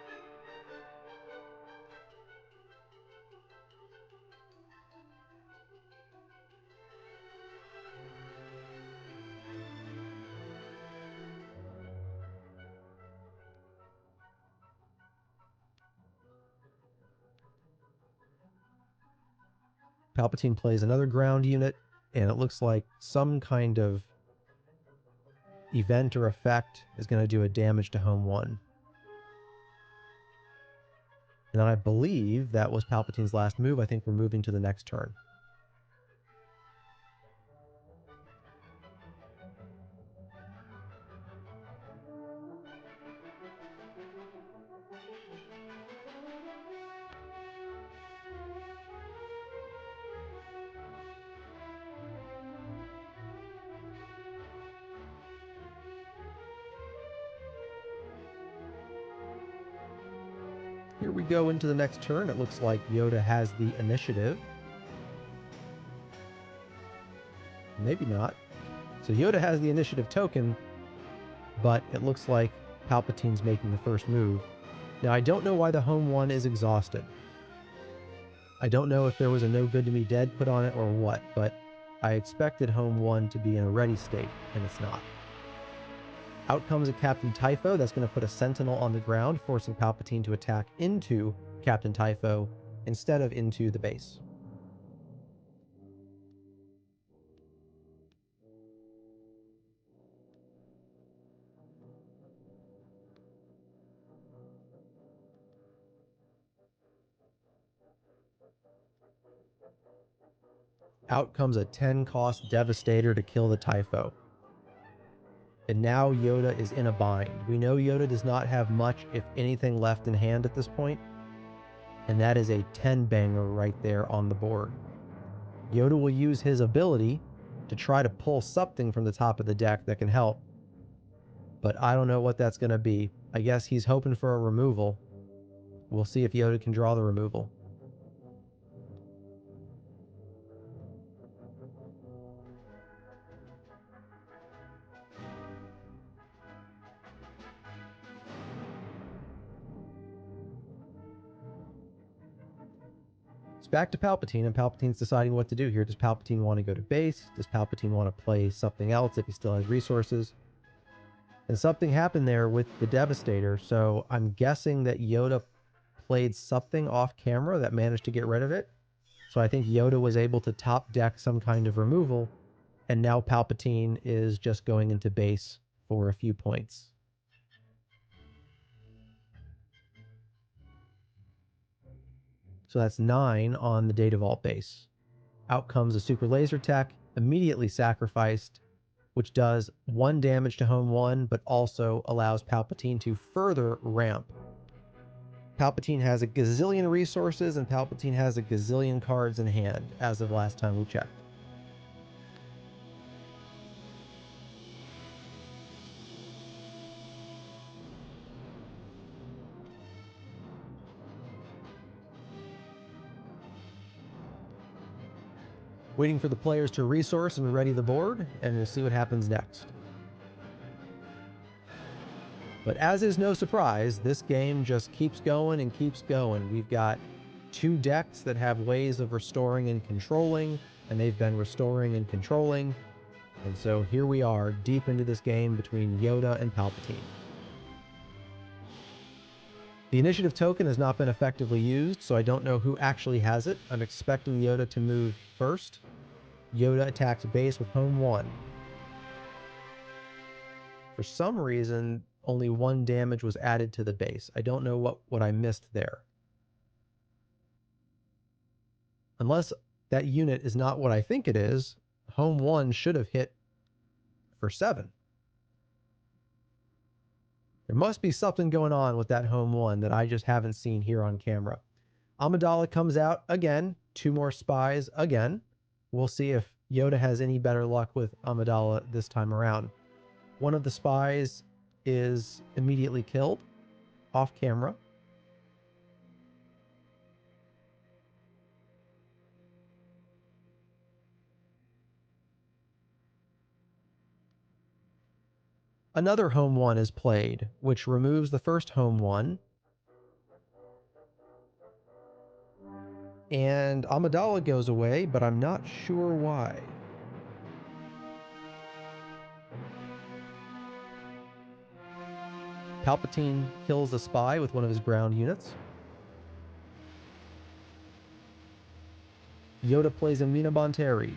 Palpatine plays another ground unit, and it looks like some kind of event or effect is going to do a damage to home one. And I believe that was Palpatine's last move. I think we're moving to the next turn. Here we go into the next turn. It looks like Yoda has the initiative. Maybe not. So Yoda has the initiative token, but it looks like Palpatine's making the first move. Now, I don't know why the home one is exhausted. I don't know if there was a no good to me dead put on it or what, but I expected home one to be in a ready state, and it's not. Out comes a Captain Typho. That's going to put a Sentinel on the ground, forcing Palpatine to attack into Captain Typho instead of into the base. Out comes a 10-cost Devastator to kill the Typho. And now Yoda is in a bind. We know Yoda does not have much, if anything, left in hand at this point. And that is a 10-banger right there on the board. Yoda will use his ability to try to pull something from the top of the deck that can help. But I don't know what that's going to be. I guess he's hoping for a removal. We'll see if Yoda can draw the removal. It's back to Palpatine, and Palpatine's deciding what to do here. Does Palpatine want to go to base? Does Palpatine want to play something else if he still has resources? And something happened there with the Devastator, so I'm guessing that Yoda played something off camera that managed to get rid of it. So I think Yoda was able to top deck some kind of removal, and now Palpatine is just going into base for a few points. So that's 9 on the Data Vault base. Out comes a Super Laser Tech, immediately sacrificed, which does 1 damage to home 1, but also allows Palpatine to further ramp. Palpatine has a gazillion resources, and Palpatine has a gazillion cards in hand, as of last time we checked. Waiting for the players to resource and ready the board, and we'll see what happens next. But as is no surprise, this game just keeps going and keeps going. We've got 2 decks that have ways of restoring and controlling, and they've been restoring and controlling. And so here we are, deep into this game between Yoda and Palpatine. The initiative token has not been effectively used, so I don't know who actually has it. I'm expecting Yoda to move first. Yoda attacks base with home 1. For some reason, only 1 damage was added to the base. I don't know what I missed there. Unless that unit is not what I think it is, home 1 should have hit for 7. There must be something going on with that home 1 that I just haven't seen here on camera. Amidala comes out again, 2 more spies again. We'll see if Yoda has any better luck with Amidala this time around. One of the spies is immediately killed off camera. Another home 1 is played, which removes the first home 1. And Amidala goes away, but I'm not sure why. Palpatine kills a spy with one of his ground units. Yoda plays a Mina Bonteri.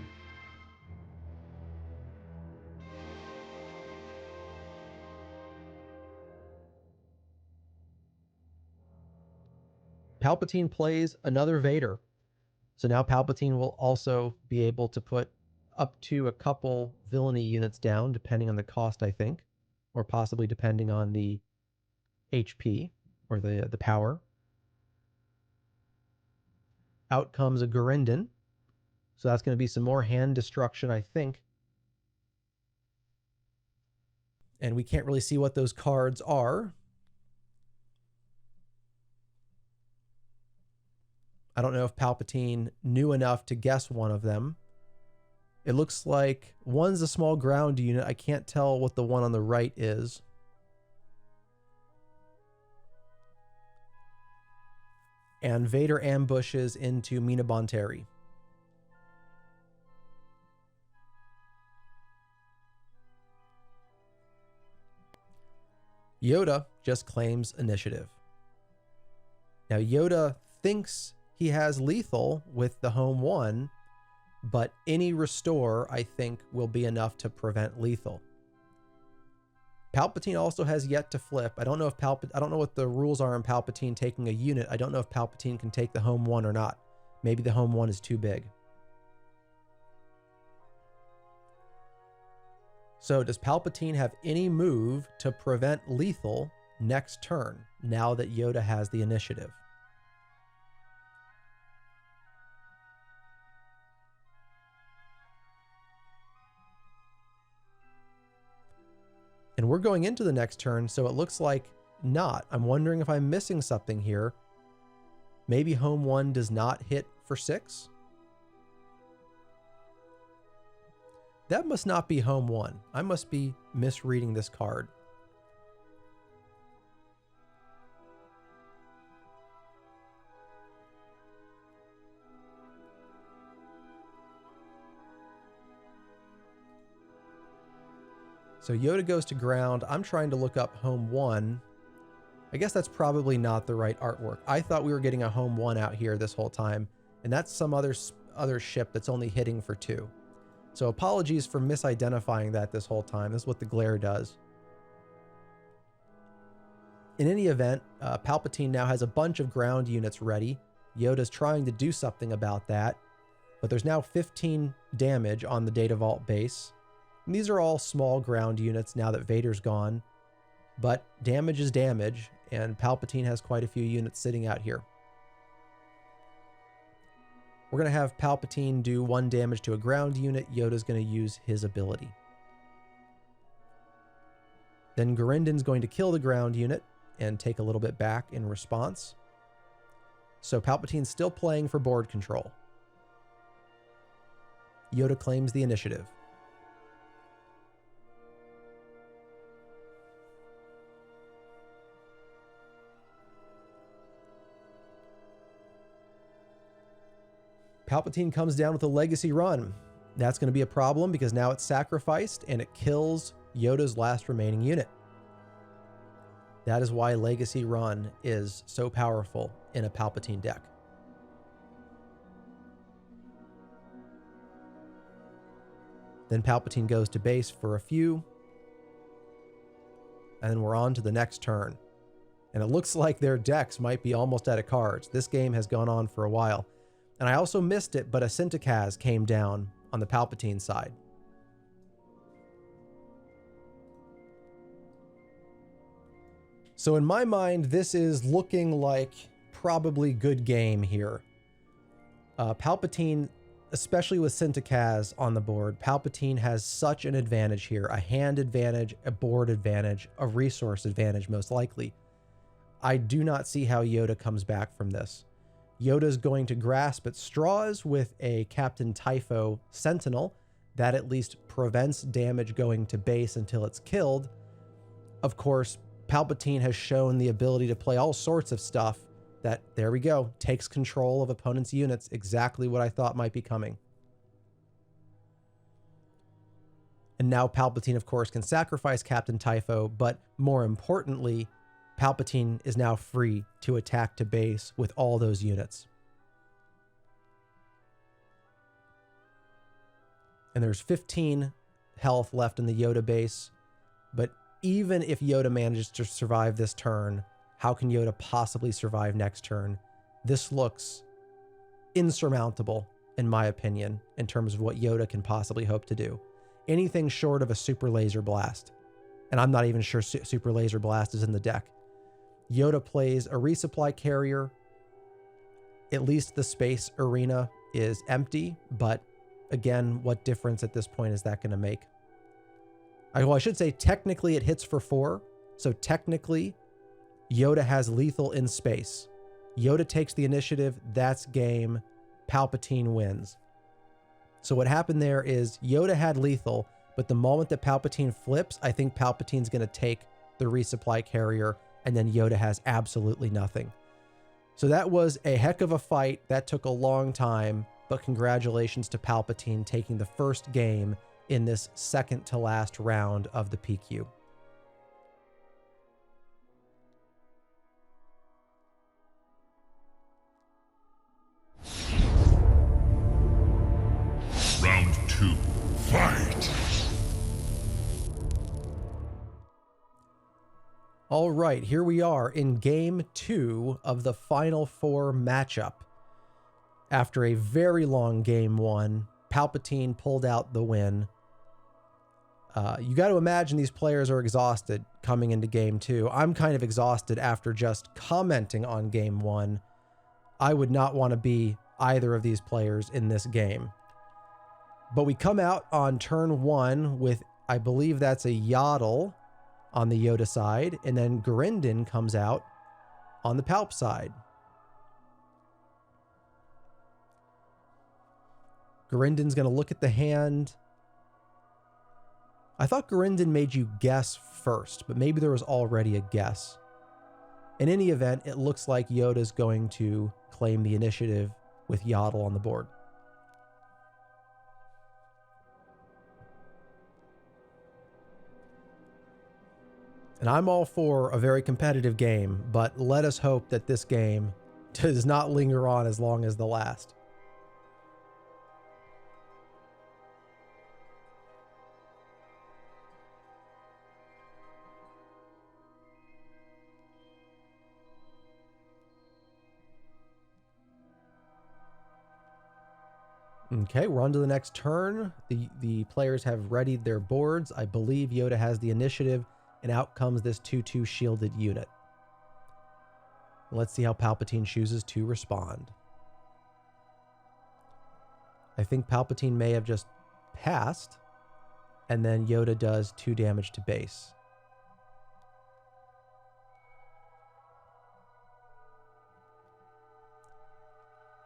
Palpatine plays another Vader. So now Palpatine will also be able to put up to a couple villainy units down, depending on the cost, I think, or possibly depending on the HP or the power. Out comes a Gurindin. So that's going to be some more hand destruction, I think. And we can't really see what those cards are. I don't know if Palpatine knew enough to guess one of them. It looks like one's a small ground unit. I can't tell what the one on the right is. And Vader ambushes into Mina Bonteri. Yoda just claims initiative. Now Yoda thinks he has lethal with the home 1, but any restore, I think, will be enough to prevent lethal. Palpatine also has yet to flip. I don't know what the rules are on Palpatine taking a unit. I don't know if Palpatine can take the home 1 or not. Maybe the home 1 is too big. So does Palpatine have any move to prevent lethal next turn, now that Yoda has the initiative? And we're going into the next turn, so it looks like not. I'm wondering if I'm missing something here. Maybe home 1 does not hit for 6? That must not be home 1. I must be misreading this card. So Yoda goes to ground. I'm trying to look up home 1. I guess that's probably not the right artwork. I thought we were getting a home 1 out here this whole time, and that's some other ship that's only hitting for 2. So apologies for misidentifying that this whole time. This is what the glare does. In any event, Palpatine now has a bunch of ground units ready. Yoda's trying to do something about that, but there's now 15 damage on the Data Vault base. And these are all small ground units now that Vader's gone, but damage is damage, and Palpatine has quite a few units sitting out here. We're going to have Palpatine do 1 damage to a ground unit. Yoda's going to use his ability. Then Garindin's going to kill the ground unit and take a little bit back in response. So Palpatine's still playing for board control. Yoda claims the initiative. Palpatine comes down with a legacy run. That's going to be a problem because now it's sacrificed and it kills Yoda's last remaining unit. That is why legacy run is so powerful in a Palpatine deck. Then Palpatine goes to base for a few, and then we're on to the next turn. And it looks like their decks might be almost out of cards. This game has gone on for a while. And I also missed it, but a Synthekaz came down on the Palpatine side. So in my mind, this is looking like probably good game here. Palpatine, especially with Synthekaz on the board, Palpatine has such an advantage here. A hand advantage, a board advantage, a resource advantage most likely. I do not see how Yoda comes back from this. Yoda's going to grasp at straws with a Captain Typho Sentinel. That at least prevents damage going to base until it's killed. Of course, Palpatine has shown the ability to play all sorts of stuff that, there we go, takes control of opponents' units. Exactly what I thought might be coming. And now Palpatine, of course, can sacrifice Captain Typho, but more importantly, Palpatine is now free to attack to base with all those units. And there's 15 health left in the Yoda base, but even if Yoda manages to survive this turn, how can Yoda possibly survive next turn? This looks insurmountable, in my opinion, in terms of what Yoda can possibly hope to do. Anything short of a Super Laser Blast. And I'm not even sure Super Laser Blast is in the deck. Yoda plays a resupply carrier. At least the space arena is empty, but again, what difference at this point is that going to make? Well, I should say technically it hits for 4. So technically, Yoda has lethal in space. Yoda takes the initiative. That's game. Palpatine wins. So what happened there is Yoda had lethal, but the moment that Palpatine flips, I think Palpatine's going to take the resupply carrier, and then Yoda has absolutely nothing. So that was a heck of a fight. That took a long time, but congratulations to Palpatine taking the first game in this second to last round of the PQ. Round 2. Fight! All right, here we are in game 2 of the Final Four matchup. After a very long game 1, Palpatine pulled out the win. You got to imagine these players are exhausted coming into game 2. I'm kind of exhausted after just commenting on game 1. I would not want to be either of these players in this game. But we come out on turn 1 with, I believe that's a Yaddle on the Yoda side, and then Garindin comes out on the Palp side. Garindin's going to look at the hand. I thought Garindin made you guess first, but maybe there was already a guess. In any event, it looks like Yoda's going to claim the initiative with Yaddle on the board. And I'm all for a very competitive game, but let us hope that this game does not linger on as long as the last. Okay, we're on to the next turn. The players have readied their boards. I believe Yoda has the initiative, and out comes this 2/2 shielded unit. Let's see how Palpatine chooses to respond. I think Palpatine may have just passed, and then Yoda does 2 damage to base.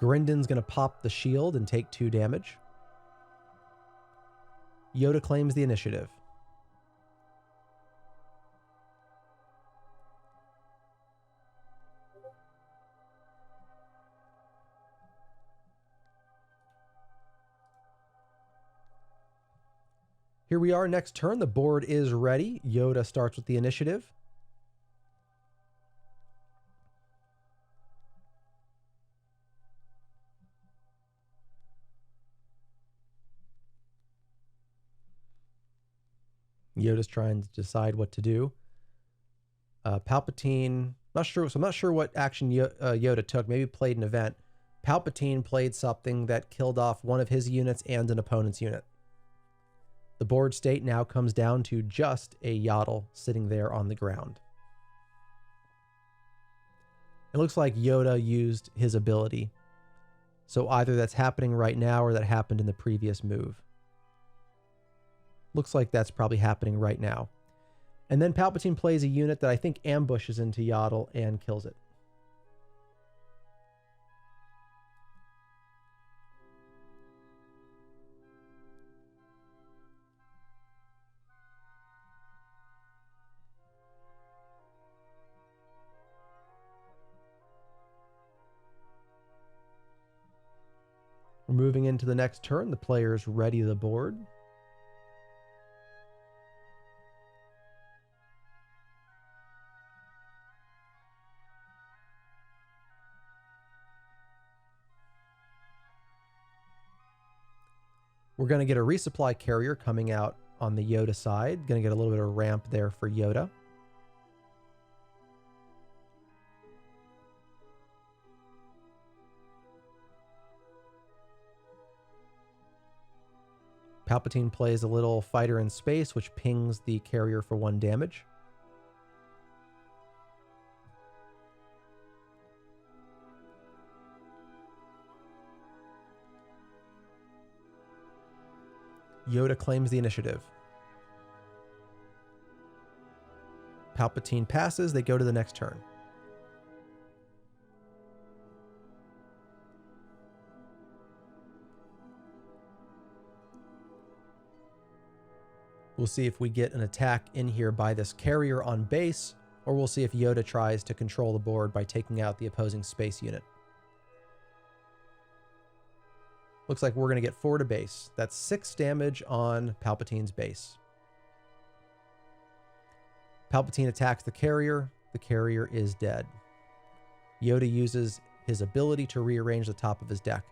Grinden's going to pop the shield and take 2 damage. Yoda claims the initiative. Here we are, next turn. The board is ready. Yoda starts with the initiative. Yoda's trying to decide what to do. Palpatine, not sure. So I'm not sure what action Yoda took. Maybe played an event. Palpatine played something that killed off one of his units and an opponent's unit. The board state now comes down to just a Yaddle sitting there on the ground. It looks like Yoda used his ability. So either that's happening right now or that happened in the previous move. Looks like that's probably happening right now. And then Palpatine plays a unit that I think ambushes into Yaddle and kills it. We're moving into the next turn. The players ready the board. We're going to get a resupply carrier coming out on the Yoda side. Going to get a little bit of ramp there for Yoda. Palpatine plays a little fighter in space, which pings the carrier for 1 damage. Yoda claims the initiative. Palpatine passes. They go to the next turn. We'll see if we get an attack in here by this carrier on base, or we'll see if Yoda tries to control the board by taking out the opposing space unit. Looks like we're going to get 4 to base. That's 6 damage on Palpatine's base. Palpatine attacks the carrier. The carrier is dead. Yoda uses his ability to rearrange the top of his deck.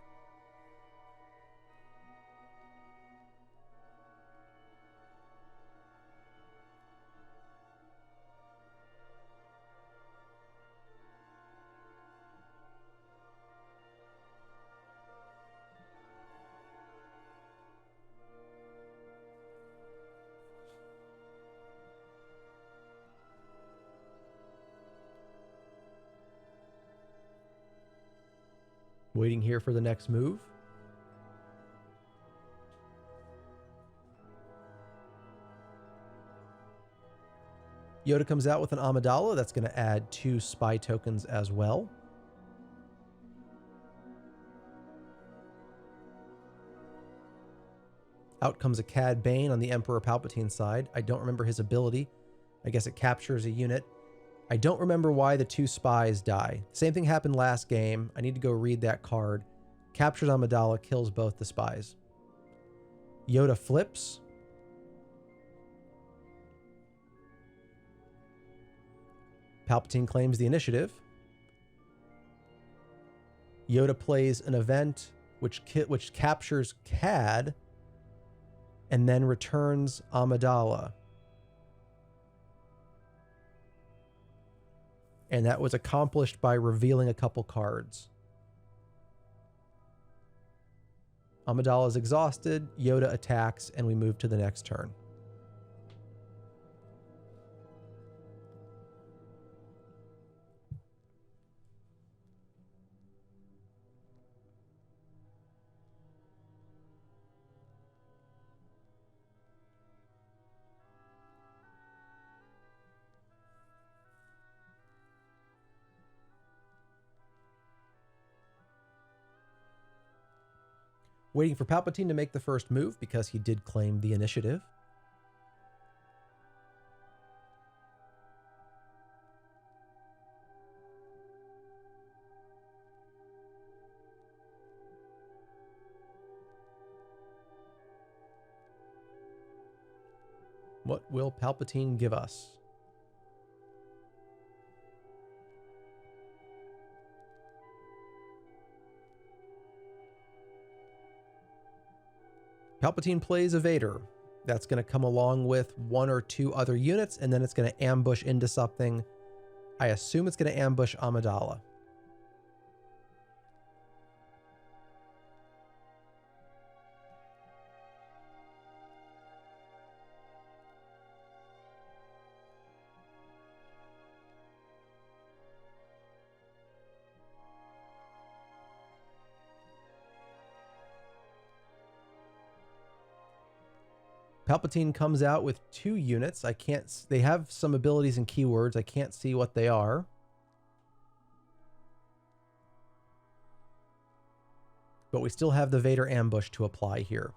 Waiting here for the next move. Yoda comes out with an Amidala. That's going to add 2 spy tokens as well. Out comes a Cad Bane on the Emperor Palpatine side. I don't remember his ability. I guess it captures a unit. I don't remember why the 2 spies die. Same thing happened last game. I need to go read that card. Captures Amidala, kills both the spies. Yoda flips. Palpatine claims the initiative. Yoda plays an event which captures Cad and then returns Amidala. And that was accomplished by revealing a couple cards. Amidala is exhausted, Yoda attacks, and we move to the next turn. Waiting for Palpatine to make the first move because he did claim the initiative. What will Palpatine give us? Palpatine plays a Vader. That's going to come along with one or two other units, and then it's going to ambush into something. I assume it's going to ambush Amidala. Palpatine comes out with 2 units. I can't, they have some abilities and keywords. I can't see what they are. But we still have the Vader ambush to apply here.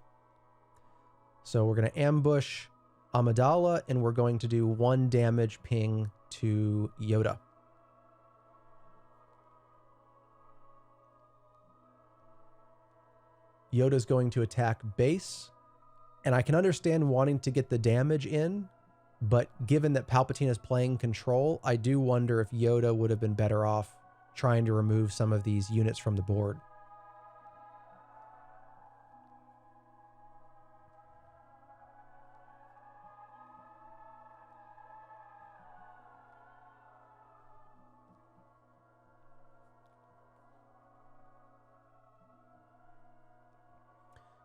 So we're going to ambush Amidala, and we're going to do 1 damage ping to Yoda. Yoda's going to attack base. And I can understand wanting to get the damage in, but given that Palpatine is playing control, I do wonder if Yoda would have been better off trying to remove some of these units from the board.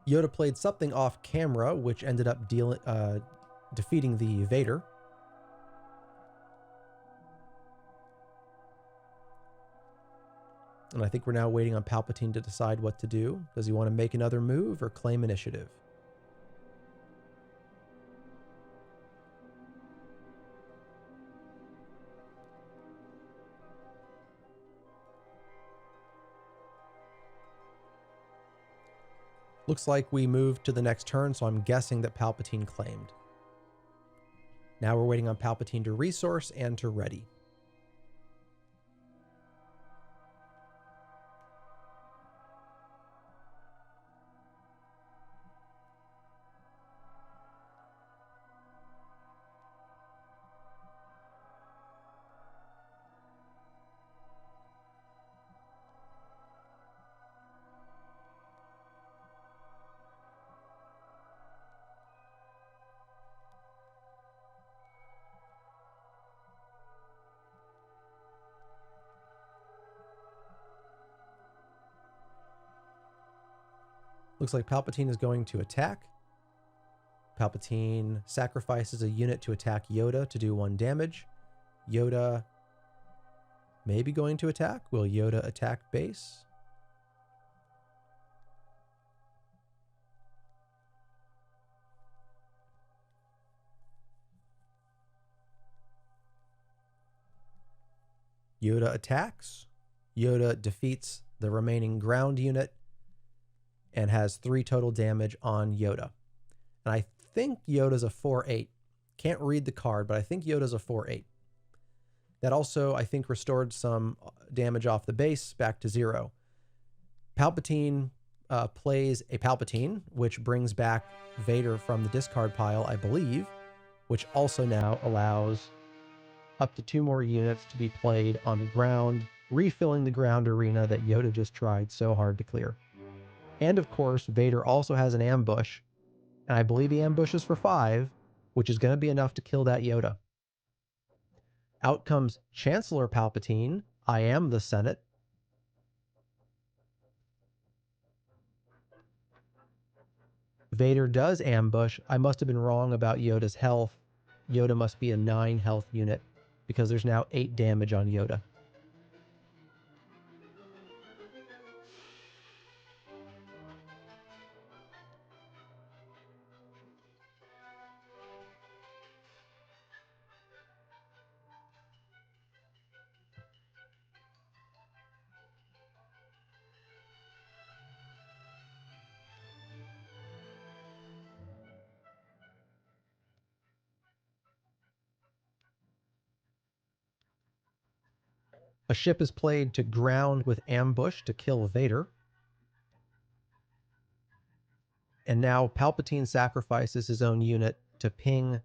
Yoda played something off camera, which ended up defeating the Vader. And I think we're now waiting on Palpatine to decide what to do. Does he want to make another move or claim initiative? Looks like we moved to the next turn, so I'm guessing that Palpatine claimed. Now we're waiting on Palpatine to resource and to ready. Looks like Palpatine is going to attack. Palpatine sacrifices a unit to attack Yoda to do 1 damage. Yoda may be going to attack. Will Yoda attack base? Yoda attacks. Yoda defeats the remaining ground unit and has 3 total damage on Yoda. And I think Yoda's a 4/8. Can't read the card, but I think Yoda's a 4/8. That also, I think, restored some damage off the base back to 0. Palpatine plays a Palpatine, which brings back Vader from the discard pile, I believe, which also now allows up to 2 more units to be played on the ground, refilling the ground arena that Yoda just tried so hard to clear. And of course, Vader also has an ambush, and I believe he ambushes for 5, which is going to be enough to kill that Yoda. Out comes Chancellor Palpatine. I am the Senate. Vader does ambush. I must have been wrong about Yoda's health. Yoda must be a 9 health unit because there's now 8 damage on Yoda. A ship is played to ground with ambush to kill Vader. And now Palpatine sacrifices his own unit to ping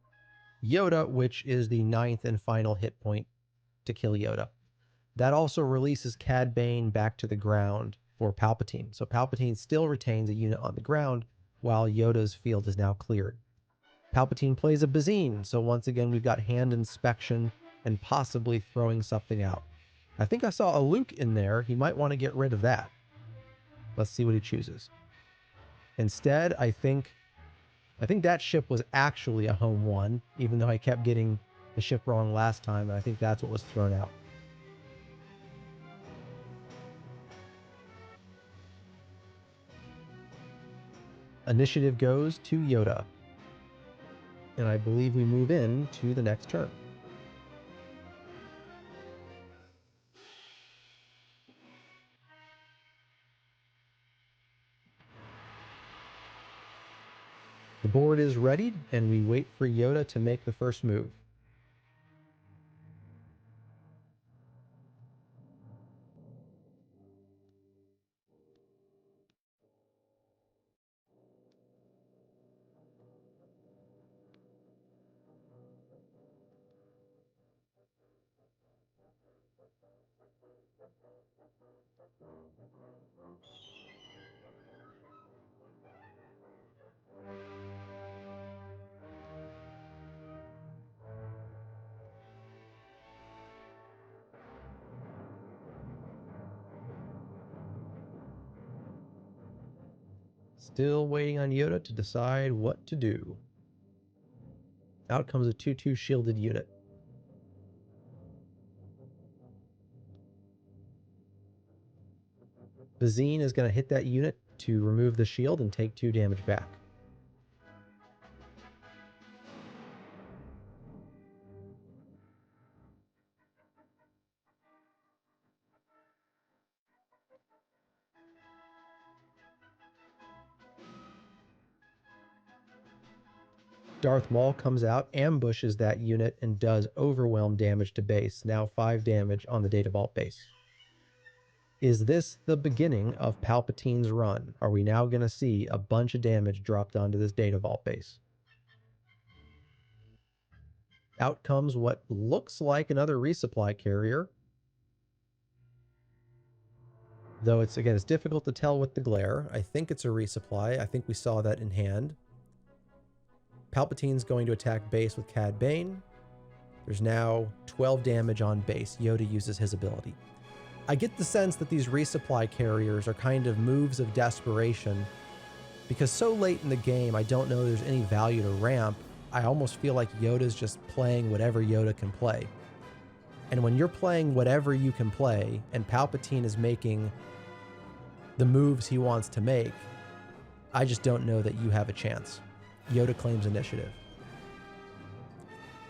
Yoda, which is the 9th and final hit point to kill Yoda. That also releases Cad Bane back to the ground for Palpatine. So Palpatine still retains a unit on the ground while Yoda's field is now cleared. Palpatine plays a Bazine, so once again we've got hand inspection and possibly throwing something out. I think I saw a Luke in there. He might want to get rid of that. Let's see what he chooses. Instead, I think that ship was actually a home 1, even though I kept getting the ship wrong last time, and I think that's what was thrown out. Initiative goes to Yoda. And I believe we move in to the next turn. The board is readied, and we wait for Yoda to make the first move. Still waiting on Yoda to decide what to do. Out comes a 2/2 shielded unit. Bazine is going to hit that unit to remove the shield and take 2 damage back. Darth Maul comes out, ambushes that unit, and does overwhelm damage to base. Now 5 damage on the Data Vault base. Is this the beginning of Palpatine's run? Are we now going to see a bunch of damage dropped onto this Data Vault base? Out comes what looks like another resupply carrier. Though it's difficult to tell with the glare. I think it's a resupply. I think we saw that in hand. Palpatine's going to attack base with Cad Bane. There's now 12 damage on base. Yoda uses his ability. I get the sense that these resupply carriers are kind of moves of desperation, because so late in the game, I don't know there's any value to ramp. I almost feel like Yoda's just playing whatever Yoda can play. And when you're playing whatever you can play, and Palpatine is making the moves he wants to make, I just don't know that you have a chance. Yoda claims initiative.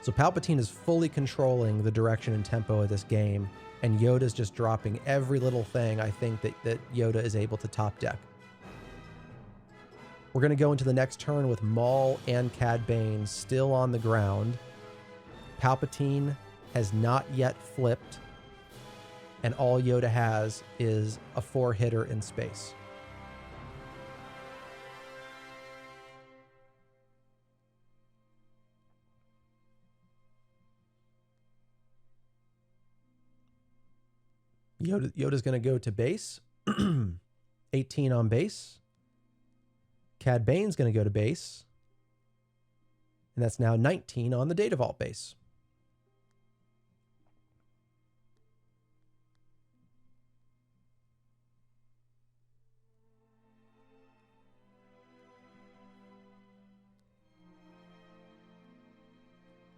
So Palpatine is fully controlling the direction and tempo of this game, and Yoda's just dropping every little thing I think that Yoda is able to top deck. We're going to go into the next turn with Maul and Cad Bane still on the ground. Palpatine has not yet flipped, and all Yoda has is a 4-hitter in space. Yoda's going to go to base. 18 on base. Cad Bane's going to go to base. And that's now 19 on the Data Vault base.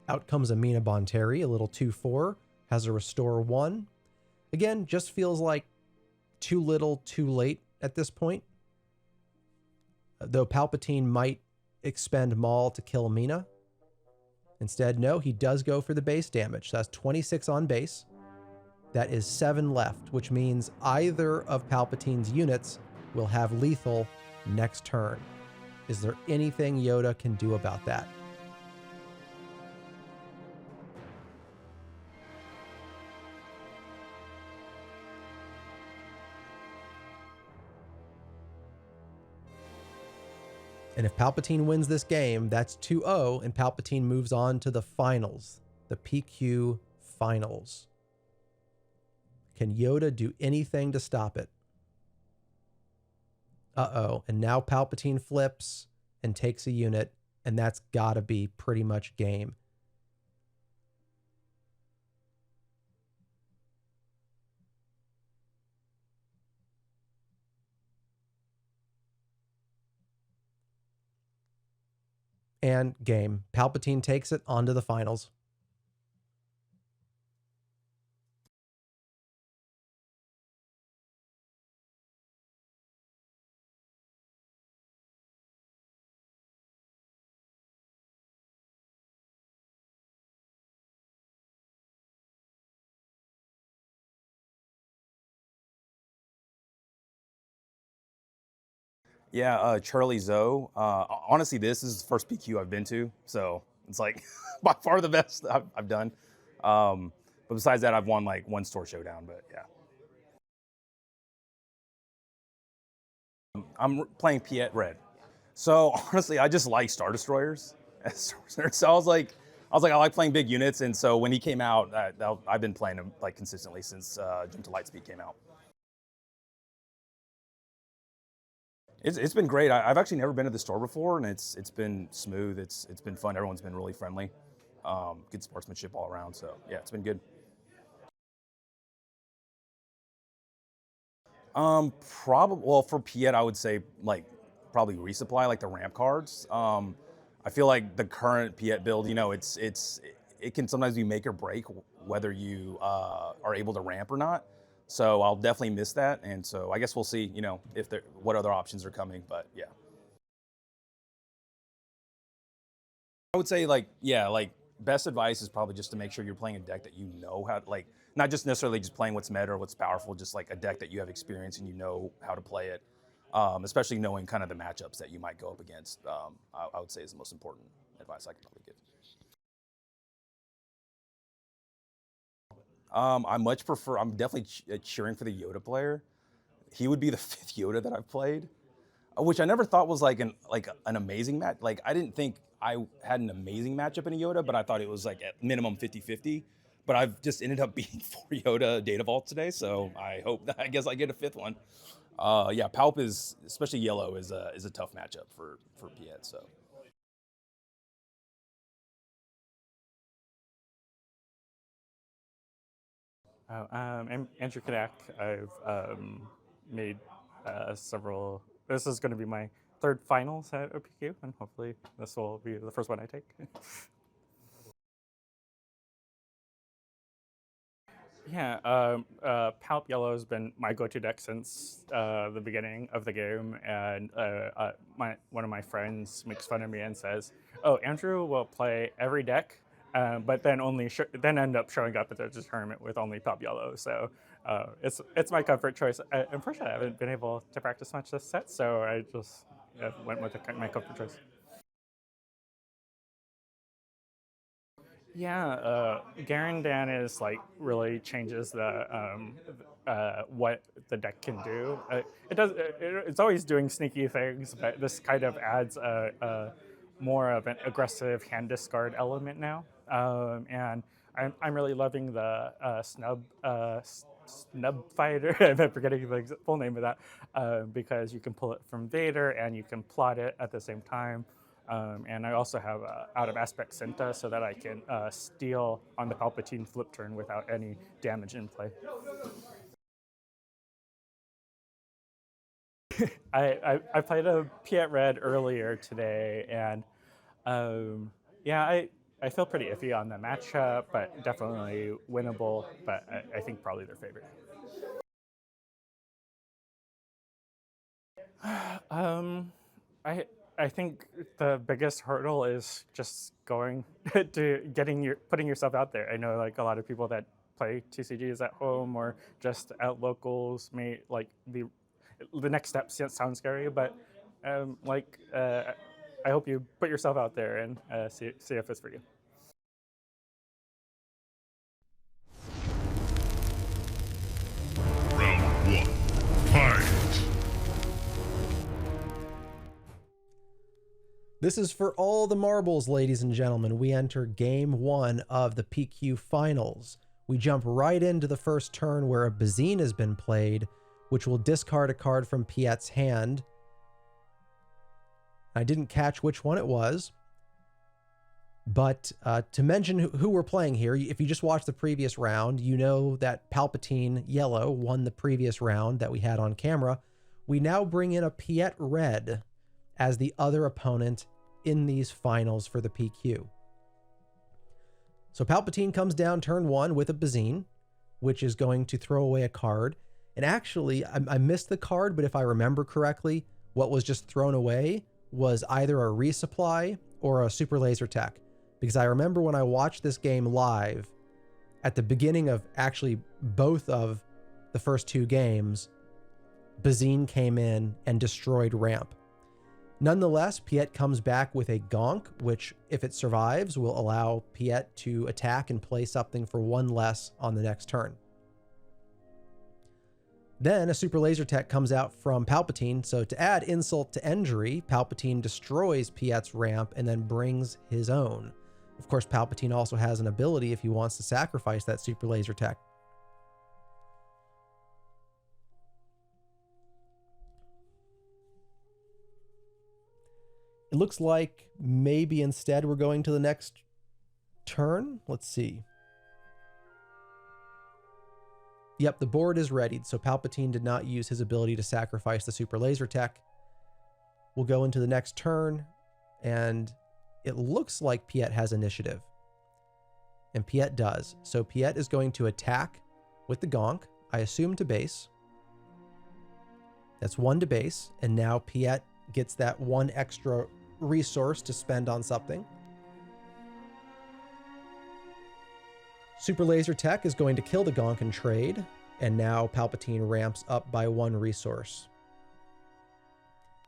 Out comes Amina Bonteri, a little 2/4, has a Restore 1. Again, just feels like too little, too late at this point. Though Palpatine might expend Maul to kill Amina. Instead, no, he does go for the base damage. So that's 26 on base. That is 7 left, which means either of Palpatine's units will have lethal next turn. Is there anything Yoda can do about that? And if Palpatine wins this game, that's 2-0, and Palpatine moves on to the finals, the PQ finals. Can Yoda do anything to stop it? Uh-oh, and now Palpatine flips and takes a unit, and that's gotta be pretty much game. And game. Palpatine takes it onto the finals. Yeah, Charlie Zoe. Honestly, this is the first PQ I've been to, so it's like by far the best I've done. But besides that, I've won like 1 store showdown. But yeah, I'm playing Piet Red. So honestly, I just like Star Destroyers. So I like playing big units, and so when he came out, I've been playing him like consistently since Jump to Lightspeed came out. It's been great. I've actually never been to the store before, and it's been smooth. It's been fun. Everyone's been really friendly. Good sportsmanship all around. So yeah, it's been good. Probably well for Piet, I would say like probably resupply like the ramp cards. I feel like the current Piet build, it can sometimes be make or break whether you are able to ramp or not. So I'll definitely miss that, and so I guess we'll see, if what other options are coming. But yeah, I would say like best advice is probably just to make sure you're playing a deck that you know how to, like, not just necessarily just playing what's meta or what's powerful, just like a deck that you have experience and you know how to play it. Especially knowing kind of the matchups that you might go up against. I would say is the most important advice I could probably give. I much prefer. I'm definitely cheering for the Yoda player. He would be the 5th Yoda that I've played, which I never thought was like an amazing match. Like I didn't think I had an amazing matchup in a Yoda, but I thought it was like at minimum 50-50. But I've just ended up beating 4 Yoda Data Vaults today, so I guess I get a 5th one. Yeah, Palp is, especially yellow, is a tough matchup for Piet. So. I'm Andrew Kadak. I've made several. This is going to be my 3rd finals at OPQ, and hopefully this will be the first one I take. Yeah, Palp Yellow has been my go-to deck since the beginning of the game, and one of my friends makes fun of me and says, "Oh, Andrew will play every deck, but then then end up showing up at the tournament with only Palp Yellow." So it's my comfort choice. Unfortunately, I haven't been able to practice much this set, so I just went with my comfort choice. Yeah, Garandan is like really changes the what the deck can do. It's always doing sneaky things, but this kind of adds a more of an aggressive hand discard element now. And I'm really loving the snub fighter. I'm forgetting the full name of that because you can pull it from Vader and you can plot it at the same time. And I also have out of aspect Senta so that I can steal on the Palpatine flip turn without any damage in play. I played a Piet Red earlier today, and yeah, I feel pretty iffy on the matchup, but definitely winnable. But I think probably their favorite. I I think the biggest hurdle is just going to putting yourself out there. I know like a lot of people that play TCGs at home or just at locals may like the next step sounds scary, but I hope you put yourself out there and see if it's for you. Round one. Fight! This is for all the marbles, ladies and gentlemen. We enter game 1 of the PQ finals. We jump right into the first turn where a Bazine has been played, which will discard a card from Piet's hand. I didn't catch which one it was, but to mention who we're playing here, if you just watched the previous round, you know that Palpatine Yellow won the previous round that we had on camera. We now bring in a Piet Red as the other opponent in these finals for the PQ. So Palpatine comes down turn 1 with a Bazine, which is going to throw away a card. And actually, I missed the card, but if I remember correctly, what was just thrown away was either a resupply or a super laser tech. Because I remember when I watched this game live, at the beginning of actually both of the first 2 games, Bazine came in and destroyed ramp. Nonetheless, Piet comes back with a Gonk, which, if it survives, will allow Piet to attack and play something for 1 less on the next turn. Then a Super Laser Tech comes out from Palpatine, so to add insult to injury, Palpatine destroys Piet's ramp and then brings his own. Of course, Palpatine also has an ability if he wants to sacrifice that Super Laser Tech. It looks like maybe instead we're going to the next turn. Let's see. Yep, the board is readied, so Palpatine did not use his ability to sacrifice the Super Laser Tech. We'll go into the next turn, and it looks like Piet has initiative. And Piet does. So Piet is going to attack with the Gonk, I assume to base. That's 1 to base, and now Piet gets that 1 extra resource to spend on something. Super Laser Tech is going to kill the Gonk and trade, and now Palpatine ramps up by 1 resource.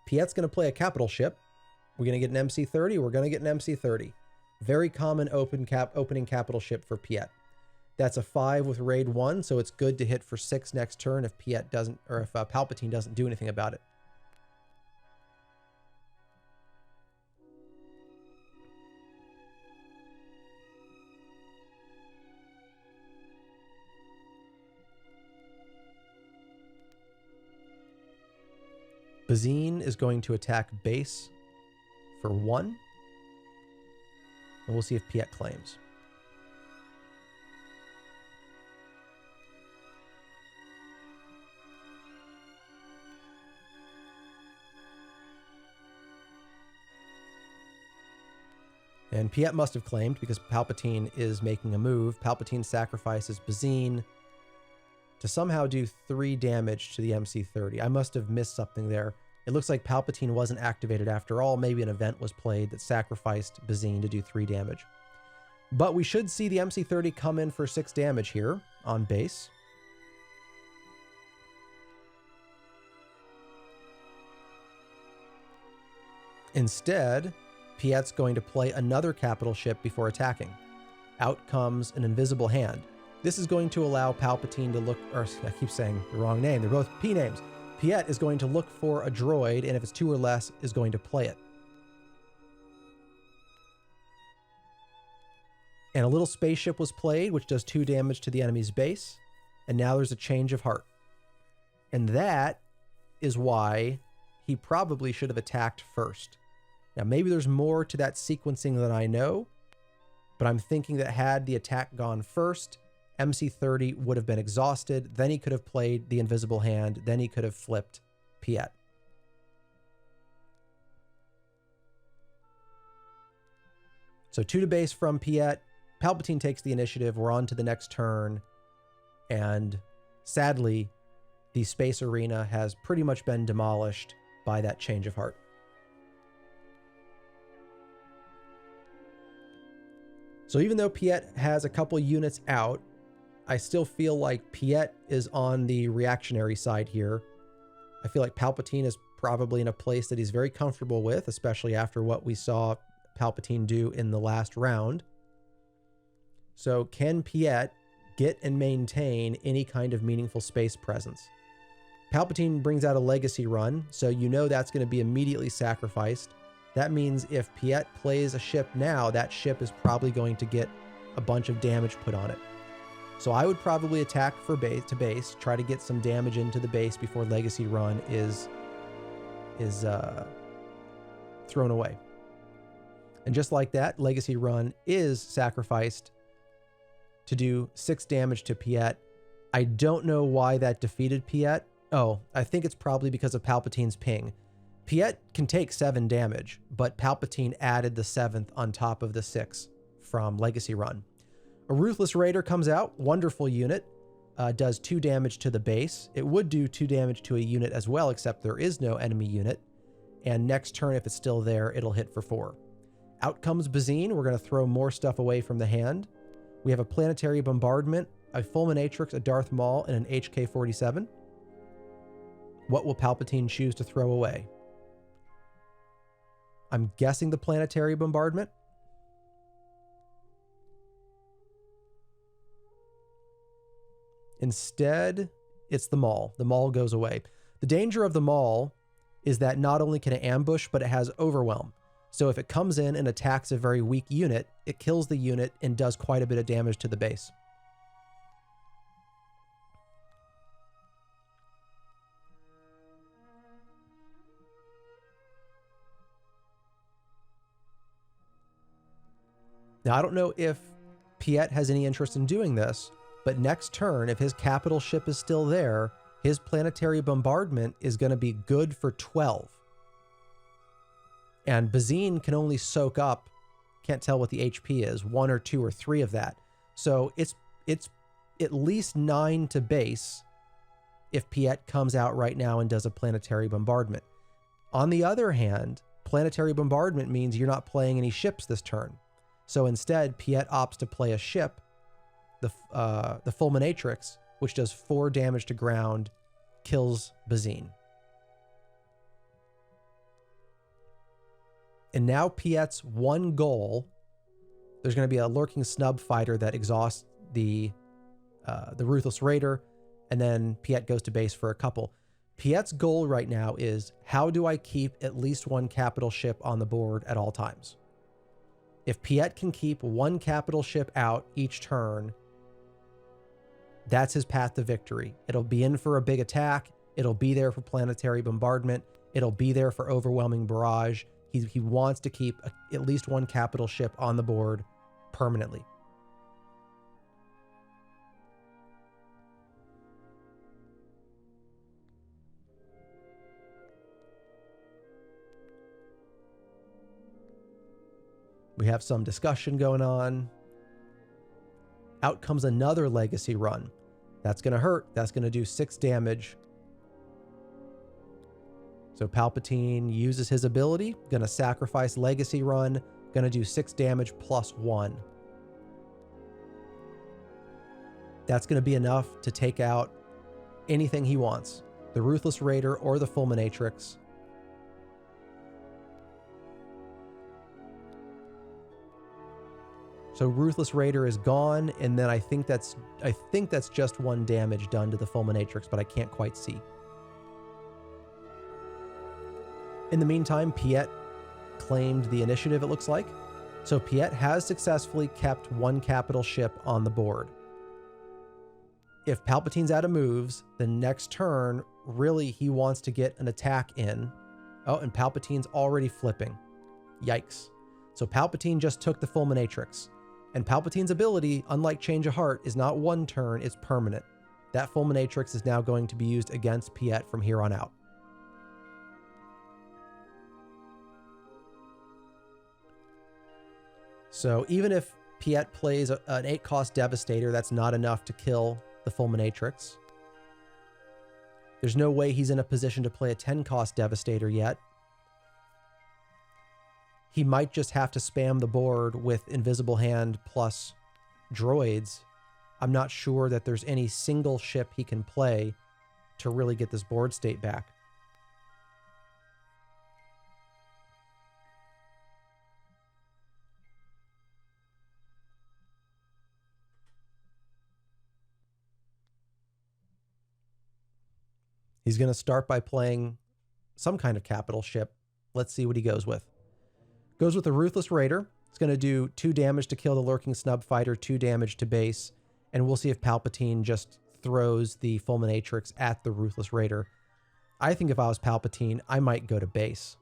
Piet's going to play a capital ship. We're going to get an MC-30. We're going to get an MC-30. Very common opening capital ship for Piet. That's a 5 with raid 1, so it's good to hit for 6 next turn if Piet doesn't, or if Palpatine doesn't do anything about it. Bazine is going to attack base for 1. And we'll see if Piet claims. And Piet must have claimed because Palpatine is making a move. Palpatine sacrifices Bazine to somehow do 3 damage to the MC-30. I must have missed something there. It looks like Palpatine wasn't activated after all. Maybe an event was played that sacrificed Bazine to do 3 damage. But we should see the MC-30 come in for 6 damage here on base. Instead, Piet's going to play another capital ship before attacking. Out comes an invisible hand. This is going to allow Palpatine to look, or I keep saying the wrong name, they're both P names. Piet is going to look for a droid, and if it's 2 or less, is going to play it. And a little spaceship was played, which does 2 damage to the enemy's base, and now there's a change of heart. And that is why he probably should have attacked first. Now, maybe there's more to that sequencing than I know, but I'm thinking that had the attack gone first, MC-30 would have been exhausted, then he could have played the invisible hand, then he could have flipped Piet. So 2 to base from Piet. Palpatine takes the initiative. We're on to the next turn. And sadly, the space arena has pretty much been demolished by that change of heart. So even though Piet has a couple units out, I still feel like Piet is on the reactionary side here. I feel like Palpatine is probably in a place that he's very comfortable with, especially after what we saw Palpatine do in the last round. So can Piet get and maintain any kind of meaningful space presence? Palpatine brings out a legacy run, so you know that's going to be immediately sacrificed. That means if Piet plays a ship now, that ship is probably going to get a bunch of damage put on it. So I would probably attack for base, try to get some damage into the base before legacy run is thrown away. And just like that, legacy run is sacrificed to do 6 damage to Piet. I don't know why that defeated Piet. Oh, I think it's probably because of Palpatine's ping. Piet can take 7 damage, but Palpatine added the 7th on top of the 6 from legacy run. A Ruthless Raider comes out, wonderful unit, does 2 damage to the base. It would do 2 damage to a unit as well, except there is no enemy unit. And next turn, if it's still there, it'll hit for 4. Out comes Bazine. We're going to throw more stuff away from the hand. We have a Planetary Bombardment, a Fulminatrix, a Darth Maul, and an HK-47. What will Palpatine choose to throw away? I'm guessing the Planetary Bombardment. Instead, it's the Maul. The Maul goes away. The danger of the Maul is that not only can it ambush, but it has Overwhelm. So if it comes in and attacks a very weak unit, it kills the unit and does quite a bit of damage to the base. Now, I don't know if Piet has any interest in doing this, but next turn, if his capital ship is still there, his Planetary Bombardment is going to be good for 12. And Bazine can only soak up, can't tell what the HP is, 1 or 2 or 3 of that. So it's at least 9 to base if Piet comes out right now and does a Planetary Bombardment. On the other hand, Planetary Bombardment means you're not playing any ships this turn. So instead, Piet opts to play a ship, the Fulminatrix, which does 4 damage to ground, kills Bazine. And now Piet's one goal, there's going to be a lurking snub fighter that exhausts the Ruthless Raider, and then Piet goes to base for a couple. Piet's goal right now is, how do I keep at least 1 capital ship on the board at all times? If Piet can keep 1 capital ship out each turn, that's his path to victory. It'll be in for a big attack. It'll be there for Planetary Bombardment. It'll be there for Overwhelming Barrage. He wants to keep at least 1 capital ship on the board permanently. We have some discussion going on. Out comes another legacy run. That's going to hurt. That's going to do 6 damage. So Palpatine uses his ability, going to sacrifice legacy run, going to do 6 damage plus 1. That's going to be enough to take out anything he wants. The Ruthless Raider or the Fulminatrix. So Ruthless Raider is gone, and then I think that's just 1 damage done to the Fulminatrix, but I can't quite see. In the meantime, Piet claimed the initiative, it looks like. So Piet has successfully kept 1 capital ship on the board. If Palpatine's out of moves, the next turn, really he wants to get an attack in. Oh, and Palpatine's already flipping. Yikes. So Palpatine just took the Fulminatrix. And Palpatine's ability, unlike Change of Heart, is not 1 turn, it's permanent. That Fulminatrix is now going to be used against Piet from here on out. So even if Piet plays an 8-cost Devastator, that's not enough to kill the Fulminatrix. There's no way he's in a position to play a 10-cost Devastator yet. He might just have to spam the board with Invisible Hand plus droids. I'm not sure that there's any single ship he can play to really get this board state back. He's going to start by playing some kind of capital ship. Let's see what he goes with. Goes with the Ruthless Raider. It's going to do 2 damage to kill the Lurking Snub Fighter, 2 damage to base, and we'll see if Palpatine just throws the Fulminatrix at the Ruthless Raider. I think if I was Palpatine, I might go to base.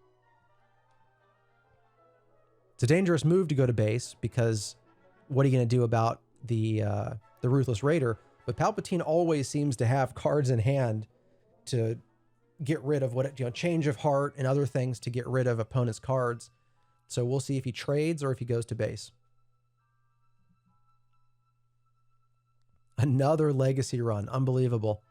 It's a dangerous move to go to base because what are you going to do about the Ruthless Raider? But Palpatine always seems to have cards in hand to get rid of change of heart and other things to get rid of opponent's cards. So we'll see if he trades or if he goes to base. Another legacy run. Unbelievable.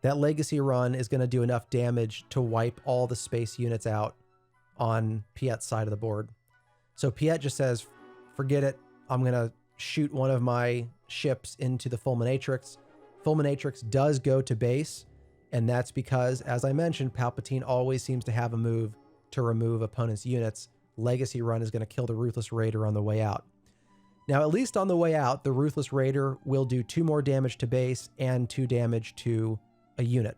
That legacy run is going to do enough damage to wipe all the space units out on Piet's side of the board. So Piet just says, forget it. I'm going to shoot one of my ships into the Fulminatrix. Fulminatrix does go to base, and that's because, as I mentioned, Palpatine always seems to have a move to remove opponent's units. Legacy run is going to kill the Ruthless Raider on the way out. Now, at least on the way out, the Ruthless Raider will do 2 more damage to base and 2 damage to a unit.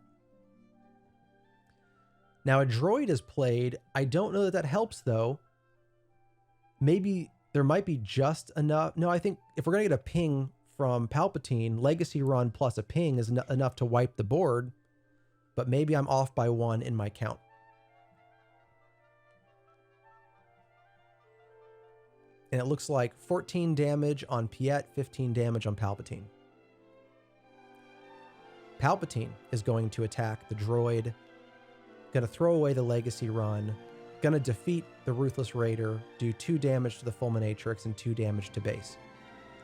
Now, a droid is played. I don't know that that helps, though. Maybe there might be just enough. No, I think if we're going to get a ping from Palpatine, Legacy Run plus a ping is enough to wipe the board, but maybe I'm off by 1 in my count. And it looks like 14 damage on Piet, 15 damage on Palpatine. Palpatine is going to attack the droid, going to throw away the Legacy Run, going to defeat the Ruthless Raider, do 2 damage to the Fulminatrix and 2 damage to base.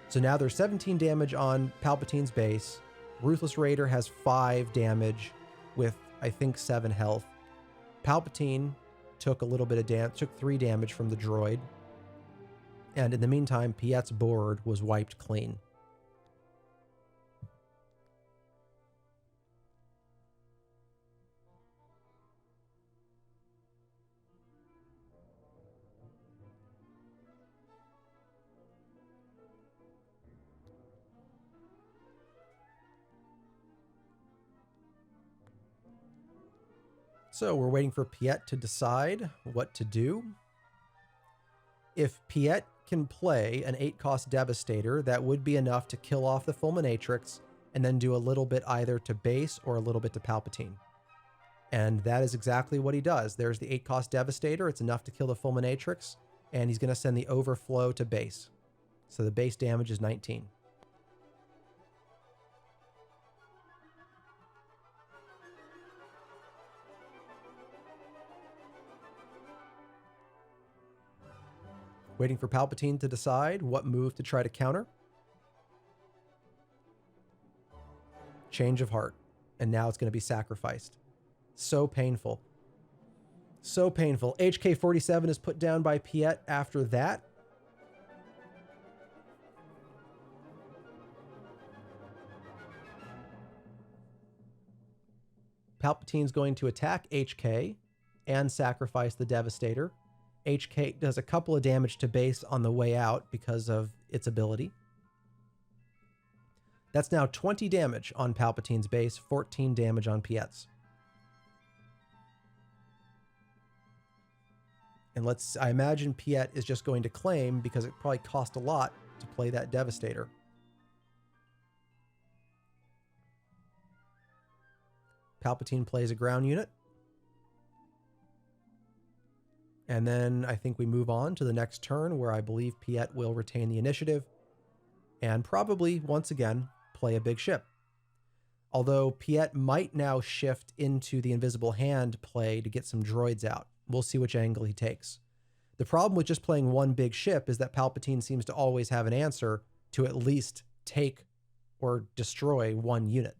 So now there's 17 damage on Palpatine's base. Ruthless Raider has 5 damage with, I think, 7 health. Palpatine took a little bit of damage, took 3 damage from the droid. And in the meantime, Piet's board was wiped clean. So we're waiting for Piet to decide what to do. If Piet can play an 8-cost Devastator, that would be enough to kill off the Fulminatrix and then do a little bit either to base or a little bit to Palpatine. And that is exactly what he does. There's the 8-cost Devastator. It's enough to kill the Fulminatrix, and he's going to send the Overflow to base. So the base damage is 19. Waiting for Palpatine to decide what move to try to counter. Change of heart. And now it's going to be sacrificed. So painful. So painful. HK-47 is put down by Piet after that. Palpatine's going to attack HK and sacrifice the Devastator. HK does a couple of damage to base on the way out because of its ability. That's now 20 damage on Palpatine's base, 14 damage on Piet's. And I imagine Piet is just going to claim because it probably cost a lot to play that Devastator. Palpatine plays a ground unit. And then I think we move on to the next turn where I believe Piet will retain the initiative and probably, once again, play a big ship. Although Piet might now shift into the Invisible Hand play to get some droids out. We'll see which angle he takes. The problem with just playing one big ship is that Palpatine seems to always have an answer to at least take or destroy one unit.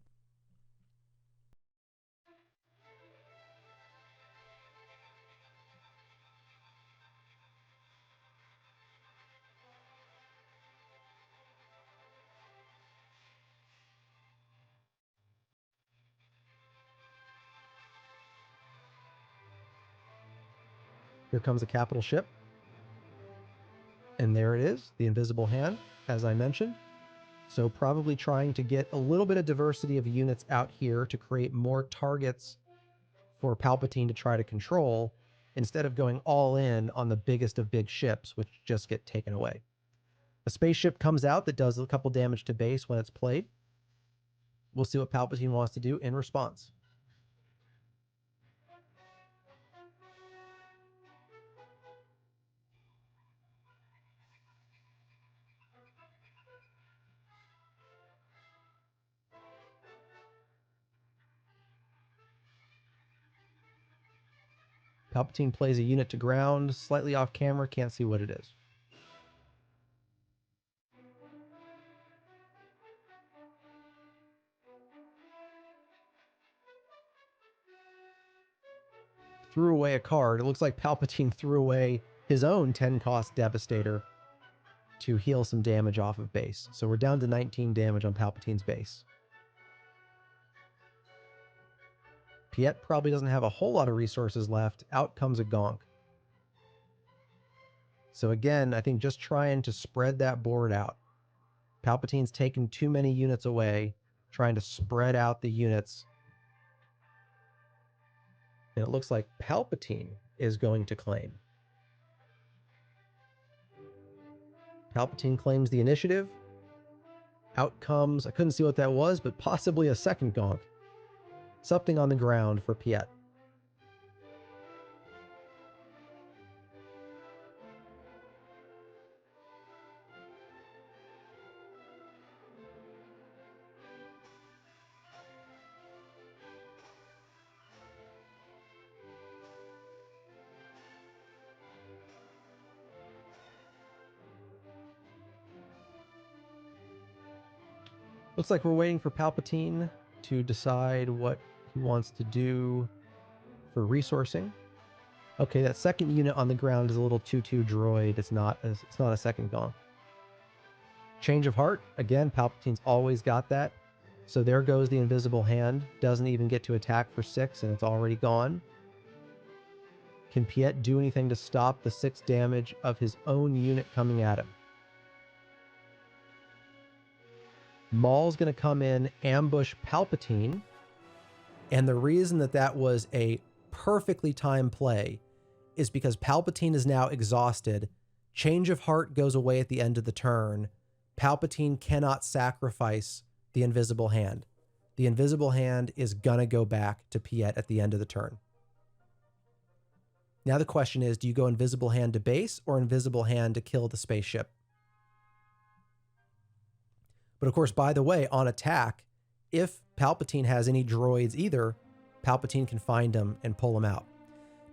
Here comes a capital ship. And there it is, the invisible hand, as I mentioned. So probably trying to get a little bit of diversity of units out here to create more targets for Palpatine to try to control, instead of going all in on the biggest of big ships, which just get taken away. A spaceship comes out that does a couple damage to base when it's played. We'll see what Palpatine wants to do in response. Palpatine plays a unit to ground, slightly off camera, can't see what it is. Threw away a card. It looks like Palpatine threw away his own 10-cost Devastator to heal some damage off of base. So we're down to 19 damage on Palpatine's base. Piet probably doesn't have a whole lot of resources left. Out comes a Gonk. So again, I think just trying to spread that board out. Palpatine's taken too many units away, trying to spread out the units. And it looks like Palpatine is going to claim. Palpatine claims the initiative. Out comes, I couldn't see what that was, but possibly a second Gonk. Something on the ground for Piet. Looks like we're waiting for Palpatine to decide what he wants to do for resourcing. Okay, that second unit on the ground is a little 2/2 droid. It's not a second Gonk. Change of heart. Again, Palpatine's always got that. So there goes the invisible hand. Doesn't even get to attack for 6 and it's already gone. Can Piet do anything to stop the 6 damage of his own unit coming at him? Maul's going to come in, ambush Palpatine. And the reason that that was a perfectly timed play is because Palpatine is now exhausted. Change of heart goes away at the end of the turn. Palpatine cannot sacrifice the invisible hand. The invisible hand is going to go back to Piet at the end of the turn. Now the question is, do you go invisible hand to base or invisible hand to kill the spaceship? But of course, by the way, on attack, if Palpatine has any droids either, Palpatine can find them and pull them out.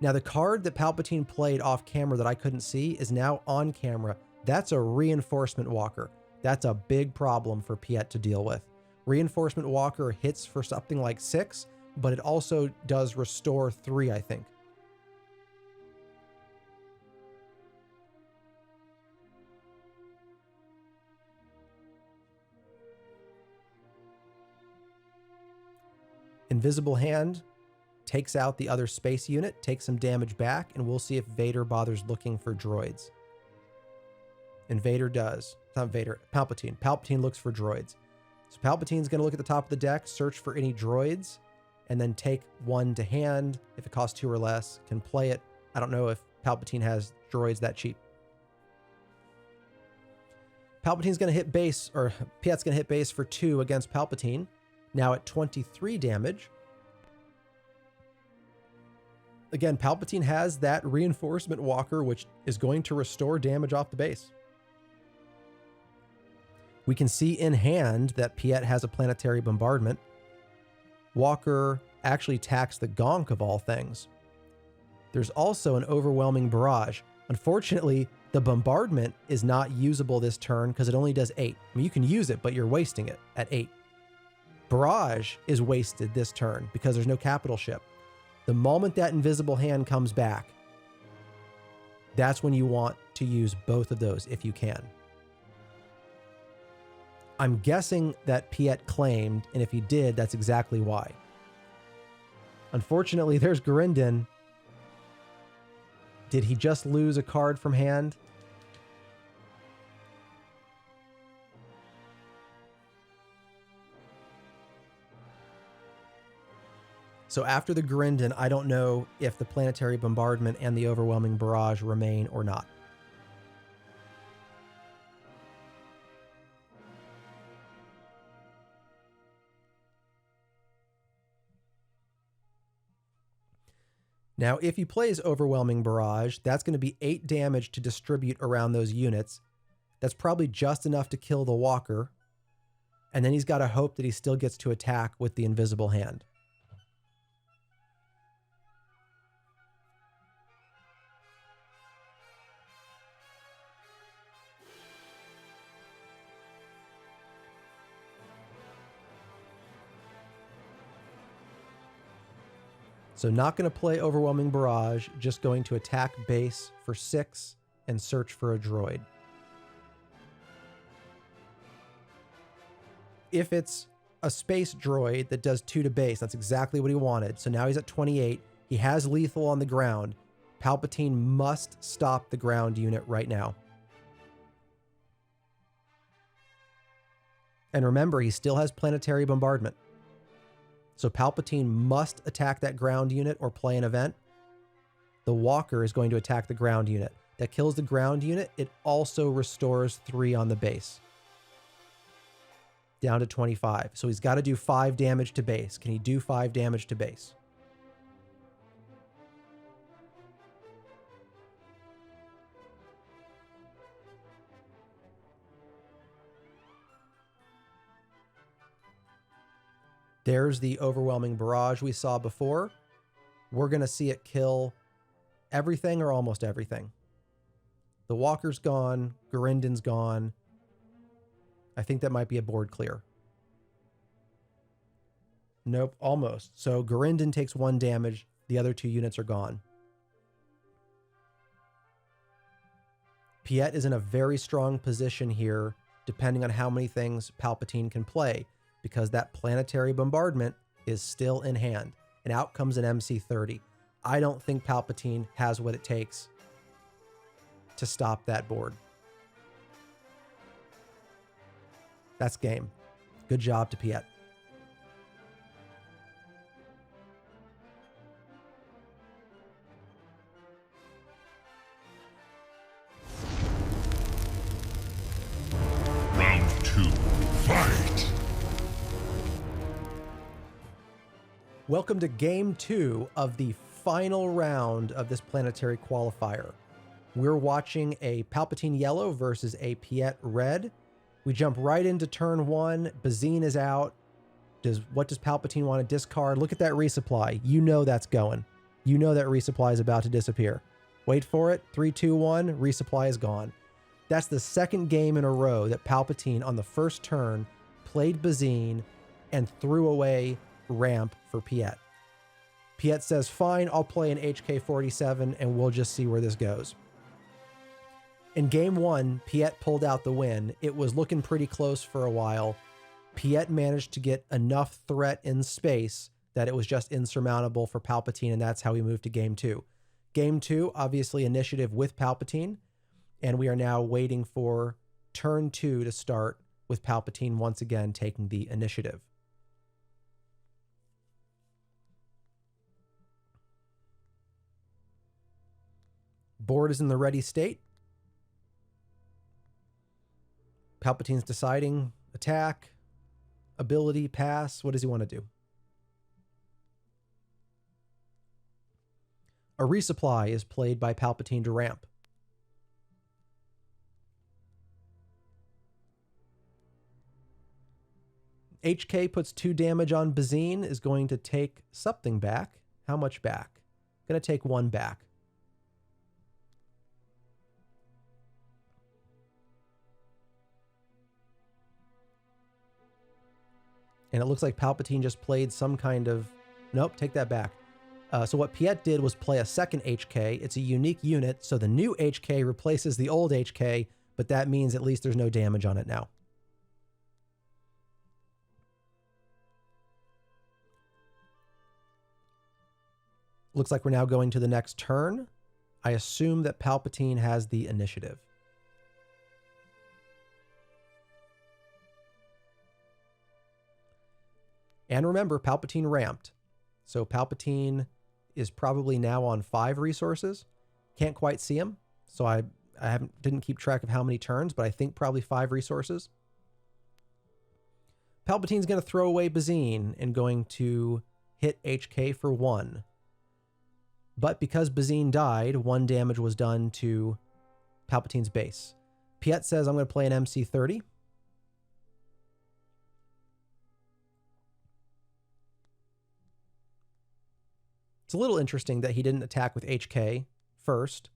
Now, the card that Palpatine played off camera that I couldn't see is now on camera. That's a reinforcement walker. That's a big problem for Piet to deal with. Reinforcement walker hits for something like 6, but it also does restore 3, I think. Invisible hand takes out the other space unit, takes some damage back, and we'll see if Vader bothers looking for droids. And Vader does. Not Vader, Palpatine. Palpatine looks for droids. So Palpatine's going to look at the top of the deck, search for any droids, and then take 1 to hand. If it costs 2 or less, can play it. I don't know if Palpatine has droids that cheap. Palpatine's going to hit base, or Piet's going to hit base for 2 against Palpatine. Now at 23 damage. Again, Palpatine has that reinforcement walker, which is going to restore damage off the base. We can see in hand that Piet has a planetary bombardment. Walker actually attacks the Gonk of all things. There's also an overwhelming barrage. Unfortunately, the bombardment is not usable this turn because it only does 8. I mean, you can use it, but you're wasting it at 8. Barrage is wasted this turn because there's no capital ship. The moment that invisible hand comes back, that's when you want to use both of those if you can. I'm guessing that Piet claimed, and if he did, that's exactly why. Unfortunately, there's Gurindin. Did he just lose a card from hand? So after the Gurindin, I don't know if the Planetary Bombardment and the Overwhelming Barrage remain or not. Now, if he plays Overwhelming Barrage, that's going to be 8 damage to distribute around those units. That's probably just enough to kill the walker. And then he's got to hope that he still gets to attack with the Invisible Hand. So not going to play Overwhelming Barrage, just going to attack base for 6 and search for a droid. If it's a space droid that does 2 to base, that's exactly what he wanted. So now he's at 28. He has lethal on the ground. Palpatine must stop the ground unit right now. And remember, he still has Planetary Bombardment. So Palpatine must attack that ground unit or play an event. The walker is going to attack the ground unit. That kills the ground unit. It also restores 3 on the base. Down to 25. So he's got to do 5 damage to base. Can he do 5 damage to base? There's the Overwhelming Barrage we saw before. We're going to see it kill everything or almost everything. The walker's gone. Gurindin's gone. I think that might be a board clear. Nope, almost. So Gurindin takes 1 damage. The other 2 units are gone. Piet is in a very strong position here, depending on how many things Palpatine can play, because that Planetary Bombardment is still in hand. And out comes an MC-30. I don't think Palpatine has what it takes to stop that board. That's game. Good job to Piet. Round 2. Fight! Welcome to Game 2 of the final round of this Planetary Qualifier. We're watching a Palpatine Yellow versus a Piet Red. We jump right into turn 1. Bazine is out. What does Palpatine want to discard? Look at that resupply. You know that's going. You know that resupply is about to disappear. Wait for it. 3, 2, 1. Resupply is gone. That's the second game in a row that Palpatine on the first turn played Bazine and threw away ramp for Piet. Piet says, fine, I'll play an HK-47 and we'll just see where this goes. In game 1, Piet pulled out the win. It was looking pretty close for a while. Piet managed to get enough threat in space that it was just insurmountable for Palpatine, and that's how we moved to game 2. Game 2, obviously initiative with Palpatine, and we are now waiting for turn 2 to start with Palpatine once again taking the initiative. Board is in the ready state. Palpatine's deciding attack, ability, pass. What does he want to do? A resupply is played by Palpatine to ramp. HK puts 2 damage on Bazine, is going to take something back. How much back? Going to take 1 back. And it looks like Palpatine just played some kind of... Nope, take that back. So what Piet did was play a second HK. It's a unique unit, so the new HK replaces the old HK, but that means at least there's no damage on it now. Looks like we're now going to the next turn. I assume that Palpatine has the initiative. And remember, Palpatine ramped. So Palpatine is probably now on 5 resources. Can't quite see him, so I didn't keep track of how many turns, but I think probably 5 resources. Palpatine's going to throw away Bazine and going to hit HK for 1. But because Bazine died, 1 damage was done to Palpatine's base. Piet says, I'm going to play an MC30. It's a little interesting that he didn't attack with HK first.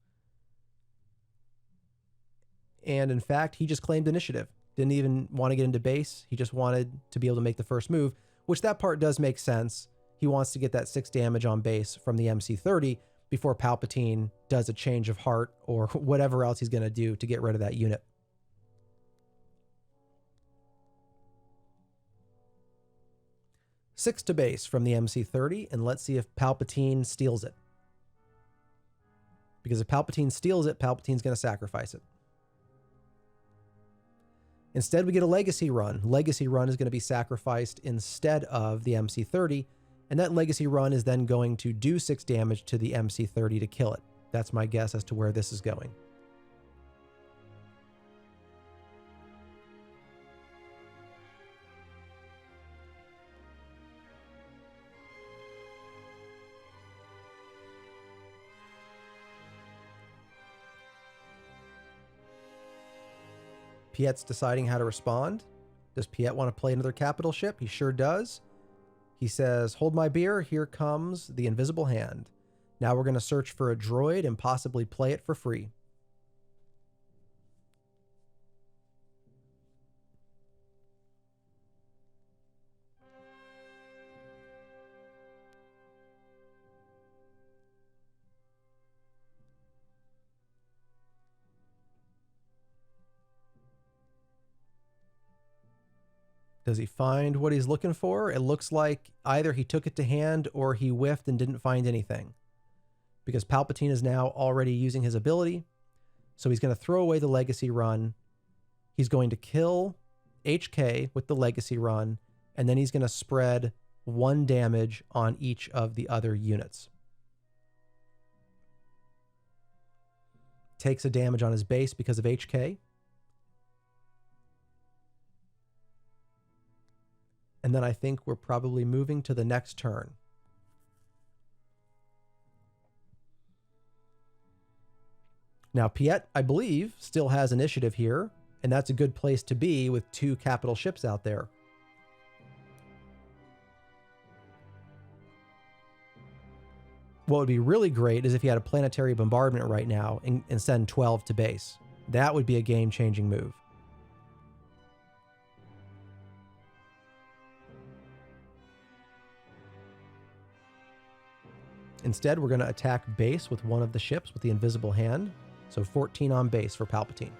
And in fact, he just claimed initiative. Didn't even want to get into base. He just wanted to be able to make the first move, which that part does make sense. He wants to get that 6 damage on base from the MC30 before Palpatine does a change of heart or whatever else he's going to do to get rid of that unit. Six to base from the MC30, and let's see if Palpatine steals it. Because if Palpatine steals it, Palpatine's going to sacrifice it. Instead, we get a Legacy Run. Legacy Run is going to be sacrificed instead of the MC30, and that Legacy Run is then going to do 6 damage to the MC30 to kill it. That's my guess as to where this is going. Piet's deciding how to respond. Does Piet want to play another capital ship? He sure does. He says, hold my beer, here comes the invisible hand. Now we're going to search for a droid and possibly play it for free. Does he find what he's looking for? It looks like either he took it to hand or he whiffed and didn't find anything. Because Palpatine is now already using his ability. So he's going to throw away the Legacy Run. He's going to kill HK with the Legacy Run. And then he's going to spread 1 damage on each of the other units. Takes a damage on his base because of HK. And then I think we're probably moving to the next turn. Now, Piet, I believe, still has initiative here, and that's a good place to be with 2 capital ships out there. What would be really great is if he had a planetary bombardment right now and send 12 to base. That would be a game-changing move. Instead, we're going to attack base with one of the ships with the invisible hand. So 14 on base for Palpatine.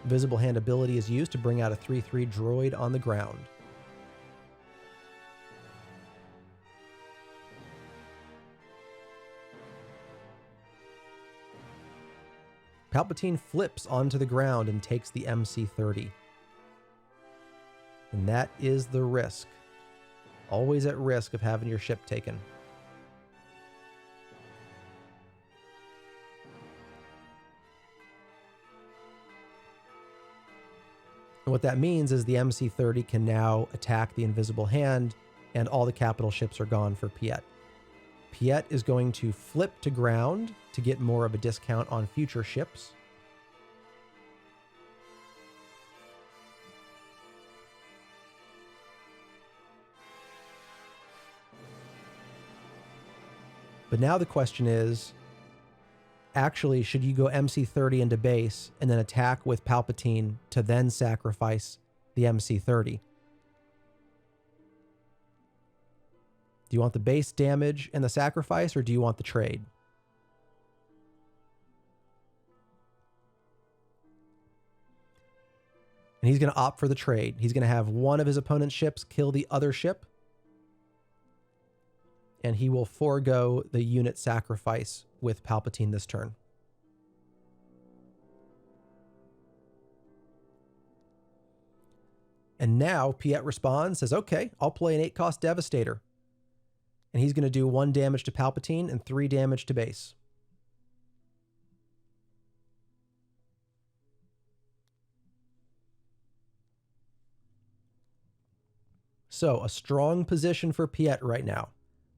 Visible hand ability is used to bring out a 3/3 droid on the ground. Palpatine flips onto the ground and takes the MC30. And that is the risk. Always at risk of having your ship taken. And what that means is the MC30 can now attack the invisible hand, and all the capital ships are gone for Piet. Piet is going to flip to ground to get more of a discount on future ships. But now the question is, actually, should you go MC30 into base and then attack with Palpatine to then sacrifice the MC30? Do you want the base damage and the sacrifice, or do you want the trade? And he's going to opt for the trade. He's going to have one of his opponent's ships kill the other ship, and he will forego the unit sacrifice with Palpatine this turn. And now Piet responds, says, okay, I'll play an 8-cost Devastator. And he's going to do 1 damage to Palpatine and 3 damage to base. So, a strong position for Piet right now.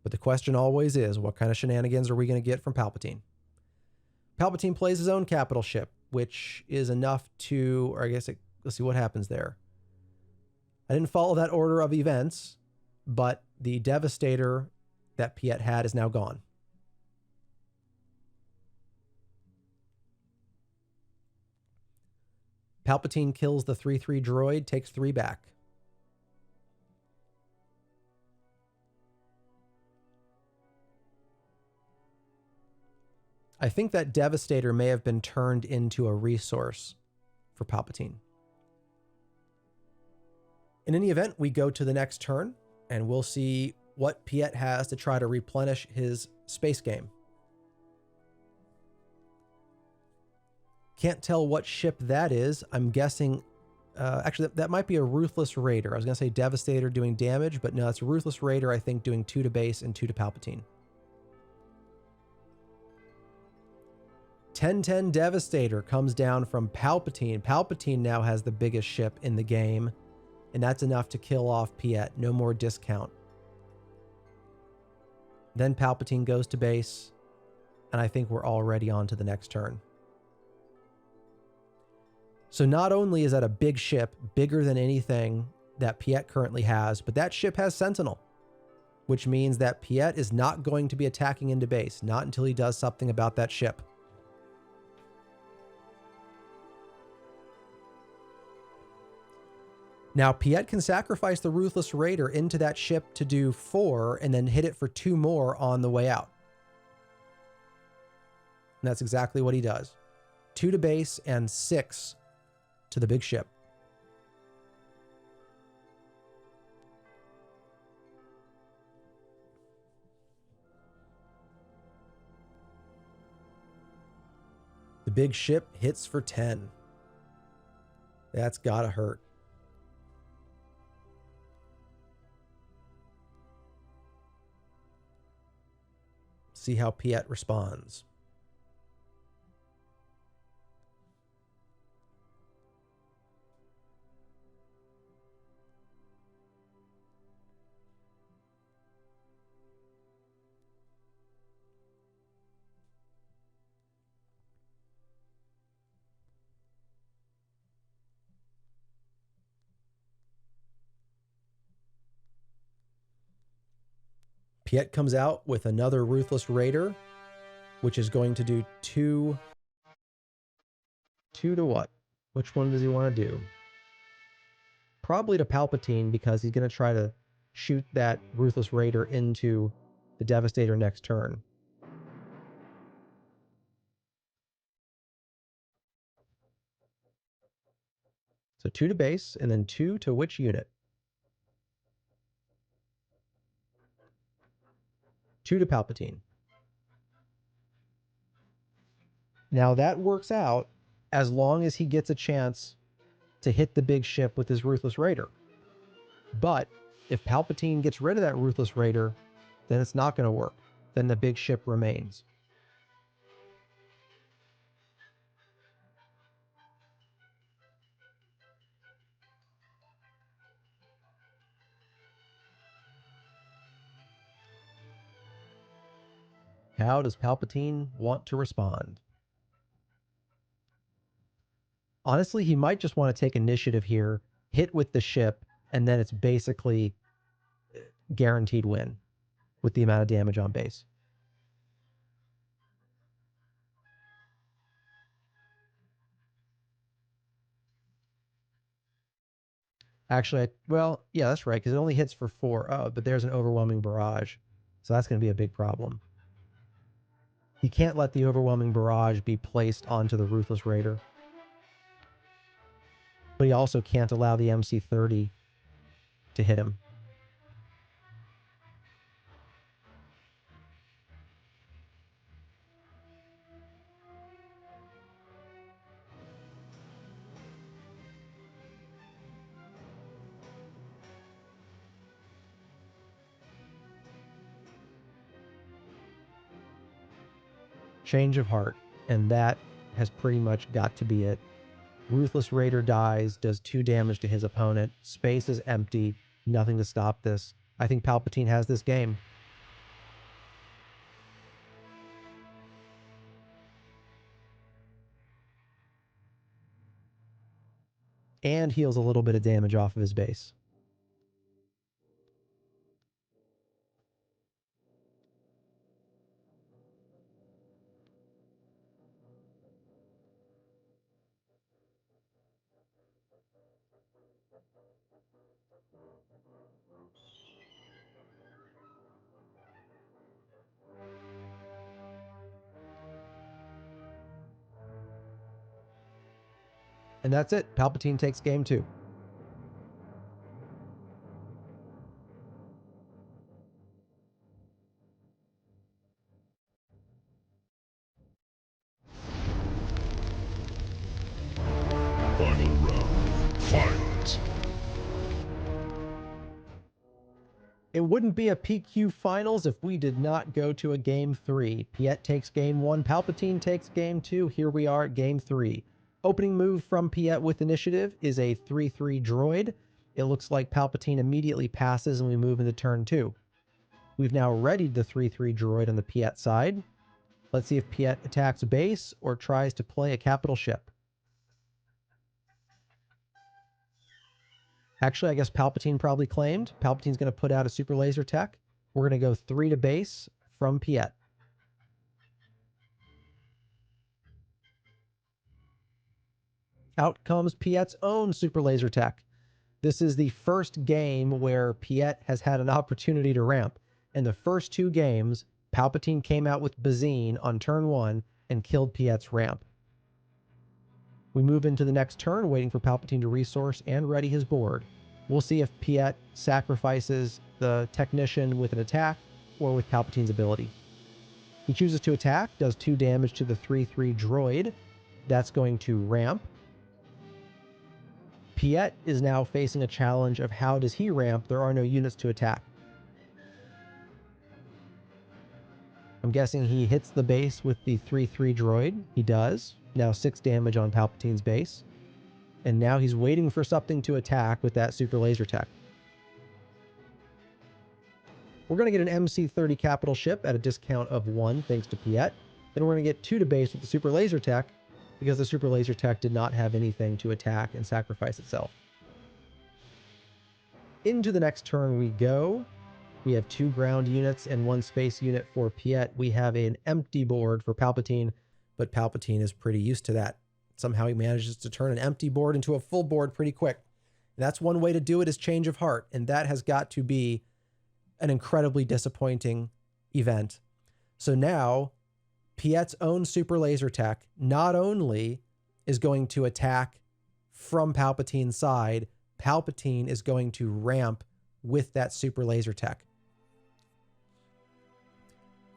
But the question always is, what kind of shenanigans are we going to get from Palpatine? Palpatine plays his own capital ship, which is enough to, or I guess, let's see what happens there. I didn't follow that order of events, but the Devastator that Piet had is now gone. Palpatine kills the 3/3 droid, takes 3 back. I think that Devastator may have been turned into a resource for Palpatine. In any event, we go to the next turn, and we'll see what Piet has to try to replenish his space game. Can't tell what ship that is. I'm guessing... actually, that might be a Ruthless Raider. I was going to say Devastator doing damage, but no, it's a Ruthless Raider, I think, doing 2 to base and 2 to Palpatine. 10-10 Devastator comes down from Palpatine. Palpatine now has the biggest ship in the game, and that's enough to kill off Piet. No more discount. Then Palpatine goes to base, and I think we're already on to the next turn. So not only is that a big ship, bigger than anything that Piet currently has, but that ship has Sentinel, which means that Piet is not going to be attacking into base, not until he does something about that ship. Now, Piet can sacrifice the Ruthless Raider into that ship to do 4 and then hit it for 2 more on the way out. And that's exactly what he does. 2 to base and 6 to the big ship. The big ship hits for 10. That's gotta hurt. See how Piet responds. Piet comes out with another Ruthless Raider, which is going to do 2 to what? Which one does he want to do? Probably to Palpatine, because he's going to try to shoot that Ruthless Raider into the Devastator next turn. So 2 to base, and then 2 to which unit? 2 to Palpatine. Now that works out as long as he gets a chance to hit the big ship with his Ruthless Raider. But if Palpatine gets rid of that Ruthless Raider, then it's not going to work. Then the big ship remains. How does Palpatine want to respond? Honestly, he might just want to take initiative here, hit with the ship, and then it's basically guaranteed win with the amount of damage on base. Actually, well, yeah, that's right, because it only hits for 4. Oh, but there's an overwhelming barrage. So that's going to be a big problem. He can't let the overwhelming barrage be placed onto the Ruthless Raider. But he also can't allow the MC30 to hit him. Change of heart, and that has pretty much got to be it. Ruthless Raider dies, does 2 damage to his opponent. Space is empty, nothing to stop this. I think Palpatine has this game. And heals a little bit of damage off of his base. And that's it. Palpatine takes game 2. Final round. Fight. It wouldn't be a PQ Finals if we did not go to a Game 3. Piet takes Game 1, Palpatine takes Game 2. Here we are at Game 3. Opening move from Piet with initiative is a 3/3 droid. It looks like Palpatine immediately passes and we move into turn 2. We've now readied the 3/3 droid on the Piet side. Let's see if Piet attacks base or tries to play a capital ship. Actually, I guess Palpatine probably claimed. Palpatine's going to put out a super laser tech. We're going to go 3 to base from Piet. Out comes Piet's own super laser tech. This is the first game where Piet has had an opportunity to ramp. In the first 2 games, Palpatine came out with Bazine on turn 1 and killed Piet's ramp. We move into the next turn, waiting for Palpatine to resource and ready his board. We'll see if Piet sacrifices the Technician with an attack or with Palpatine's ability. He chooses to attack, does 2 damage to the 3/3 droid. That's going to ramp. Piet is now facing a challenge of how does he ramp? There are no units to attack. I'm guessing he hits the base with the 3/3 droid. He does. Now 6 damage on Palpatine's base. And now he's waiting for something to attack with that super laser tech. We're going to get an MC-30 capital ship at a discount of 1 thanks to Piet. Then we're going to get 2 to base with the super laser tech because the super laser tech did not have anything to attack and sacrifice itself. Into the next turn we go. We have 2 ground units and 1 space unit for Piet. We have an empty board for Palpatine, but Palpatine is pretty used to that. Somehow he manages to turn an empty board into a full board pretty quick. And that's one way to do it, is change of heart, and that has got to be an incredibly disappointing event. So now Piet's own super laser tech not only is going to attack from Palpatine's side, Palpatine is going to ramp with that super laser tech.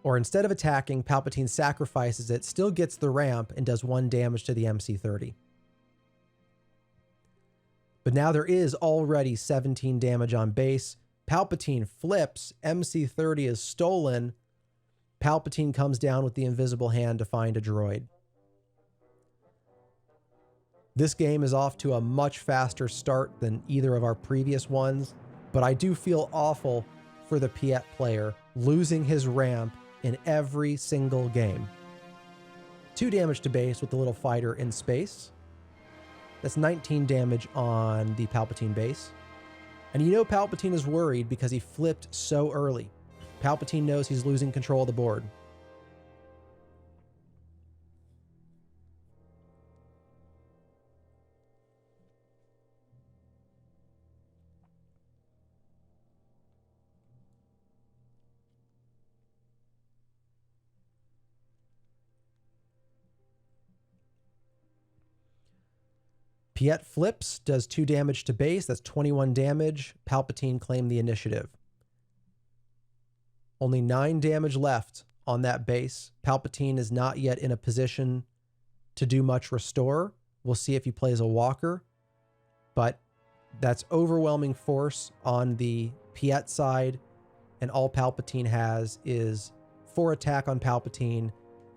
Or instead of attacking, Palpatine sacrifices it, still gets the ramp, and does 1 damage to the MC-30. But now there is already 17 damage on base. Palpatine flips, MC-30 is stolen. Palpatine comes down with the invisible hand to find a droid. This game is off to a much faster start than either of our previous ones, but I do feel awful for the Piet player losing his ramp in every single game. 2 damage to base with the little fighter in space. That's 19 damage on the Palpatine base. And you know Palpatine is worried because he flipped so early. Palpatine knows he's losing control of the board. Piet flips, does 2 damage to base. That's 21 damage. Palpatine claimed the initiative. Only 9 damage left on that base. Palpatine is not yet in a position to do much restore. We'll see if he plays a walker, but that's overwhelming force on the Piet side, and all Palpatine has is 4 attack on Palpatine,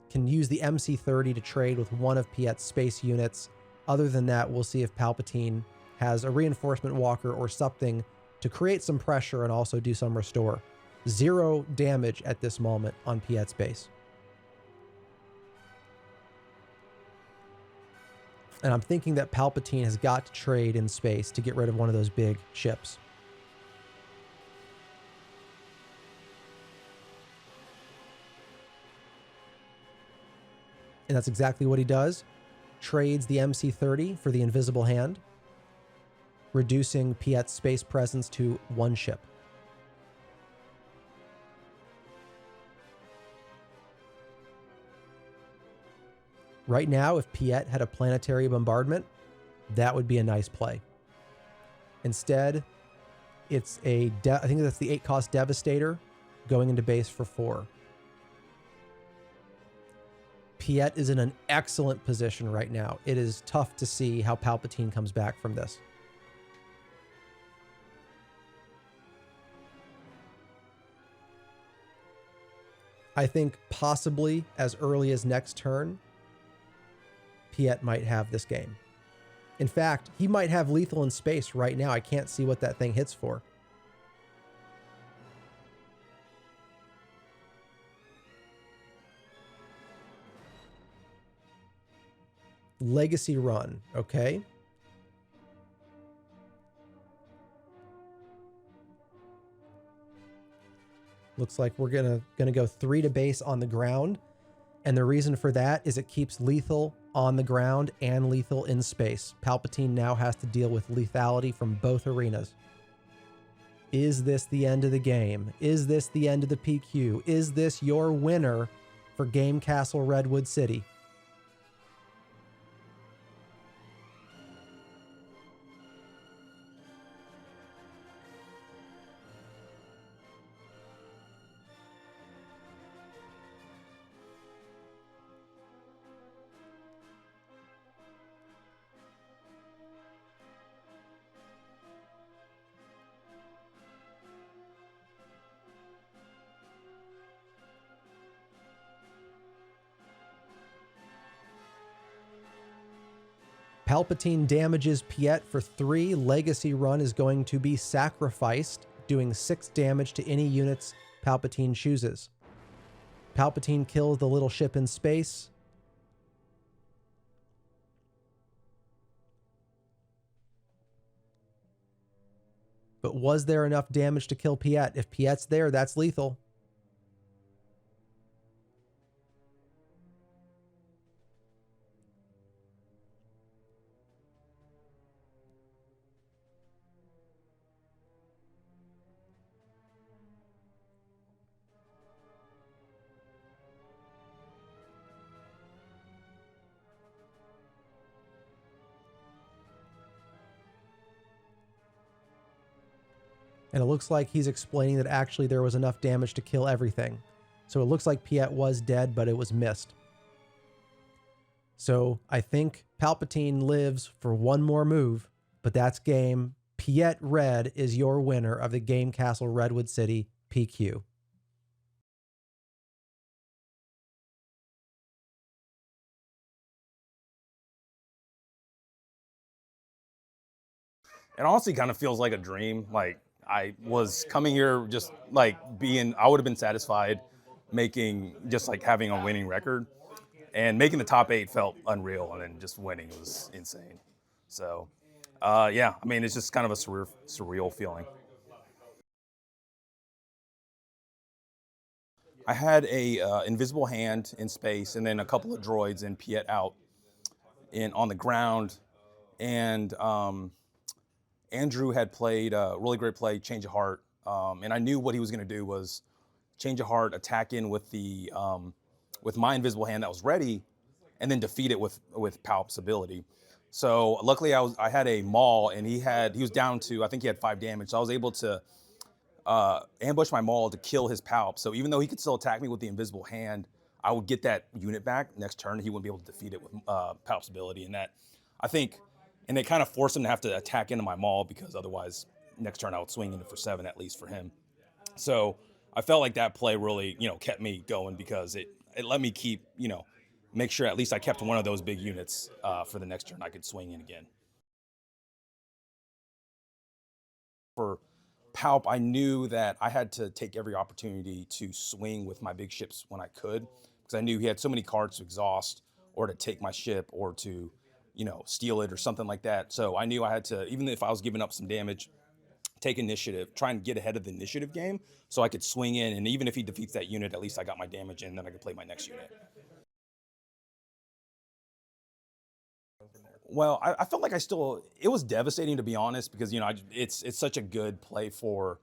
can use the MC-30 to trade with one of Piet's space units. Other than that, we'll see if Palpatine has a reinforcement walker or something to create some pressure and also do some restore. 0 damage at this moment on Piet's base. And I'm thinking that Palpatine has got to trade in space to get rid of one of those big ships. And that's exactly what he does. Trades the MC-30 for the Invisible Hand, reducing Piet's space presence to 1 ship. Right now, if Piet had a planetary bombardment, that would be a nice play. Instead, it's I think that's the 8-cost Devastator going into base for 4. Piet is in an excellent position right now. It is tough to see how Palpatine comes back from this. I think possibly as early as next turn, Piet might have this game. In fact, he might have lethal in space right now. I can't see what that thing hits for. Legacy run, okay. Looks like we're gonna go 3 to base on the ground. And the reason for that is it keeps lethal on the ground and lethal in space. Palpatine now has to deal with lethality from both arenas. Is this the end of the game? Is this the end of the PQ? Is this your winner for Game Castle Redwood City? Palpatine damages Piet for 3. Legacy run is going to be sacrificed, doing 6 damage to any units Palpatine chooses. Palpatine kills the little ship in space. But was there enough damage to kill Piet? If Piet's there, that's lethal. And it looks like he's explaining that actually there was enough damage to kill everything. So it looks like Piet was dead, but it was missed. So I think Palpatine lives for one more move, but that's game. Piet Red is your winner of the Game Castle Redwood City PQ. It honestly kind of feels like a dream. Like, I was coming here just like I would have been satisfied having a winning record, and making the top 8 felt unreal, and then just winning was insane. So, yeah, I mean, it's just kind of a surreal feeling. I had a invisible hand in space, and then a couple of droids and Piet out on the ground, and Andrew had played a really great play, Change of Heart, and I knew what he was going to do was Change of Heart, attack in with with my invisible hand that was ready, and then defeat it with Palp's ability. So luckily I had a maul, and he was down to, I think he had 5 damage. So I was able to ambush my maul to kill his palp. So even though he could still attack me with the invisible hand, I would get that unit back next turn. He wouldn't be able to defeat it with palp's ability, and that, I think, and it kind of forced him to have to attack into my maul, because otherwise next turn I would swing into for 7 at least for him. So I felt like that play really, kept me going, because it let me keep, make sure at least I kept one of those big units for the next turn I could swing in again. For palp, I knew that I had to take every opportunity to swing with my big ships when I could, because I knew he had so many cards to exhaust, or to take my ship, or to, steal it or something like that. So I knew I had to, even if I was giving up some damage, take initiative, try and get ahead of the initiative game, so I could swing in, and even if he defeats that unit, at least I got my damage in, and then I could play my next unit. Well, I felt like it was devastating, to be honest, because, it's such a good play for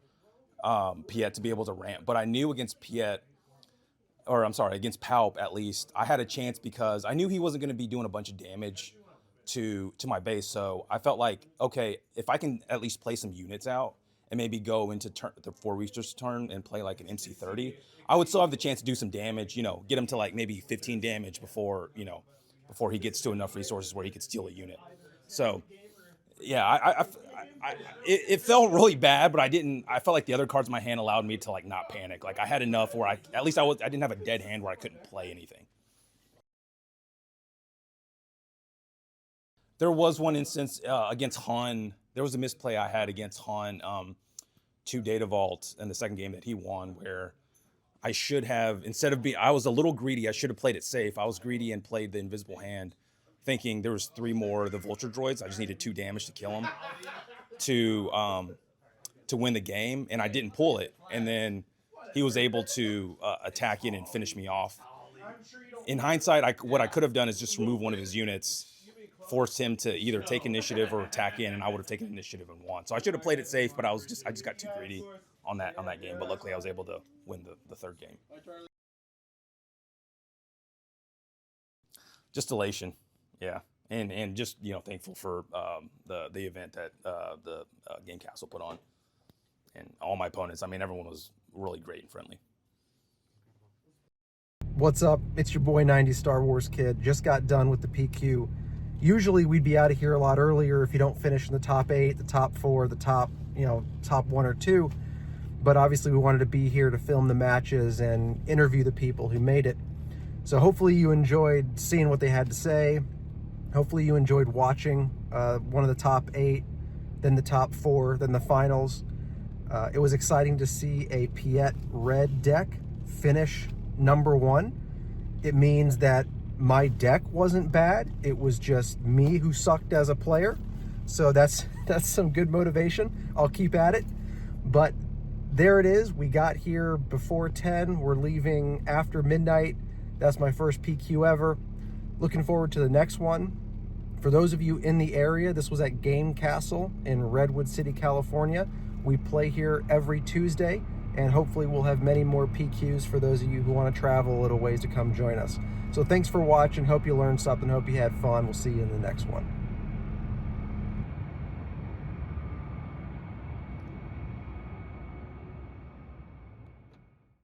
Piet to be able to ramp. But I knew against against palp at least, I had a chance, because I knew he wasn't going to be doing a bunch of damage to my base. So I felt like, okay, if I can at least play some units out and maybe go into the 4 research turn and play like an MC30, I would still have the chance to do some damage, get him to like maybe 15 damage before he gets to enough resources where he could steal a unit. So yeah, it felt really bad, but I felt like the other cards in my hand allowed me to like not panic. Like I had enough where I didn't have a dead hand where I couldn't play anything. There was one instance against Han. There was a misplay I had against Han to Data Vault in the second game that he won, where I should have, I was a little greedy. I should have played it safe. I was greedy and played the invisible hand, thinking there was 3 more of the vulture droids. I just needed 2 damage to kill them to win the game, and I didn't pull it. And then he was able to attack in and finish me off. In hindsight, what I could have done is just remove one of his units, forced him to either take initiative or attack in, and I would have taken initiative and won. So I should have played it safe, but I just got too greedy on that game. But luckily, I was able to win the third game. Just elation, yeah, and just thankful for the event that the Game Castle put on, and all my opponents. I mean, everyone was really great and friendly. What's up? It's your boy 90 Star Wars Kid. Just got done with the PQ. Usually we'd be out of here a lot earlier if you don't finish in the top 8, the top 4, the top 1 or 2. But obviously we wanted to be here to film the matches and interview the people who made it. So hopefully you enjoyed seeing what they had to say. Hopefully you enjoyed watching one of the top 8, then the top 4, then the finals. It was exciting to see a Piet red deck finish number 1. It means that my deck wasn't bad. It was just me who sucked as a player. So that's some good motivation. I'll keep at it. But there it is. We got here before 10. We're leaving after midnight. That's my first PQ ever. Looking forward to the next one. For those of you in the area, this was at Game Castle in Redwood City, California. We play here every Tuesday, and hopefully we'll have many more PQs for those of you who want to travel a little ways to come join us. So thanks for watching. Hope you learned something. Hope you had fun. We'll see you in the next one.